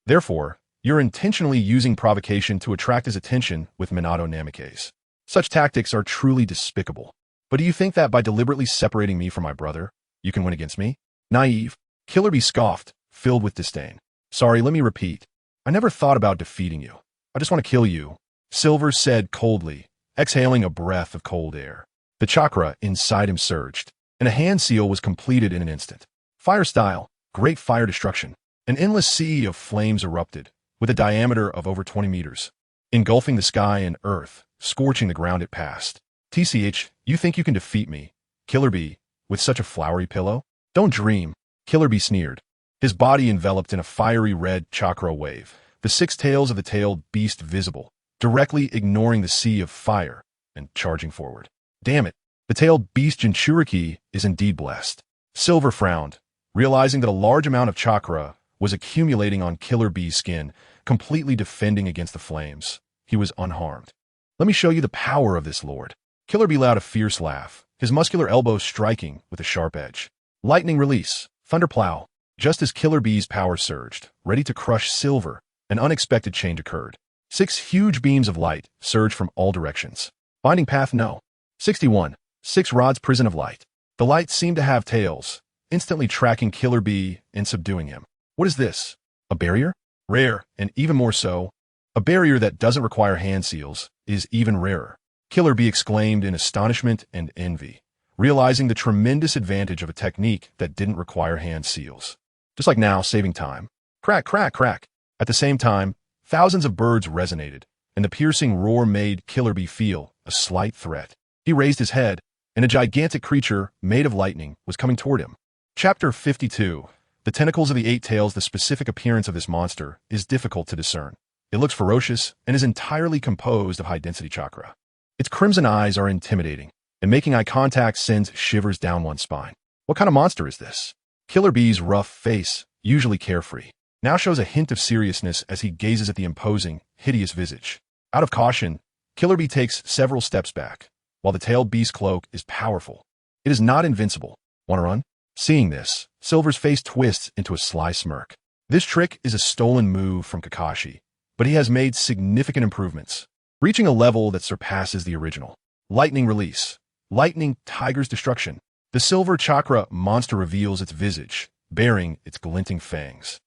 Therefore, you're intentionally using provocation to attract his attention with Minato Namikaze. Such tactics are truly despicable. But do you think that by deliberately separating me from my brother, you can win against me? Naive." Killer Bee scoffed, filled with disdain. "Sorry, let me repeat. I never thought about defeating you. I just want to kill you," Silver said coldly, exhaling a breath of cold air. The chakra inside him surged, and a hand seal was completed in an instant. Fire style, great fire destruction. An endless sea of flames erupted, with a diameter of over 20 meters, engulfing the sky and earth, scorching the ground it passed. "TCH, you think you can defeat me, Killer Bee, with such a flowery pillow? Don't dream," Killer Bee sneered, his body enveloped in a fiery red chakra wave, the six tails of the tailed beast visible, directly ignoring the sea of fire and charging forward. "Damn it, the tailed beast Jinchuriki is indeed blessed." Silver frowned, realizing that a large amount of chakra was accumulating on Killer Bee's skin, completely defending against the flames. He was unharmed. "Let me show you the power of this lord." Killer Bee let out a fierce laugh, his muscular elbows striking with a sharp edge. Lightning release, thunder plow. Just as Killer Bee's power surged, ready to crush Silver, an unexpected change occurred. 6 huge beams of light surged from all directions. Binding path no. 61. 6 rods prison of light. The light seemed to have tails, instantly tracking Killer Bee and subduing him. What is this? A barrier? Rare, and even more so, a barrier that doesn't require hand seals is even rarer. Killer Bee exclaimed in astonishment and envy, realizing the tremendous advantage of a technique that didn't require hand seals. Just like now, saving time. Crack, crack, crack. At the same time, thousands of birds resonated, and the piercing roar made Killer Bee feel a slight threat. He raised his head, and a gigantic creature made of lightning was coming toward him. Chapter 52. The tentacles of the 8 tails. The specific appearance of this monster is difficult to discern. It looks ferocious and is entirely composed of high-density chakra. Its crimson eyes are intimidating, and making eye contact sends shivers down one's spine. What kind of monster is this? Killer Bee's rough face, usually carefree, now shows a hint of seriousness as he gazes at the imposing, hideous visage. Out of caution, Killer Bee takes several steps back, while the tailed beast's cloak is powerful. It is not invincible. Want to run? Seeing this, Silver's face twists into a sly smirk. This trick is a stolen move from Kakashi, but he has made significant improvements, reaching a level that surpasses the original. Lightning release. Lightning Tiger's destruction. The silver chakra monster reveals its visage, bearing its glinting fangs,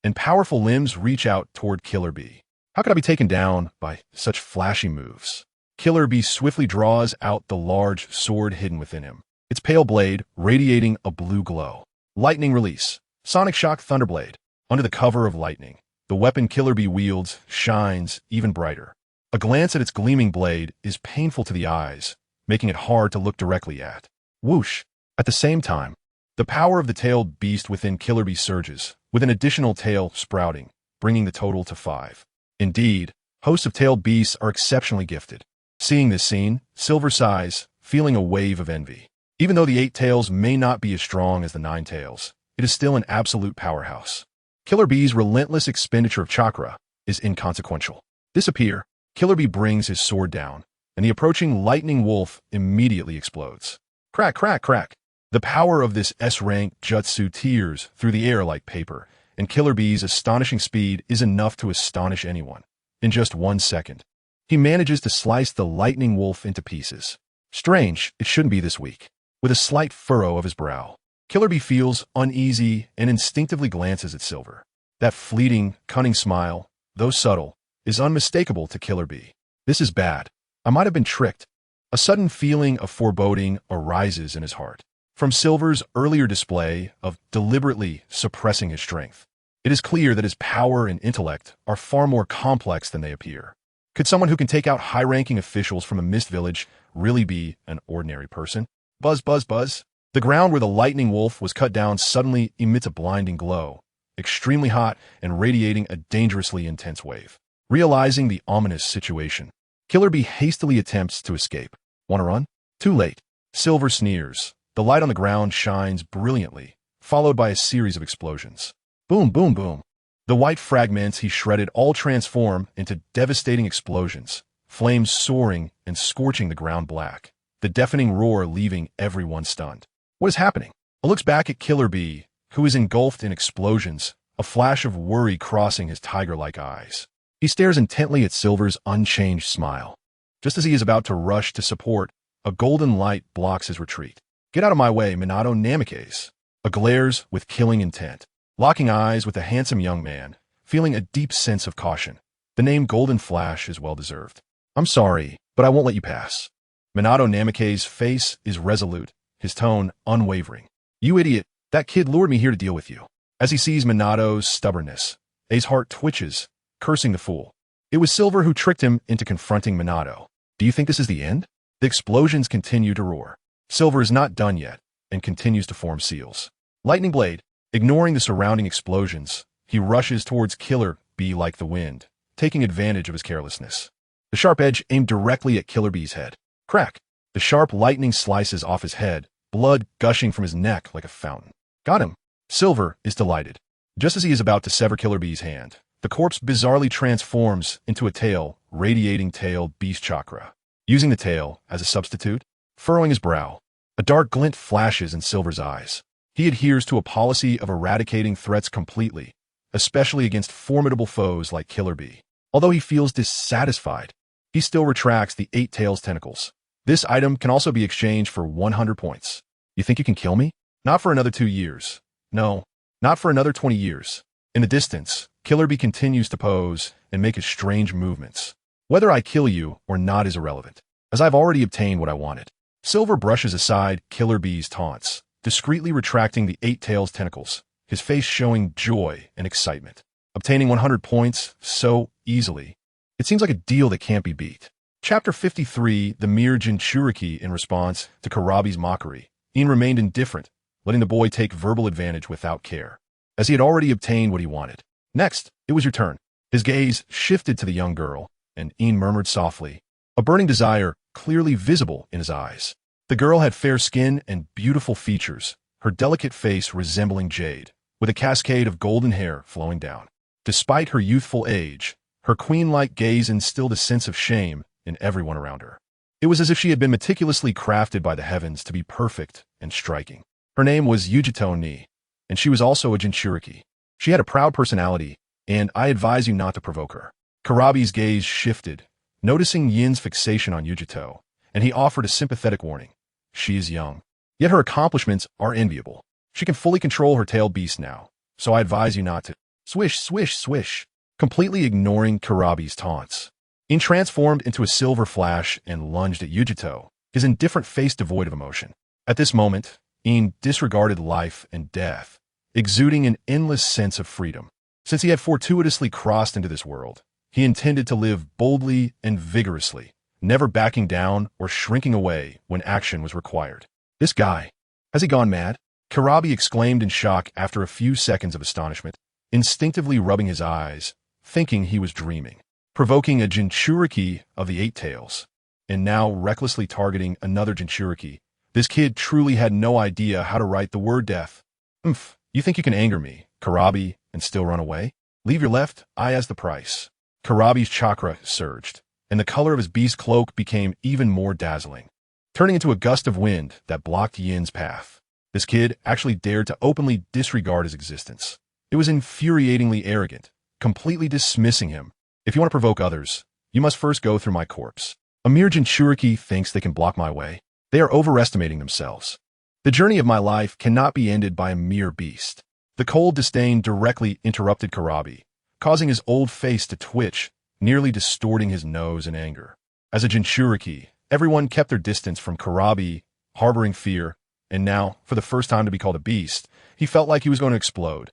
and powerful limbs reach out toward Killer Bee. How could I be taken down by such flashy moves? Killer Bee swiftly draws out the large sword hidden within him, its pale blade radiating a blue glow. Lightning release. Sonic Shock Thunderblade. Under the cover of lightning, the weapon Killer Bee wields shines even brighter. A glance at its gleaming blade is painful to the eyes, making it hard to look directly at. Whoosh! At the same time, the power of the tailed beast within Killer Bee surges, with an additional tail sprouting, bringing the total to 5. Indeed, hosts of tailed beasts are exceptionally gifted. Seeing this scene, Silver sighs, feeling a wave of envy. Even though the 8 tails may not be as strong as the 9 tails, it is still an absolute powerhouse. Killer Bee's relentless expenditure of chakra is inconsequential. Disappear. Killer Bee brings his sword down, and the approaching lightning wolf immediately explodes. Crack, crack, crack. The power of this S-rank jutsu tears through the air like paper, and Killer Bee's astonishing speed is enough to astonish anyone. In just 1 second, he manages to slice the lightning wolf into pieces. Strange, it shouldn't be this weak. With a slight furrow of his brow, Killer Bee feels uneasy and instinctively glances at Silver. That fleeting, cunning smile, though subtle, is unmistakable to Killer Bee. This is bad. I might have been tricked. A sudden feeling of foreboding arises in his heart. From Silver's earlier display of deliberately suppressing his strength, it is clear that his power and intellect are far more complex than they appear. Could someone who can take out high-ranking officials from a mist village really be an ordinary person? Buzz, buzz, buzz. The ground where the lightning wolf was cut down suddenly emits a blinding glow, extremely hot and radiating a dangerously intense wave. Realizing the ominous situation, Killer Bee hastily attempts to escape. Want to run? Too late. Silver sneers. The light on the ground shines brilliantly, followed by a series of explosions. Boom, boom, boom. The white fragments he shredded all transform into devastating explosions, flames soaring and scorching the ground black, the deafening roar leaving everyone stunned. What is happening? He looks back at Killer Bee, who is engulfed in explosions, a flash of worry crossing his tiger-like eyes. He stares intently at Silver's unchanged smile. Just as he is about to rush to support, a golden light blocks his retreat. Get out of my way, Minato Namikaze. A glares with killing intent, locking eyes with a handsome young man, feeling a deep sense of caution. The name Golden Flash is well-deserved. I'm sorry, but I won't let you pass. Minato Namikaze's face is resolute, his tone unwavering. You idiot, that kid lured me here to deal with you. As he sees Minato's stubbornness, A's heart twitches, cursing the fool. It was Silver who tricked him into confronting Minato. Do you think this is the end? The explosions continue to roar. Silver is not done yet, and continues to form seals. Lightning Blade, ignoring the surrounding explosions, he rushes towards Killer Bee like the wind, taking advantage of his carelessness. The sharp edge aimed directly at Killer Bee's head. Crack! The sharp lightning slices off his head, blood gushing from his neck like a fountain. Got him! Silver is delighted. Just as he is about to sever Killer Bee's hand, the corpse bizarrely transforms into a tail, radiating tail beast chakra. Using the tail as a substitute, furrowing his brow, a dark glint flashes in Silver's eyes. He adheres to a policy of eradicating threats completely, especially against formidable foes like Killer Bee. Although he feels dissatisfied, he still retracts the 8 tails tentacles. This item can also be exchanged for 100 points. You think you can kill me? Not for another 2 years. No, not for another 20 years. In the distance, Killer Bee continues to pose and make his strange movements. Whether I kill you or not is irrelevant, as I've already obtained what I wanted. Silver brushes aside Killer Bee's taunts, discreetly retracting the 8 tails tentacles, his face showing joy and excitement. Obtaining 100 points so easily. It seems like a deal that can't be beat. Chapter 53, the mere Jinchuriki. In response to Karabi's mockery, Ian remained indifferent, letting the boy take verbal advantage without care, as he had already obtained what he wanted. Next, it was your turn. His gaze shifted to the young girl, and Ian murmured softly, a burning desire clearly visible in his eyes. The girl had fair skin and beautiful features, her delicate face resembling jade, with a cascade of golden hair flowing down. Despite her youthful age, her queen-like gaze instilled a sense of shame in everyone around her. It was as if she had been meticulously crafted by the heavens to be perfect and striking. Her name was Yujito Ni, and she was also a Jinchuriki. She had a proud personality, and I advise you not to provoke her. Karabi's gaze shifted, noticing Yin's fixation on Yujito, and he offered a sympathetic warning. She is young, yet her accomplishments are enviable. She can fully control her tailed beast now, so I advise you not to. Swish, swish, swish. Completely ignoring Karabi's taunts, Ian transformed into a silver flash and lunged at Yujito, his indifferent face devoid of emotion. At this moment, Ian disregarded life and death, exuding an endless sense of freedom. Since he had fortuitously crossed into this world, he intended to live boldly and vigorously, never backing down or shrinking away when action was required. This guy, has he gone mad? Karabi exclaimed in shock after a few seconds of astonishment, instinctively rubbing his eyes, thinking he was dreaming. Provoking a Jinchuriki of the 8 tails, and now recklessly targeting another Jinchuriki. This kid truly had no idea how to write the word death. You think you can anger me, Karabi, and still run away? Leave your left eye as the price. Karabi's chakra surged, and the color of his beast cloak became even more dazzling, turning into a gust of wind that blocked Yin's path. This kid actually dared to openly disregard his existence. It was infuriatingly arrogant, completely dismissing him. If you want to provoke others, you must first go through my corpse. A mere Jinchuriki thinks they can block my way. They are overestimating themselves. The journey of my life cannot be ended by a mere beast. The cold disdain directly interrupted Karabi, causing his old face to twitch, nearly distorting his nose in anger. As a Jinchuriki, everyone kept their distance from Karabi, harboring fear, and now, for the first time to be called a beast, he felt like he was going to explode.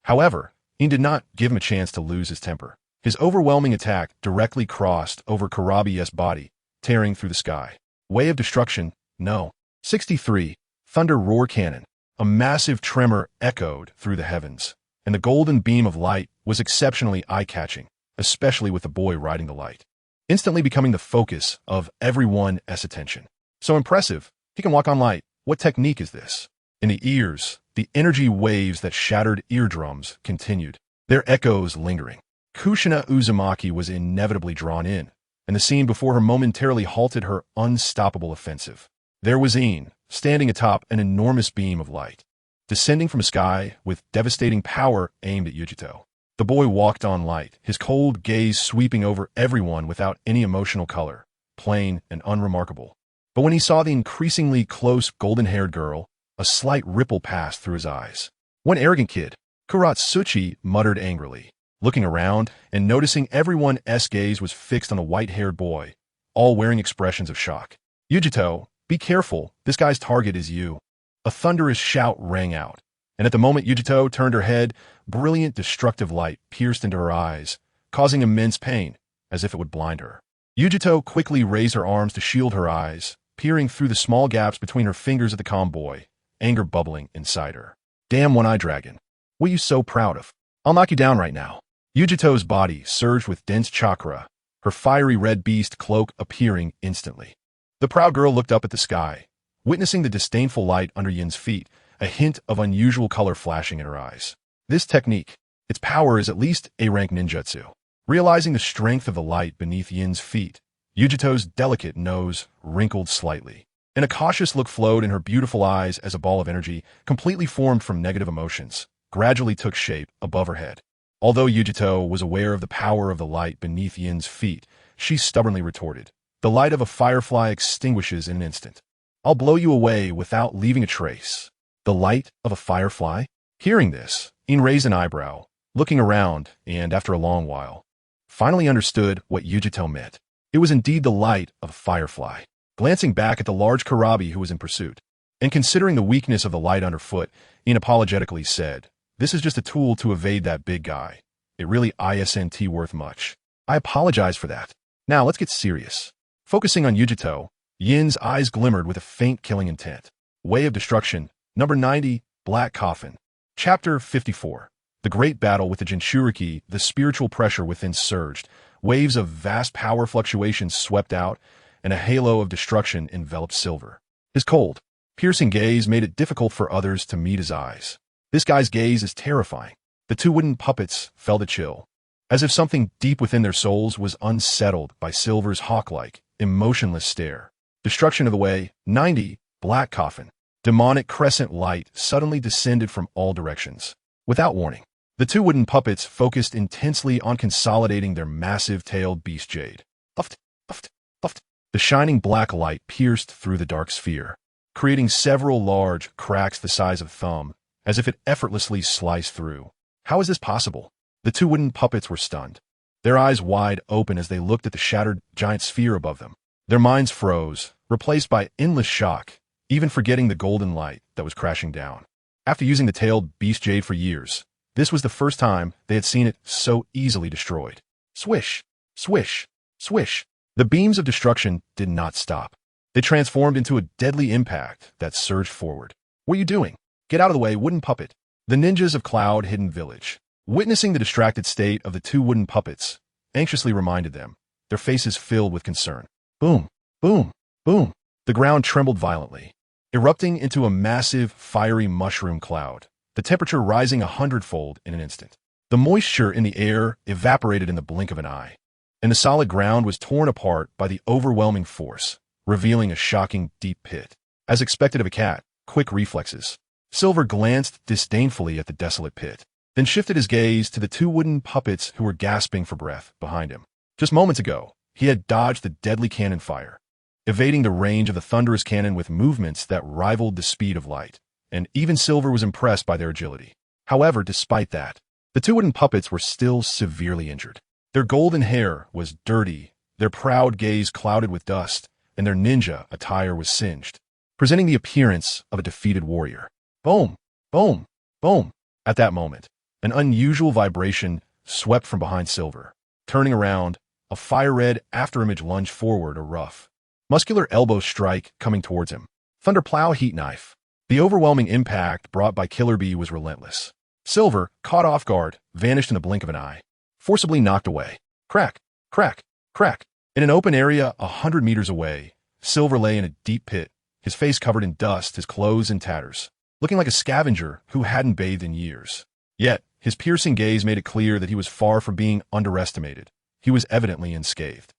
However, he did not give him a chance to lose his temper. His overwhelming attack directly crossed over Karabi's body, tearing through the sky. Way of destruction, no. 63. Thunder Roar Cannon. A massive tremor echoed through the heavens, and the golden beam of light was exceptionally eye-catching, especially with the boy riding the light, instantly becoming the focus of everyone's attention. So impressive, he can walk on light. What technique is this? In the ears, the energy waves that shattered eardrums continued, their echoes lingering. Kushina Uzumaki was inevitably drawn in, and the scene before her momentarily halted her unstoppable offensive. There was Een, standing atop an enormous beam of light, descending from the sky with devastating power aimed at Yujito. The boy walked on light, his cold gaze sweeping over everyone without any emotional color, plain and unremarkable. But when he saw the increasingly close golden-haired girl, a slight ripple passed through his eyes. One arrogant kid, Kuratsuchi muttered angrily, looking around and noticing everyone's gaze was fixed on the white-haired boy, all wearing expressions of shock. Yujito, be careful, this guy's target is you. A thunderous shout rang out, and at the moment Yujito turned her head, brilliant destructive light pierced into her eyes, causing immense pain, as if it would blind her. Yujito quickly raised her arms to shield her eyes, peering through the small gaps between her fingers at the calm boy, anger bubbling inside her. Damn one-eye dragon. What are you so proud of? I'll knock you down right now. Yujito's body surged with dense chakra, her fiery red beast cloak appearing instantly. The proud girl looked up at the sky, witnessing the disdainful light under Yin's feet, a hint of unusual color flashing in her eyes. This technique, its power is at least A-rank ninjutsu. Realizing the strength of the light beneath Yin's feet, Yujito's delicate nose wrinkled slightly, and a cautious look flowed in her beautiful eyes as a ball of energy, completely formed from negative emotions, gradually took shape above her head. Although Yujito was aware of the power of the light beneath Yin's feet, she stubbornly retorted, "The light of a firefly extinguishes in an instant. I'll blow you away without leaving a trace." The light of a firefly? Hearing this, Yin raised an eyebrow, looking around, and after a long while, finally understood what Yujito meant. It was indeed the light of a firefly. Glancing back at the large Karabi who was in pursuit, and considering the weakness of the light underfoot, Yin apologetically said, "This is just a tool to evade that big guy. It really isn't worth much. I apologize for that. Now let's get serious." Focusing on Yujito, Yin's eyes glimmered with a faint killing intent. Way of Destruction, number 90, Black Coffin. Chapter 54. The Great Battle with the Jinchuriki, the spiritual pressure within surged. Waves of vast power fluctuations swept out, and a halo of destruction enveloped Silver. His cold, piercing gaze made it difficult for others to meet his eyes. This guy's gaze is terrifying. The two wooden puppets felt a chill, as if something deep within their souls was unsettled by Silver's hawk-like, emotionless stare. Destruction of the Way, 90, Black Coffin. Demonic crescent light suddenly descended from all directions. Without warning, the two wooden puppets focused intensely on consolidating their massive-tailed beast jade. Puffed, puffed, puffed. The shining black light pierced through the dark sphere, creating several large cracks the size of a thumb, as if it effortlessly sliced through. How is this possible? The two wooden puppets were stunned, their eyes wide open as they looked at the shattered giant sphere above them. Their minds froze, replaced by endless shock, even forgetting the golden light that was crashing down. After using the tailed beast jade for years, this was the first time they had seen it so easily destroyed. Swish, swish, swish. The beams of destruction did not stop. They transformed into a deadly impact that surged forward. What are you doing? Get out of the way, wooden puppet. The ninjas of Cloud Hidden Village, witnessing the distracted state of the two wooden puppets, anxiously reminded them, their faces filled with concern. Boom, boom, boom. The ground trembled violently, erupting into a massive, fiery mushroom cloud, the temperature rising 100-fold in an instant. The moisture in the air evaporated in the blink of an eye, and the solid ground was torn apart by the overwhelming force, revealing a shocking deep pit. As expected of a cat, quick reflexes, Silver glanced disdainfully at the desolate pit, then shifted his gaze to the two wooden puppets who were gasping for breath behind him. Just moments ago, he had dodged the deadly cannon fire, evading the range of the thunderous cannon with movements that rivaled the speed of light, and even Silver was impressed by their agility. However, despite that, the two wooden puppets were still severely injured. Their golden hair was dirty, their proud gaze clouded with dust, and their ninja attire was singed, presenting the appearance of a defeated warrior. Boom! Boom! Boom! At that moment, an unusual vibration swept from behind Silver. Turning around, a fire-red afterimage lunged forward, a rough, muscular elbow strike coming towards him. Thunderplow heat knife. The overwhelming impact brought by Killer Bee was relentless. Silver, caught off guard, vanished in the blink of an eye, forcibly knocked away. Crack! Crack! Crack! In an open area 100 meters away, Silver lay in a deep pit, his face covered in dust, his clothes in tatters, looking like a scavenger who hadn't bathed in years. Yet, his piercing gaze made it clear that he was far from being underestimated. He was evidently unscathed.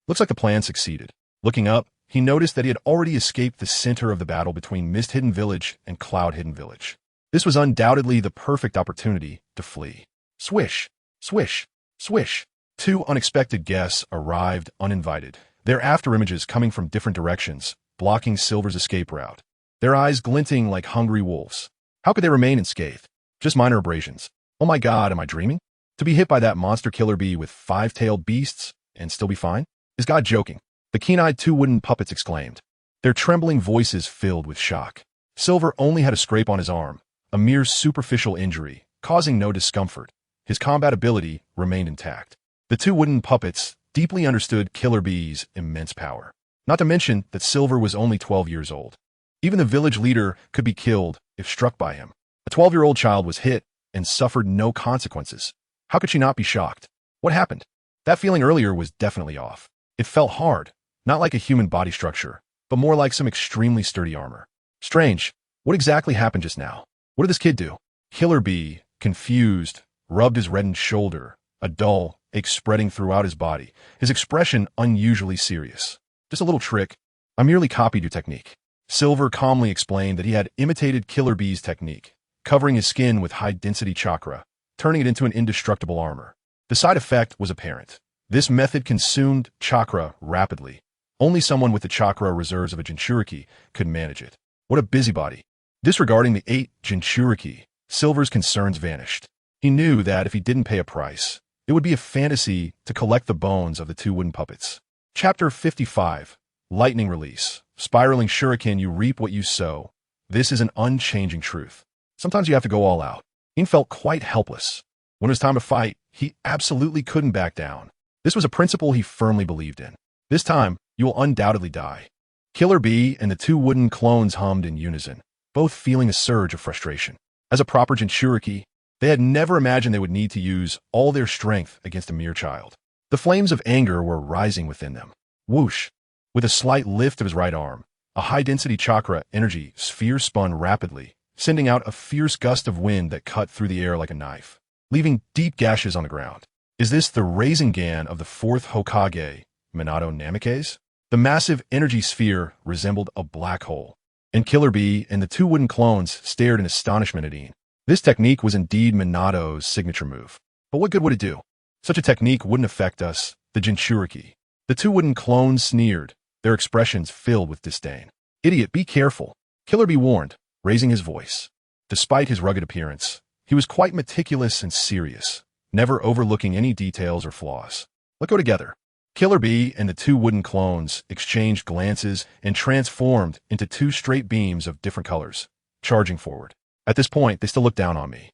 Looks like the plan succeeded. Looking up, he noticed that he had already escaped the center of the battle between Mist-Hidden Village and Cloud-Hidden Village. This was undoubtedly the perfect opportunity to flee. Swish! Swish! Swish! Two unexpected guests arrived uninvited, their afterimages coming from different directions, blocking Silver's escape route. Their eyes glinting like hungry wolves. How could they remain unscathed? Just minor abrasions. Oh my god, am I dreaming? To be hit by that monster Killer Bee with 5-tailed beasts and still be fine? Is God joking? The keen-eyed two wooden puppets exclaimed, their trembling voices filled with shock. Silver only had a scrape on his arm, a mere superficial injury, causing no discomfort. His combat ability remained intact. The two wooden puppets deeply understood Killer Bee's immense power. Not to mention that Silver was only 12 years old. Even the village leader could be killed if struck by him. A 12-year-old child was hit and suffered no consequences. How could she not be shocked? What happened? That feeling earlier was definitely off. It felt hard, not like a human body structure, but more like some extremely sturdy armor. Strange. What exactly happened just now? What did this kid do? Killer Bee, confused, rubbed his reddened shoulder, a dull ache spreading throughout his body, his expression unusually serious. Just a little trick. I merely copied your technique. Silver calmly explained that he had imitated Killer Bee's technique, covering his skin with high-density chakra, turning it into an indestructible armor. The side effect was apparent. This method consumed chakra rapidly. Only someone with the chakra reserves of a Jinchuriki could manage it. What a busybody. Disregarding the 8 Jinchuriki, Silver's concerns vanished. He knew that if he didn't pay a price, it would be a fantasy to collect the bones of the two wooden puppets. Chapter 55. Lightning Release. Spiraling shuriken, you reap what you sow. This is an unchanging truth. Sometimes you have to go all out. Ian felt quite helpless. When it was time to fight, he absolutely couldn't back down. This was a principle he firmly believed in. This time, you will undoubtedly die. Killer Bee and the two wooden clones hummed in unison, both feeling a surge of frustration. As a proper Jinchuriki, they had never imagined they would need to use all their strength against a mere child. The flames of anger were rising within them. Whoosh! With a slight lift of his right arm, a high-density chakra energy sphere spun rapidly, sending out a fierce gust of wind that cut through the air like a knife, leaving deep gashes on the ground. Is this the Sharingan of the 4th Hokage, Minato Namikaze? The massive energy sphere resembled a black hole, and Killer Bee and the two wooden clones stared in astonishment at Ian. This technique was indeed Minato's signature move. But what good would it do? Such a technique wouldn't affect us, the Jinchuriki. The two wooden clones sneered, their expressions filled with disdain. Idiot, be careful, Killer Bee warned, raising his voice. Despite his rugged appearance, he was quite meticulous and serious, never overlooking any details or flaws. Let's go together. Killer Bee and the two wooden clones exchanged glances and transformed into two straight beams of different colors, charging forward. At this point, they still looked down on me.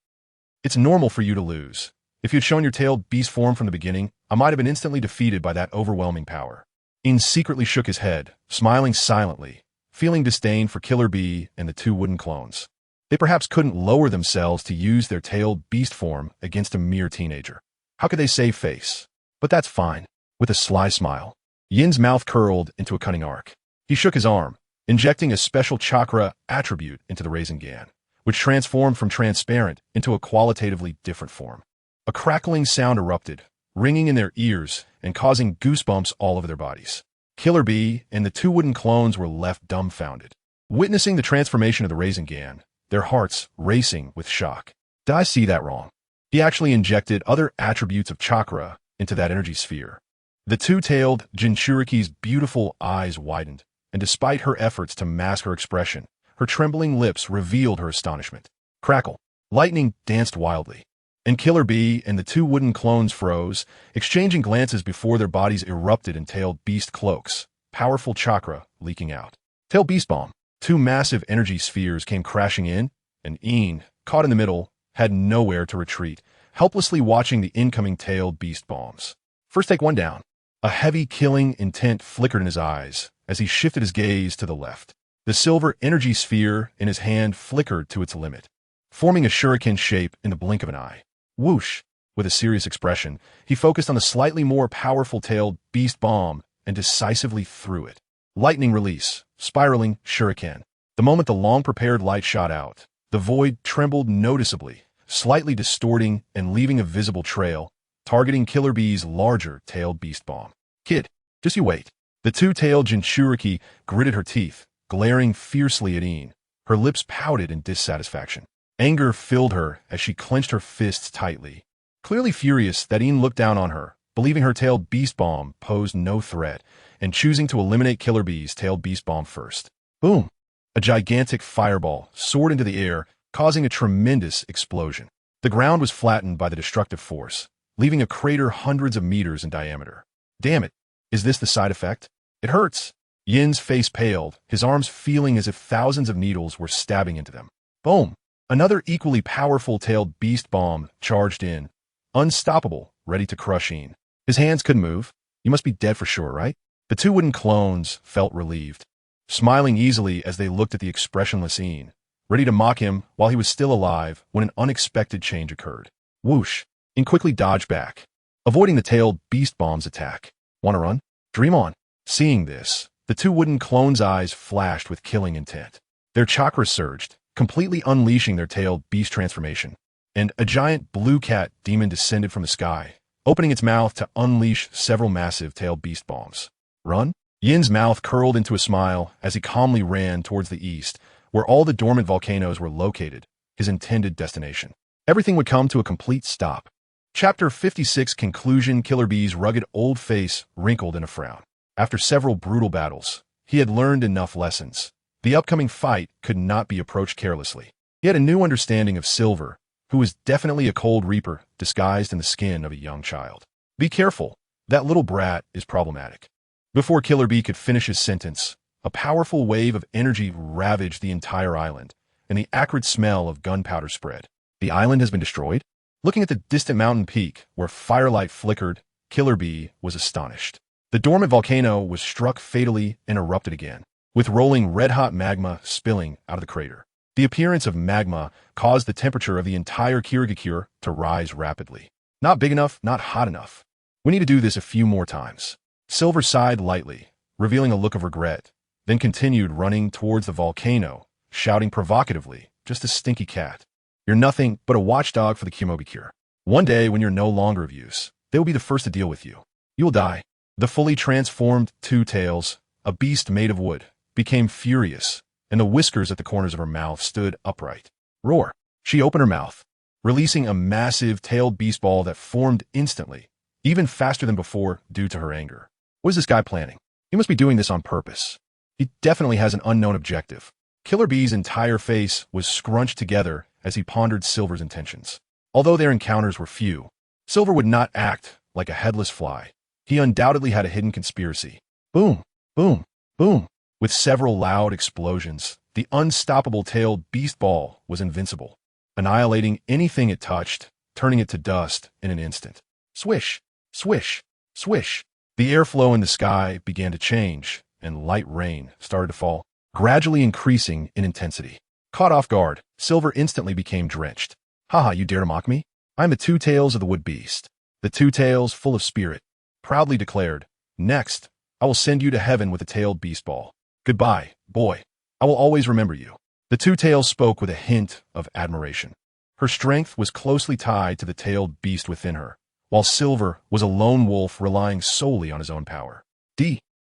It's normal for you to lose. If you'd shown your tailed beast form from the beginning, I might have been instantly defeated by that overwhelming power. Ian secretly shook his head, smiling silently, feeling disdain for Killer Bee and the two wooden clones. They perhaps couldn't lower themselves to use their tailed beast form against a mere teenager. How could they save face? But that's fine. With a sly smile, Yin's mouth curled into a cunning arc. He shook his arm, injecting a special chakra attribute into the Sharingan, which transformed from transparent into a qualitatively different form. A crackling sound erupted, ringing in their ears and causing goosebumps all over their bodies. Killer Bee and the two wooden clones were left dumbfounded. Witnessing the transformation of the Sharingan, their hearts racing with shock. Did I see that wrong? He actually injected other attributes of chakra into that energy sphere. The two-tailed Jinchuriki's beautiful eyes widened, and despite her efforts to mask her expression, her trembling lips revealed her astonishment. Crackle. Lightning danced wildly, and Killer Bee and the two wooden clones froze, exchanging glances before their bodies erupted in tailed beast cloaks, powerful chakra leaking out. Tailed beast bomb. Two massive energy spheres came crashing in, and Een, caught in the middle, had nowhere to retreat, helplessly watching the incoming tailed beast bombs. First take one down. A heavy killing intent flickered in his eyes as he shifted his gaze to the left. The silver energy sphere in his hand flickered to its limit, forming a shuriken shape in the blink of an eye. Whoosh! With a serious expression, he focused on the slightly more powerful tailed beast bomb and decisively threw it. Lightning release, spiraling shuriken. The moment the long-prepared light shot out, the void trembled noticeably, slightly distorting and leaving a visible trail, targeting Killer Bee's larger tailed beast bomb. Kid, just you wait. The two-tailed Jinchuriki gritted her teeth, glaring fiercely at Een. Her lips pouted in dissatisfaction. Anger filled her as she clenched her fists tightly. Clearly furious that Een looked down on her, believing her tailed beast bomb posed no threat, and choosing to eliminate Killer Bee's tailed beast bomb first. Boom! A gigantic fireball soared into the air, causing a tremendous explosion. The ground was flattened by the destructive force, leaving a crater hundreds of meters in diameter. Damn it! Is this the side effect? It hurts! Yin's face paled, his arms feeling as if thousands of needles were stabbing into them. Boom! Another equally powerful tailed beast bomb charged in, unstoppable, ready to crush Een. His hands couldn't move. You must be dead for sure, right? The two wooden clones felt relieved, smiling easily as they looked at the expressionless Een, ready to mock him while he was still alive when an unexpected change occurred. Whoosh! Een quickly dodged back, avoiding the tailed beast bomb's attack. Wanna run? Dream on. Seeing this, the two wooden clones' eyes flashed with killing intent. Their chakras surged, completely unleashing their tailed beast transformation, and a giant blue cat demon descended from the sky, opening its mouth to unleash several massive tailed beast bombs. Run? Yin's mouth curled into a smile as he calmly ran towards the east, where all the dormant volcanoes were located, his intended destination. Everything would come to a complete stop. Chapter 56 Conclusion. Killer Bee's rugged old face wrinkled in a frown. After several brutal battles, he had learned enough lessons. The upcoming fight could not be approached carelessly. He had a new understanding of Silver, who was definitely a cold reaper disguised in the skin of a young child. Be careful, that little brat is problematic. Before Killer Bee could finish his sentence, a powerful wave of energy ravaged the entire island, and the acrid smell of gunpowder spread. The island has been destroyed? Looking at the distant mountain peak where firelight flickered, Killer Bee was astonished. The dormant volcano was struck fatally and erupted again, with rolling red-hot magma spilling out of the crater. The appearance of magma caused the temperature of the entire Kirigakure to rise rapidly. Not big enough, not hot enough. We need to do this a few more times. Silver sighed lightly, revealing a look of regret, then continued running towards the volcano, shouting provocatively, just a stinky cat. You're nothing but a watchdog for the Kumobikure. One day, when you're no longer of use, they will be the first to deal with you. You will die. The fully transformed Two Tails, a beast made of wood, became furious, and the whiskers at the corners of her mouth stood upright. Roar! She opened her mouth, releasing a massive tailed beast ball that formed instantly, even faster than before due to her anger. What is this guy planning? He must be doing this on purpose. He definitely has an unknown objective. Killer Bee's entire face was scrunched together as he pondered Silver's intentions. Although their encounters were few, Silver would not act like a headless fly. He undoubtedly had a hidden conspiracy. Boom, boom, boom. With several loud explosions, the unstoppable tailed beast ball was invincible, annihilating anything it touched, turning it to dust in an instant. Swish, swish, swish. The airflow in the sky began to change, and light rain started to fall, gradually increasing in intensity. Caught off guard, Silver instantly became drenched. Haha, you dare to mock me? I'm the Two Tails of the Wood Beast. The Two Tails, full of spirit, proudly declared, Next, I will send you to heaven with a tailed beast ball. Goodbye, boy. I will always remember you. The Two Tails spoke with a hint of admiration. Her strength was closely tied to the tailed beast within her, while Silver was a lone wolf relying solely on his own power.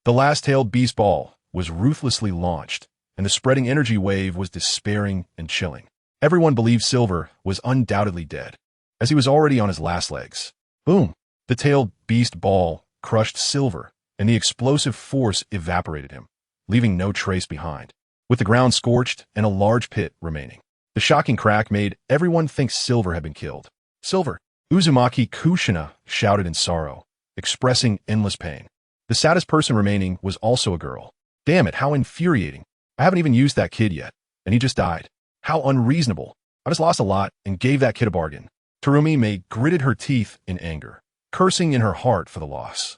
The last tailed beast ball was ruthlessly launched, and the spreading energy wave was despairing and chilling. Everyone believed Silver was undoubtedly dead, as he was already on his last legs. Boom! The tailed beast ball crushed Silver, and the explosive force evaporated him, leaving no trace behind, with the ground scorched and a large pit remaining. The shocking crack made everyone think Silver had been killed. Silver! Uzumaki Kushina shouted in sorrow, expressing endless pain. The saddest person remaining was also a girl. Damn it, how infuriating. I haven't even used that kid yet, and he just died. How unreasonable. I just lost a lot and gave that kid a bargain. Terumi May gritted her teeth in anger, cursing in her heart for the loss.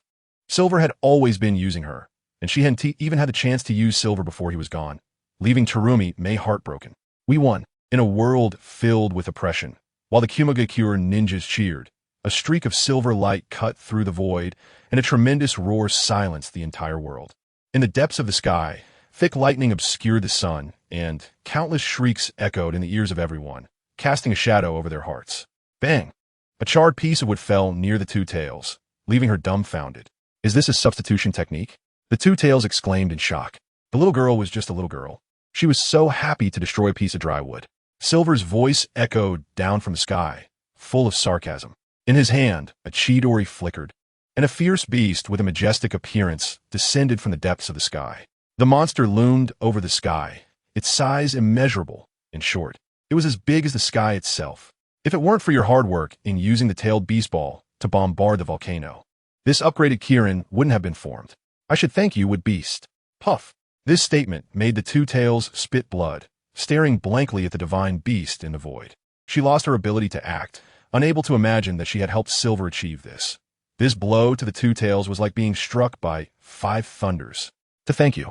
Silver had always been using her, and she hadn't even had the chance to use Silver before he was gone, leaving Terumi May heartbroken. We won. In a world filled with oppression, while the Kumogakure ninjas cheered, a streak of silver light cut through the void, and a tremendous roar silenced the entire world. In the depths of the sky, thick lightning obscured the sun, and countless shrieks echoed in the ears of everyone, casting a shadow over their hearts. Bang! A charred piece of wood fell near the Two Tails, leaving her dumbfounded. Is this a substitution technique? The Two Tails exclaimed in shock. The little girl was just a little girl. She was so happy to destroy a piece of dry wood. Silver's voice echoed down from the sky, full of sarcasm. In his hand, a Chidori flickered, and a fierce beast with a majestic appearance descended from the depths of the sky. The monster loomed over the sky, its size immeasurable. In short, it was as big as the sky itself. If it weren't for your hard work in using the tailed beast ball to bombard the volcano, this upgraded Kirin wouldn't have been formed. I should thank you, wood beast. Puff. This statement made the Two Tails spit blood, staring blankly at the divine beast in the void. She lost her ability to act, unable to imagine that she had helped Silver achieve this. This blow to the Two Tails was like being struck by 5 thunders. To thank you,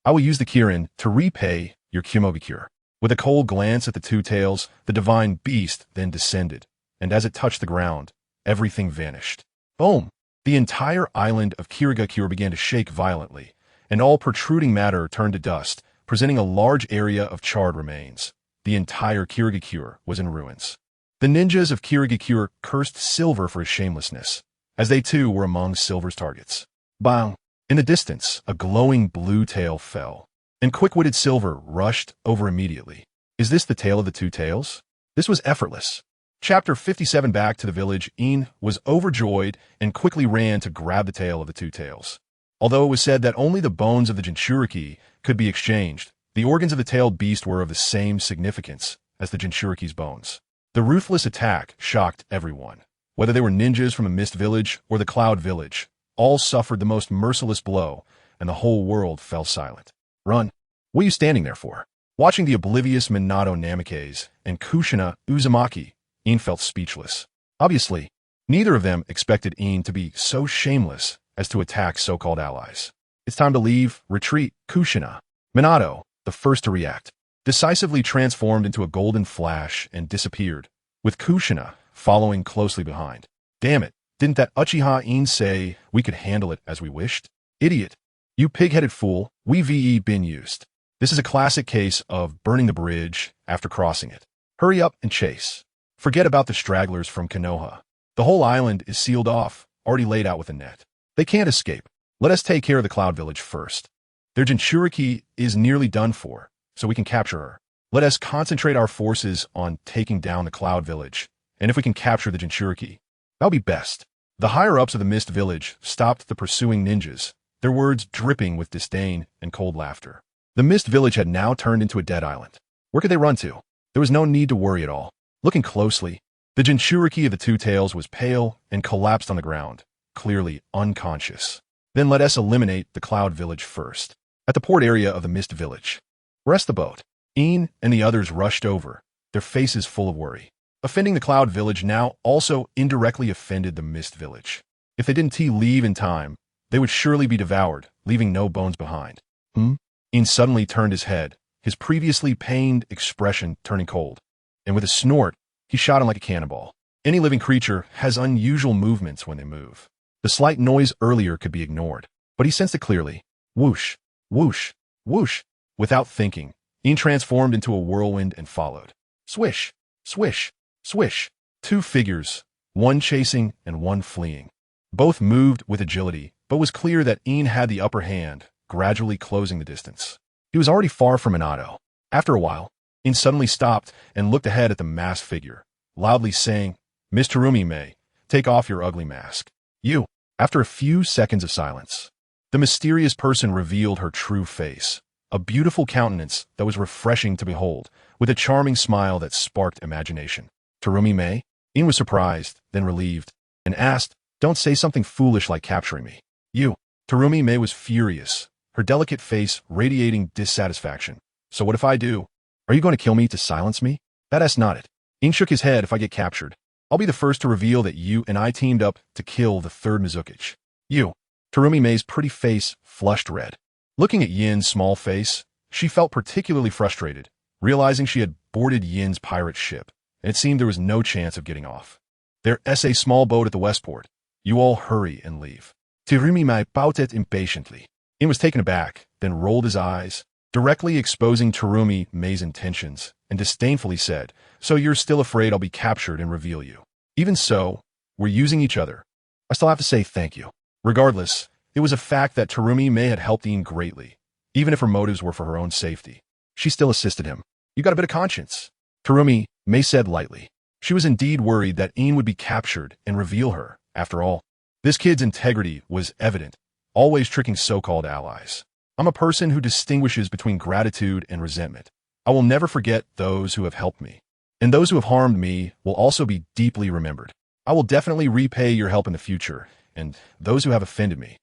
I will use the Kirin to repay your Kumogakure. With a cold glance at the Two Tails, the divine beast then descended, and as it touched the ground, everything vanished. Boom! The entire island of Kirigakure began to shake violently, and all protruding matter turned to dust, presenting a large area of charred remains. The entire Kirigakure was in ruins. The ninjas of Kirigakure cursed Silver for his shamelessness, as they too were among Silver's targets. Bang! In the distance, a glowing blue tail fell, and quick-witted Silver rushed over immediately. Is this the tale of the Two Tails? This was effortless. Chapter 57. Back to the village, Een was overjoyed and quickly ran to grab the tail of the Two Tails. Although it was said that only the bones of the Jinchuriki could be exchanged, the organs of the tailed beast were of the same significance as the Jinchuriki's bones. The ruthless attack shocked everyone. Whether they were ninjas from the Mist Village or the Cloud Village, all suffered the most merciless blow, and the whole world fell silent. Run! What are you standing there for? Watching the oblivious Minato Namikaze and Kushina Uzumaki, Een felt speechless. Obviously, neither of them expected Een to be so shameless as to attack so-called allies. It's time to leave, retreat, Kushina. Minato, the first to react, decisively transformed into a golden flash and disappeared, with Kushina following closely behind. Damn it, didn't that Uchiha Een say we could handle it as we wished? Idiot. You pig-headed fool, we've been used. This is a classic case of burning the bridge after crossing it. Hurry up and chase. Forget about the stragglers from Konoha. The whole island is sealed off, already laid out with a net. They can't escape. Let us take care of the Cloud Village first. Their Jinchuriki is nearly done for, so we can capture her. Let us concentrate our forces on taking down the Cloud Village, and if we can capture the Jinchuriki, that'll be best. The higher-ups of the Mist Village stopped the pursuing ninjas, their words dripping with disdain and cold laughter. The Mist Village had now turned into a dead island. Where could they run to? There was no need to worry at all. Looking closely, the Jinchuriki of the Two Tails was pale and collapsed on the ground, clearly unconscious. Then let us eliminate the Cloud Village first. At the port area of the Mist Village, rest the boat. Een and the others rushed over, their faces full of worry. Offending the Cloud Village now also indirectly offended the Mist Village. If they didn't leave in time, they would surely be devoured, leaving no bones behind. Een suddenly turned his head, his previously pained expression turning cold, and with a snort, he shot him like a cannonball. Any living creature has unusual movements when they move. The slight noise earlier could be ignored, but he sensed it clearly. Whoosh, whoosh, whoosh. Without thinking, Een transformed into a whirlwind and followed. Swish, swish, swish. 2 figures, one chasing and one fleeing. Both moved with agility, but it was clear that Een had the upper hand, gradually closing the distance. He was already far from Minato. After a while, In suddenly stopped and looked ahead at the masked figure, loudly saying, "Miss Terumi May, take off your ugly mask." You. After a few seconds of silence, the mysterious person revealed her true face, a beautiful countenance that was refreshing to behold, with a charming smile that sparked imagination. "Terumi May?" In was surprised, then relieved, and asked, "Don't say something foolish like capturing me." You. Terumi May was furious, her delicate face radiating dissatisfaction. "So what if I do? Are you going to kill me to silence me?" "That's not it." In shook his head. "If I get captured, I'll be the first to reveal that you and I teamed up to kill the third Mizukichi." You. Terumi May's pretty face flushed red. Looking at Yin's small face, she felt particularly frustrated, realizing she had boarded Yin's pirate ship, and it seemed there was no chance of getting off. "There's a small boat at the Westport. You all hurry and leave." Terumi May pouted impatiently. Yin was taken aback, then rolled his eyes, directly exposing Terumi May's intentions, and disdainfully said, "So you're still afraid I'll be captured and reveal you? Even so, we're using each other. I still have to say thank you." Regardless, it was a fact that Terumi May had helped Yin greatly, even if her motives were for her own safety. She still assisted him. "You got a bit of conscience," Terumi May said lightly. She was indeed worried that Yin would be captured and reveal her. After all, this kid's integrity was evident, always tricking so-called allies. "I'm a person who distinguishes between gratitude and resentment. I will never forget those who have helped me, and those who have harmed me will also be deeply remembered. I will definitely repay your help in the future, and those who have offended me."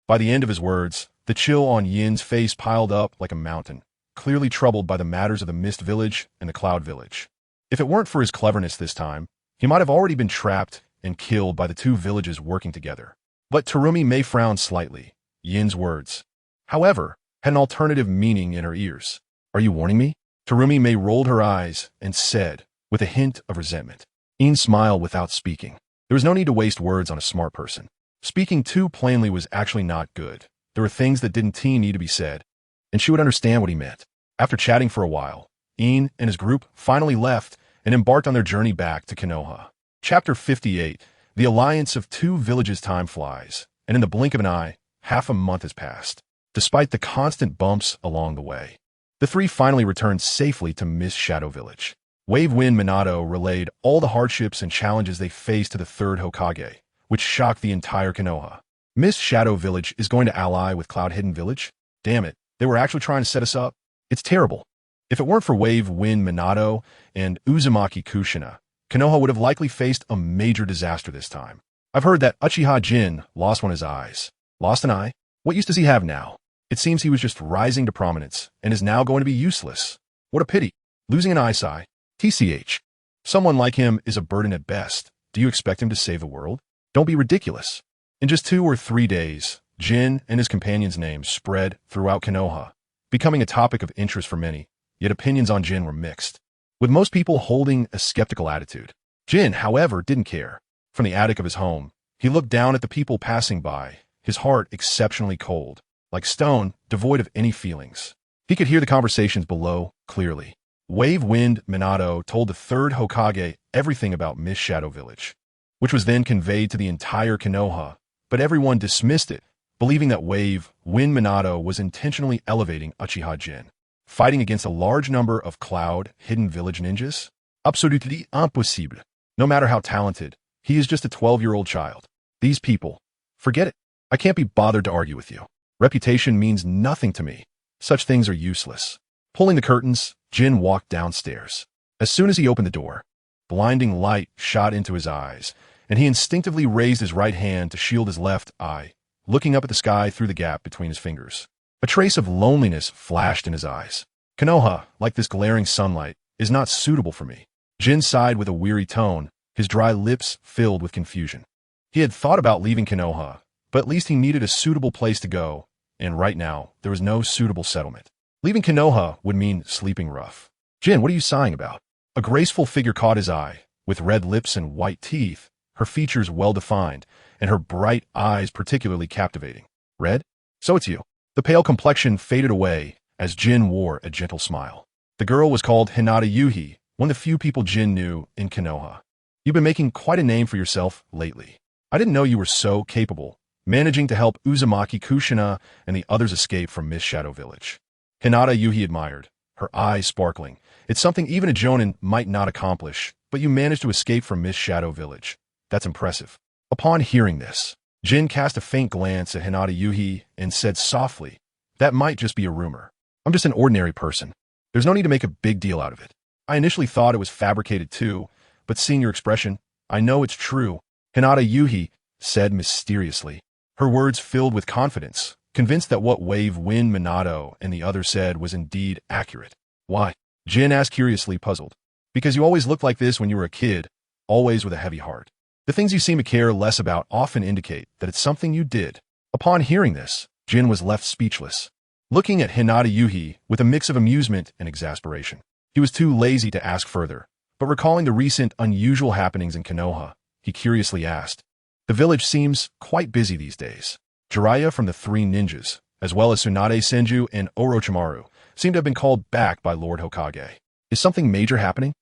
By the end of his words, the chill on Yin's face piled up like a mountain, clearly troubled by the matters of the Mist Village and the Cloud Village. If it weren't for his cleverness this time, he might have already been trapped and killed by the two villages working together. But Terumi May frowned slightly. Yin's words, however, had an alternative meaning in her ears. "Are you warning me?" Terumi May rolled her eyes and said, with a hint of resentment. Yin smiled without speaking. There was no need to waste words on a smart person. Speaking too plainly was actually not good. There were things that didn't need to be said, and she would understand what he meant. After chatting for a while, Yin and his group finally left and embarked on their journey back to Konoha. Chapter 58. The Alliance of Two Villages. Time flies, and in the blink of an eye, half a month has passed. Despite the constant bumps along the way, the three finally returned safely to Mist Shadow Village. Wave Wind Minato relayed all the hardships and challenges they faced to the third Hokage, which shocked the entire Konoha. "Mist Shadow Village is going to ally with Cloud Hidden Village? Damn it, they were actually trying to set us up? It's terrible." If it weren't for Wave Wind Minato and Uzumaki Kushina, Konoha would have likely faced a major disaster this time. "I've heard that Uchiha Jin lost one of his eyes." "Lost an eye? What use does he have now?" "It seems he was just rising to prominence and is now going to be useless." "What a pity. Losing an eyesight. TCH. Someone like him is a burden at best. Do you expect him to save the world? Don't be ridiculous." In just 2 or 3 days, Jin and his companion's names spread throughout Konoha, becoming a topic of interest for many, yet opinions on Jin were mixed, with most people holding a skeptical attitude. Jin, however, didn't care. From the attic of his home, he looked down at the people passing by, his heart exceptionally cold, like stone, devoid of any feelings. He could hear the conversations below clearly. Wave Wind Minato told the third Hokage everything about Mist Shadow Village, which was then conveyed to the entire Konoha, but everyone dismissed it, believing that Wave Wind Minato was intentionally elevating Uchiha Jin, fighting against a large number of Cloud Hidden Village ninjas? Absolutely impossible. No matter how talented, he is just a 12-year-old child. These people, forget it. I can't be bothered to argue with you. Reputation means nothing to me. Such things are useless. Pulling the curtains, Jin walked downstairs. As soon as he opened the door, blinding light shot into his eyes, and he instinctively raised his right hand to shield his left eye, looking up at the sky through the gap between his fingers. A trace of loneliness flashed in his eyes. Konoha, like this glaring sunlight, is not suitable for me. Jin sighed with a weary tone, his dry lips filled with confusion. He had thought about leaving Konoha, but at least he needed a suitable place to go, and right now, there was no suitable settlement. Leaving Konoha would mean sleeping rough. "Jin, what are you sighing about?" A graceful figure caught his eye, with red lips and white teeth, her features well-defined, and her bright eyes particularly captivating. "Red? So it's you." The pale complexion faded away as Jin wore a gentle smile. The girl was called Hinata Yuhi, one of the few people Jin knew in Konoha. "You've been making quite a name for yourself lately. I didn't know you were so capable, managing to help Uzumaki Kushina and the others escape from Mist Shadow Village." Hinata Yuhi admired, her eyes sparkling. It's something even a Jonin might not accomplish, but you managed to escape from Mist Shadow Village. That's impressive. Upon hearing this, Jin cast a faint glance at Hinata Yuhi and said softly, "That might just be a rumor. I'm just an ordinary person. There's no need to make a big deal out of it. I initially thought it was fabricated too, but seeing your expression, I know it's true," Hinata Yuhi said mysteriously. Her words filled with confidence, convinced that what Wave Wind Minato and the other said was indeed accurate. "Why?" Jin asked curiously, puzzled. "Because you always looked like this when you were a kid, always with a heavy heart. The things you seem to care less about often indicate that it's something you did." Upon hearing this, Jin was left speechless, looking at Hinata Yuhi with a mix of amusement and exasperation. He was too lazy to ask further, but recalling the recent unusual happenings in Konoha, he curiously asked, "The village seems quite busy these days. Jiraiya from the Three Ninjas, as well as Tsunade Senju and Orochimaru, seem to have been called back by Lord Hokage. Is something major happening?"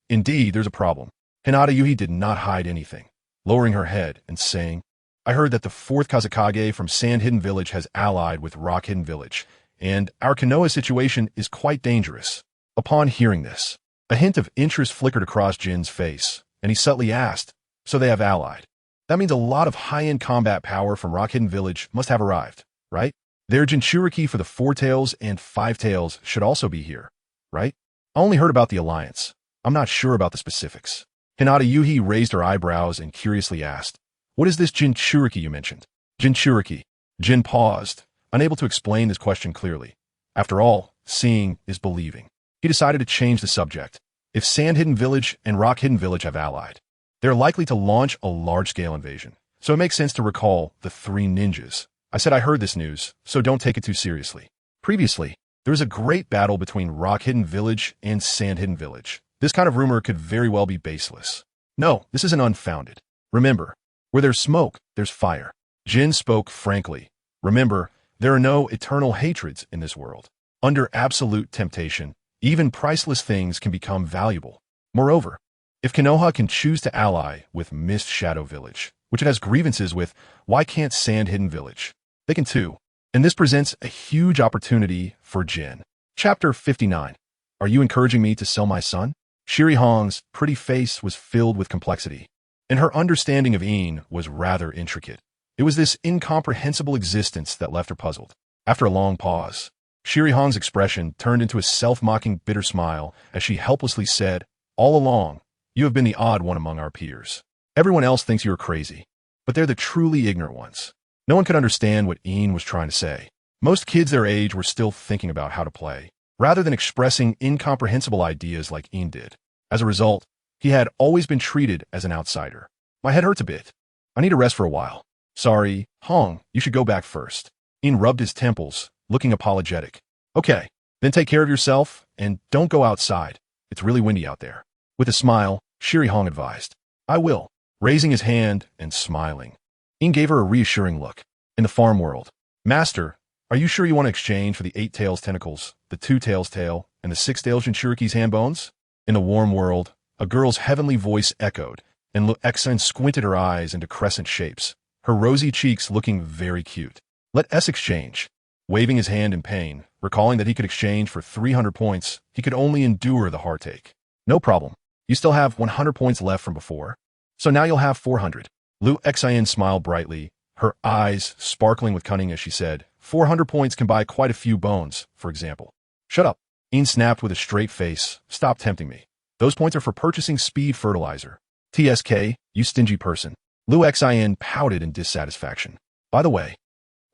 Indeed, there's a problem." Hinata Yuhi did not hide anything, lowering her head and saying, "I heard that the 4th Kazekage from Sand Hidden Village has allied with Rock Hidden Village, and our Konoha situation is quite dangerous." Upon hearing this, a hint of interest flickered across Jin's face, and he subtly asked, "So they have allied? That means a lot of high-end combat power from Rock Hidden Village must have arrived, right? Their Jinchuriki for the 4 Tails and 5 Tails should also be here, right? I only heard about the alliance. I'm not sure about the specifics." Hinata Yuhi raised her eyebrows and curiously asked, "What is this Jinchuriki you mentioned?" "Jinchuriki." Jin paused, unable to explain this question clearly. After all, seeing is believing. He decided to change the subject. If Sand Hidden Village and Rock Hidden Village have allied, they're likely to launch a large-scale invasion. So it makes sense to recall the 3 ninjas. I said I heard this news, so don't take it too seriously. Previously, there was a great battle between Rock Hidden Village and Sand Hidden Village. This kind of rumor could very well be baseless. No, this isn't unfounded. Remember, where there's smoke, there's fire. Jin spoke frankly. Remember, there are no eternal hatreds in this world. Under absolute temptation, even priceless things can become valuable. Moreover, if Konoha can choose to ally with Mist Shadow Village, which it has grievances with, why can't Sand Hidden Village? They can too. And this presents a huge opportunity for Jin. Chapter 59. Are you encouraging me to sell my son? Shiri Hong's pretty face was filled with complexity, and her understanding of Een was rather intricate. It was this incomprehensible existence that left her puzzled. After a long pause, Shiri Hong's expression turned into a self-mocking bitter smile as she helplessly said, "All along, you have been the odd one among our peers. Everyone else thinks you are crazy, but they're the truly ignorant ones." No one could understand what Een was trying to say. Most kids their age were still thinking about how to play, rather than expressing incomprehensible ideas like Een did. As a result, he had always been treated as an outsider. "My head hurts a bit. I need a rest for a while." "Sorry, Hong, you should go back first." Een rubbed his temples, looking apologetic. "Okay, then take care of yourself, and don't go outside. It's really windy out there." With a smile, Shiri Hong advised, "I will," raising his hand and smiling. Een gave her a reassuring look. In the farm world, "Master, are you sure you want to exchange for the 8 Tails tentacles, the 2 Tails tail, and the 6 Tails Jinchuriki's hand bones?" In the warm world, a girl's heavenly voice echoed, and Luexan squinted her eyes into crescent shapes, her rosy cheeks looking very cute. "Let us exchange." Waving his hand in pain, recalling that he could exchange for 300 points, he could only endure the heartache. "No problem. You still have 100 points left from before, so now you'll have 400. Luexan smiled brightly, her eyes sparkling with cunning as she said, 400 points can buy quite a few bones, for example." "Shut up." Een snapped with a straight face. "Stop tempting me. Those points are for purchasing speed fertilizer." "TSK, you stingy person." Luexan pouted in dissatisfaction. "By the way,"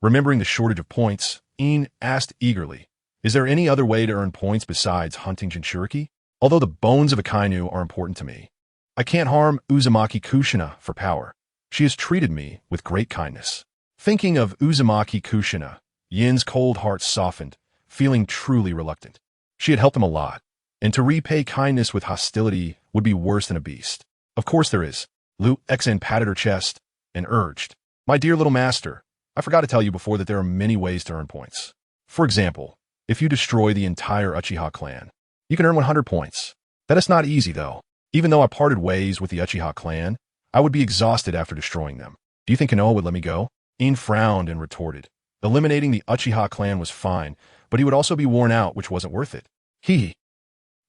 remembering the shortage of points, Een asked eagerly, "Is there any other way to earn points besides hunting Jinchuriki? Although the bones of a Kainu are important to me, I can't harm Uzumaki Kushina for power. She has treated me with great kindness." Thinking of Uzumaki Kushina, Yin's cold heart softened, feeling truly reluctant. She had helped him a lot, and to repay kindness with hostility would be worse than a beast. "Of course there is." Luexan patted her chest and urged, "My dear little master, I forgot to tell you before that there are many ways to earn points. For example, if you destroy the entire Uchiha clan, you can earn 100 points. That is not easy, though. Even though I parted ways with the Uchiha clan, I would be exhausted after destroying them. Do you think Konoha would let me go?" Een frowned and retorted. Eliminating the Uchiha clan was fine, but he would also be worn out, which wasn't worth it. He.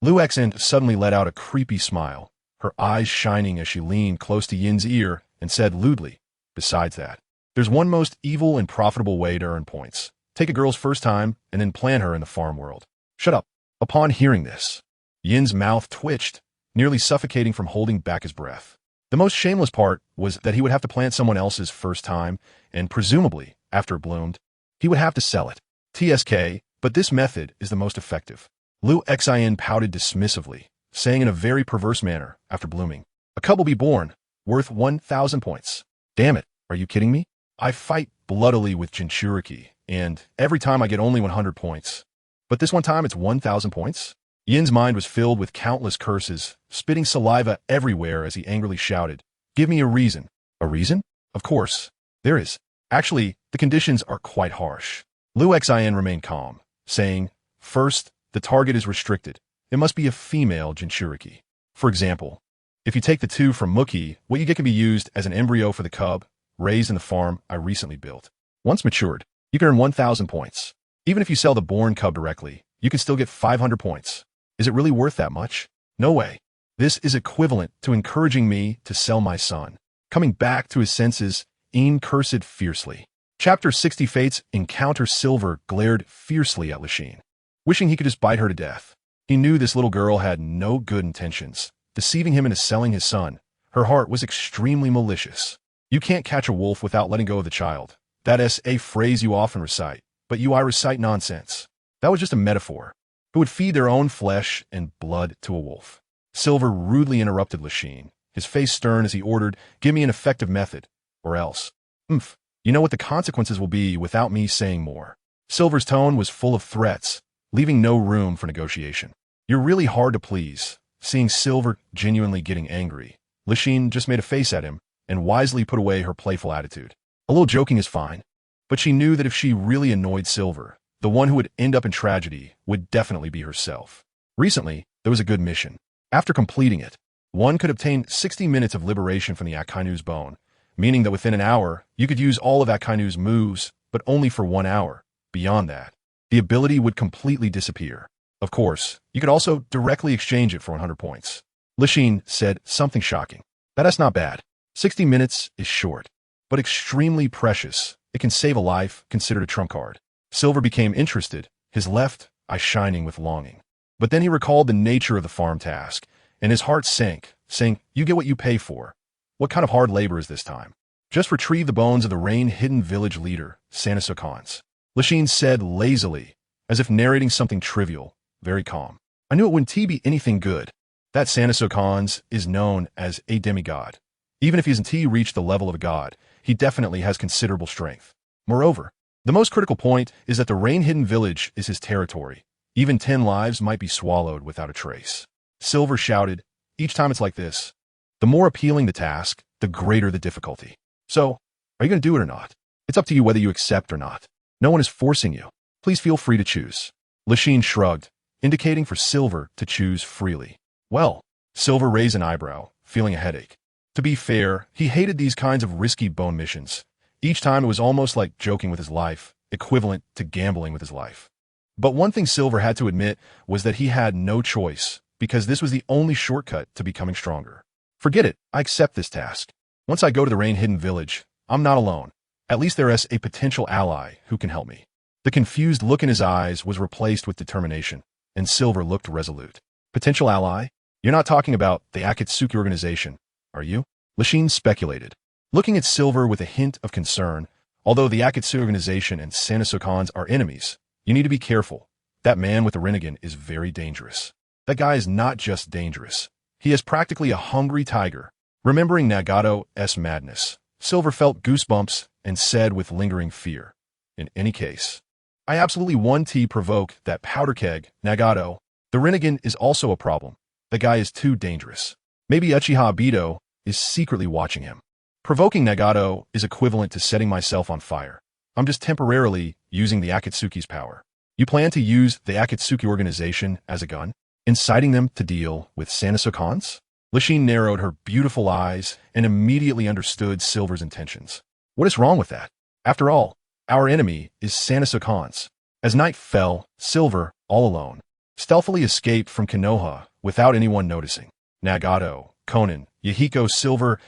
Lu Xen suddenly let out a creepy smile, her eyes shining as she leaned close to Yin's ear and said lewdly, "Besides that, there's one most evil and profitable way to earn points. Take a girl's first time and then plant her in the farm world." "Shut up." Upon hearing this, Yin's mouth twitched, nearly suffocating from holding back his breath. The most shameless part was that he would have to plant someone else's first time, and presumably, after it bloomed, he would have to sell it. TSK, but this method is the most effective. Lu Xin pouted dismissively, saying in a very perverse manner, after blooming, "A cub will be born, worth 1,000 points. Damn it, are you kidding me? I fight bloodily with Jinchuriki, and every time I get only 100 points. But this one time it's 1,000 points?" Yin's mind was filled with countless curses, spitting saliva everywhere as he angrily shouted, "Give me a reason." "A reason? Of course. There is. Actually, the conditions are quite harsh." Lu Xin remained calm, saying, "First, the target is restricted. It must be a female Jinchuriki. For example, if you take the two from Muki, what you get can be used as an embryo for the cub, raised in the farm I recently built. Once matured, you can earn 1,000 points. Even if you sell the born cub directly, you can still get 500 points. Is it really worth that much? No way. This is equivalent to encouraging me to sell my son." Coming back to his senses, Yin cursed fiercely. Chapter 60 Fates Encounter Silver glared fiercely at Lachine, wishing he could just bite her to death. He knew this little girl had no good intentions, deceiving him into selling his son. Her heart was extremely malicious. You can't catch a wolf without letting go of the child. That is a phrase you often recite, but I recite nonsense. That was just a metaphor. Who would feed their own flesh and blood to a wolf? Silver rudely interrupted Lachine, his face stern as he ordered, "Give me an effective method, or else. You know what the consequences will be without me saying more." Silver's tone was full of threats, leaving no room for negotiation. "You're really hard to please." Seeing Silver genuinely getting angry, Lachine just made a face at him and wisely put away her playful attitude. A little joking is fine, but she knew that if she really annoyed Silver, the one who would end up in tragedy would definitely be herself. Recently, there was a good mission. After completing it, one could obtain 60 minutes of liberation from the Akainu's bone, meaning that within an hour, you could use all of Akainu's moves, but only for 1 hour. Beyond that, the ability would completely disappear. Of course, you could also directly exchange it for 100 points. Lachine said something shocking. That's not bad. 60 minutes is short, but extremely precious. It can save a life, considered a trump card. Silver became interested, his left eye shining with longing. But then he recalled the nature of the farm task, and his heart sank, saying, "You get what you pay for. What kind of hard labor is this time?" "Just retrieve the bones of the rain-hidden village leader, Sanasokans," Lachine said lazily, as if narrating something trivial, very calm. "I knew it wouldn't be anything good. That Sanasokans is known as a demigod. Even if he hasn't reached the level of a god, he definitely has considerable strength. Moreover, the most critical point is that the rain-hidden village is his territory. Even 10 lives might be swallowed without a trace." Silver shouted, "Each time it's like this. The more appealing the task, the greater the difficulty. So, are you going to do it or not? It's up to you whether you accept or not. No one is forcing you. Please feel free to choose." Lachine shrugged, indicating for Silver to choose freely. "Well," Silver raised an eyebrow, feeling a headache. To be fair, he hated these kinds of risky bone missions. Each time it was almost like joking with his life, equivalent to gambling with his life. But one thing Silver had to admit was that he had no choice, because this was the only shortcut to becoming stronger. "Forget it, I accept this task. Once I go to the rain-hidden village, I'm not alone. At least there is a potential ally who can help me." The confused look in his eyes was replaced with determination, and Silver looked resolute. "Potential ally? You're not talking about the Akatsuki organization, are you?" Lachine speculated, looking at Silver with a hint of concern. "Although the Akatsuki organization and Sanasokans are enemies, you need to be careful. That man with the Rinnegan is very dangerous. That guy is not just dangerous. He is practically a hungry tiger." Remembering Nagato's madness, Silver felt goosebumps and said with lingering fear, "In any case, I absolutely want to provoke that powder keg, Nagato. The Rinnegan is also a problem. The guy is too dangerous. Maybe Uchiha Obito is secretly watching him. Provoking Nagato is equivalent to setting myself on fire. I'm just temporarily using the Akatsuki's power. You plan to use the Akatsuki organization as a gun, inciting them to deal with Sanasokans?" Lachine narrowed her beautiful eyes and immediately understood Silver's intentions. "What is wrong with that? After all, our enemy is Sanasokans. As night fell, Silver, all alone, stealthily escaped from Konoha without anyone noticing. Nagato, Konan, Yahiko, Silver's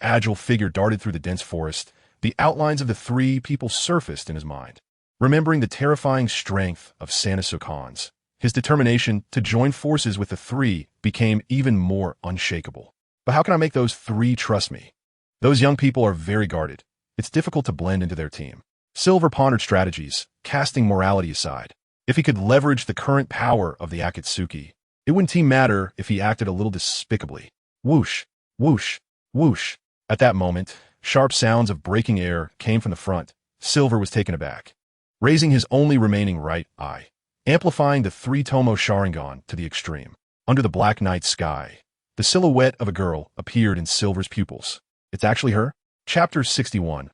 agile figure darted through the dense forest. The outlines of the three people surfaced in his mind. Remembering the terrifying strength of Sanasukan's, his determination to join forces with the three became even more unshakable. But how can I make those three trust me? Those young people are very guarded. It's difficult to blend into their team. Silver pondered strategies, casting morality aside. If he could leverage the current power of the Akatsuki, it wouldn't matter if he acted a little despicably. Whoosh, whoosh, whoosh. At that moment, sharp sounds of breaking air came from the front. Silver was taken aback, raising his only remaining right eye, amplifying the three tomoe Sharingan to the extreme. Under the black night sky, the silhouette of a girl appeared in Silver's pupils. It's actually her? Chapter 61.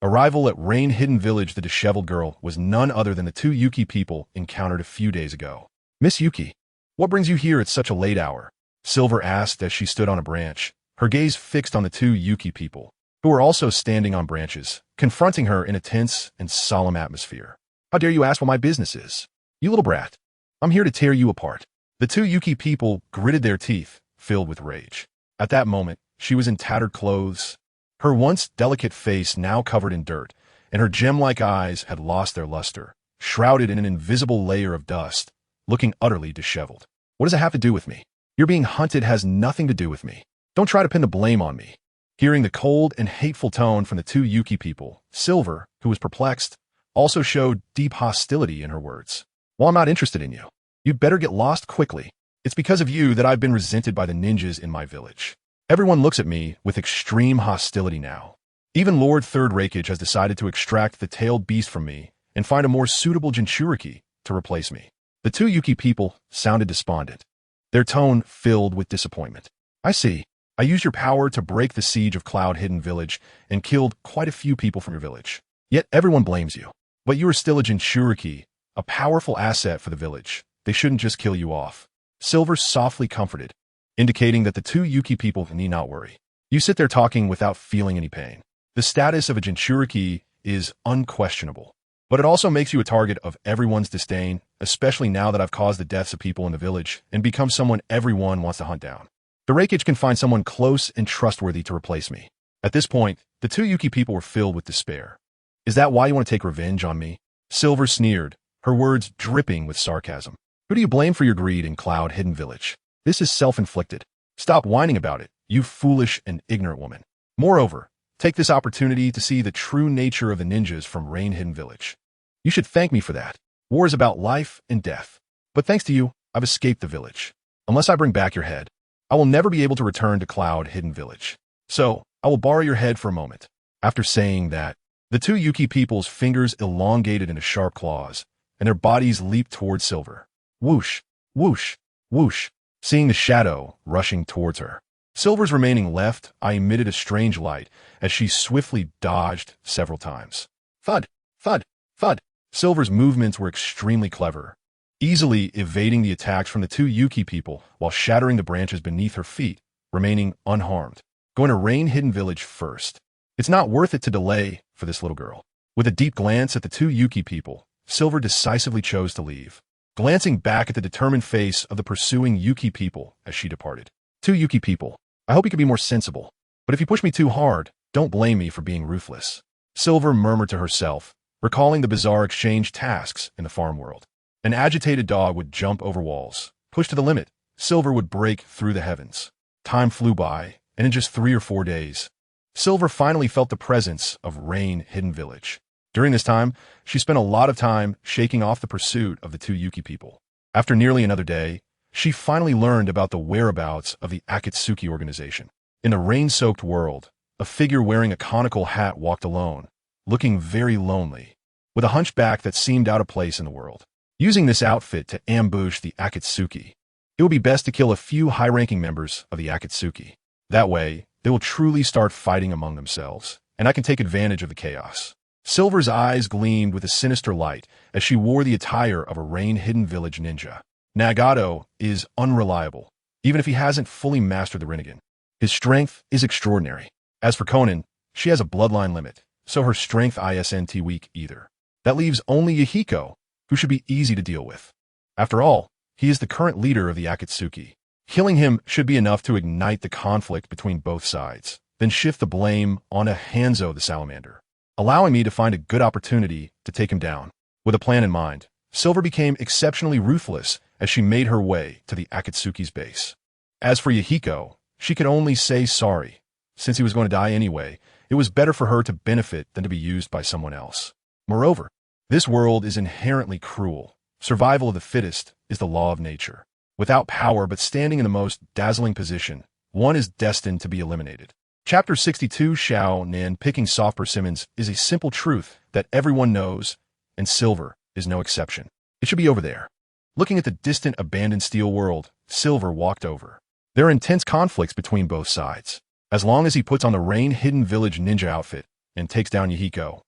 Arrival at Rain Hidden Village. The disheveled girl was none other than the two Yuki people encountered a few days ago. Miss Yuki, what brings you here at such a late hour? Silver asked as she stood on a branch, her gaze fixed on the two Yuki people, who were also standing on branches, confronting her in a tense and solemn atmosphere. How dare you ask what my business is? You little brat. I'm here to tear you apart. The two Yuki people gritted their teeth, filled with rage. At that moment, she was in tattered clothes, her once delicate face now covered in dirt, and her gem-like eyes had lost their luster, shrouded in an invisible layer of dust, looking utterly disheveled. What does it have to do with me? Your being hunted has nothing to do with me. Don't try to pin the blame on me. Hearing the cold and hateful tone from the two Yuki people, Silver, who was perplexed, also showed deep hostility in her words. Well, I'm not interested in you. You'd better get lost quickly. It's because of you that I've been resented by the ninjas in my village. Everyone looks at me with extreme hostility now. Even Lord Third Raikage has decided to extract the tailed beast from me and find a more suitable Jinchuriki to replace me. The two Yuki people sounded despondent, their tone filled with disappointment. I see. I used your power to break the siege of Cloud Hidden Village and killed quite a few people from your village. Yet everyone blames you. But you are still a Jinchuriki, a powerful asset for the village. They shouldn't just kill you off. Silver softly comforted, indicating that the two Yuki people need not worry. You sit there talking without feeling any pain. The status of a Jinchuriki is unquestionable, but it also makes you a target of everyone's disdain, especially now that I've caused the deaths of people in the village and become someone everyone wants to hunt down. The Raikage can find someone close and trustworthy to replace me. At this point, the two Yuki people were filled with despair. Is that why you want to take revenge on me? Silver sneered, her words dripping with sarcasm. Who do you blame for your greed in Cloud Hidden Village? This is self-inflicted. Stop whining about it, you foolish and ignorant woman. Moreover, take this opportunity to see the true nature of the ninjas from Rain Hidden Village. You should thank me for that. War is about life and death. But thanks to you, I've escaped the village. Unless I bring back your head, I will never be able to return to Cloud Hidden Village. So, I will borrow your head for a moment. After saying that, the two Yuki people's fingers elongated into sharp claws, and their bodies leaped toward Silver. Whoosh, whoosh, whoosh. Seeing the shadow rushing towards her, Silver's remaining left eye emitted a strange light as she swiftly dodged several times. Thud, thud, thud. Silver's movements were extremely clever, easily evading the attacks from the two Yuki people while shattering the branches beneath her feet, remaining unharmed. Going to Rain Hidden Village first. It's not worth it to delay for this little girl. With a deep glance at the two Yuki people, Silver decisively chose to leave, glancing back at the determined face of the pursuing Yuki people as she departed. Two Yuki people, I hope you can be more sensible, but if you push me too hard, don't blame me for being ruthless. Silver murmured to herself, recalling the bizarre exchange tasks in the farm world. An agitated dog would jump over walls. Pushed to the limit, Silver would break through the heavens. Time flew by, and in just 3 or 4 days, Silver finally felt the presence of Rain Hidden Village. During this time, she spent a lot of time shaking off the pursuit of the two Yuki people. After nearly another day, she finally learned about the whereabouts of the Akatsuki organization. In the rain-soaked world, a figure wearing a conical hat walked alone, looking very lonely, with a hunchback that seemed out of place in the world. Using this outfit to ambush the Akatsuki, it would be best to kill a few high-ranking members of the Akatsuki. That way, they will truly start fighting among themselves, and I can take advantage of the chaos. Silver's eyes gleamed with a sinister light as she wore the attire of a Rain Hidden Village ninja. Nagato is unreliable, even if he hasn't fully mastered the Rinnegan. His strength is extraordinary. As for Konan, she has a bloodline limit, so her strength isn't weak either. That leaves only Yahiko, who should be easy to deal with. After all, he is the current leader of the Akatsuki. Killing him should be enough to ignite the conflict between both sides, then shift the blame onto Hanzo the salamander, allowing me to find a good opportunity to take him down. With a plan in mind, Silver became exceptionally ruthless as she made her way to the Akatsuki's base. As for Yahiko, she could only say sorry. Since he was going to die anyway, it was better for her to benefit than to be used by someone else. Moreover, this world is inherently cruel. Survival of the fittest is the law of nature. Without power but standing in the most dazzling position, one is destined to be eliminated. Chapter 62, Xiao Nan picking soft persimmons, is a simple truth that everyone knows, and Silver is no exception. It should be over there. Looking at the distant abandoned steel world, Silver walked over. There are intense conflicts between both sides. As long as he puts on the rain-hidden village ninja outfit and takes down Yahiko,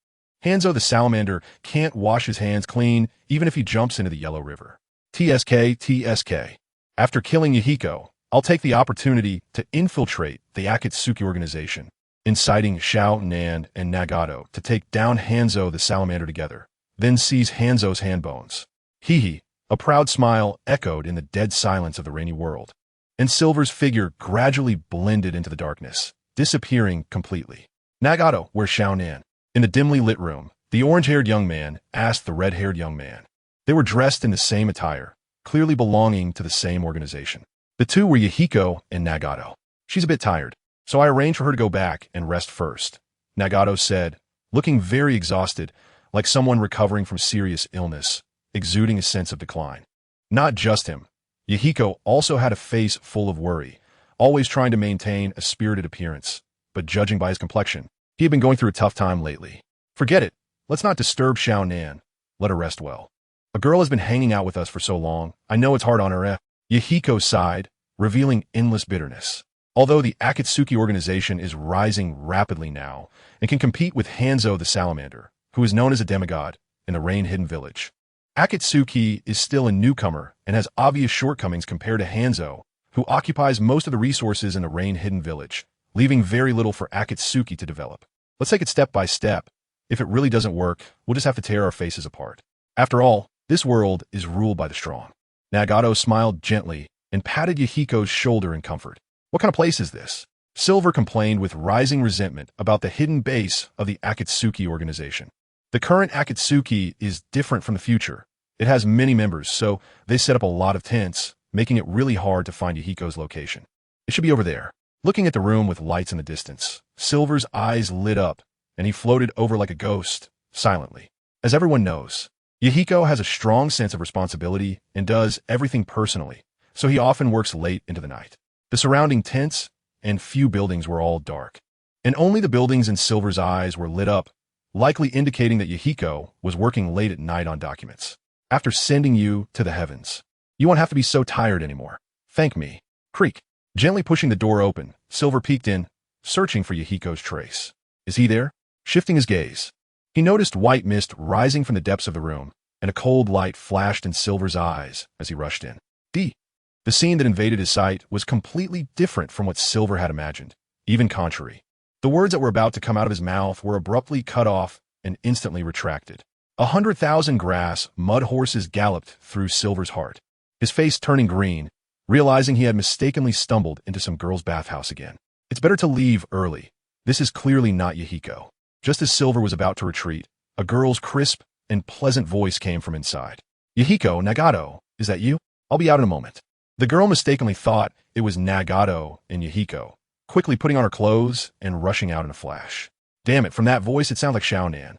Hanzo the salamander can't wash his hands clean even if he jumps into the Yellow River. TSK. After killing Yahiko, I'll take the opportunity to infiltrate the Akatsuki organization, inciting Xiao Nan and Nagato to take down Hanzo the salamander together, then seize Hanzo's hand bones. Hee. A proud smile echoed in the dead silence of the rainy world, and Silver's figure gradually blended into the darkness, disappearing completely. Nagato, where's Xiao Nan? In the dimly lit room, the orange-haired young man asked the red-haired young man. They were dressed in the same attire, clearly belonging to the same organization. The two were Yahiko and Nagato. She's a bit tired, so I arranged for her to go back and rest first, Nagato said, looking very exhausted, like someone recovering from serious illness, exuding a sense of decline. Not just him. Yahiko also had a face full of worry, always trying to maintain a spirited appearance, but judging by his complexion, he had been going through a tough time lately. Forget it. Let's not disturb Xiao Nan. Let her rest well. A girl has been hanging out with us for so long. I know it's hard on her. Yahiko sighed, revealing endless bitterness. Although the Akatsuki organization is rising rapidly now and can compete with Hanzo the salamander, who is known as a demigod in the rain-hidden village, Akatsuki is still a newcomer and has obvious shortcomings compared to Hanzo, who occupies most of the resources in the rain-hidden village, leaving very little for Akatsuki to develop. Let's take it step by step. If it really doesn't work, we'll just have to tear our faces apart. After all, this world is ruled by the strong. Nagato smiled gently and patted Yahiko's shoulder in comfort. What kind of place is this? Silver complained with rising resentment about the hidden base of the Akatsuki organization. The current Akatsuki is different from the future. It has many members, so they set up a lot of tents, making it really hard to find Yahiko's location. It should be over there. Looking at the room with lights in the distance, Silver's eyes lit up, and he floated over like a ghost, silently. As everyone knows, Yahiko has a strong sense of responsibility and does everything personally, so he often works late into the night. The surrounding tents and few buildings were all dark, and only the buildings in Silver's eyes were lit up, likely indicating that Yahiko was working late at night on documents. After sending you to the heavens, you won't have to be so tired anymore. Thank me. Creak. Gently pushing the door open, Silver peeked in, searching for Yahiko's trace. Is he there? Shifting his gaze, he noticed white mist rising from the depths of the room, and a cold light flashed in Silver's eyes as he rushed in. The scene that invaded his sight was completely different from what Silver had imagined, even contrary. The words that were about to come out of his mouth were abruptly cut off and instantly retracted. 100,000 grass mud horses galloped through Silver's heart, his face turning green, realizing he had mistakenly stumbled into some girl's bathhouse again. It's better to leave early. This is clearly not Yahiko. Just as Silver was about to retreat, a girl's crisp and pleasant voice came from inside. Yahiko, Nagato, is that you? I'll be out in a moment. The girl mistakenly thought it was Nagato and Yahiko, quickly putting on her clothes and rushing out in a flash. Damn it, from that voice it sounded like Xiao Nan.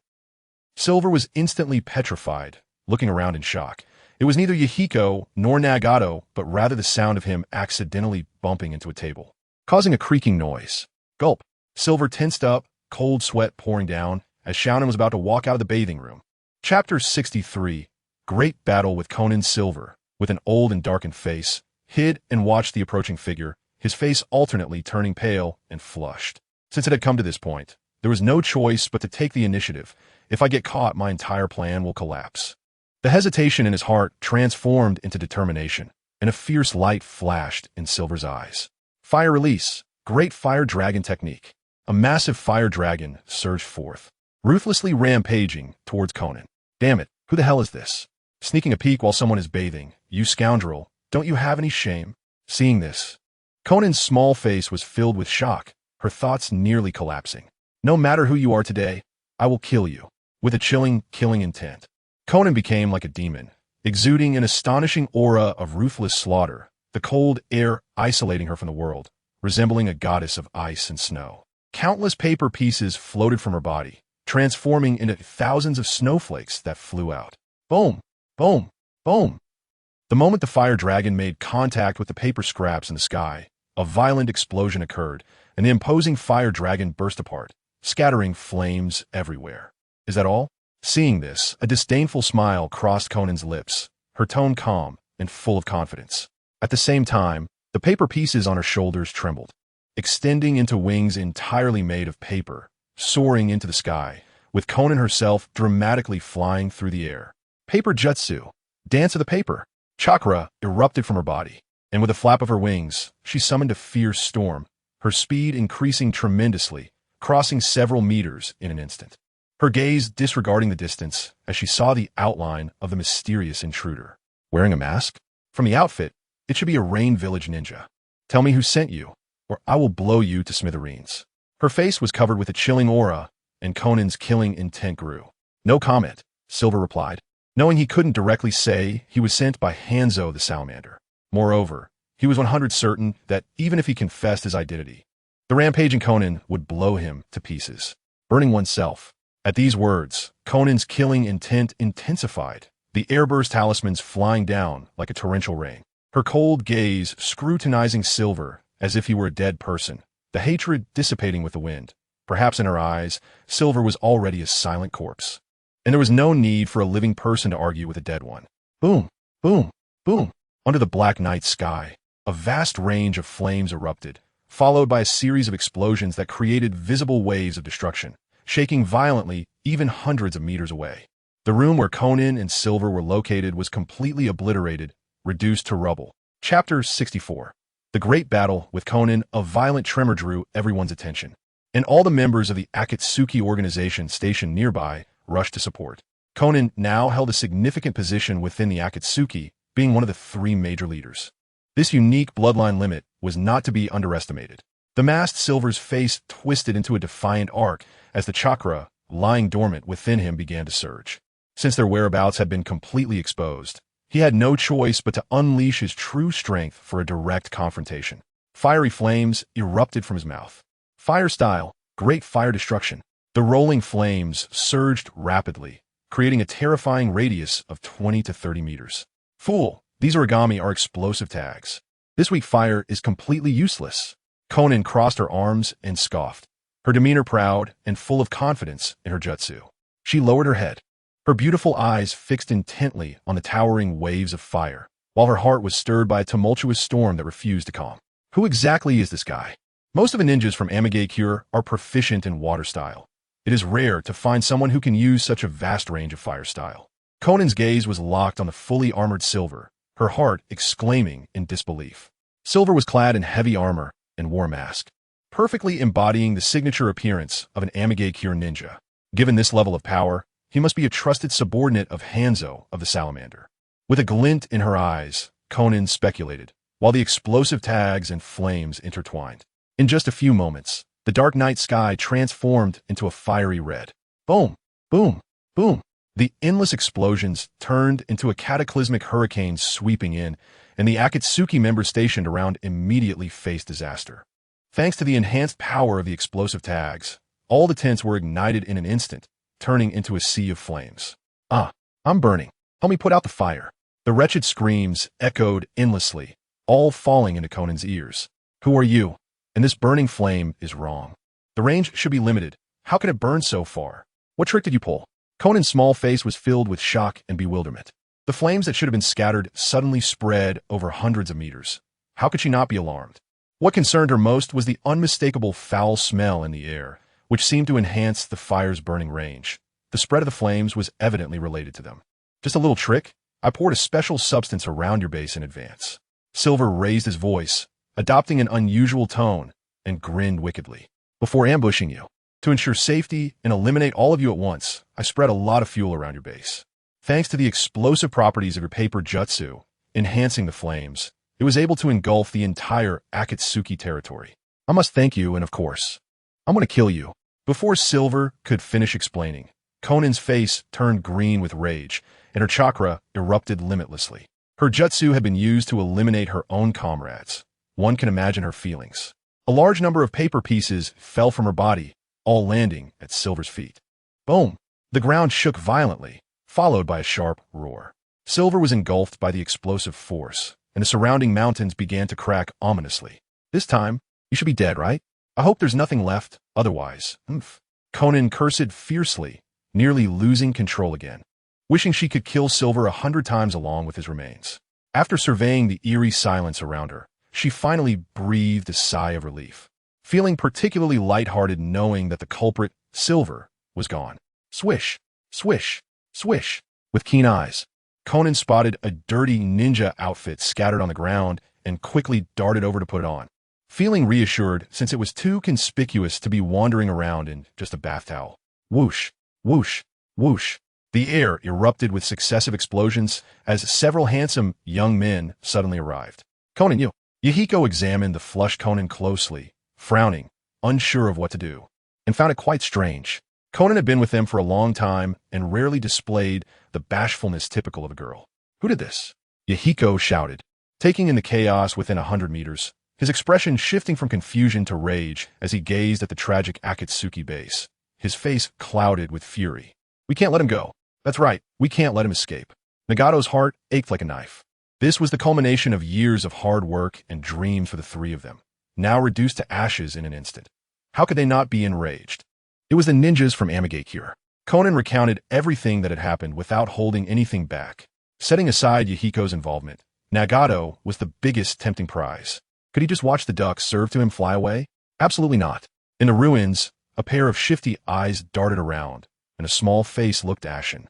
Silver was instantly petrified, looking around in shock. It was neither Yahiko nor Nagato, but rather the sound of him accidentally bumping into a table, causing a creaking noise. Gulp. Silver tensed up, cold sweat pouring down, as Xiao Nan was about to walk out of the bathing room. Chapter 63. Great battle with Conan. Silver, with an old and darkened face, hid and watched the approaching figure, his face alternately turning pale and flushed. Since it had come to this point, there was no choice but to take the initiative. If I get caught, my entire plan will collapse. The hesitation in his heart transformed into determination, and a fierce light flashed in Silver's eyes. Fire release. Great fire dragon technique. A massive fire dragon surged forth, ruthlessly rampaging towards Conan. Damn it, who the hell is this? Sneaking a peek while someone is bathing. You scoundrel, don't you have any shame? Seeing this, Conan's small face was filled with shock, her thoughts nearly collapsing. No matter who you are today, I will kill you. With a chilling, killing intent. Conan became like a demon, exuding an astonishing aura of ruthless slaughter, the cold air isolating her from the world, resembling a goddess of ice and snow. Countless paper pieces floated from her body, transforming into thousands of snowflakes that flew out. Boom! Boom! Boom! The moment the fire dragon made contact with the paper scraps in the sky, a violent explosion occurred, and the imposing fire dragon burst apart, scattering flames everywhere. Is that all? Seeing this, a disdainful smile crossed Conan's lips, her tone calm and full of confidence. At the same time, the paper pieces on her shoulders trembled, extending into wings entirely made of paper, soaring into the sky, with Conan herself dramatically flying through the air. Paper jutsu, dance of the paper. Chakra erupted from her body, and with a flap of her wings, she summoned a fierce storm, her speed increasing tremendously, crossing several meters in an instant. Her gaze disregarding the distance as she saw the outline of the mysterious intruder. Wearing a mask? From the outfit, it should be a Rain Village ninja. Tell me who sent you, or I will blow you to smithereens. Her face was covered with a chilling aura, and Conan's killing intent grew. No comment, Silver replied, knowing he couldn't directly say he was sent by Hanzo the salamander. Moreover, he was 100% certain that even if he confessed his identity, the rampaging Conan would blow him to pieces, burning oneself. At these words, Conan's killing intent intensified, the airburst talismans flying down like a torrential rain. Her cold gaze scrutinizing Silver as if he were a dead person, the hatred dissipating with the wind. Perhaps in her eyes, Silver was already a silent corpse, and there was no need for a living person to argue with a dead one. Boom, boom, boom. Under the black night sky, a vast range of flames erupted, followed by a series of explosions that created visible waves of destruction, shaking violently even hundreds of meters away. The room where Conan and Silver were located was completely obliterated, reduced to rubble. Chapter 64. The Great Battle with Conan. A violent tremor drew everyone's attention, and all the members of the Akatsuki organization stationed nearby rushed to support. Conan now held a significant position within the Akatsuki, being one of the three major leaders. This unique bloodline limit was not to be underestimated. The masked Silver's face twisted into a defiant arc as the chakra, lying dormant within him, began to surge. Since their whereabouts had been completely exposed, he had no choice but to unleash his true strength for a direct confrontation. Fiery flames erupted from his mouth. Fire style, great fire destruction. The rolling flames surged rapidly, creating a terrifying radius of 20 to 30 meters. Fool, these origami are explosive tags. This weak fire is completely useless. Conan crossed her arms and scoffed, her demeanor proud and full of confidence in her jutsu. She lowered her head, her beautiful eyes fixed intently on the towering waves of fire, while her heart was stirred by a tumultuous storm that refused to calm. Who exactly is this guy? Most of the ninjas from Mangekyō are proficient in water style. It is rare to find someone who can use such a vast range of fire style. Conan's gaze was locked on the fully armored Silver, her heart exclaiming in disbelief. Silver was clad in heavy armor and wore a mask, perfectly embodying the signature appearance of an Mangekyō ninja. Given this level of power, he must be a trusted subordinate of Hanzo of the Salamander. With a glint in her eyes, Conan speculated, while the explosive tags and flames intertwined. In just a few moments, the dark night sky transformed into a fiery red. Boom, boom, boom. The endless explosions turned into a cataclysmic hurricane sweeping in, and the Akatsuki members stationed around immediately faced disaster. Thanks to the enhanced power of the explosive tags, all the tents were ignited in an instant, turning into a sea of flames. Ah, I'm burning. Help me put out the fire. The wretched screams echoed endlessly, all falling into Conan's ears. Who are you? And this burning flame is wrong. The range should be limited. How can it burn so far? What trick did you pull? Conan's small face was filled with shock and bewilderment. The flames that should have been scattered suddenly spread over hundreds of meters. How could she not be alarmed? What concerned her most was the unmistakable foul smell in the air, which seemed to enhance the fire's burning range. The spread of the flames was evidently related to them. Just a little trick? I poured a special substance around your base in advance. Silver raised his voice, adopting an unusual tone, and grinned wickedly. Before ambushing you, to ensure safety and eliminate all of you at once, I spread a lot of fuel around your base. Thanks to the explosive properties of your paper jutsu, enhancing the flames, it was able to engulf the entire Akatsuki territory. I must thank you, and of course, I'm going to kill you. Before Silver could finish explaining, Conan's face turned green with rage, and her chakra erupted limitlessly. Her jutsu had been used to eliminate her own comrades. One can imagine her feelings. A large number of paper pieces fell from her body, all landing at Silver's feet. Boom! The ground shook violently, followed by a sharp roar. Silver was engulfed by the explosive force, and the surrounding mountains began to crack ominously. This time, you should be dead, right? I hope there's nothing left, otherwise. Conan cursed fiercely, nearly losing control again, wishing she could kill Silver 100 times along with his remains. After surveying the eerie silence around her, she finally breathed a sigh of relief, feeling particularly lighthearted knowing that the culprit, Silver, was gone. Swish, swish, swish. With keen eyes, Conan spotted a dirty ninja outfit scattered on the ground and quickly darted over to put it on, feeling reassured since it was too conspicuous to be wandering around in just a bath towel. Whoosh, whoosh, whoosh. The air erupted with successive explosions as several handsome young men suddenly arrived. Conan, you. Yahiko examined the flushed Conan closely, frowning, unsure of what to do, and found it quite strange. Conan had been with them for a long time and rarely displayed the bashfulness typical of a girl. Who did this? Yahiko shouted, taking in the chaos within 100 meters, his expression shifting from confusion to rage as he gazed at the tragic Akatsuki base, his face clouded with fury. We can't let him go. That's right, we can't let him escape. Nagato's heart ached like a knife. This was the culmination of years of hard work and dreams for the three of them, now reduced to ashes in an instant. How could they not be enraged? It was the ninjas from Mangekyō. Conan recounted everything that had happened without holding anything back. Setting aside Yahiko's involvement, Nagato was the biggest tempting prize. Could he just watch the ducks serve to him fly away? Absolutely not. In the ruins, a pair of shifty eyes darted around, and a small face looked ashen.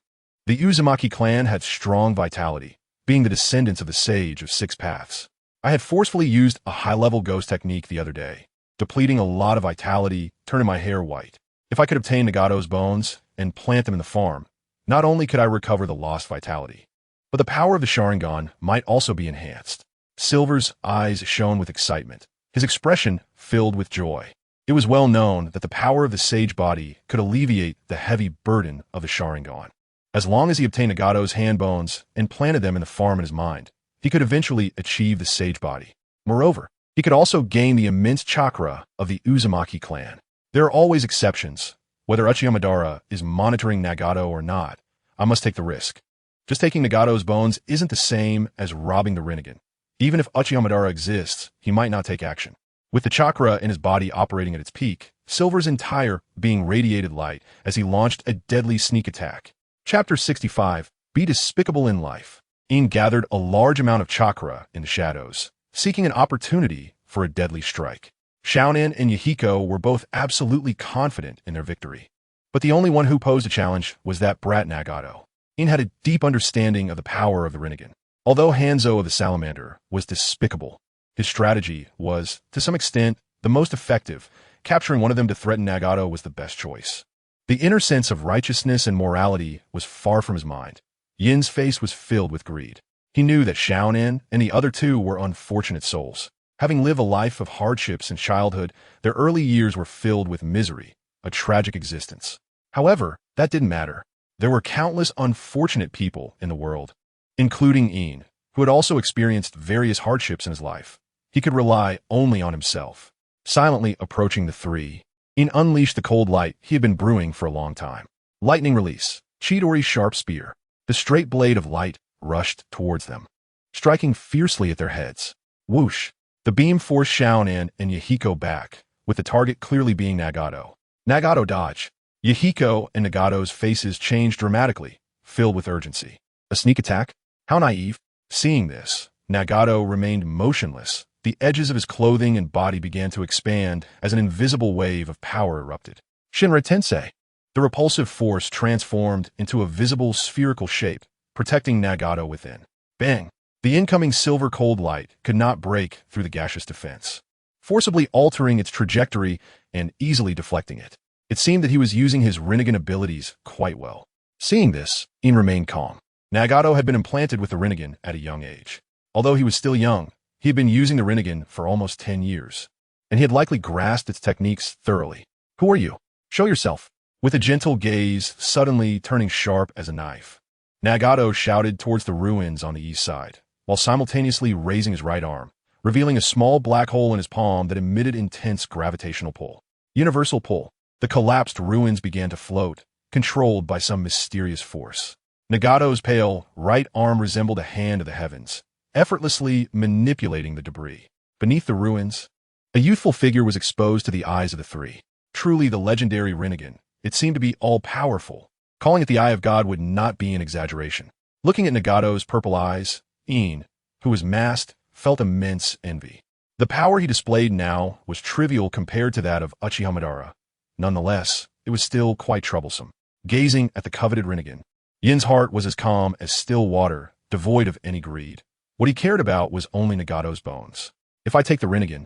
The Uzumaki clan had strong vitality, being the descendants of the Sage of Six Paths. I had forcefully used a high-level ghost technique the other day, depleting a lot of vitality, turning my hair white. If I could obtain Nagato's bones and plant them in the farm, not only could I recover the lost vitality, but the power of the Sharingan might also be enhanced. Silver's eyes shone with excitement, his expression filled with joy. It was well known that the power of the sage body could alleviate the heavy burden of the Sharingan. As long as he obtained Nagato's hand bones and planted them in the farm in his mind, he could eventually achieve the sage body. Moreover, he could also gain the immense chakra of the Uzumaki clan. There are always exceptions. Whether Uchiyamadara is monitoring Nagato or not, I must take the risk. Just taking Nagato's bones isn't the same as robbing the Rinnegan. Even if Uchiyamadara exists, he might not take action. With the chakra in his body operating at its peak, Silver's entire being radiated light as he launched a deadly sneak attack. Chapter 65, Be Despicable in Life. Ian gathered a large amount of chakra in the shadows, seeking an opportunity for a deadly strike. Shaonin and Yahiko were both absolutely confident in their victory. But the only one who posed a challenge was that brat Nagato. Ian had a deep understanding of the power of the Rinnegan. Although Hanzo of the Salamander was despicable, his strategy was, to some extent, the most effective. Capturing one of them to threaten Nagato was the best choice. The inner sense of righteousness and morality was far from his mind. Yin's face was filled with greed. He knew that Shaonin and the other two were unfortunate souls. Having lived a life of hardships in childhood, their early years were filled with misery, a tragic existence. However, that didn't matter. There were countless unfortunate people in the world, including Ian, who had also experienced various hardships in his life. He could rely only on himself. Silently approaching the three, Ian unleashed the cold light he had been brewing for a long time. Lightning release, Chidori's sharp spear. The straight blade of light rushed towards them, striking fiercely at their heads. Whoosh! The beam forced Shaonin and Yahiko back, with the target clearly being Nagato. Nagato dodged. Yahiko and Nagato's faces changed dramatically, filled with urgency. A sneak attack? How naive. Seeing this, Nagato remained motionless. The edges of his clothing and body began to expand as an invisible wave of power erupted. Shinra Tensei. The repulsive force transformed into a visible spherical shape, protecting Nagato within. Bang! The incoming silver cold light could not break through the gaseous defense, forcibly altering its trajectory and easily deflecting it. It seemed that he was using his Rinnegan abilities quite well. Seeing this, Ian remained calm. Nagato had been implanted with the Rinnegan at a young age. Although he was still young, he had been using the Rinnegan for almost 10 years, and he had likely grasped its techniques thoroughly. Who are you? Show yourself. With a gentle gaze suddenly turning sharp as a knife, Nagato shouted towards the ruins on the east side, while simultaneously raising his right arm, revealing a small black hole in his palm that emitted intense gravitational pull. Universal pull. The collapsed ruins began to float, controlled by some mysterious force. Nagato's pale right arm resembled a hand of the heavens, effortlessly manipulating the debris. Beneath the ruins, a youthful figure was exposed to the eyes of the three. Truly the legendary Rinnegan, it seemed to be all-powerful. Calling it the Eye of God would not be an exaggeration. Looking at Nagato's purple eyes, Iin, who was masked, felt immense envy. The power he displayed now was trivial compared to that of Uchiha Madara. Nonetheless, it was still quite troublesome. Gazing at the coveted Rinnegan, Yin's heart was as calm as still water, devoid of any greed. What he cared about was only Nagato's bones. If I take the Rinnegan,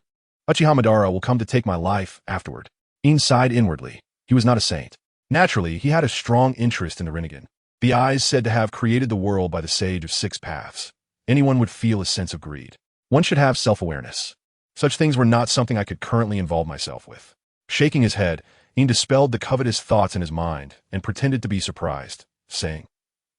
Uchiha Madara will come to take my life afterward. Iin sighed inwardly. He was not a saint. Naturally, he had a strong interest in the Rinnegan. The eyes said to have created the world by the Sage of Six Paths. Anyone would feel a sense of greed. One should have self-awareness. Such things were not something I could currently involve myself with. Shaking his head, Iin dispelled the covetous thoughts in his mind and pretended to be surprised, saying,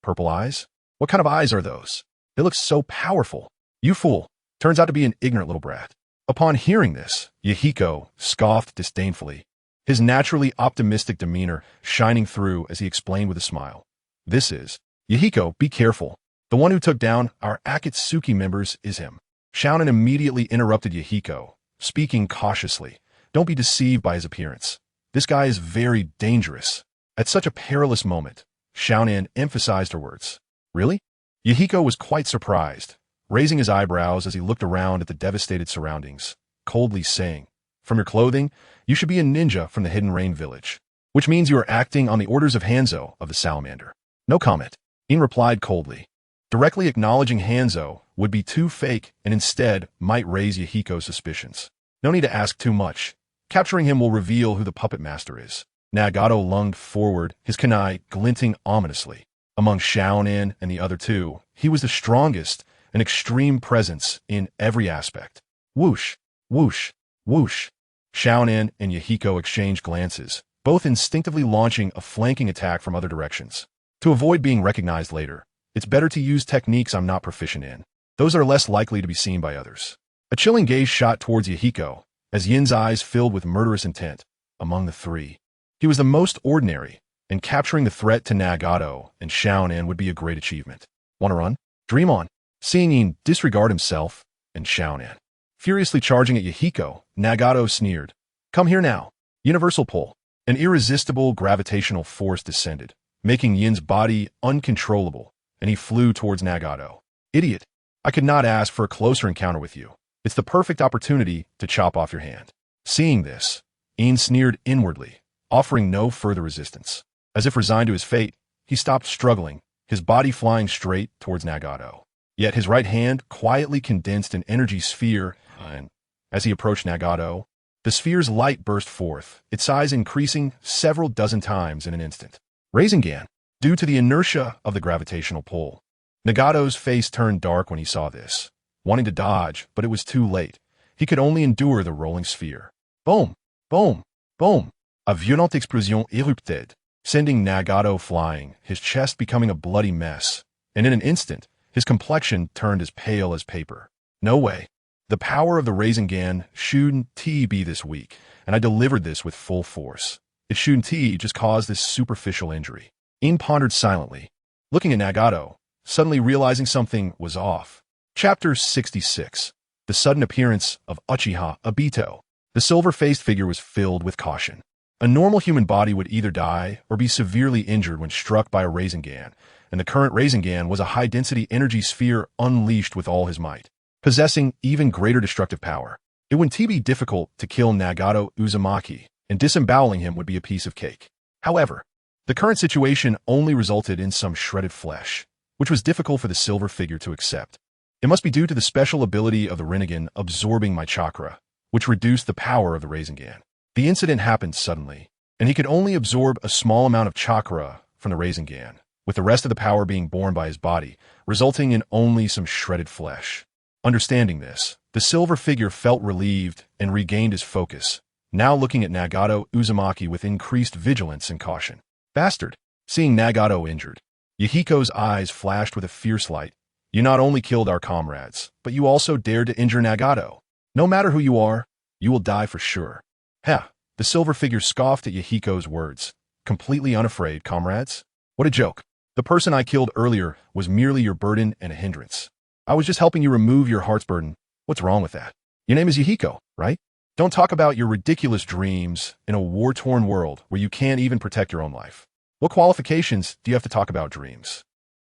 "Purple eyes? What kind of eyes are those? They look so powerful. You fool. Turns out to be an ignorant little brat." Upon hearing this, Yahiko scoffed disdainfully, his naturally optimistic demeanor shining through as he explained with a smile. "This is, Yahiko, be careful. The one who took down our Akatsuki members is him." Shounen immediately interrupted Yahiko, speaking cautiously. "Don't be deceived by his appearance. This guy is very dangerous." At such a perilous moment, Shounen emphasized her words. "Really?" Yahiko was quite surprised, raising his eyebrows as he looked around at the devastated surroundings, coldly saying, "From your clothing, you should be a ninja from the Hidden Rain village, which means you are acting on the orders of Hanzo of the Salamander." "No comment," Iin replied coldly. Directly acknowledging Hanzo would be too fake and instead might raise Yahiko's suspicions. No need to ask too much. Capturing him will reveal who the puppet master is. Nagato lunged forward, his kunai glinting ominously. Among Shounen and the other two, he was the strongest, an extreme presence in every aspect. Whoosh, whoosh, whoosh. Shounen and Yahiko exchanged glances, both instinctively launching a flanking attack from other directions. To avoid being recognized later, it's better to use techniques I'm not proficient in. Those are less likely to be seen by others. A chilling gaze shot towards Yahiko, as Yin's eyes filled with murderous intent. Among the three, he was the most ordinary, and capturing the threat to Nagato and Shounen would be a great achievement. "Want to run? Dream on." Seeing Yin disregard himself and Shounen furiously charging at Yahiko, Nagato sneered. "Come here now." Universal pull. An irresistible gravitational force descended, making Yin's body uncontrollable, and he flew towards Nagato. "Idiot. I could not ask for a closer encounter with you. It's the perfect opportunity to chop off your hand." Seeing this, Yin sneered inwardly, offering no further resistance. As if resigned to his fate, he stopped struggling, his body flying straight towards Nagato. Yet his right hand quietly condensed an energy sphere, and as he approached Nagato, the sphere's light burst forth, its size increasing several dozen times in an instant. Rasengan, due to the inertia of the gravitational pull. Nagato's face turned dark when he saw this, wanting to dodge, but it was too late. He could only endure the rolling sphere. Boom! Boom! Boom! A violente explosion erupted, sending Nagato flying, his chest becoming a bloody mess, and in an instant, his complexion turned as pale as paper. No way. The power of the Rasengan shouldn't be this weak, and I delivered this with full force. It shouldn't just caused this superficial injury. Yin pondered silently, looking at Nagato, suddenly realizing something was off. Chapter 66. The sudden appearance of Uchiha Obito. The silver-faced figure was filled with caution. A normal human body would either die or be severely injured when struck by a Rasengan, and the current Rasengan was a high-density energy sphere unleashed with all his might, possessing even greater destructive power. It wouldn't be difficult to kill Nagato Uzumaki, and disemboweling him would be a piece of cake. However, the current situation only resulted in some shredded flesh, which was difficult for the silver figure to accept. It must be due to the special ability of the Rinnegan absorbing my chakra, which reduced the power of the Rasengan. The incident happened suddenly, and he could only absorb a small amount of chakra from the Rasengan, with the rest of the power being borne by his body, resulting in only some shredded flesh. Understanding this, the silver figure felt relieved and regained his focus, now looking at Nagato Uzumaki with increased vigilance and caution. Bastard! Seeing Nagato injured, Yahiko's eyes flashed with a fierce light. You not only killed our comrades, but you also dared to injure Nagato. No matter who you are, you will die for sure. Ha! The silver figure scoffed at Yahiko's words, completely unafraid, comrades. What a joke. The person I killed earlier was merely your burden and a hindrance. I was just helping you remove your heart's burden. What's wrong with that? Your name is Yahiko, right? Don't talk about your ridiculous dreams in a war-torn world where you can't even protect your own life. What qualifications do you have to talk about dreams?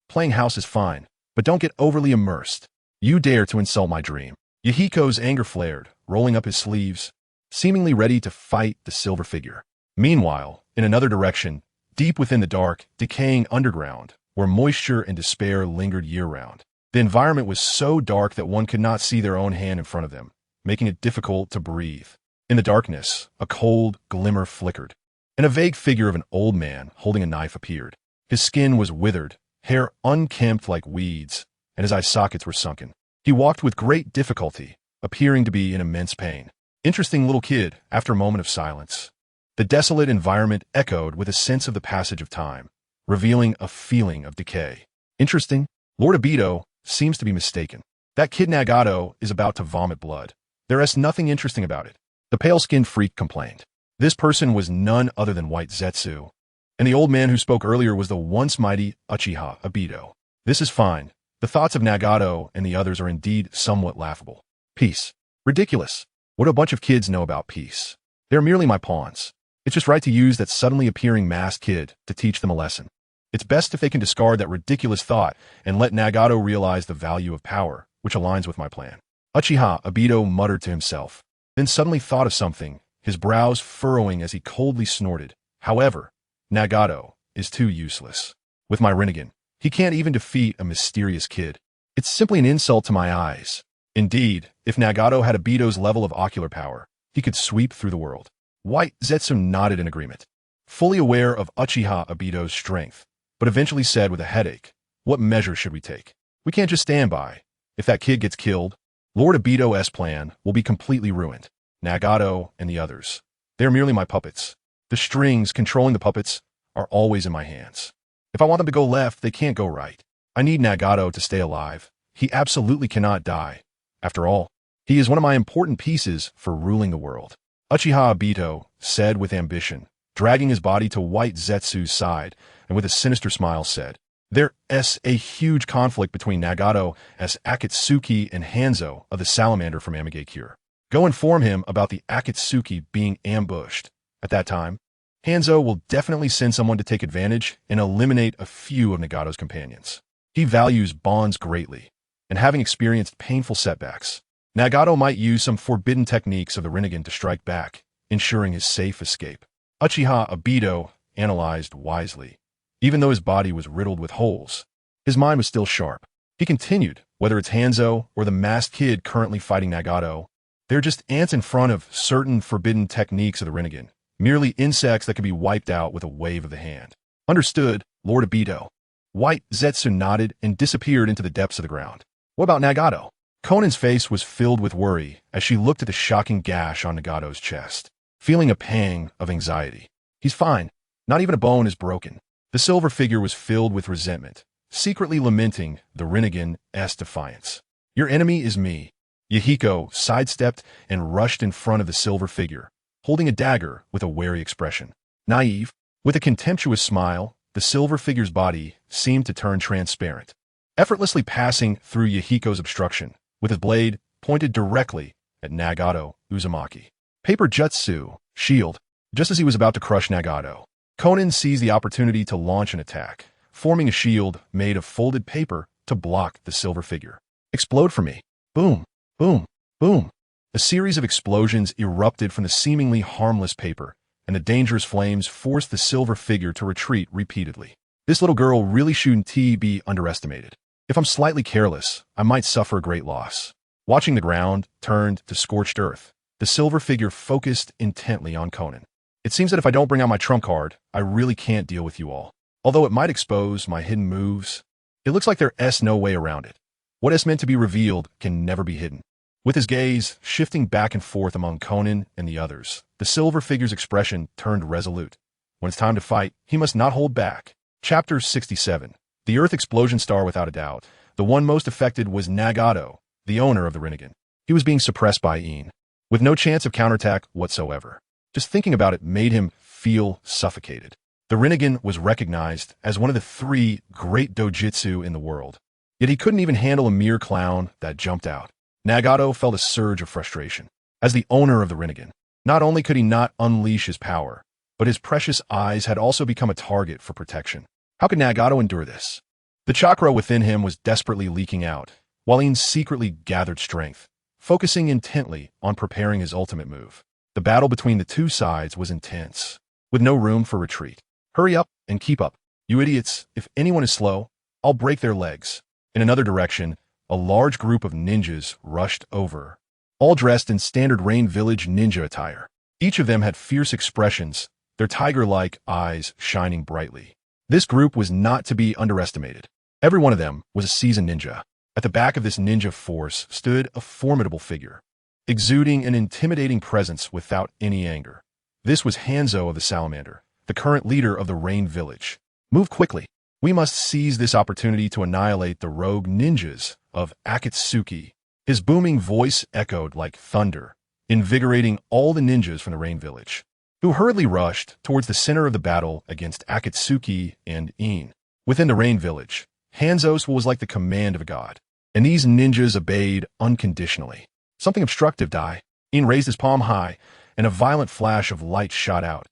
Playing house is fine, but don't get overly immersed. You dare to insult my dream. Yahiko's anger flared, rolling up his sleeves, seemingly ready to fight the silver figure. Meanwhile, in another direction, deep within the dark, decaying underground, where moisture and despair lingered year-round, the environment was so dark that one could not see their own hand in front of them, making it difficult to breathe. In the darkness, a cold glimmer flickered, and a vague figure of an old man holding a knife appeared. His skin was withered, hair unkempt like weeds, and his eye sockets were sunken. He walked with great difficulty, appearing to be in immense pain. Interesting little kid, after a moment of silence. The desolate environment echoed with a sense of the passage of time, revealing a feeling of decay. Interesting? Lord Obito seems to be mistaken. That kid Nagato is about to vomit blood. There is nothing interesting about it. The pale-skinned freak complained. This person was none other than White Zetsu, and the old man who spoke earlier was the once mighty Uchiha Obito. This is fine. The thoughts of Nagato and the others are indeed somewhat laughable. Peace. Ridiculous. What do a bunch of kids know about peace? They're merely my pawns. It's just right to use that suddenly appearing masked kid to teach them a lesson. It's best if they can discard that ridiculous thought and let Nagato realize the value of power, which aligns with my plan. Uchiha Obito muttered to himself, then suddenly thought of something, his brows furrowing as he coldly snorted. However, Nagato is too useless. With my Rinnegan, he can't even defeat a mysterious kid. It's simply an insult to my eyes. Indeed, if Nagato had Obito's level of ocular power, he could sweep through the world. White Zetsu nodded in agreement, fully aware of Uchiha Obito's strength, but eventually said with a headache, what measures should we take? We can't just stand by. If that kid gets killed, Lord Obito's plan will be completely ruined. Nagato and the others, they're merely my puppets. The strings controlling the puppets are always in my hands. If I want them to go left, they can't go right. I need Nagato to stay alive. He absolutely cannot die. After all, he is one of my important pieces for ruling the world. Uchiha Obito said with ambition, dragging his body to White Zetsu's side, and with a sinister smile said, there is a huge conflict between Nagato as Akatsuki and Hanzo of the Salamander from Mangekyō. Go inform him about the Akatsuki being ambushed. At that time, Hanzo will definitely send someone to take advantage and eliminate a few of Nagato's companions. He values bonds greatly, and having experienced painful setbacks, Nagato might use some forbidden techniques of the Rinnegan to strike back, ensuring his safe escape. Uchiha Obito analyzed wisely. Even though his body was riddled with holes, his mind was still sharp. He continued, whether it's Hanzo or the masked kid currently fighting Nagato, they're just ants in front of certain forbidden techniques of the Rinnegan, merely insects that can be wiped out with a wave of the hand. Understood, Lord Obito. White Zetsu nodded and disappeared into the depths of the ground. What about Nagato? Konan's face was filled with worry as she looked at the shocking gash on Nagato's chest, feeling a pang of anxiety. He's fine. Not even a bone is broken. The silver figure was filled with resentment, secretly lamenting the Rinnegan's defiance. Your enemy is me. Yahiko sidestepped and rushed in front of the silver figure, holding a dagger with a wary expression. Naive, with a contemptuous smile, the silver figure's body seemed to turn transparent, effortlessly passing through Yahiko's obstruction, with his blade pointed directly at Nagato Uzumaki. Paper jutsu, shield. Just as he was about to crush Nagato, Konan seized the opportunity to launch an attack, forming a shield made of folded paper to block the silver figure. Explode for me. Boom, boom, boom. A series of explosions erupted from the seemingly harmless paper, and the dangerous flames forced the silver figure to retreat repeatedly. This little girl really shouldn't be underestimated. If I'm slightly careless, I might suffer a great loss. Watching the ground turned to scorched earth, the silver figure focused intently on Konan. It seems that if I don't bring out my trump card, I really can't deal with you all. Although it might expose my hidden moves, it looks like there's no way around it. What is meant to be revealed can never be hidden. With his gaze shifting back and forth among Conan and the others, the silver figure's expression turned resolute. When it's time to fight, he must not hold back. Chapter 67. The Earth Explosion Star. Without a doubt, the one most affected was Nagato, the owner of the Rinnegan. He was being suppressed by Iin, with no chance of counterattack whatsoever. Just thinking about it made him feel suffocated. The Rinnegan was recognized as one of the 3 great dojutsu in the world, yet he couldn't even handle a mere clown that jumped out. Nagato felt a surge of frustration. As the owner of the Rinnegan, not only could he not unleash his power, but his precious eyes had also become a target for protection. How could Nagato endure this? The chakra within him was desperately leaking out, while Iin secretly gathered strength, focusing intently on preparing his ultimate move. The battle between the 2 sides was intense, with no room for retreat. Hurry up and keep up, you idiots. If anyone is slow, I'll break their legs. In another direction, a large group of ninjas rushed over, all dressed in standard Rain Village ninja attire. Each of them had fierce expressions, their tiger-like eyes shining brightly. This group was not to be underestimated. Every one of them was a seasoned ninja. At the back of this ninja force stood a formidable figure, exuding an intimidating presence without any anger. This was Hanzo of the Salamander, the current leader of the Rain Village. Move quickly. We must seize this opportunity to annihilate the rogue ninjas of Akatsuki. His booming voice echoed like thunder, invigorating all the ninjas from the Rain Village, who hurriedly rushed towards the center of the battle against Akatsuki and Iin. Within the Rain Village, Hanzo was like the command of a god, and these ninjas obeyed unconditionally. Something obstructive, Dai. Iin raised his palm high, and a violent flash of light shot out.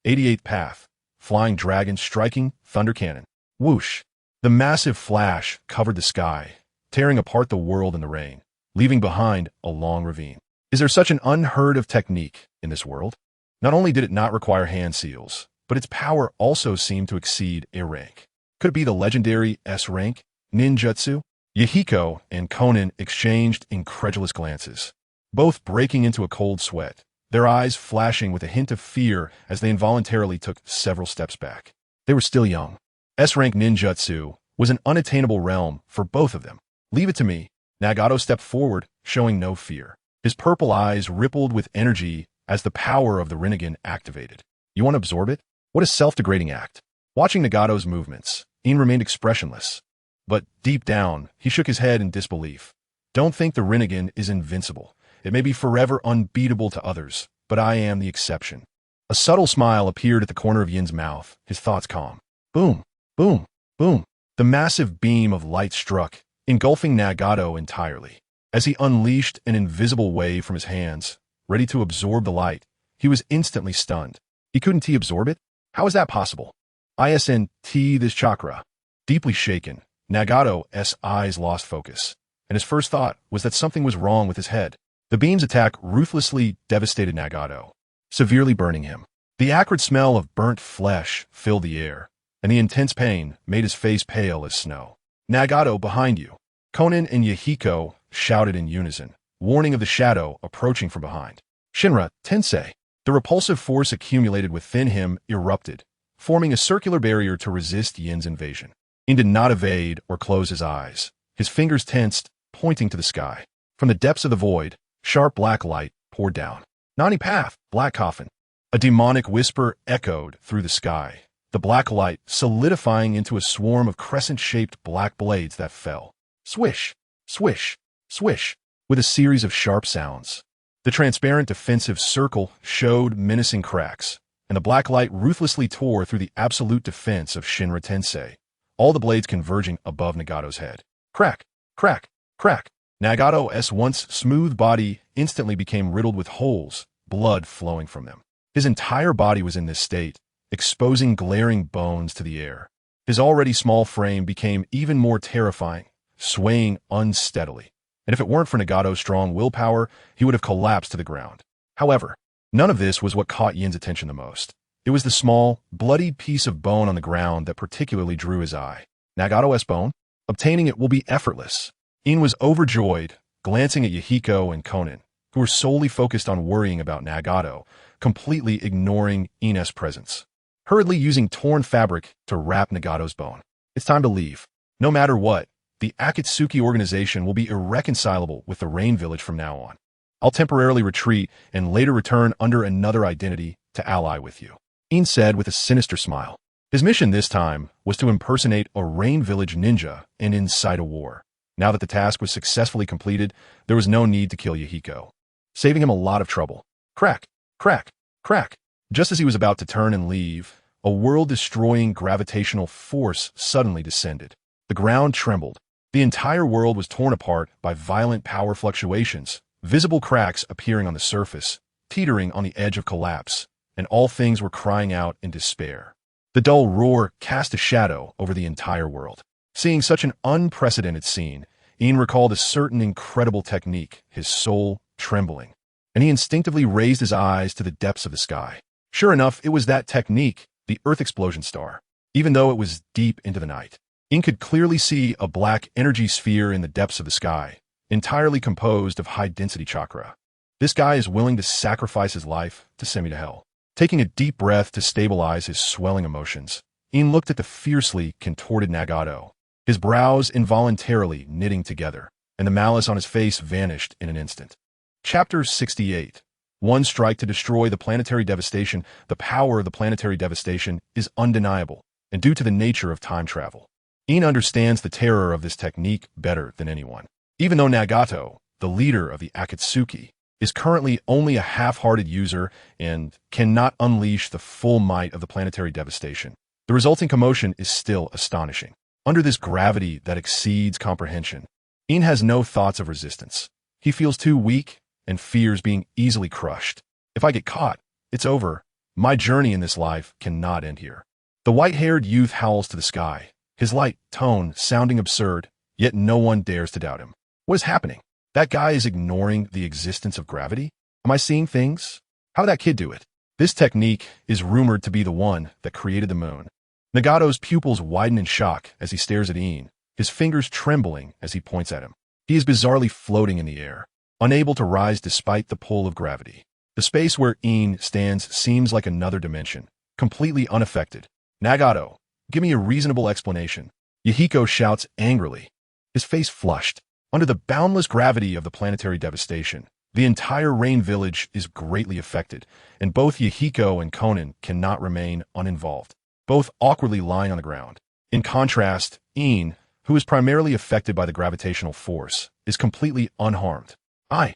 88th path, flying dragon striking thunder cannon. Whoosh! The massive flash covered the sky, tearing apart the world in the rain, leaving behind a long ravine. Is there such an unheard of technique in this world? Not only did it not require hand seals, but its power also seemed to exceed a rank. Could it be the legendary S-rank ninjutsu? Yahiko and Conan exchanged incredulous glances, both breaking into a cold sweat, their eyes flashing with a hint of fear as they involuntarily took several steps back. They were still young. S-rank ninjutsu was an unattainable realm for both of them. Leave it to me. Nagato stepped forward, showing no fear. His purple eyes rippled with energy as the power of the Rinnegan activated. You want to absorb it? What a self-degrading act. Watching Nagato's movements, Iin remained expressionless. But deep down, he shook his head in disbelief. Don't think the Rinnegan is invincible. It may be forever unbeatable to others, but I am the exception. A subtle smile appeared at the corner of Yin's mouth, his thoughts calm. Boom, boom, boom. The massive beam of light struck, engulfing Nagato entirely. As he unleashed an invisible wave from his hands, ready to absorb the light, he was instantly stunned. He couldn't absorb it? How is that possible? ISNT this chakra. Deeply shaken, Nagato's eyes lost focus, and his first thought was that something was wrong with his head. The beam's attack ruthlessly devastated Nagato, severely burning him. The acrid smell of burnt flesh filled the air, and the intense pain made his face pale as snow. Nagato, behind you. Conan and Yahiko shouted in unison, warning of the shadow approaching from behind. Shinra, Tensei. The repulsive force accumulated within him erupted, forming a circular barrier to resist Yin's invasion. Yin did not evade or close his eyes. His fingers tensed, pointing to the sky. From the depths of the void, sharp black light poured down. Nani path, black coffin. A demonic whisper echoed through the sky, the black light solidifying into a swarm of crescent-shaped black blades that fell. Swish, swish, swish, with a series of sharp sounds. The transparent defensive circle showed menacing cracks, and the black light ruthlessly tore through the absolute defense of Shinra Tensei, all the blades converging above Nagato's head. Crack, crack, crack. Nagato's once smooth body instantly became riddled with holes, blood flowing from them. His entire body was in this state, exposing glaring bones to the air. His already small frame became even more terrifying, swaying unsteadily. And if it weren't for Nagato's strong willpower, he would have collapsed to the ground. However, none of this was what caught Yin's attention the most. It was the small, bloodied piece of bone on the ground that particularly drew his eye. Nagato's bone? Obtaining it will be effortless. Yin was overjoyed, glancing at Yahiko and Conan, who were solely focused on worrying about Nagato, completely ignoring In's presence. hurriedly using torn fabric to wrap Nagato's bone. It's time to leave. No matter what, the Akatsuki organization will be irreconcilable with the Rain Village from now on. I'll temporarily retreat and later return under another identity to ally with you, In said with a sinister smile. His mission this time was to impersonate a Rain Village ninja and incite a war. Now that the task was successfully completed, there was no need to kill Yahiko, saving him a lot of trouble. Crack, crack, crack. Just as he was about to turn and leave, a world-destroying gravitational force suddenly descended. The ground trembled. The entire world was torn apart by violent power fluctuations, visible cracks appearing on the surface, teetering on the edge of collapse, and all things were crying out in despair. The dull roar cast a shadow over the entire world. Seeing such an unprecedented scene, Ian recalled a certain incredible technique, his soul trembling, and he instinctively raised his eyes to the depths of the sky. Sure enough, it was that technique, the Earth explosion star. Even though it was deep into the night, Ian could clearly see a black energy sphere in the depths of the sky, entirely composed of high-density chakra. This guy is willing to sacrifice his life to send me to hell. Taking a deep breath to stabilize his swelling emotions, Ian looked at the fiercely contorted Nagato, his brows involuntarily knitting together, and the malice on his face vanished in an instant. Chapter 68. One strike to destroy the planetary devastation. The power of the planetary devastation is undeniable, and due to the nature of time travel, Ian understands the terror of this technique better than anyone. Even though Nagato, the leader of the Akatsuki, is currently only a half-hearted user and cannot unleash the full might of the planetary devastation, the resulting commotion is still astonishing. Under this gravity that exceeds comprehension, Ian has no thoughts of resistance. He feels too weak and fears being easily crushed. If I get caught, it's over. My journey in this life cannot end here. The white-haired youth howls to the sky, his light tone sounding absurd, yet no one dares to doubt him. What is happening? That guy is ignoring the existence of gravity? Am I seeing things? How did that kid do it? This technique is rumored to be the one that created the moon. Nagato's pupils widen in shock as he stares at Ian, his fingers trembling as he points at him. He is bizarrely floating in the air, unable to rise despite the pull of gravity. The space where Ian stands seems like another dimension, completely unaffected. Nagato, give me a reasonable explanation. Yahiko shouts angrily, his face flushed. Under the boundless gravity of the planetary devastation, the entire Rain Village is greatly affected, and both Yahiko and Conan cannot remain uninvolved, both awkwardly lying on the ground. In contrast, Ian, who is primarily affected by the gravitational force, is completely unharmed. I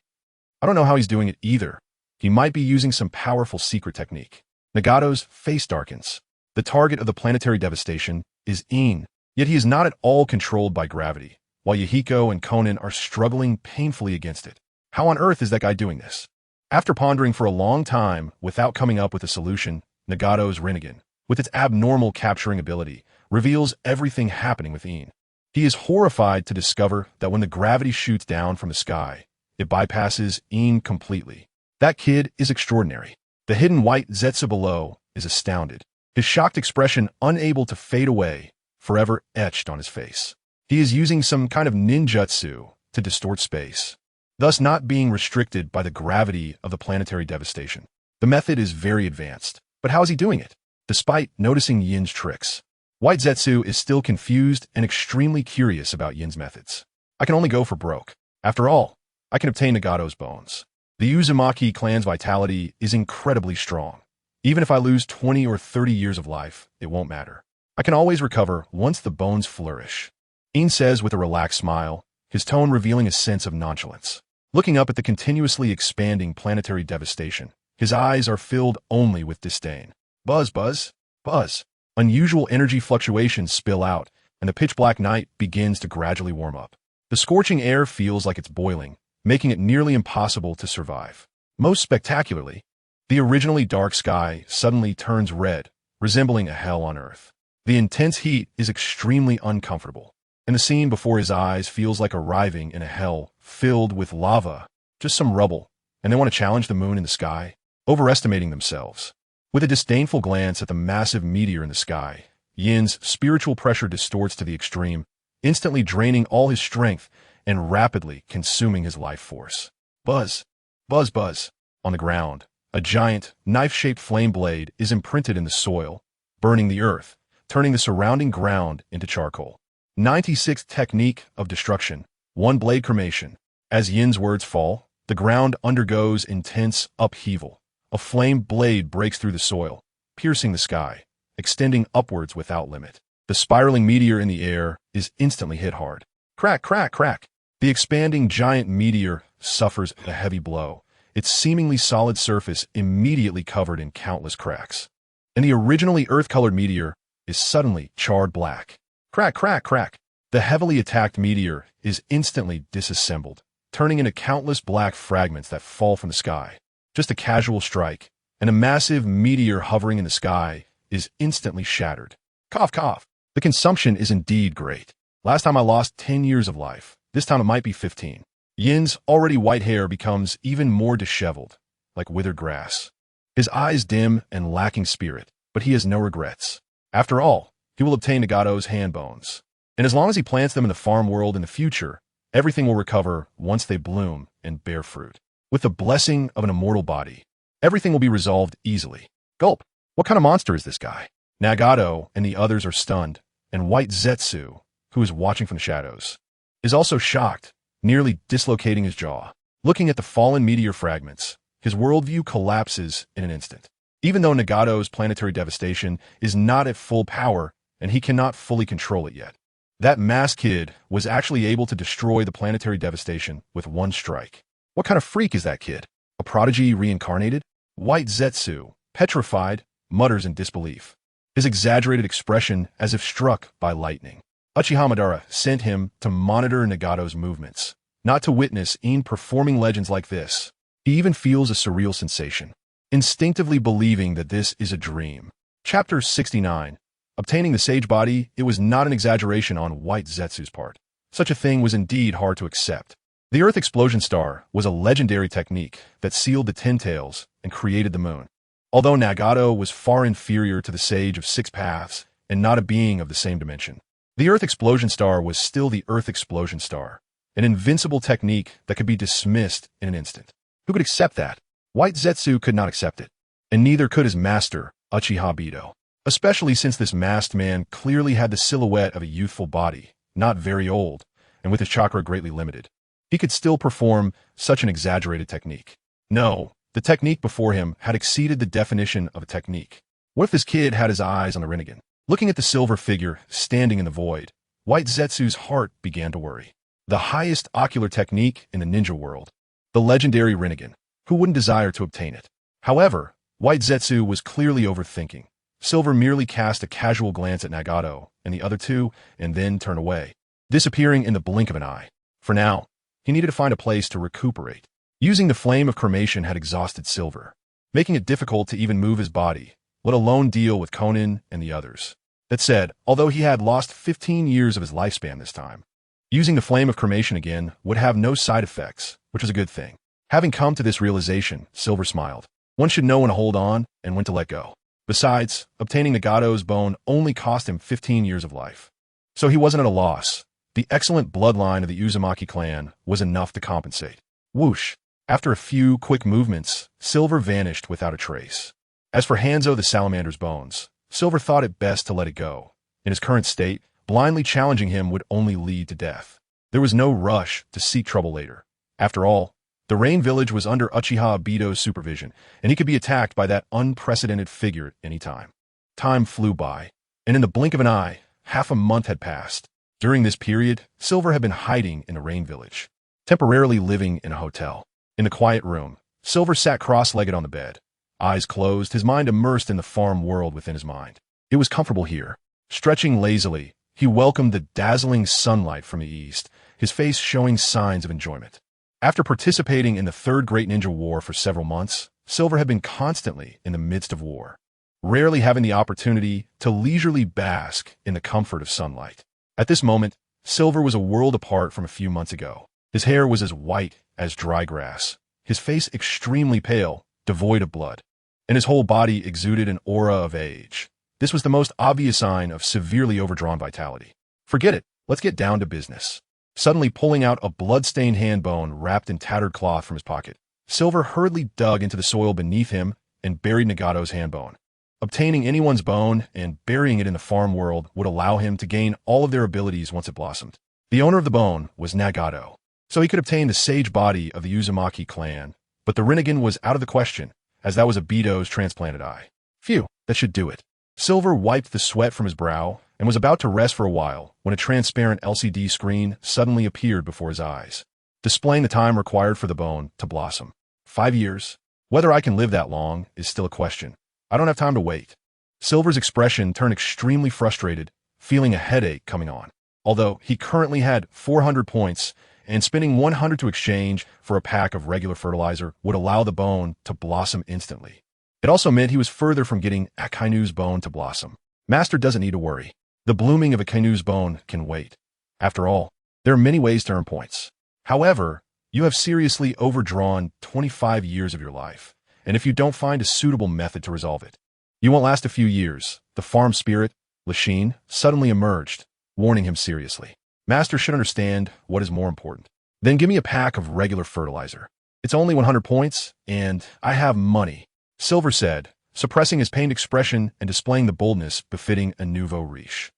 don't know how he's doing it either. He might be using some powerful secret technique. Nagato's face darkens. The target of the planetary devastation is Ian, yet he is not at all controlled by gravity, while Yahiko and Conan are struggling painfully against it. How on earth is that guy doing this? After pondering for a long time without coming up with a solution, Nagato's Rinnegan, with its abnormal capturing ability, reveals everything happening with Ian. He is horrified to discover that when the gravity shoots down from the sky, it bypasses Ian completely. That kid is extraordinary. The hidden white Zetsu below is astounded, his shocked expression unable to fade away, forever etched on his face. He is using some kind of ninjutsu to distort space, thus not being restricted by the gravity of the planetary devastation. The method is very advanced, but how is he doing it? Despite noticing Yin's tricks, White Zetsu is still confused and extremely curious about Yin's methods. I can only go for broke. After all, I can obtain Nagato's bones. The Uzumaki clan's vitality is incredibly strong. Even if I lose 20 or 30 years of life, it won't matter. I can always recover once the bones flourish. Ian says with a relaxed smile, his tone revealing a sense of nonchalance. Looking up at the continuously expanding planetary devastation, his eyes are filled only with disdain. Buzz, buzz, buzz. Unusual energy fluctuations spill out, and the pitch-black night begins to gradually warm up. The scorching air feels like it's boiling, making it nearly impossible to survive. Most spectacularly, the originally dark sky suddenly turns red, resembling a hell on Earth. The intense heat is extremely uncomfortable, and the scene before his eyes feels like arriving in a hell filled with lava, just some rubble, and they want to challenge the moon in the sky, overestimating themselves. With a disdainful glance at the massive meteor in the sky, Yin's spiritual pressure distorts to the extreme, instantly draining all his strength and rapidly consuming his life force. Buzz, buzz, buzz. On the ground, a giant, knife-shaped flame blade is imprinted in the soil, burning the earth, turning the surrounding ground into charcoal. 96th technique of destruction, one blade cremation. As Yin's words fall, the ground undergoes intense upheaval. A flame blade breaks through the soil, piercing the sky, extending upwards without limit. The spiraling meteor in the air is instantly hit hard. Crack, crack, crack. The expanding giant meteor suffers a heavy blow, its seemingly solid surface immediately covered in countless cracks. And the originally earth-colored meteor is suddenly charred black. Crack, crack, crack. The heavily attacked meteor is instantly disassembled, turning into countless black fragments that fall from the sky. Just a casual strike, and a massive meteor hovering in the sky is instantly shattered. Cough, cough. The consumption is indeed great. Last time I lost 10 years of life. This time it might be 15. Yin's already white hair becomes even more disheveled, like withered grass. His eyes dim and lacking spirit, but he has no regrets. After all, he will obtain Nagato's hand bones. And as long as he plants them in the farm world in the future, everything will recover once they bloom and bear fruit. With the blessing of an immortal body, everything will be resolved easily. Gulp! What kind of monster is this guy? Nagato and the others are stunned, and White Zetsu, who is watching from the shadows, is also shocked, nearly dislocating his jaw. Looking at the fallen meteor fragments, his worldview collapses in an instant. Even though Nagato's planetary devastation is not at full power and he cannot fully control it yet, that masked kid was actually able to destroy the planetary devastation with one strike. What kind of freak is that kid? A prodigy reincarnated? White Zetsu, petrified, mutters in disbelief, his exaggerated expression as if struck by lightning. Uchiha Madara sent him to monitor Nagato's movements, not to witness Een performing legends like this. He even feels a surreal sensation, instinctively believing that this is a dream. Chapter 69. Obtaining the sage body, it was not an exaggeration on White Zetsu's part. Such a thing was indeed hard to accept. The Earth Explosion Star was a legendary technique that sealed the Ten Tails and created the moon. Although Nagato was far inferior to the Sage of Six Paths and not a being of the same dimension, the Earth Explosion Star was still the Earth Explosion Star, an invincible technique that could be dismissed in an instant. Who could accept that? White Zetsu could not accept it, and neither could his master, Uchiha Bito. Especially since this masked man clearly had the silhouette of a youthful body, not very old, and with his chakra greatly limited. He could still perform such an exaggerated technique. No, the technique before him had exceeded the definition of a technique. What if this kid had his eyes on the Rinnegan? Looking at the silver figure standing in the void, White Zetsu's heart began to worry. The highest ocular technique in the ninja world. The legendary Rinnegan. Who wouldn't desire to obtain it? However, White Zetsu was clearly overthinking. Silver merely cast a casual glance at Nagato and the other two and then turned away, disappearing in the blink of an eye. For now, he needed to find a place to recuperate. Using the flame of cremation had exhausted Silver, making it difficult to even move his body, let alone deal with Conan and the others. That said, although he had lost 15 years of his lifespan this time, using the flame of cremation again would have no side effects, which was a good thing. Having come to this realization, Silver smiled. One should know when to hold on and when to let go. Besides, obtaining Nagato's bone only cost him 15 years of life. So he wasn't at a loss. The excellent bloodline of the Uzumaki clan was enough to compensate. Whoosh! After a few quick movements, Silver vanished without a trace. As for Hanzo the Salamander's bones, Silver thought it best to let it go. In his current state, blindly challenging him would only lead to death. There was no rush to seek trouble later. After all, the Rain Village was under Uchiha Bito's supervision, and he could be attacked by that unprecedented figure at any time. Time flew by, and in the blink of an eye, half a month had passed. During this period, Silver had been hiding in the Rain Village, temporarily living in a hotel. In the quiet room, Silver sat cross-legged on the bed, eyes closed, his mind immersed in the farm world within his mind. It was comfortable here. Stretching lazily, he welcomed the dazzling sunlight from the east, his face showing signs of enjoyment. After participating in the Third Great Ninja War for several months, Silver had been constantly in the midst of war, rarely having the opportunity to leisurely bask in the comfort of sunlight. At this moment, Silver was a world apart from a few months ago. His hair was as white as dry grass, his face extremely pale, devoid of blood, and his whole body exuded an aura of age. This was the most obvious sign of severely overdrawn vitality. Forget it, let's get down to business. Suddenly pulling out a blood-stained hand bone wrapped in tattered cloth from his pocket, Silver hurriedly dug into the soil beneath him and buried Nagato's hand bone. Obtaining anyone's bone and burying it in the farm world would allow him to gain all of their abilities once it blossomed. The owner of the bone was Nagato, so he could obtain the sage body of the Uzumaki clan, but the Rinnegan was out of the question, as that was a Beidou's transplanted eye. Phew, that should do it. Silver wiped the sweat from his brow and was about to rest for a while when a transparent LCD screen suddenly appeared before his eyes, displaying the time required for the bone to blossom. 5 years. Whether I can live that long is still a question. I don't have time to wait. Silver's expression turned extremely frustrated, feeling a headache coming on. Although he currently had 400 points, and spending 100 to exchange for a pack of regular fertilizer would allow the bone to blossom instantly. It also meant he was further from getting Akainu's bone to blossom. Master doesn't need to worry. The blooming of Akainu's bone can wait. After all, there are many ways to earn points. However, you have seriously overdrawn 25 years of your life, and if you don't find a suitable method to resolve it, you won't last a few years. The farm spirit, Lachine, suddenly emerged, warning him seriously. Master should understand what is more important. Then give me a pack of regular fertilizer. It's only 100 points, and I have money, Silver said, suppressing his pained expression and displaying the boldness befitting a nouveau riche.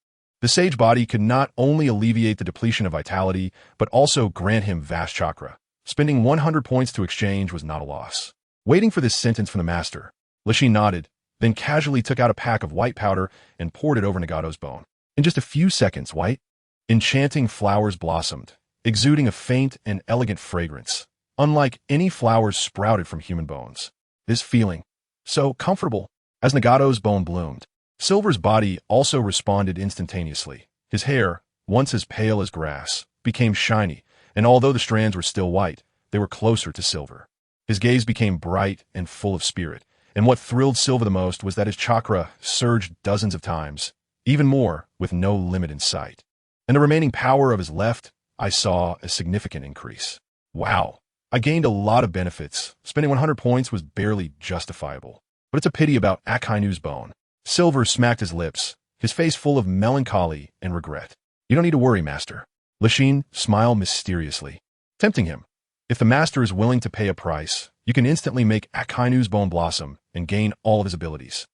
The sage body could not only alleviate the depletion of vitality, but also grant him vast chakra. Spending 100 points to exchange was not a loss. Waiting for this sentence from the master, Lachine nodded, then casually took out a pack of white powder and poured it over Nagato's bone. In just a few seconds, enchanting flowers blossomed, exuding a faint and elegant fragrance, unlike any flowers sprouted from human bones. This feeling, so comfortable, as Nagato's bone bloomed. Silver's body also responded instantaneously. His hair, once as pale as grass, became shiny, and although the strands were still white, they were closer to silver. His gaze became bright and full of spirit, and what thrilled Silver the most was that his chakra surged dozens of times, even more, with no limit in sight. And the remaining power of his left, I saw a significant increase. Wow, I gained a lot of benefits. Spending 100 points was barely justifiable. But it's a pity about Akainu's bone. Silver smacked his lips, his face full of melancholy and regret. You don't need to worry, Master. Lachine smiled mysteriously, tempting him. If the Master is willing to pay a price, you can instantly make Akainu's bone blossom and gain all of his abilities.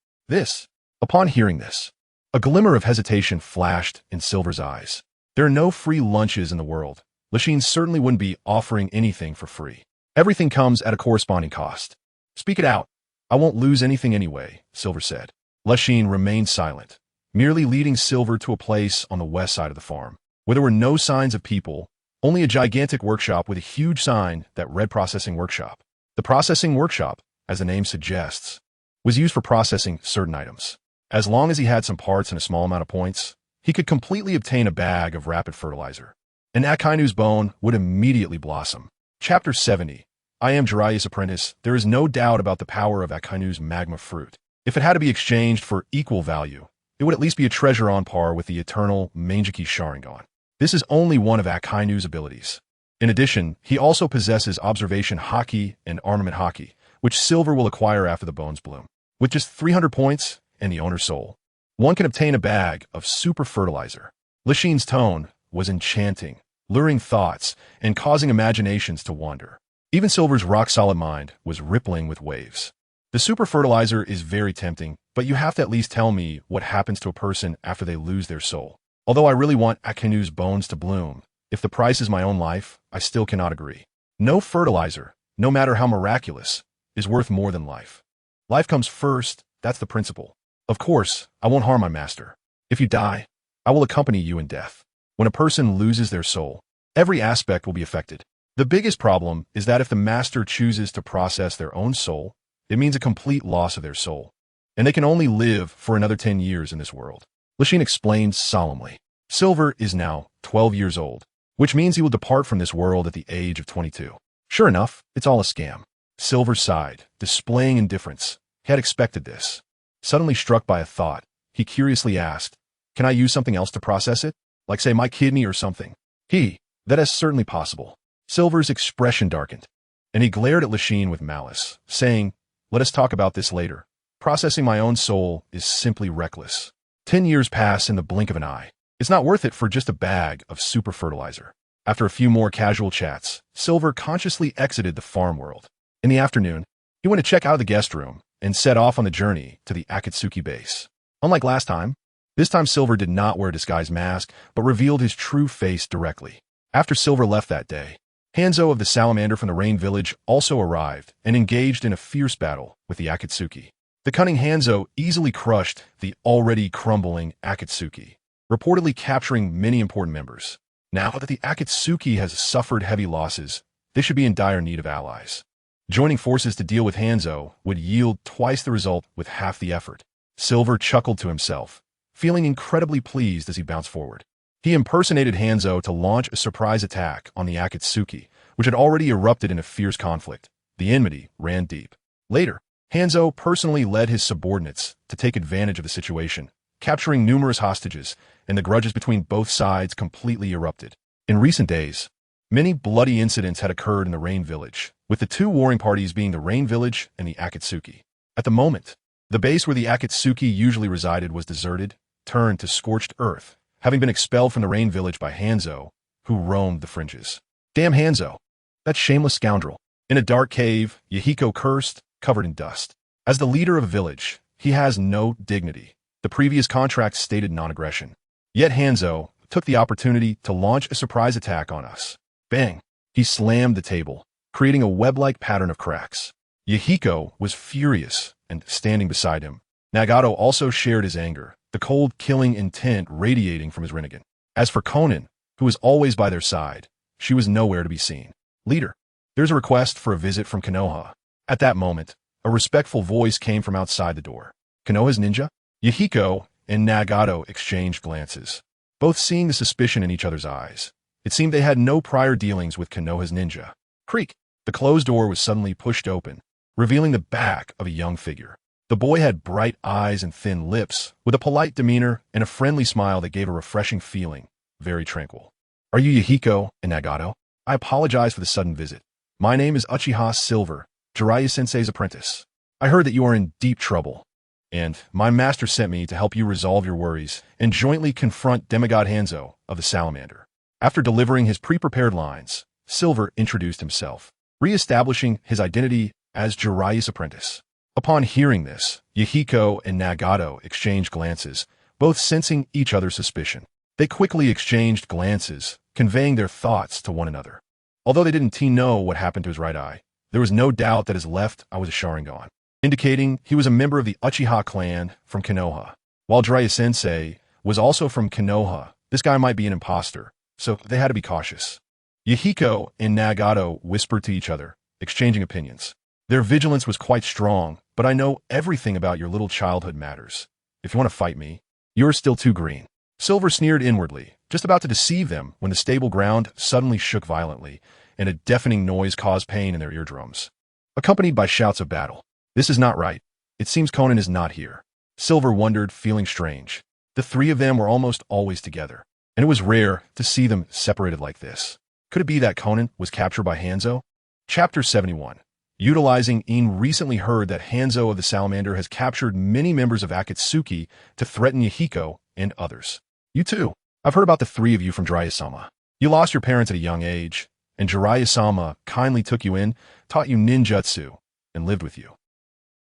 Upon hearing this, a glimmer of hesitation flashed in Silver's eyes. There are no free lunches in the world. Lachine certainly wouldn't be offering anything for free. Everything comes at a corresponding cost. Speak it out. I won't lose anything anyway, Silver said. Lachine remained silent, merely leading Silver to a place on the west side of the farm, where there were no signs of people, only a gigantic workshop with a huge sign that read Processing Workshop. The Processing Workshop, as the name suggests, was used for processing certain items. As long as he had some parts and a small amount of points, he could completely obtain a bag of rapid fertilizer. And Akainu's bone would immediately blossom. Chapter 70. I am Jiraiya's apprentice. There is no doubt about the power of Akainu's magma fruit. If it had to be exchanged for equal value, it would at least be a treasure on par with the eternal Mangekyō Sharingan. This is only one of Akainu's abilities. In addition, he also possesses observation haki and armament haki, which Silver will acquire after the bones bloom. With just 300 points and the owner's soul, one can obtain a bag of super fertilizer. Lachine's tone was enchanting, luring thoughts and causing imaginations to wander. Even Silver's rock-solid mind was rippling with waves. The super fertilizer is very tempting, but you have to at least tell me what happens to a person after they lose their soul. Although I really want Akainu's bones to bloom, if the price is my own life, I still cannot agree. No fertilizer, no matter how miraculous, is worth more than life. Life comes first, that's the principle. Of course, I won't harm my master. If you die, I will accompany you in death. When a person loses their soul, every aspect will be affected. The biggest problem is that if the master chooses to process their own soul, it means a complete loss of their soul, and they can only live for another 10 years in this world. Lachine explained solemnly. Silver is now 12 years old, which means he will depart from this world at the age of 22. Sure enough, it's all a scam. Silver sighed, displaying indifference. He had expected this. Suddenly struck by a thought, he curiously asked, "Can I use something else to process it? Like, say, my kidney or something?" That is certainly possible. Silver's expression darkened, and he glared at Lachine with malice, saying, "Let us talk about this later. Processing my own soul is simply reckless. 10 years pass in the blink of an eye. It's not worth it for just a bag of super fertilizer." After a few more casual chats, Silver consciously exited the farm world. In the afternoon, he went to check out of the guest room, and set off on the journey to the Akatsuki base. Unlike last time, this time Silver did not wear a disguise mask, but revealed his true face directly. After Silver left that day, Hanzo of the Salamander from the Rain Village also arrived and engaged in a fierce battle with the Akatsuki. The cunning Hanzo easily crushed the already crumbling Akatsuki, reportedly capturing many important members. Now that the Akatsuki has suffered heavy losses, they should be in dire need of allies. Joining forces to deal with Hanzo would yield twice the result with half the effort. Silver chuckled to himself, feeling incredibly pleased as he bounced forward. He impersonated Hanzo to launch a surprise attack on the Akatsuki, which had already erupted in a fierce conflict. The enmity ran deep. Later, Hanzo personally led his subordinates to take advantage of the situation, capturing numerous hostages, and the grudges between both sides completely erupted. In recent days, many bloody incidents had occurred in the Rain Village, with the two warring parties being the Rain Village and the Akatsuki. At the moment, the base where the Akatsuki usually resided was deserted, turned to scorched earth, having been expelled from the Rain Village by Hanzo, who roamed the fringes. Damn Hanzo! That shameless scoundrel. In a dark cave, Yahiko cursed, covered in dust. As the leader of a village, he has no dignity. The previous contract stated non-aggression. Yet Hanzo took the opportunity to launch a surprise attack on us. Bang! He slammed the table, creating a web-like pattern of cracks. Yahiko was furious and standing beside him. Nagato also shared his anger, the cold, killing intent radiating from his Rinnegan. As for Konan, who was always by their side, she was nowhere to be seen. Leader, there's a request for a visit from Konoha. At that moment, a respectful voice came from outside the door. Konoha's ninja? Yahiko and Nagato exchanged glances, both seeing the suspicion in each other's eyes. It seemed they had no prior dealings with Konoha's ninja. Creak! The closed door was suddenly pushed open, revealing the back of a young figure. The boy had bright eyes and thin lips, with a polite demeanor and a friendly smile that gave a refreshing feeling, very tranquil. Are you Yahiko and Nagato? I apologize for the sudden visit. My name is Uchiha Silver, Jiraiya-sensei's apprentice. I heard that you are in deep trouble, and my master sent me to help you resolve your worries and jointly confront demigod Hanzo of the Salamander. After delivering his pre-prepared lines, Silver introduced himself, re-establishing his identity as Jiraiya's apprentice. Upon hearing this, Yahiko and Nagato exchanged glances, both sensing each other's suspicion. They quickly exchanged glances, conveying their thoughts to one another. Although they didn't know what happened to his right eye, there was no doubt that his left eye was a Sharingan, indicating he was a member of the Uchiha clan from Konoha. While Jiraiya-sensei was also from Konoha, this guy might be an imposter, so they had to be cautious. Yahiko and Nagato whispered to each other, exchanging opinions. Their vigilance was quite strong, but I know everything about your little childhood matters. If you want to fight me, you're still too green. Silver sneered inwardly, just about to deceive them when the stable ground suddenly shook violently, and a deafening noise caused pain in their eardrums, accompanied by shouts of battle. This is not right. It seems Konan is not here. Silver wondered, feeling strange. The three of them were almost always together, and it was rare to see them separated like this. Could it be that Konan was captured by Hanzo? Chapter 71. Utilizing Een recently heard that Hanzo of the Salamander has captured many members of Akatsuki to threaten Yahiko and others. You too. I've heard about the three of you from Jiraiya-sama. You lost your parents at a young age, and Jiraiya-sama kindly took you in, taught you ninjutsu, and lived with you.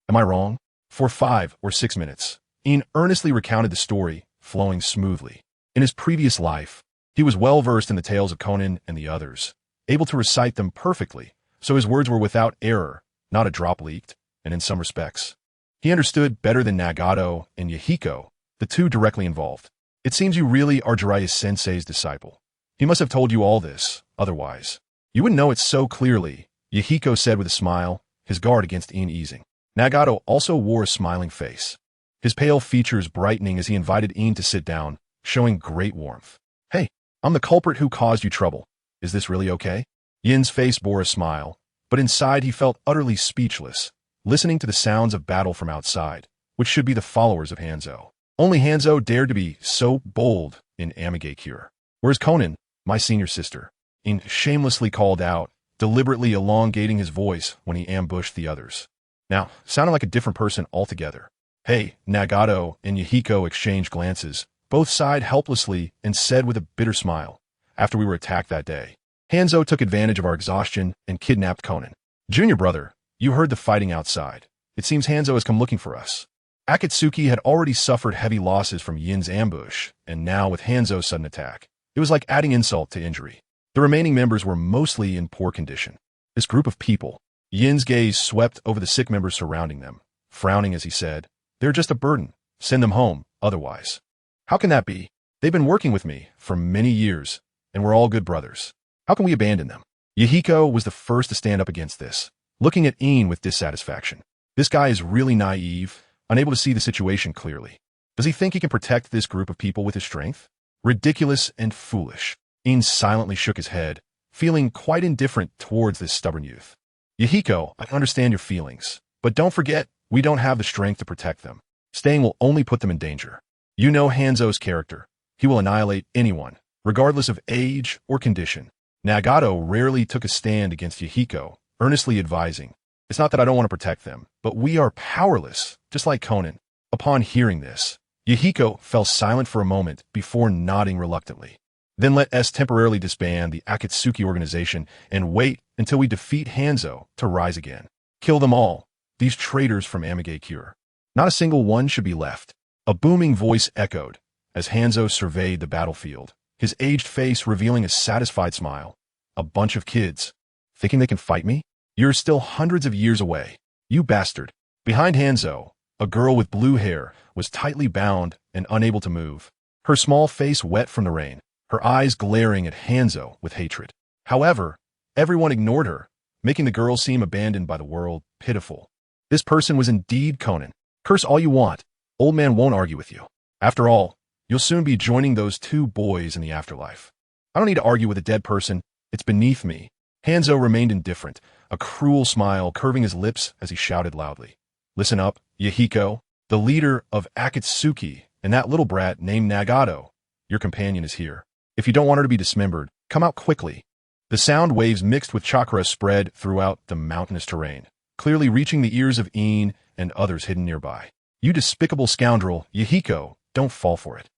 Am I wrong? For 5 or 6 minutes, Een earnestly recounted the story, flowing smoothly. In his previous life, he was well versed in the tales of Konan and the others, able to recite them perfectly, so his words were without error, not a drop leaked, and in some respects, he understood better than Nagato and Yahiko, the two directly involved. It seems you really are Jiraiya-sensei's disciple. He must have told you all this, otherwise you wouldn't know it so clearly, Yahiko said with a smile, his guard against Een easing. Nagato also wore a smiling face, his pale features brightening as he invited Een to sit down, showing great warmth. Hey, I'm the culprit who caused you trouble. Is this really okay? Yin's face bore a smile, but inside he felt utterly speechless, listening to the sounds of battle from outside, which should be the followers of Hanzo. Only Hanzo dared to be so bold in Mangekyō. Where's Konan, my senior sister? Een shamelessly called out, deliberately elongating his voice when he ambushed the others. Now, sounding like a different person altogether. Hey, Nagato and Yahiko exchanged glances, both sighed helplessly and said with a bitter smile, after we were attacked that day, Hanzo took advantage of our exhaustion and kidnapped Konan. Junior brother, you heard the fighting outside. It seems Hanzo has come looking for us. Akatsuki had already suffered heavy losses from Yin's ambush, and now with Hanzo's sudden attack, it was like adding insult to injury. The remaining members were mostly in poor condition. This group of people, Yin's gaze swept over the sick members surrounding them, frowning as he said, "They're just a burden. Send them home, otherwise." "How can that be? They've been working with me for many years, and we're all good brothers. How can we abandon them?" Yahiko was the first to stand up against this, looking at Iin with dissatisfaction. This guy is really naive, unable to see the situation clearly. Does he think he can protect this group of people with his strength? Ridiculous and foolish. Iin silently shook his head, feeling quite indifferent towards this stubborn youth. "Yahiko, I understand your feelings, but don't forget, we don't have the strength to protect them. Staying will only put them in danger. You know Hanzo's character. He will annihilate anyone, regardless of age or condition." Nagato rarely took a stand against Yahiko, earnestly advising, "It's not that I don't want to protect them, but we are powerless, just like Conan." Upon hearing this, Yahiko fell silent for a moment before nodding reluctantly. "Then let us temporarily disband the Akatsuki organization and wait until we defeat Hanzo to rise again. Kill them all, these traitors from Mangekyō. Not a single one should be left." A booming voice echoed as Hanzo surveyed the battlefield, his aged face revealing a satisfied smile. "A bunch of kids. Thinking they can fight me? You're still hundreds of years away, you bastard." Behind Hanzo, a girl with blue hair was tightly bound and unable to move, her small face wet from the rain, her eyes glaring at Hanzo with hatred. However, everyone ignored her, making the girl seem abandoned by the world, pitiful. This person was indeed Conan. Curse all you want. Old man won't argue with you. After all, you'll soon be joining those two boys in the afterlife. I don't need to argue with a dead person. It's beneath me. Hanzo remained indifferent, a cruel smile curving his lips as he shouted loudly. "Listen up, Yahiko, the leader of Akatsuki, and that little brat named Nagato. Your companion is here. If you don't want her to be dismembered, come out quickly." The sound waves mixed with chakra spread throughout the mountainous terrain, clearly reaching the ears of Iin and others hidden nearby. "You despicable scoundrel, Yahiko, don't fall for it."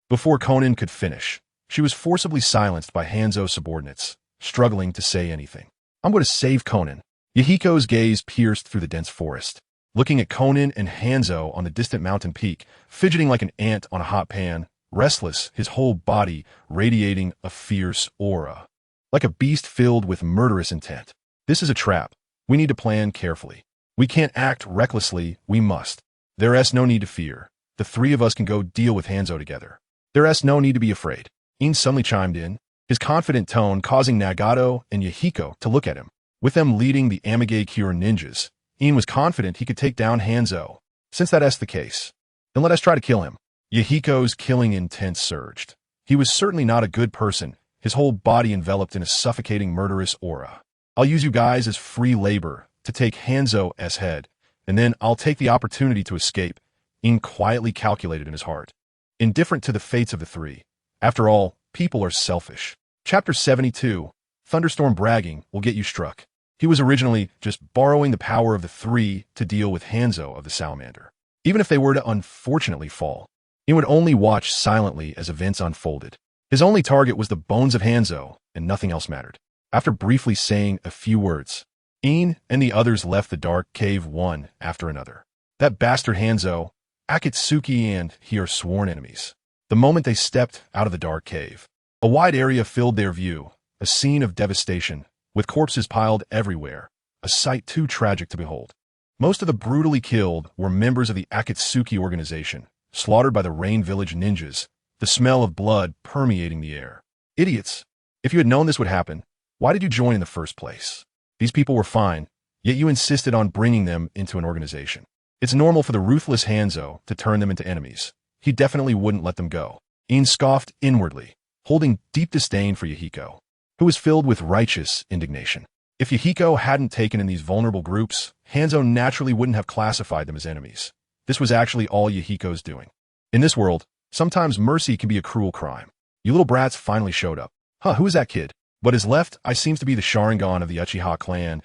Before Conan could finish, she was forcibly silenced by Hanzo's subordinates, struggling to say anything. "I'm going to save Conan." Yahiko's gaze pierced through the dense forest, looking at Conan and Hanzo on the distant mountain peak, fidgeting like an ant on a hot pan, restless, his whole body radiating a fierce aura. Like a beast filled with murderous intent. "This is a trap. We need to plan carefully. We can't act recklessly, we must. There is no need to fear. The three of us can go deal with Hanzo together. There is no need to be afraid." Iin suddenly chimed in, his confident tone causing Nagato and Yahiko to look at him. With them leading the Mangekyō ninjas, Iin was confident he could take down Hanzo. "Since that is the case, then let us try to kill him." Yahiko's killing intent surged. He was certainly not a good person, his whole body enveloped in a suffocating murderous aura. "I'll use you guys as free labor to take Hanzo's head, and then I'll take the opportunity to escape," Iin quietly calculated in his heart. Indifferent to the fates of the three. After all, people are selfish. Chapter 72, Thunderstorm Bragging Will Get You Struck. He was originally just borrowing the power of the three to deal with Hanzo of the Salamander. Even if they were to unfortunately fall, he would only watch silently as events unfolded. His only target was the bones of Hanzo, and nothing else mattered. After briefly saying a few words, Iin and the others left the dark cave one after another. That bastard Hanzo, Akatsuki and he are sworn enemies. The moment they stepped out of the dark cave, a wide area filled their view, a scene of devastation, with corpses piled everywhere, a sight too tragic to behold. Most of the brutally killed were members of the Akatsuki organization, slaughtered by the Rain Village ninjas, the smell of blood permeating the air. Idiots! If you had known this would happen, why did you join in the first place? These people were fine, yet you insisted on bringing them into an organization. It's normal for the ruthless Hanzo to turn them into enemies. He definitely wouldn't let them go. Iin scoffed inwardly, holding deep disdain for Yahiko, who was filled with righteous indignation. If Yahiko hadn't taken in these vulnerable groups, Hanzo naturally wouldn't have classified them as enemies. This was actually all Yahiko's doing. In this world, sometimes mercy can be a cruel crime. You little brats finally showed up. Huh, who is that kid? What is left, I seems to be the Sharingan of the Uchiha clan.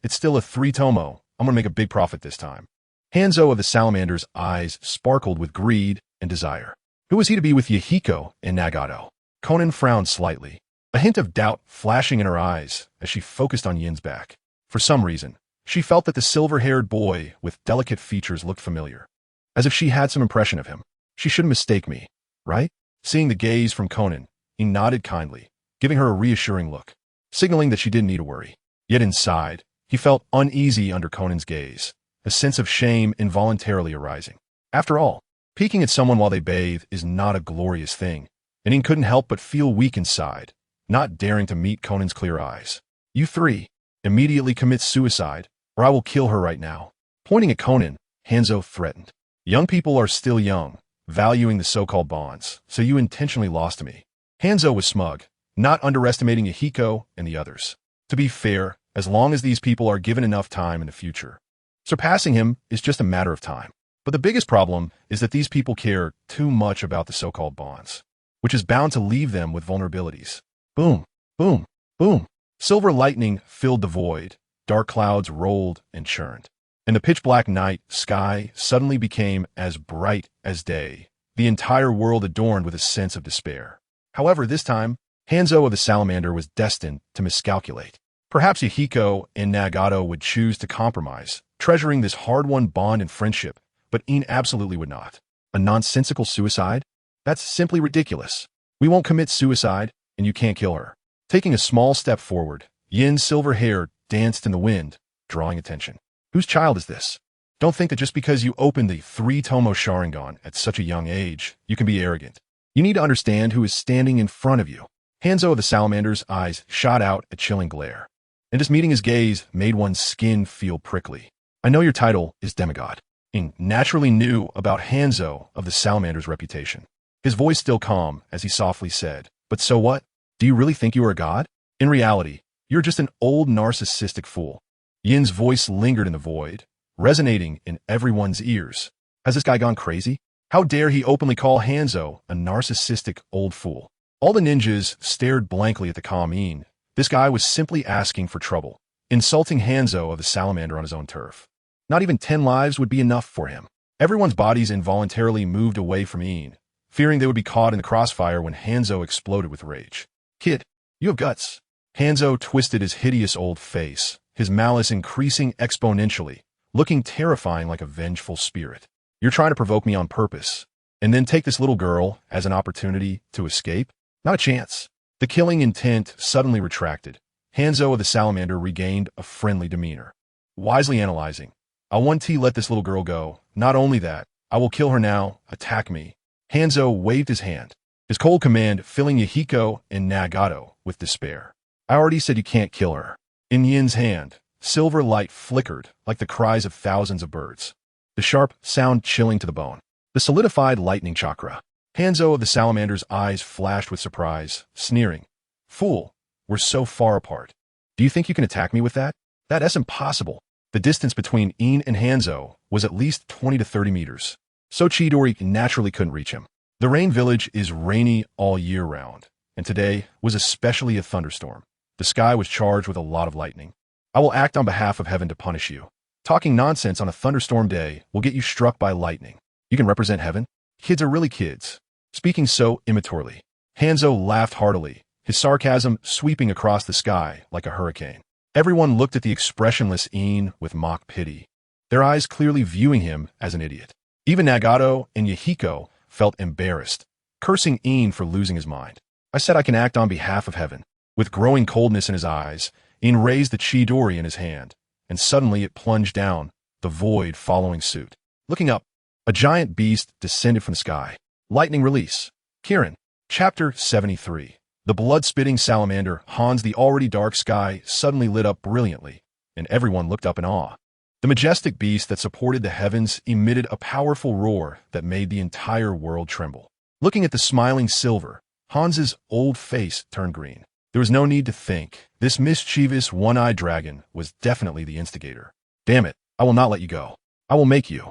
It's still a 3 tomoe. I'm gonna make a big profit this time. Hanzo of the Salamander's eyes sparkled with greed and desire. Who was he to be with Yahiko and Nagato? Conan frowned slightly, a hint of doubt flashing in her eyes as she focused on Yin's back. For some reason, She felt that the silver-haired boy with delicate features looked familiar, as if she had some impression of him. She shouldn't mistake me, right? Seeing the gaze from Conan, he nodded kindly, giving her a reassuring look, signaling that she didn't need to worry. Yet inside, he felt uneasy under Conan's gaze, a sense of shame involuntarily arising. After all, peeking at someone while they bathe is not a glorious thing, and he couldn't help but feel weak inside, not daring to meet Conan's clear eyes. "You three, immediately commit suicide, or I will kill her right now." Pointing at Conan, Hanzo threatened. "Young people are still young, valuing the so-called bonds, so you intentionally lost to me." Hanzo was smug, not underestimating Yahiko and the others. To be fair, as long as these people are given enough time in the future, surpassing him is just a matter of time. But the biggest problem is that these people care too much about the so-called bonds, which is bound to leave them with vulnerabilities. Boom, boom, boom. Silver lightning filled the void, dark clouds rolled and churned, and the pitch-black night sky suddenly became as bright as day, the entire world adorned with a sense of despair. However, this time, Hanzo of the Salamander was destined to miscalculate. Perhaps Yahiko and Nagato would choose to compromise, treasuring this hard-won bond and friendship, but Een absolutely would not. A nonsensical suicide? That's simply ridiculous. We won't commit suicide, and you can't kill her. Taking a small step forward, Yin's silver hair danced in the wind, drawing attention. Whose child is this? Don't think that just because you opened the 3 tomoe Sharingan at such a young age, you can be arrogant. You need to understand who is standing in front of you. Hanzo of the Salamander's eyes shot out a chilling glare, and just meeting his gaze made one's skin feel prickly. "I know your title is demigod." Een naturally knew about Hanzo of the Salamander's reputation. His voice still calm as he softly said, "But so what? Do you really think you are a god? In reality, you're just an old narcissistic fool." Yin's voice lingered in the void, resonating in everyone's ears. Has this guy gone crazy? How dare he openly call Hanzo a narcissistic old fool? All the ninjas stared blankly at the calm Een. This guy was simply asking for trouble, insulting Hanzo of the Salamander on his own turf. Not even 10 lives would be enough for him. Everyone's bodies involuntarily moved away from Een, fearing they would be caught in the crossfire when Hanzo exploded with rage. "Kid, you have guts." Hanzo twisted his hideous old face, his malice increasing exponentially, looking terrifying like a vengeful spirit. "You're trying to provoke me on purpose, and then take this little girl as an opportunity to escape? Not a chance." The killing intent suddenly retracted. Hanzo of the Salamander regained a friendly demeanor. Wisely analyzing, "I'll 1T let this little girl go. Not only that, I will kill her now. Attack me." Hanzo waved his hand, his cold command filling Yahiko and Nagato with despair. "I already said you can't kill her." In Yin's hand, silver light flickered like the cries of thousands of birds, the sharp sound chilling to the bone. The solidified lightning chakra. Hanzo of the Salamander's eyes flashed with surprise, sneering. "Fool, we're so far apart. Do you think you can attack me with that? That's impossible." The distance between Een and Hanzo was at least 20 to 30 meters, so Chidori naturally couldn't reach him. The rain village is rainy all year round, and today was especially a thunderstorm. The sky was charged with a lot of lightning. "I will act on behalf of heaven to punish you. Talking nonsense on a thunderstorm day will get you struck by lightning. You can represent heaven? Kids are really kids." Speaking so immaturely, Hanzo laughed heartily, his sarcasm sweeping across the sky like a hurricane. Everyone looked at the expressionless Een with mock pity, their eyes clearly viewing him as an idiot. Even Nagato and Yahiko felt embarrassed, cursing Een for losing his mind. "I said I can act on behalf of heaven." With growing coldness in his eyes, Een raised the Chidori in his hand, and suddenly it plunged down, the void following suit. Looking up, a giant beast descended from the sky. Lightning release. Kirin. Chapter 73. The blood-spitting salamander Hans. The already dark sky suddenly lit up brilliantly, and everyone looked up in awe. The majestic beast that supported the heavens emitted a powerful roar that made the entire world tremble. Looking at the smiling silver, Hans's old face turned green. There was no need to think. This mischievous one-eyed dragon was definitely the instigator. "Damn it, I will not let you go. I will make you."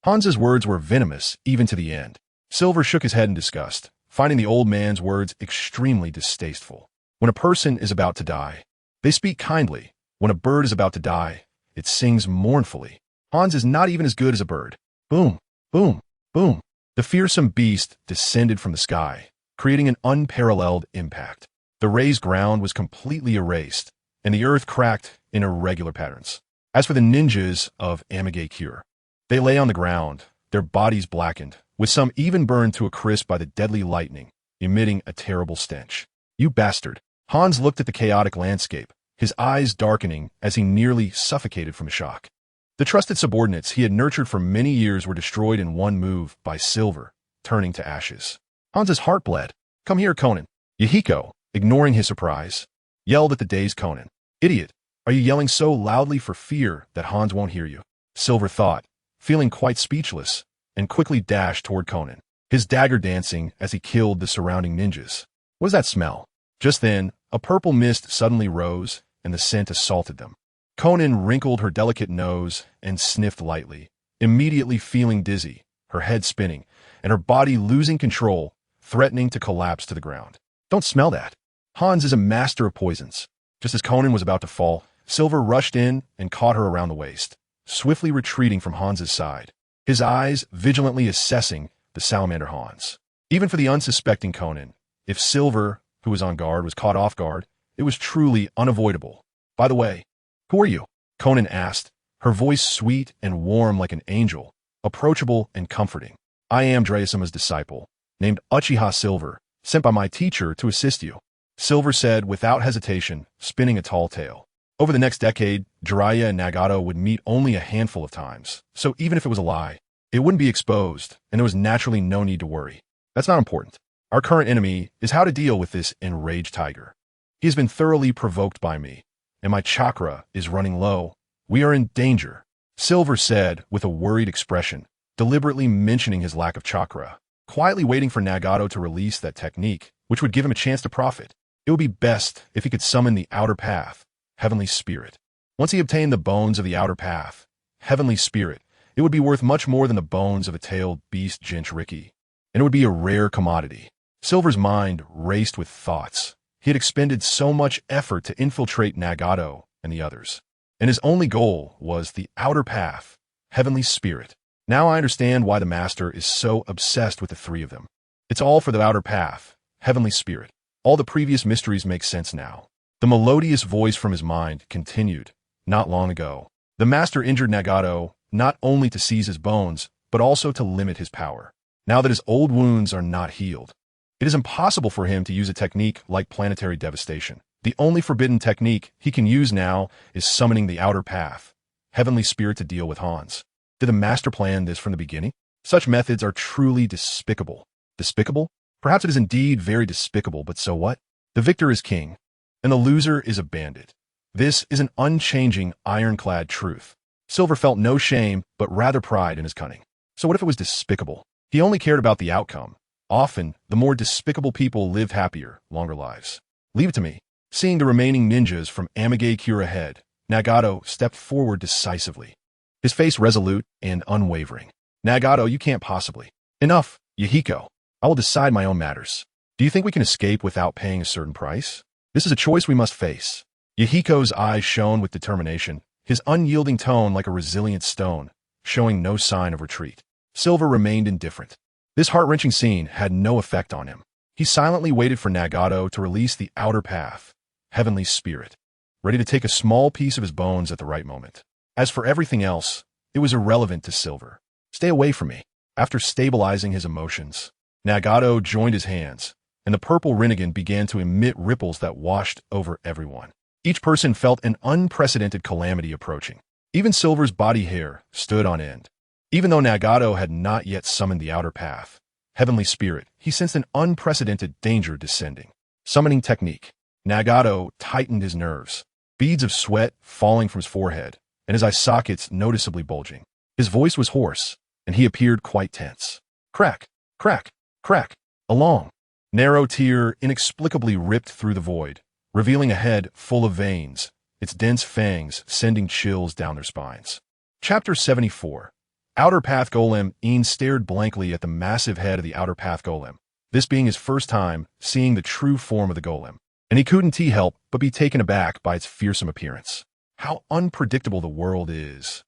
Hans's words were venomous even to the end. Silver shook his head in disgust, finding the old man's words extremely distasteful. When a person is about to die, they speak kindly. When a bird is about to die, it sings mournfully. Hans is not even as good as a bird. Boom, boom, boom. The fearsome beast descended from the sky, creating an unparalleled impact. The raised ground was completely erased, and the earth cracked in irregular patterns. As for the ninjas of Mangekyō, they lay on the ground, their bodies blackened, with some even burned to a crisp by the deadly lightning, emitting a terrible stench. You bastard! Hans looked at the chaotic landscape, his eyes darkening as he nearly suffocated from shock. The trusted subordinates he had nurtured for many years were destroyed in one move by Silver, turning to ashes. Hans's heart bled. Come here, Conan. Yahiko, ignoring his surprise, yelled at the dazed Conan. Idiot, are you yelling so loudly for fear that Hans won't hear you? Silver thought, feeling quite speechless, and quickly dashed toward Conan, his dagger dancing as he killed the surrounding ninjas. What does that smell? Just then, a purple mist suddenly rose, and the scent assaulted them. Conan wrinkled her delicate nose and sniffed lightly, immediately feeling dizzy, her head spinning, and her body losing control, threatening to collapse to the ground. Don't smell that. Hans is a master of poisons. Just as Conan was about to fall, Silver rushed in and caught her around the waist, swiftly retreating from Hans's side, his eyes vigilantly assessing the salamander Hans. Even for the unsuspecting Conan, if Silver, who was on guard, was caught off guard, it was truly unavoidable. By the way, who are you? Conan asked, her voice sweet and warm like an angel, approachable and comforting. I am Drayasama's disciple, named Uchiha Silver, sent by my teacher to assist you. Silver said without hesitation, spinning a tall tale. Over the next decade, Jiraiya and Nagato would meet only a handful of times, so even if it was a lie, it wouldn't be exposed, and there was naturally no need to worry. That's not important. Our current enemy is how to deal with this enraged tiger. He has been thoroughly provoked by me, and my chakra is running low. We are in danger, Silver said with a worried expression, deliberately mentioning his lack of chakra, quietly waiting for Nagato to release that technique, which would give him a chance to profit. It would be best if he could summon the outer path, Heavenly Spirit. Once he obtained the bones of the outer path, Heavenly Spirit, it would be worth much more than the bones of a tailed beast Jinchuriki, and it would be a rare commodity. Silver's mind raced with thoughts. He had expended so much effort to infiltrate Nagato and the others, and his only goal was the outer path, Heavenly Spirit. Now I understand why the Master is so obsessed with the three of them. It's all for the outer path, Heavenly Spirit. All the previous mysteries make sense now. The melodious voice from his mind continued. Not long ago, the Master injured Nagato not only to seize his bones, but also to limit his power. Now that his old wounds are not healed, it is impossible for him to use a technique like planetary devastation. The only forbidden technique he can use now is summoning the outer path, Heavenly Spirit, to deal with Hans. Did the Master plan this from the beginning? Such methods are truly despicable. Despicable? Perhaps it is indeed very despicable, but so what? The victor is king, and the loser is a bandit. This is an unchanging, ironclad truth. Silver felt no shame, but rather pride in his cunning. So what if it was despicable? He only cared about the outcome. Often, the more despicable people lived happier, longer lives. Leave it to me. Seeing the remaining ninjas from Mangekyō ahead, Nagato stepped forward decisively, his face resolute and unwavering. Nagato, you can't possibly. Enough, Yahiko. I will decide my own matters. Do you think we can escape without paying a certain price? This is a choice we must face. Yahiko's eyes shone with determination, his unyielding tone like a resilient stone, showing no sign of retreat. Silver remained indifferent. This heart-wrenching scene had no effect on him. He silently waited for Nagato to release the outer path, Heavenly Spirit, ready to take a small piece of his bones at the right moment. As for everything else, it was irrelevant to Silver. Stay away from me. After stabilizing his emotions, Nagato joined his hands, and the purple Rinnegan began to emit ripples that washed over everyone. Each person felt an unprecedented calamity approaching. Even Silver's body hair stood on end. Even though Nagato had not yet summoned the outer path, Heavenly Spirit, he sensed an unprecedented danger descending. Summoning technique. Nagato tightened his nerves, beads of sweat falling from his forehead, and his eye sockets noticeably bulging. His voice was hoarse, and he appeared quite tense. Crack, crack, crack. A long, narrow tear inexplicably ripped through the void, revealing a head full of veins, its dense fangs sending chills down their spines. Chapter 74. Outer Path Golem. Ian stared blankly at the massive head of the Outer Path Golem, this being his first time seeing the true form of the golem, and he couldn't help but be taken aback by its fearsome appearance. How unpredictable the world is.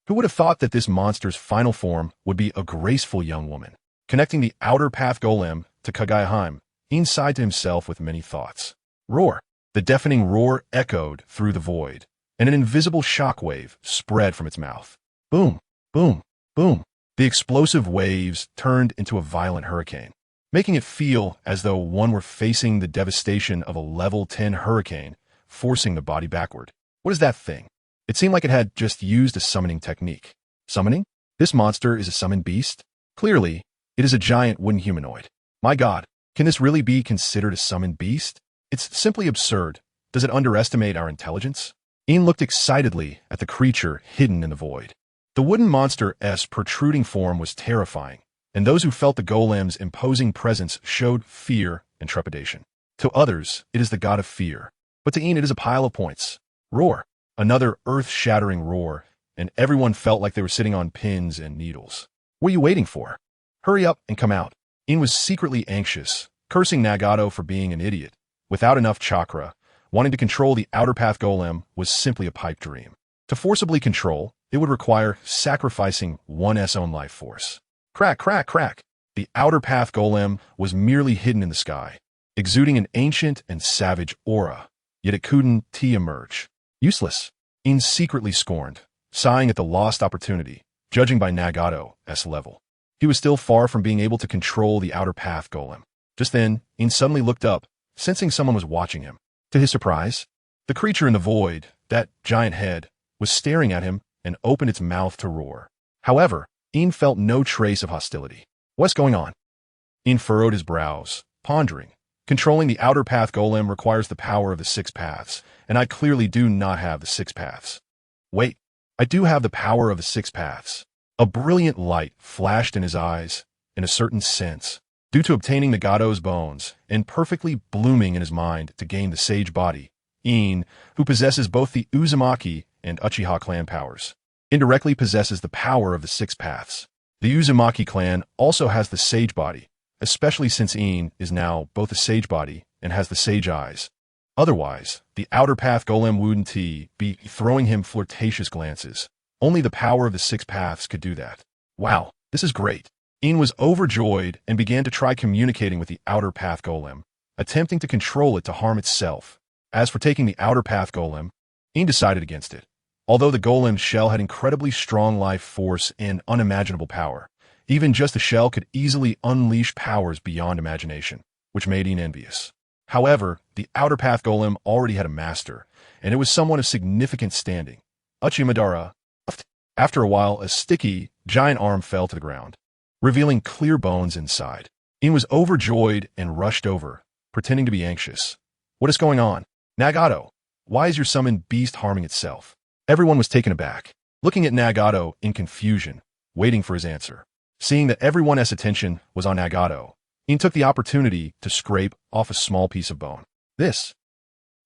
Who would have thought that this monster's final form would be a graceful young woman? Connecting the Outer Path Golem to Kagaiheim, Ian sighed to himself with many thoughts. Roar! The deafening roar echoed through the void, and an invisible shockwave spread from its mouth. Boom, boom, boom. The explosive waves turned into a violent hurricane, making it feel as though one were facing the devastation of a level 10 hurricane, forcing the body backward. What is that thing? It seemed like it had just used a summoning technique. Summoning? This monster is a summoned beast? Clearly, it is a giant wooden humanoid. My god, can this really be considered a summoned beast? It's simply absurd. Does it underestimate our intelligence? Ian looked excitedly at the creature hidden in the void. The wooden monster's protruding form was terrifying, and those who felt the golem's imposing presence showed fear and trepidation. To others, it is the god of fear, but to Ian it is a pile of points. Roar. Another earth-shattering roar, and everyone felt like they were sitting on pins and needles. What are you waiting for? Hurry up and come out. Ian was secretly anxious, cursing Nagato for being an idiot. Without enough chakra, wanting to control the outer path golem was simply a pipe dream. To forcibly control, it would require sacrificing one's own life force. Crack, crack, crack. The outer path golem was merely hidden in the sky, exuding an ancient and savage aura, yet it couldn't emerge. Useless. Ian secretly scorned, sighing at the lost opportunity, judging by Nagato's level. He was still far from being able to control the outer path golem. Just then, Ian suddenly looked up, sensing someone was watching him. To his surprise, the creature in the void, that giant head, was staring at him and opened its mouth to roar. However, Ian felt no trace of hostility. What's going on? Ian furrowed his brows, pondering. Controlling the outer path golem requires the power of the 6 paths, and I clearly do not have the 6 paths. Wait, I do have the power of the 6 paths. A brilliant light flashed in his eyes, in a certain sense, due to obtaining Nagato's bones and perfectly blooming in his mind to gain the sage body. Ian, who possesses both the Uzumaki and Uchiha clan powers, indirectly possesses the power of the 6 paths. The Uzumaki clan also has the sage body, especially since Ian is now both a sage body and has the sage eyes. Otherwise, the outer path golem wouldn't be throwing him flirtatious glances. Only the power of the 6 paths could do that. Wow, this is great. Ian was overjoyed and began to try communicating with the outer path golem, attempting to control it to harm itself. As for taking the outer path golem, Ian decided against it. Although the golem's shell had incredibly strong life force and unimaginable power, even just the shell could easily unleash powers beyond imagination, which made Ian envious. However, the outer path golem already had a master, and it was someone of significant standing. Uchimadara. After a while, a sticky, giant arm fell to the ground, revealing clear bones inside. Ian was overjoyed and rushed over, pretending to be anxious. What is going on? Nagato, why is your summoned beast harming itself? Everyone was taken aback, looking at Nagato in confusion, waiting for his answer. Seeing that everyone's attention was on Nagato, Ian took the opportunity to scrape off a small piece of bone. This?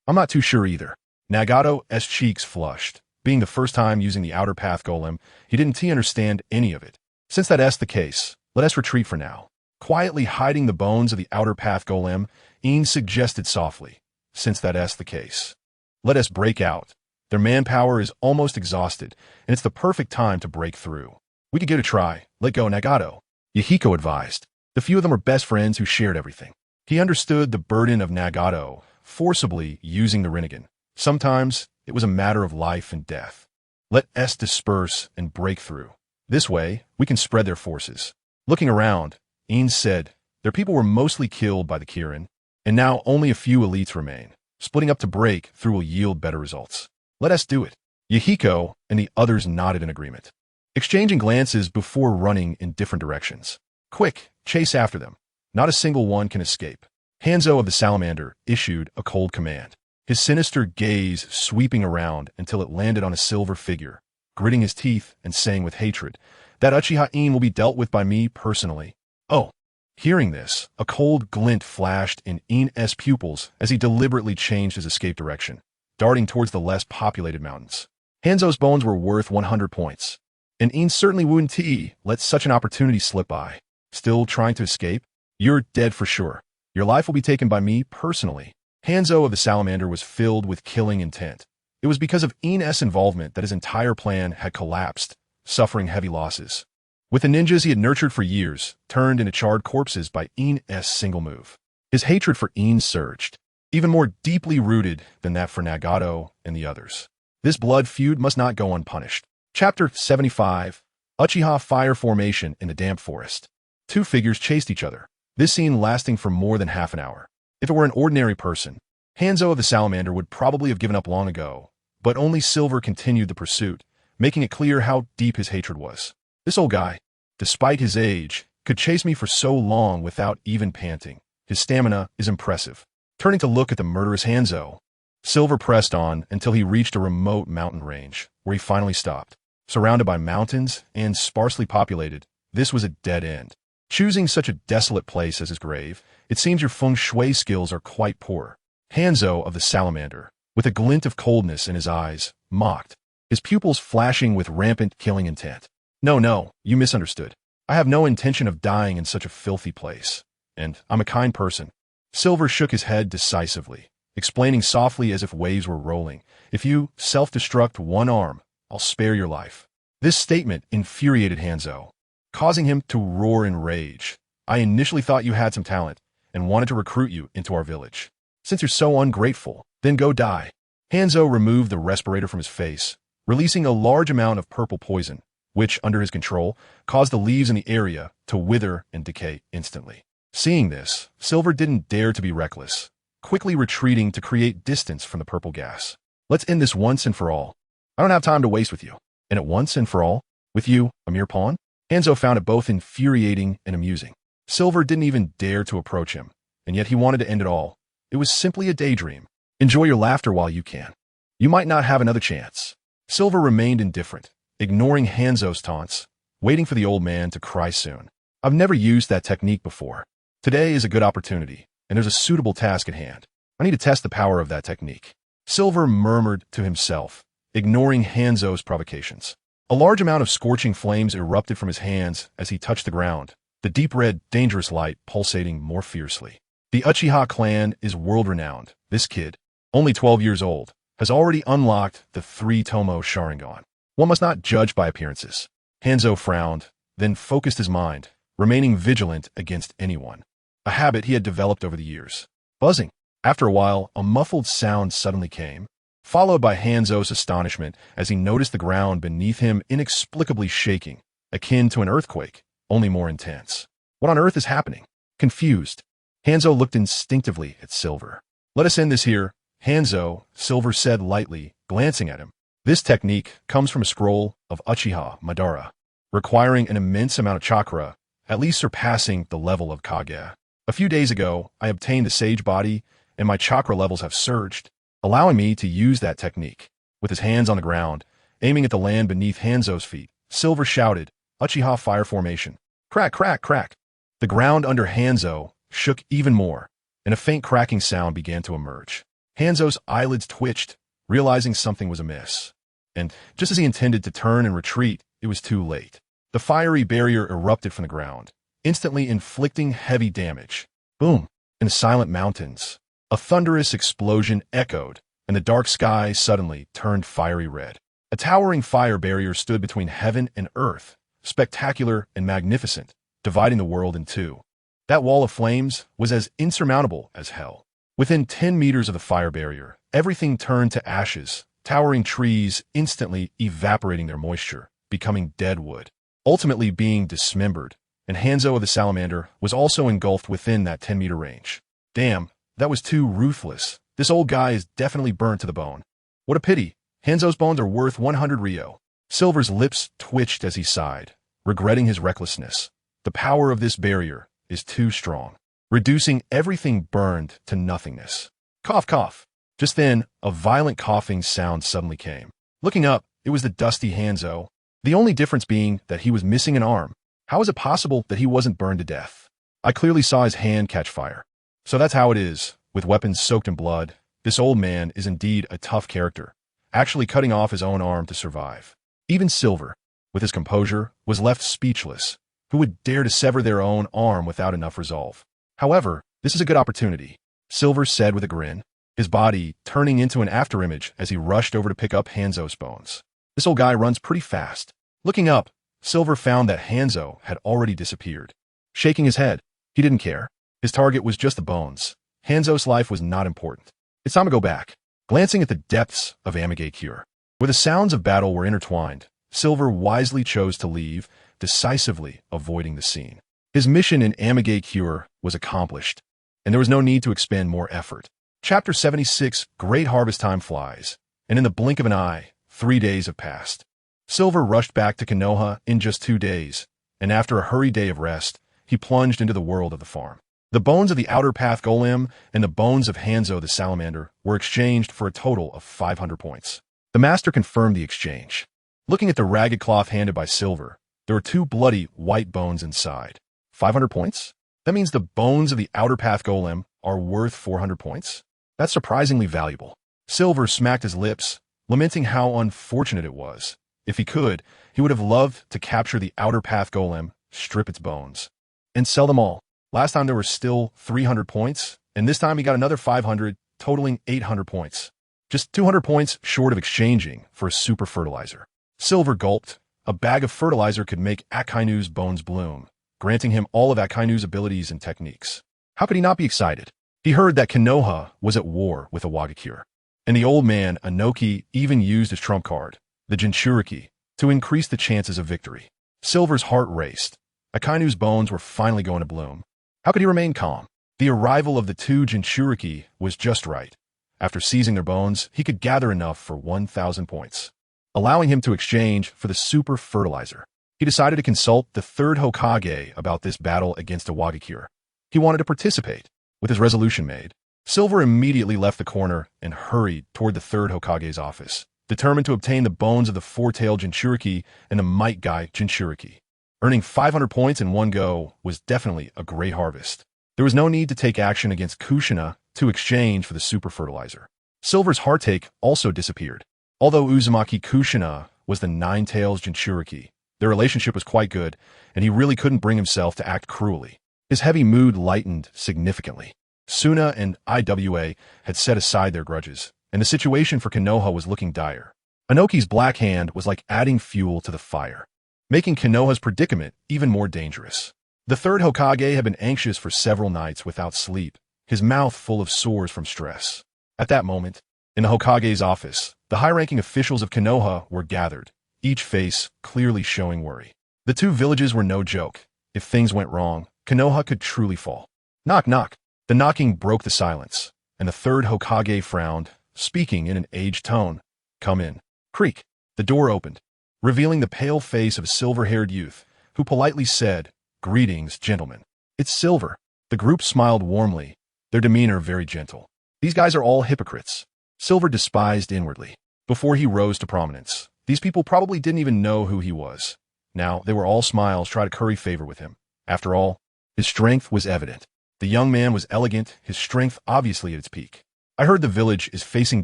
I'm not too sure either. Nagato's cheeks flushed. Being the first time using the outer path golem, he didn't understand any of it. Since that's the case, let us retreat for now. Quietly hiding the bones of the outer path golem, Ian suggested softly. Since that's the case, let us break out. Their manpower is almost exhausted, and it's the perfect time to break through. We could give it a try. Let go, Nagato. Yahiko advised. The few of them were best friends who shared everything. He understood the burden of Nagato forcibly using the Rinnegan. Sometimes it was a matter of life and death. Let us disperse and break through. This way, we can spread their forces. Looking around, Ian said, their people were mostly killed by the Kirin, and now only a few elites remain. Splitting up to break through will yield better results. Let us do it. Yahiko and the others nodded in agreement, exchanging glances before running in different directions. Quick, chase after them. Not a single one can escape. Hanzo of the Salamander issued a cold command, his sinister gaze sweeping around until it landed on a silver figure, gritting his teeth and saying with hatred, that Uchiha Iin will be dealt with by me personally. Oh. Hearing this, a cold glint flashed in Ian's pupils as he deliberately changed his escape direction, darting towards the less populated mountains. Hanzo's bones were worth 100 points, and Ian certainly wouldn't let such an opportunity slip by. Still trying to escape? You're dead for sure. Your life will be taken by me personally. Hanzo of the Salamander was filled with killing intent. It was because of Ian's involvement that his entire plan had collapsed, suffering heavy losses. With the ninjas he had nurtured for years, turned into charred corpses by Ian's single move. His hatred for Ian surged, even more deeply rooted than that for Nagato and the others. This blood feud must not go unpunished. Chapter 75. Uchiha Fire Formation in the Damp Forest. Two figures chased each other, this scene lasting for more than half an hour. If it were an ordinary person, Hanzo of the Salamander would probably have given up long ago, but only Silver continued the pursuit, making it clear how deep his hatred was. This old guy, despite his age, could chase me for so long without even panting. His stamina is impressive. Turning to look at the murderous Hanzo, Silver pressed on until he reached a remote mountain range, where he finally stopped. Surrounded by mountains and sparsely populated, this was a dead end. Choosing such a desolate place as his grave, it seems your feng shui skills are quite poor. Hanzo of the Salamander, with a glint of coldness in his eyes, mocked, his pupils flashing with rampant killing intent. No, you misunderstood. I have no intention of dying in such a filthy place, and I'm a kind person. Silver shook his head decisively, explaining softly as if waves were rolling, if you self-destruct one arm, I'll spare your life. This statement infuriated Hanzo, causing him to roar in rage. I initially thought you had some talent and wanted to recruit you into our village. Since you're so ungrateful, then go die. Hanzo removed the respirator from his face, releasing a large amount of purple poison, which, under his control, caused the leaves in the area to wither and decay instantly. Seeing this, Silver didn't dare to be reckless, quickly retreating to create distance from the purple gas. Let's end this once and for all. I don't have time to waste with you. And at once and for all, with you, a mere pawn? Hanzo found it both infuriating and amusing. Silver didn't even dare to approach him, and yet he wanted to end it all. It was simply a daydream. Enjoy your laughter while you can. You might not have another chance. Silver remained indifferent, ignoring Hanzo's taunts, waiting for the old man to cry soon. I've never used that technique before. Today is a good opportunity, and there's a suitable task at hand. I need to test the power of that technique. Silver murmured to himself, ignoring Hanzo's provocations. A large amount of scorching flames erupted from his hands as he touched the ground, the deep red, dangerous light pulsating more fiercely. The Uchiha clan is world-renowned. This kid, only 12 years old, has already unlocked the 3 tomoe Sharingan. One must not judge by appearances. Hanzo frowned, then focused his mind, remaining vigilant against anyone, a habit he had developed over the years. Buzzing. After a while, a muffled sound suddenly came, followed by Hanzo's astonishment as he noticed the ground beneath him inexplicably shaking, akin to an earthquake, only more intense. What on earth is happening? Confused, Hanzo looked instinctively at Silver. Let us end this here, Hanzo, Silver said lightly, glancing at him. This technique comes from a scroll of Uchiha Madara, requiring an immense amount of chakra, at least surpassing the level of Kage. A few days ago, I obtained the sage body, and my chakra levels have surged, allowing me to use that technique. With his hands on the ground, aiming at the land beneath Hanzo's feet, Silver shouted, Uchiha Fire Formation. Crack, crack, crack. The ground under Hanzo shook even more, and a faint cracking sound began to emerge. Hanzo's eyelids twitched, realizing something was amiss. And just as he intended to turn and retreat, it was too late. The fiery barrier erupted from the ground, instantly inflicting heavy damage. Boom! In the silent mountains, a thunderous explosion echoed, and the dark sky suddenly turned fiery red. A towering fire barrier stood between heaven and earth, spectacular and magnificent, dividing the world in two. That wall of flames was as insurmountable as hell. Within 10 meters of the fire barrier, everything turned to ashes, towering trees instantly evaporating their moisture, becoming dead wood, ultimately being dismembered, and Hanzo of the Salamander was also engulfed within that 10-meter range. Damn, that was too ruthless. This old guy is definitely burnt to the bone. What a pity. Hanzo's bones are worth 100 ryo. Silver's lips twitched as he sighed, regretting his recklessness. The power of this barrier is too strong, reducing everything burned to nothingness. Cough, cough. Just then, a violent coughing sound suddenly came. Looking up, it was the dusty Hanzo, the only difference being that he was missing an arm. How is it possible that he wasn't burned to death? I clearly saw his hand catch fire. So that's how it is. With weapons soaked in blood, this old man is indeed a tough character, actually cutting off his own arm to survive. Even Silver, with his composure, was left speechless. Who would dare to sever their own arm without enough resolve? However, this is a good opportunity, Silver said with a grin, his body turning into an afterimage as he rushed over to pick up Hanzo's bones. This old guy runs pretty fast. Looking up, Silver found that Hanzo had already disappeared. Shaking his head, he didn't care. His target was just the bones. Hanzo's life was not important. It's time to go back. Glancing at the depths of Mangekyō, Where the sounds of battle were intertwined, Silver wisely chose to leave, decisively avoiding the scene. His mission in Mangekyō was accomplished, and there was no need to expend more effort. Chapter 76, Great Harvest Time flies, and in the blink of an eye, 3 days have passed. Silver rushed back to Konoha in just 2 days, and after a hurried day of rest, he plunged into the world of the farm. The bones of the Outer Path Golem and the bones of Hanzo the Salamander were exchanged for a total of 500 points. The master confirmed the exchange. Looking at the ragged cloth handed by Silver, there were 2 bloody white bones inside. 500 points? That means the bones of the Outer Path Golem are worth 400 points? That's surprisingly valuable. Silver smacked his lips, lamenting how unfortunate it was. If he could, he would have loved to capture the Outer Path Golem, strip its bones, and sell them all. Last time there were still 300 points, and this time he got another 500, totaling 800 points. Just 200 points short of exchanging for a super fertilizer. Silver gulped. A bag of fertilizer could make Akainu's bones bloom, granting him all of Akainu's abilities and techniques. How could he not be excited? He heard that Konoha was at war with Iwagakure, and the old man, Inoki, even used his trump card, the Jinchuriki, to increase the chances of victory. Silver's heart raced. Akainu's bones were finally going to bloom. How could he remain calm? The arrival of the 2 Jinchuriki was just right. After seizing their bones, he could gather enough for 1,000 points, allowing him to exchange for the super fertilizer. He decided to consult the 3rd Hokage about this battle against Iwagakure. He wanted to participate. With his resolution made, Silver immediately left the corner and hurried toward the 3rd Hokage's office, determined to obtain the bones of the 4-tailed Jinchuriki and the Might Guy Jinchuriki. Earning 500 points in one go was definitely a great harvest. There was no need to take action against Kushina to exchange for the super fertilizer. Silver's heartache also disappeared. Although Uzumaki Kushina was the 9-tails Jinchuriki, their relationship was quite good, and he really couldn't bring himself to act cruelly. His heavy mood lightened significantly. Suna and Iwa had set aside their grudges, and the situation for Konoha was looking dire. Inoki's black hand was like adding fuel to the fire, making Konoha's predicament even more dangerous. The 3rd Hokage had been anxious for several nights without sleep, his mouth full of sores from stress. At that moment, in the Hokage's office, the high-ranking officials of Konoha were gathered, each face clearly showing worry. The 2 villages were no joke. If things went wrong, Konoha could truly fall. Knock, knock. The knocking broke the silence, and the 3rd Hokage frowned, speaking in an aged tone. Come in. Creak. The door opened, revealing the pale face of a silver-haired youth, who politely said, Greetings, gentlemen. It's Silver. The group smiled warmly, their demeanor very gentle. These guys are all hypocrites. Silver despised inwardly. Before he rose to prominence, these people probably didn't even know who he was. Now they were all smiles trying to curry favor with him. After all, his strength was evident. The young man was elegant, his strength obviously at its peak. I heard the village is facing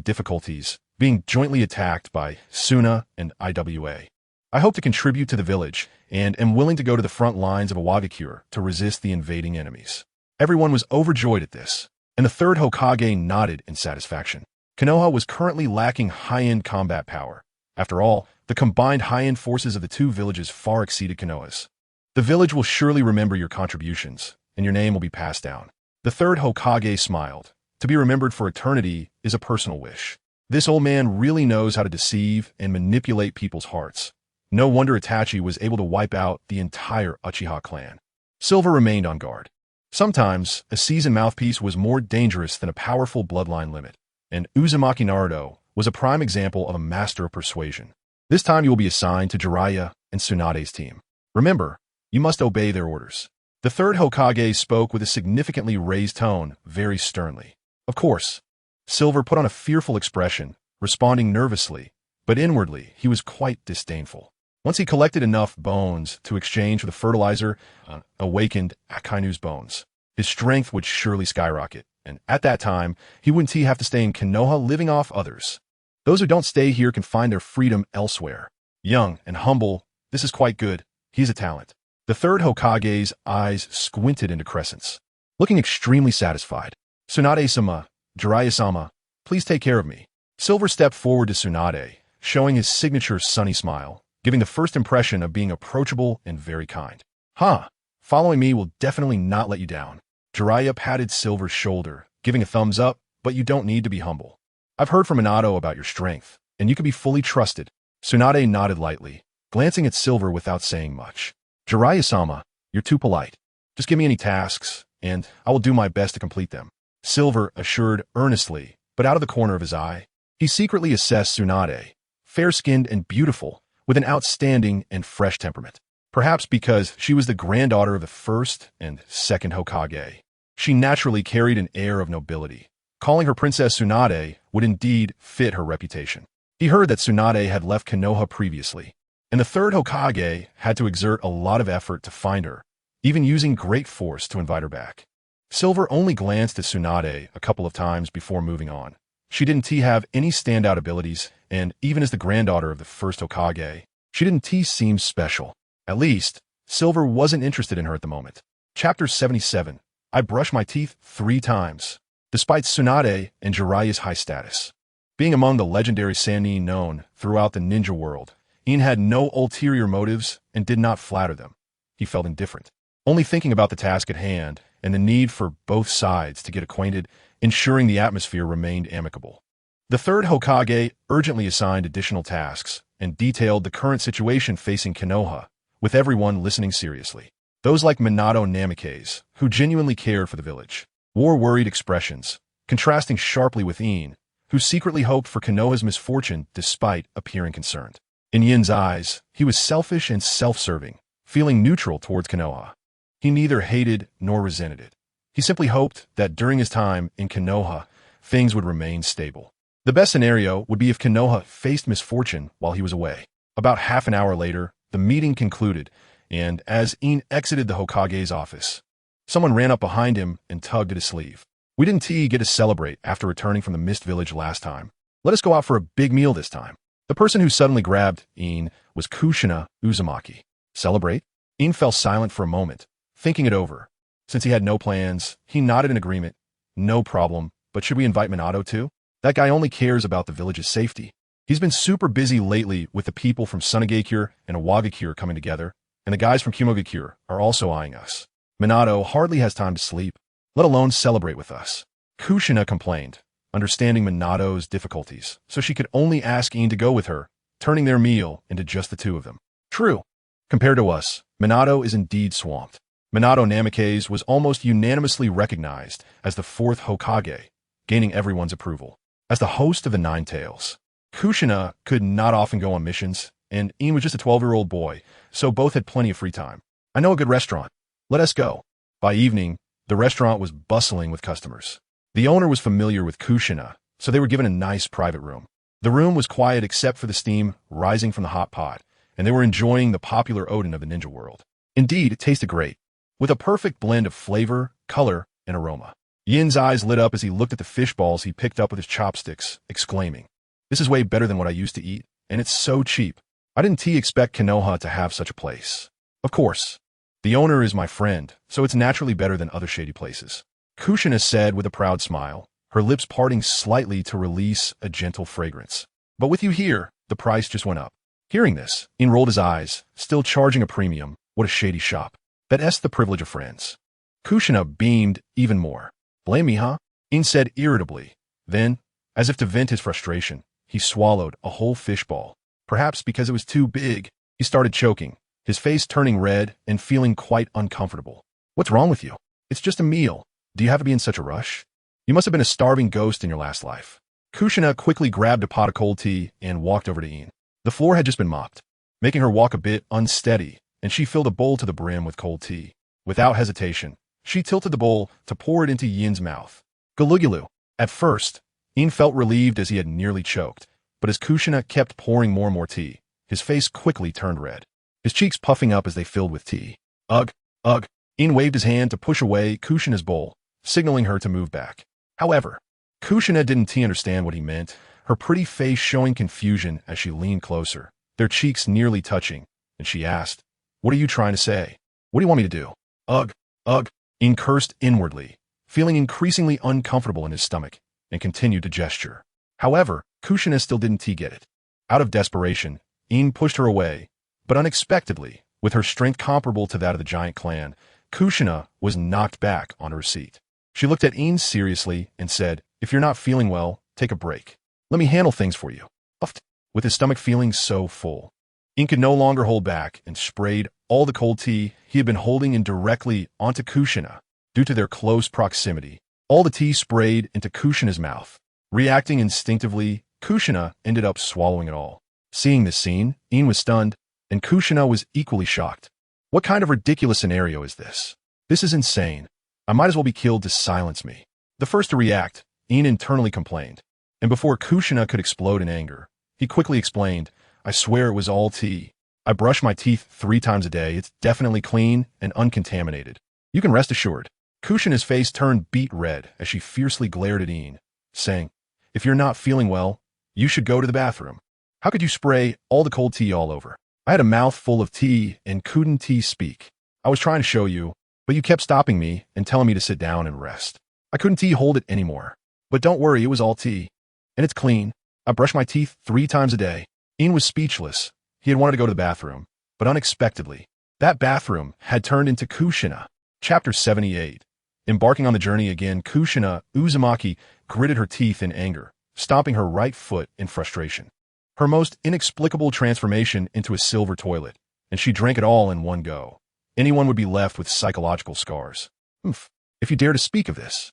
difficulties, being jointly attacked by Suna and Iwa. I hope to contribute to the village, and am willing to go to the front lines of Iwagakure to resist the invading enemies. Everyone was overjoyed at this, and the 3rd Hokage nodded in satisfaction. Konoha was currently lacking high-end combat power. After all, the combined high-end forces of the 2 villages far exceeded Konoha's. The village will surely remember your contributions, and your name will be passed down. The 3rd Hokage smiled. To be remembered for eternity is a personal wish. This old man really knows how to deceive and manipulate people's hearts. No wonder Itachi was able to wipe out the entire Uchiha clan. Silver remained on guard. Sometimes, a seasoned mouthpiece was more dangerous than a powerful bloodline limit, and Uzumaki Naruto was a prime example of a master of persuasion. This time you will be assigned to Jiraiya and Tsunade's team. Remember, you must obey their orders. The 3rd Hokage spoke with a significantly raised tone, very sternly. Of course, Silver put on a fearful expression, responding nervously, but inwardly he was quite disdainful. Once he collected enough bones to exchange for the fertilizer, awakened Akainu's bones, his strength would surely skyrocket, and at that time, he wouldn't have to stay in Konoha living off others. Those who don't stay here can find their freedom elsewhere. Young and humble, this is quite good. He's a talent. The 3rd Hokage's eyes squinted into crescents, looking extremely satisfied. Tsunade-sama, Jiraiya-sama, please take care of me. Silver stepped forward to Tsunade, showing his signature sunny smile, giving the first impression of being approachable and very kind. Following me will definitely not let you down. Jiraiya patted Silver's shoulder, giving a thumbs up, but you don't need to be humble. I've heard from Minato about your strength, and you can be fully trusted. Tsunade nodded lightly, glancing at Silver without saying much. Jiraiya-sama, you're too polite. Just give me any tasks, and I will do my best to complete them. Silver assured earnestly, but out of the corner of his eye. He secretly assessed Tsunade, fair-skinned and beautiful, with an outstanding and fresh temperament. Perhaps because she was the granddaughter of the first and second Hokage. She naturally carried an air of nobility. Calling her Princess Tsunade would indeed fit her reputation. He heard that Tsunade had left Konoha previously, and the third Hokage had to exert a lot of effort to find her, even using great force to invite her back. Silver only glanced at Tsunade a couple of times before moving on. She didn't have any standout abilities, and even as the granddaughter of the first Hokage, she didn't seem special. At least, Silver wasn't interested in her at the moment. Chapter 77. I brush my teeth 3 times. Despite Tsunade and Jiraiya's high status, being among the legendary Sannin known throughout the ninja world, Ian had no ulterior motives and did not flatter them. He felt indifferent, only thinking about the task at hand and the need for both sides to get acquainted, ensuring the atmosphere remained amicable. The third Hokage urgently assigned additional tasks and detailed the current situation facing Konoha, with everyone listening seriously. Those like Minato Namikaze, who genuinely cared for the village, wore worried expressions, contrasting sharply with Ian, who secretly hoped for Konoha's misfortune despite appearing concerned. In Yin's eyes, he was selfish and self-serving, feeling neutral towards Konoha. He neither hated nor resented it. He simply hoped that during his time in Konoha, things would remain stable. The best scenario would be if Konoha faced misfortune while he was away. About half an hour later, the meeting concluded, and as Ian exited the Hokage's office, someone ran up behind him and tugged at his sleeve. We didn't get to celebrate after returning from the Mist Village last time. Let us go out for a big meal this time. The person who suddenly grabbed Ian was Kushina Uzumaki. Celebrate? Ian fell silent for a moment, thinking it over. Since he had no plans, he nodded in agreement. No problem, but should we invite Minato too? That guy only cares about the village's safety. He's been super busy lately with the people from Sunagakure and Awagakure coming together, and the guys from Kumogakure are also eyeing us. Minato hardly has time to sleep, let alone celebrate with us. Kushina complained, understanding Minato's difficulties, so she could only ask Ian to go with her, turning their meal into just the two of them. True. Compared to us, Minato is indeed swamped. Minato Namikaze was almost unanimously recognized as the 4th Hokage, gaining everyone's approval. As the host of the Nine Tails, Kushina could not often go on missions, and Ian was just a 12-year-old boy, so both had plenty of free time. I know a good restaurant. Let us go. By evening, the restaurant was bustling with customers. The owner was familiar with Kushina, so they were given a nice private room. The room was quiet except for the steam rising from the hot pot, and they were enjoying the popular Odin of the ninja world. Indeed, it tasted great, with a perfect blend of flavor, color, and aroma. Yin's eyes lit up as he looked at the fish balls he picked up with his chopsticks, exclaiming, "This is way better than what I used to eat, and it's so cheap. I didn't expect Konoha to have such a place. Of course, the owner is my friend, so it's naturally better than other shady places," Kushina said with a proud smile, her lips parting slightly to release a gentle fragrance. "But with you here, the price just went up." Hearing this, Ian rolled his eyes, still charging a premium. What a shady shop. That's the privilege of friends. Kushina beamed even more. "Blame me, huh?" Ian said irritably. Then, as if to vent his frustration, he swallowed a whole fish ball. Perhaps because it was too big, he started choking, his face turning red and feeling quite uncomfortable. "What's wrong with you? It's just a meal. Do you have to be in such a rush? You must have been a starving ghost in your last life." Kushina quickly grabbed a pot of cold tea and walked over to Ian. The floor had just been mopped, making her walk a bit unsteady, and she filled a bowl to the brim with cold tea. Without hesitation, she tilted the bowl to pour it into Yin's mouth. Galugulu. At first, Ian felt relieved as he had nearly choked, but as Kushina kept pouring more and more tea, his face quickly turned red, his cheeks puffing up as they filled with tea. Ugh, ugh. Ian waved his hand to push away Kushina's bowl, signaling her to move back. However, Kushina didn't understand what he meant, her pretty face showing confusion as she leaned closer, their cheeks nearly touching, and she asked, "What are you trying to say? What do you want me to do?" Ugh, ugh. Ian cursed inwardly, feeling increasingly uncomfortable in his stomach, and continued to gesture. However, Kushina still didn't get it. Out of desperation, Ian pushed her away, but unexpectedly, with her strength comparable to that of the giant clan, Kushina was knocked back on her seat. She looked at Ian seriously and said, "If you're not feeling well, take a break. Let me handle things for you." Uffed. with his stomach feeling so full. Ian could no longer hold back and sprayed all the cold tea he had been holding in directly onto Kushina. Due to their close proximity, all the tea sprayed into Kushina's mouth. Reacting instinctively, Kushina ended up swallowing it all. Seeing this scene, Ian was stunned, and Kushina was equally shocked. What kind of ridiculous scenario is this? This is insane. I might as well be killed to silence me. The first to react, Ian internally complained. And before Kushina could explode in anger, he quickly explained, I swear it was all tea. I brush my teeth 3 times a day. It's definitely clean and uncontaminated. You can rest assured. Kushina's face turned beet red as she fiercely glared at Ian, saying, if you're not feeling well, you should go to the bathroom. How could you spray all the cold tea all over? I had a mouth full of tea and couldn't speak. I was trying to show you, but you kept stopping me and telling me to sit down and rest. I couldn't hold it anymore. But don't worry, it was all tea. And it's clean. I brush my teeth 3 times a day. Ian was speechless. He had wanted to go to the bathroom, but unexpectedly, that bathroom had turned into Kushina. Chapter 78. Embarking on the journey again, Kushina Uzumaki gritted her teeth in anger, stomping her right foot in frustration. Her most inexplicable transformation into a silver toilet, and she drank it all in one go. Anyone would be left with psychological scars. If you dare to speak of this.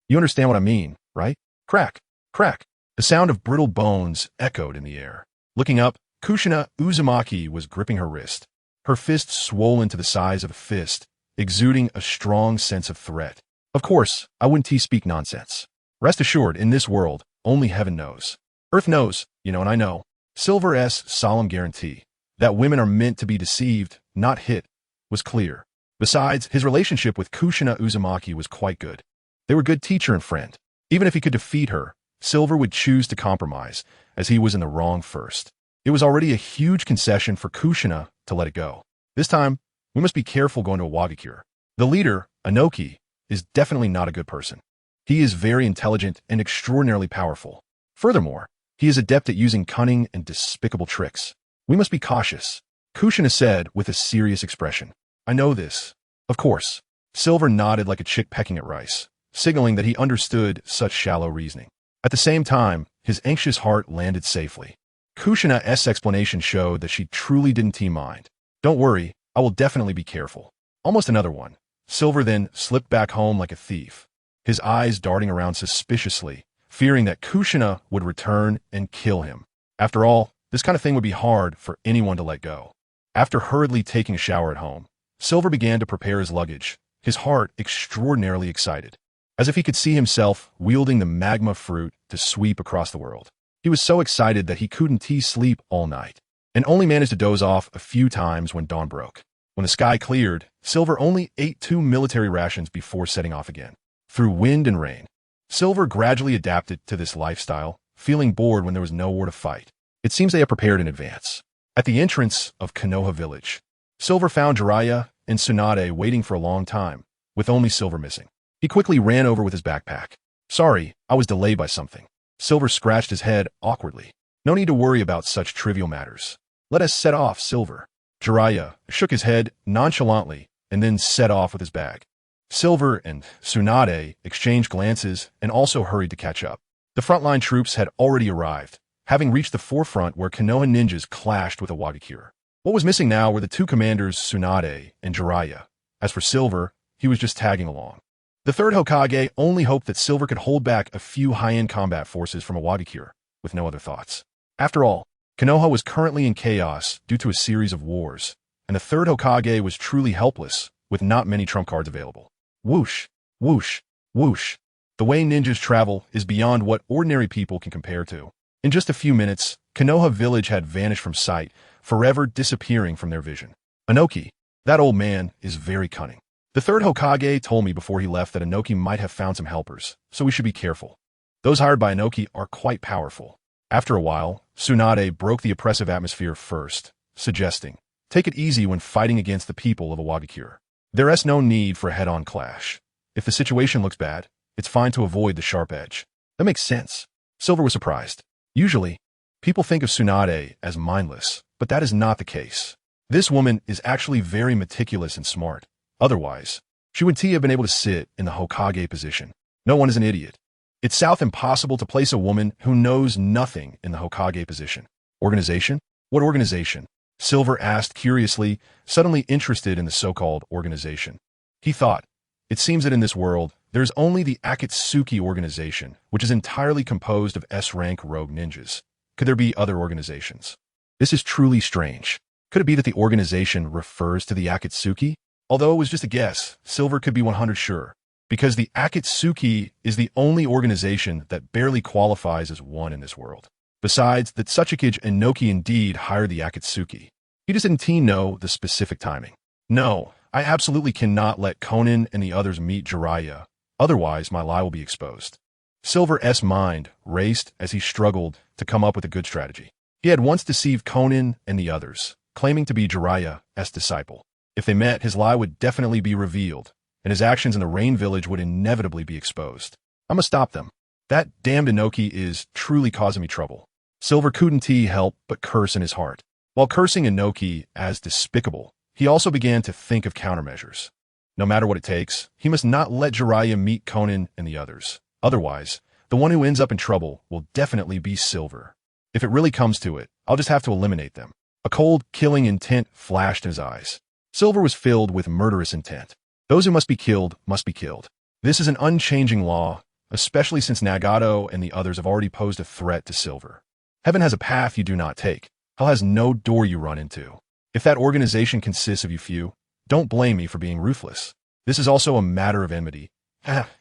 You understand what I mean, right? Crack, crack. The sound of brittle bones echoed in the air. Looking up, Kushina Uzumaki was gripping her wrist, her fist swollen to the size of a fist, exuding a strong sense of threat. Of course, I wouldn't speak nonsense. Rest assured, in this world, only heaven knows. Earth knows, and I know. Silver's solemn guarantee that women are meant to be deceived, not hit, was clear. Besides, his relationship with Kushina Uzumaki was quite good. They were good teacher and friend. Even if he could defeat her, Silver would choose to compromise, as he was in the wrong first. It was already a huge concession for Kushina to let it go. This time, we must be careful going to a Wagakure. The leader, Inoki, is definitely not a good person. He is very intelligent and extraordinarily powerful. Furthermore, he is adept at using cunning and despicable tricks. We must be cautious, Kushina said with a serious expression. I know this. Of course. Silver nodded like a chick pecking at rice, signaling that he understood such shallow reasoning. At the same time, his anxious heart landed safely. Kushina's explanation showed that she truly didn't mind. Don't worry, I will definitely be careful. Almost another one. Silver then slipped back home like a thief, his eyes darting around suspiciously, fearing that Kushina would return and kill him. After all, this kind of thing would be hard for anyone to let go. After hurriedly taking a shower at home, Silver began to prepare his luggage, his heart extraordinarily excited, as if he could see himself wielding the magma fruit to sweep across the world. He was so excited that he couldn't sleep all night, and only managed to doze off a few times when dawn broke. When the sky cleared, Silver only ate 2 military rations before setting off again. Through wind and rain, Silver gradually adapted to this lifestyle, feeling bored when there was nowhere to fight. It seems they had prepared in advance. At the entrance of Konoha village, Silver found Jiraiya and Tsunade waiting for a long time, with only Silver missing. He quickly ran over with his backpack. Sorry, I was delayed by something. Silver scratched his head awkwardly. No need to worry about such trivial matters. Let us set off, Silver. Jiraiya shook his head nonchalantly and then set off with his bag. Silver and Tsunade exchanged glances and also hurried to catch up. The frontline troops had already arrived, having reached the forefront where Konoha ninjas clashed with a Wagakure. What was missing now were the 2 commanders Tsunade and Jiraiya. As for Silver, he was just tagging along. The 3rd Hokage only hoped that Silver could hold back a few high-end combat forces from a Wagakure, with no other thoughts. After all, Konoha was currently in chaos due to a series of wars, and the 3rd Hokage was truly helpless, with not many trump cards available. Whoosh, whoosh, whoosh. The way ninjas travel is beyond what ordinary people can compare to. In just a few minutes, Konoha village had vanished from sight, forever disappearing from their vision. Inoki, that old man, is very cunning. The 3rd Hokage told me before he left that Inoki might have found some helpers, so we should be careful. Those hired by Inoki are quite powerful. After a while, Tsunade broke the oppressive atmosphere first, suggesting, take it easy when fighting against the people of a Wagakure. There is no need for a head-on clash. If the situation looks bad, it's fine to avoid the sharp edge. That makes sense. Silver was surprised. Usually, people think of Tsunade as mindless, but that is not the case. This woman is actually very meticulous and smart. Otherwise, she would have been able to sit in the Hokage position. No one is an idiot. It's impossible to place a woman who knows nothing in the Hokage position. Organization? What organization? Silver asked curiously, suddenly interested in the so-called organization. He thought, it seems that in this world, there's only the Akatsuki organization, which is entirely composed of S-rank rogue ninjas. Could there be other organizations? This is truly strange. Could it be that the organization refers to the Akatsuki? Although it was just a guess, Silver could be 100% sure, because the Akatsuki is the only organization that barely qualifies as one in this world. Besides, that Tsuchikage and Noki indeed hired the Akatsuki. He just didn't know the specific timing. No, I absolutely cannot let Conan and the others meet Jiraiya, otherwise my lie will be exposed. Silver's mind raced as he struggled to come up with a good strategy. He had once deceived Conan and the others, claiming to be Jiraiya's disciple. If they met, his lie would definitely be revealed, and his actions in the Rain Village would inevitably be exposed. I must stop them. That damned Inoki is truly causing me trouble. Silver couldn't help but curse in his heart. While cursing Inoki as despicable, he also began to think of countermeasures. No matter what it takes, he must not let Jiraiya meet Conan and the others. Otherwise, the one who ends up in trouble will definitely be Silver. If it really comes to it, I'll just have to eliminate them. A cold, killing intent flashed in his eyes. Silver was filled with murderous intent. Those who must be killed must be killed. This is an unchanging law, especially since Nagato and the others have already posed a threat to Silver. Heaven has a path you do not take. Hell has no door you run into. If that organization consists of you few, don't blame me for being ruthless. This is also a matter of enmity.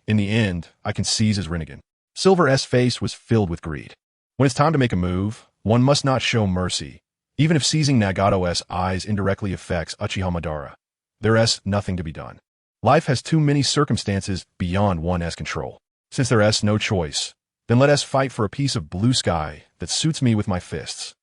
In the end, I can seize his Rinnegan. Silver's face was filled with greed. When it's time to make a move, one must not show mercy, even if seizing Nagato's eyes indirectly affects Uchiha Madara. There's nothing to be done. Life has too many circumstances beyond one's control. Since there's no choice, then let us fight for a piece of blue sky that suits me with my fists.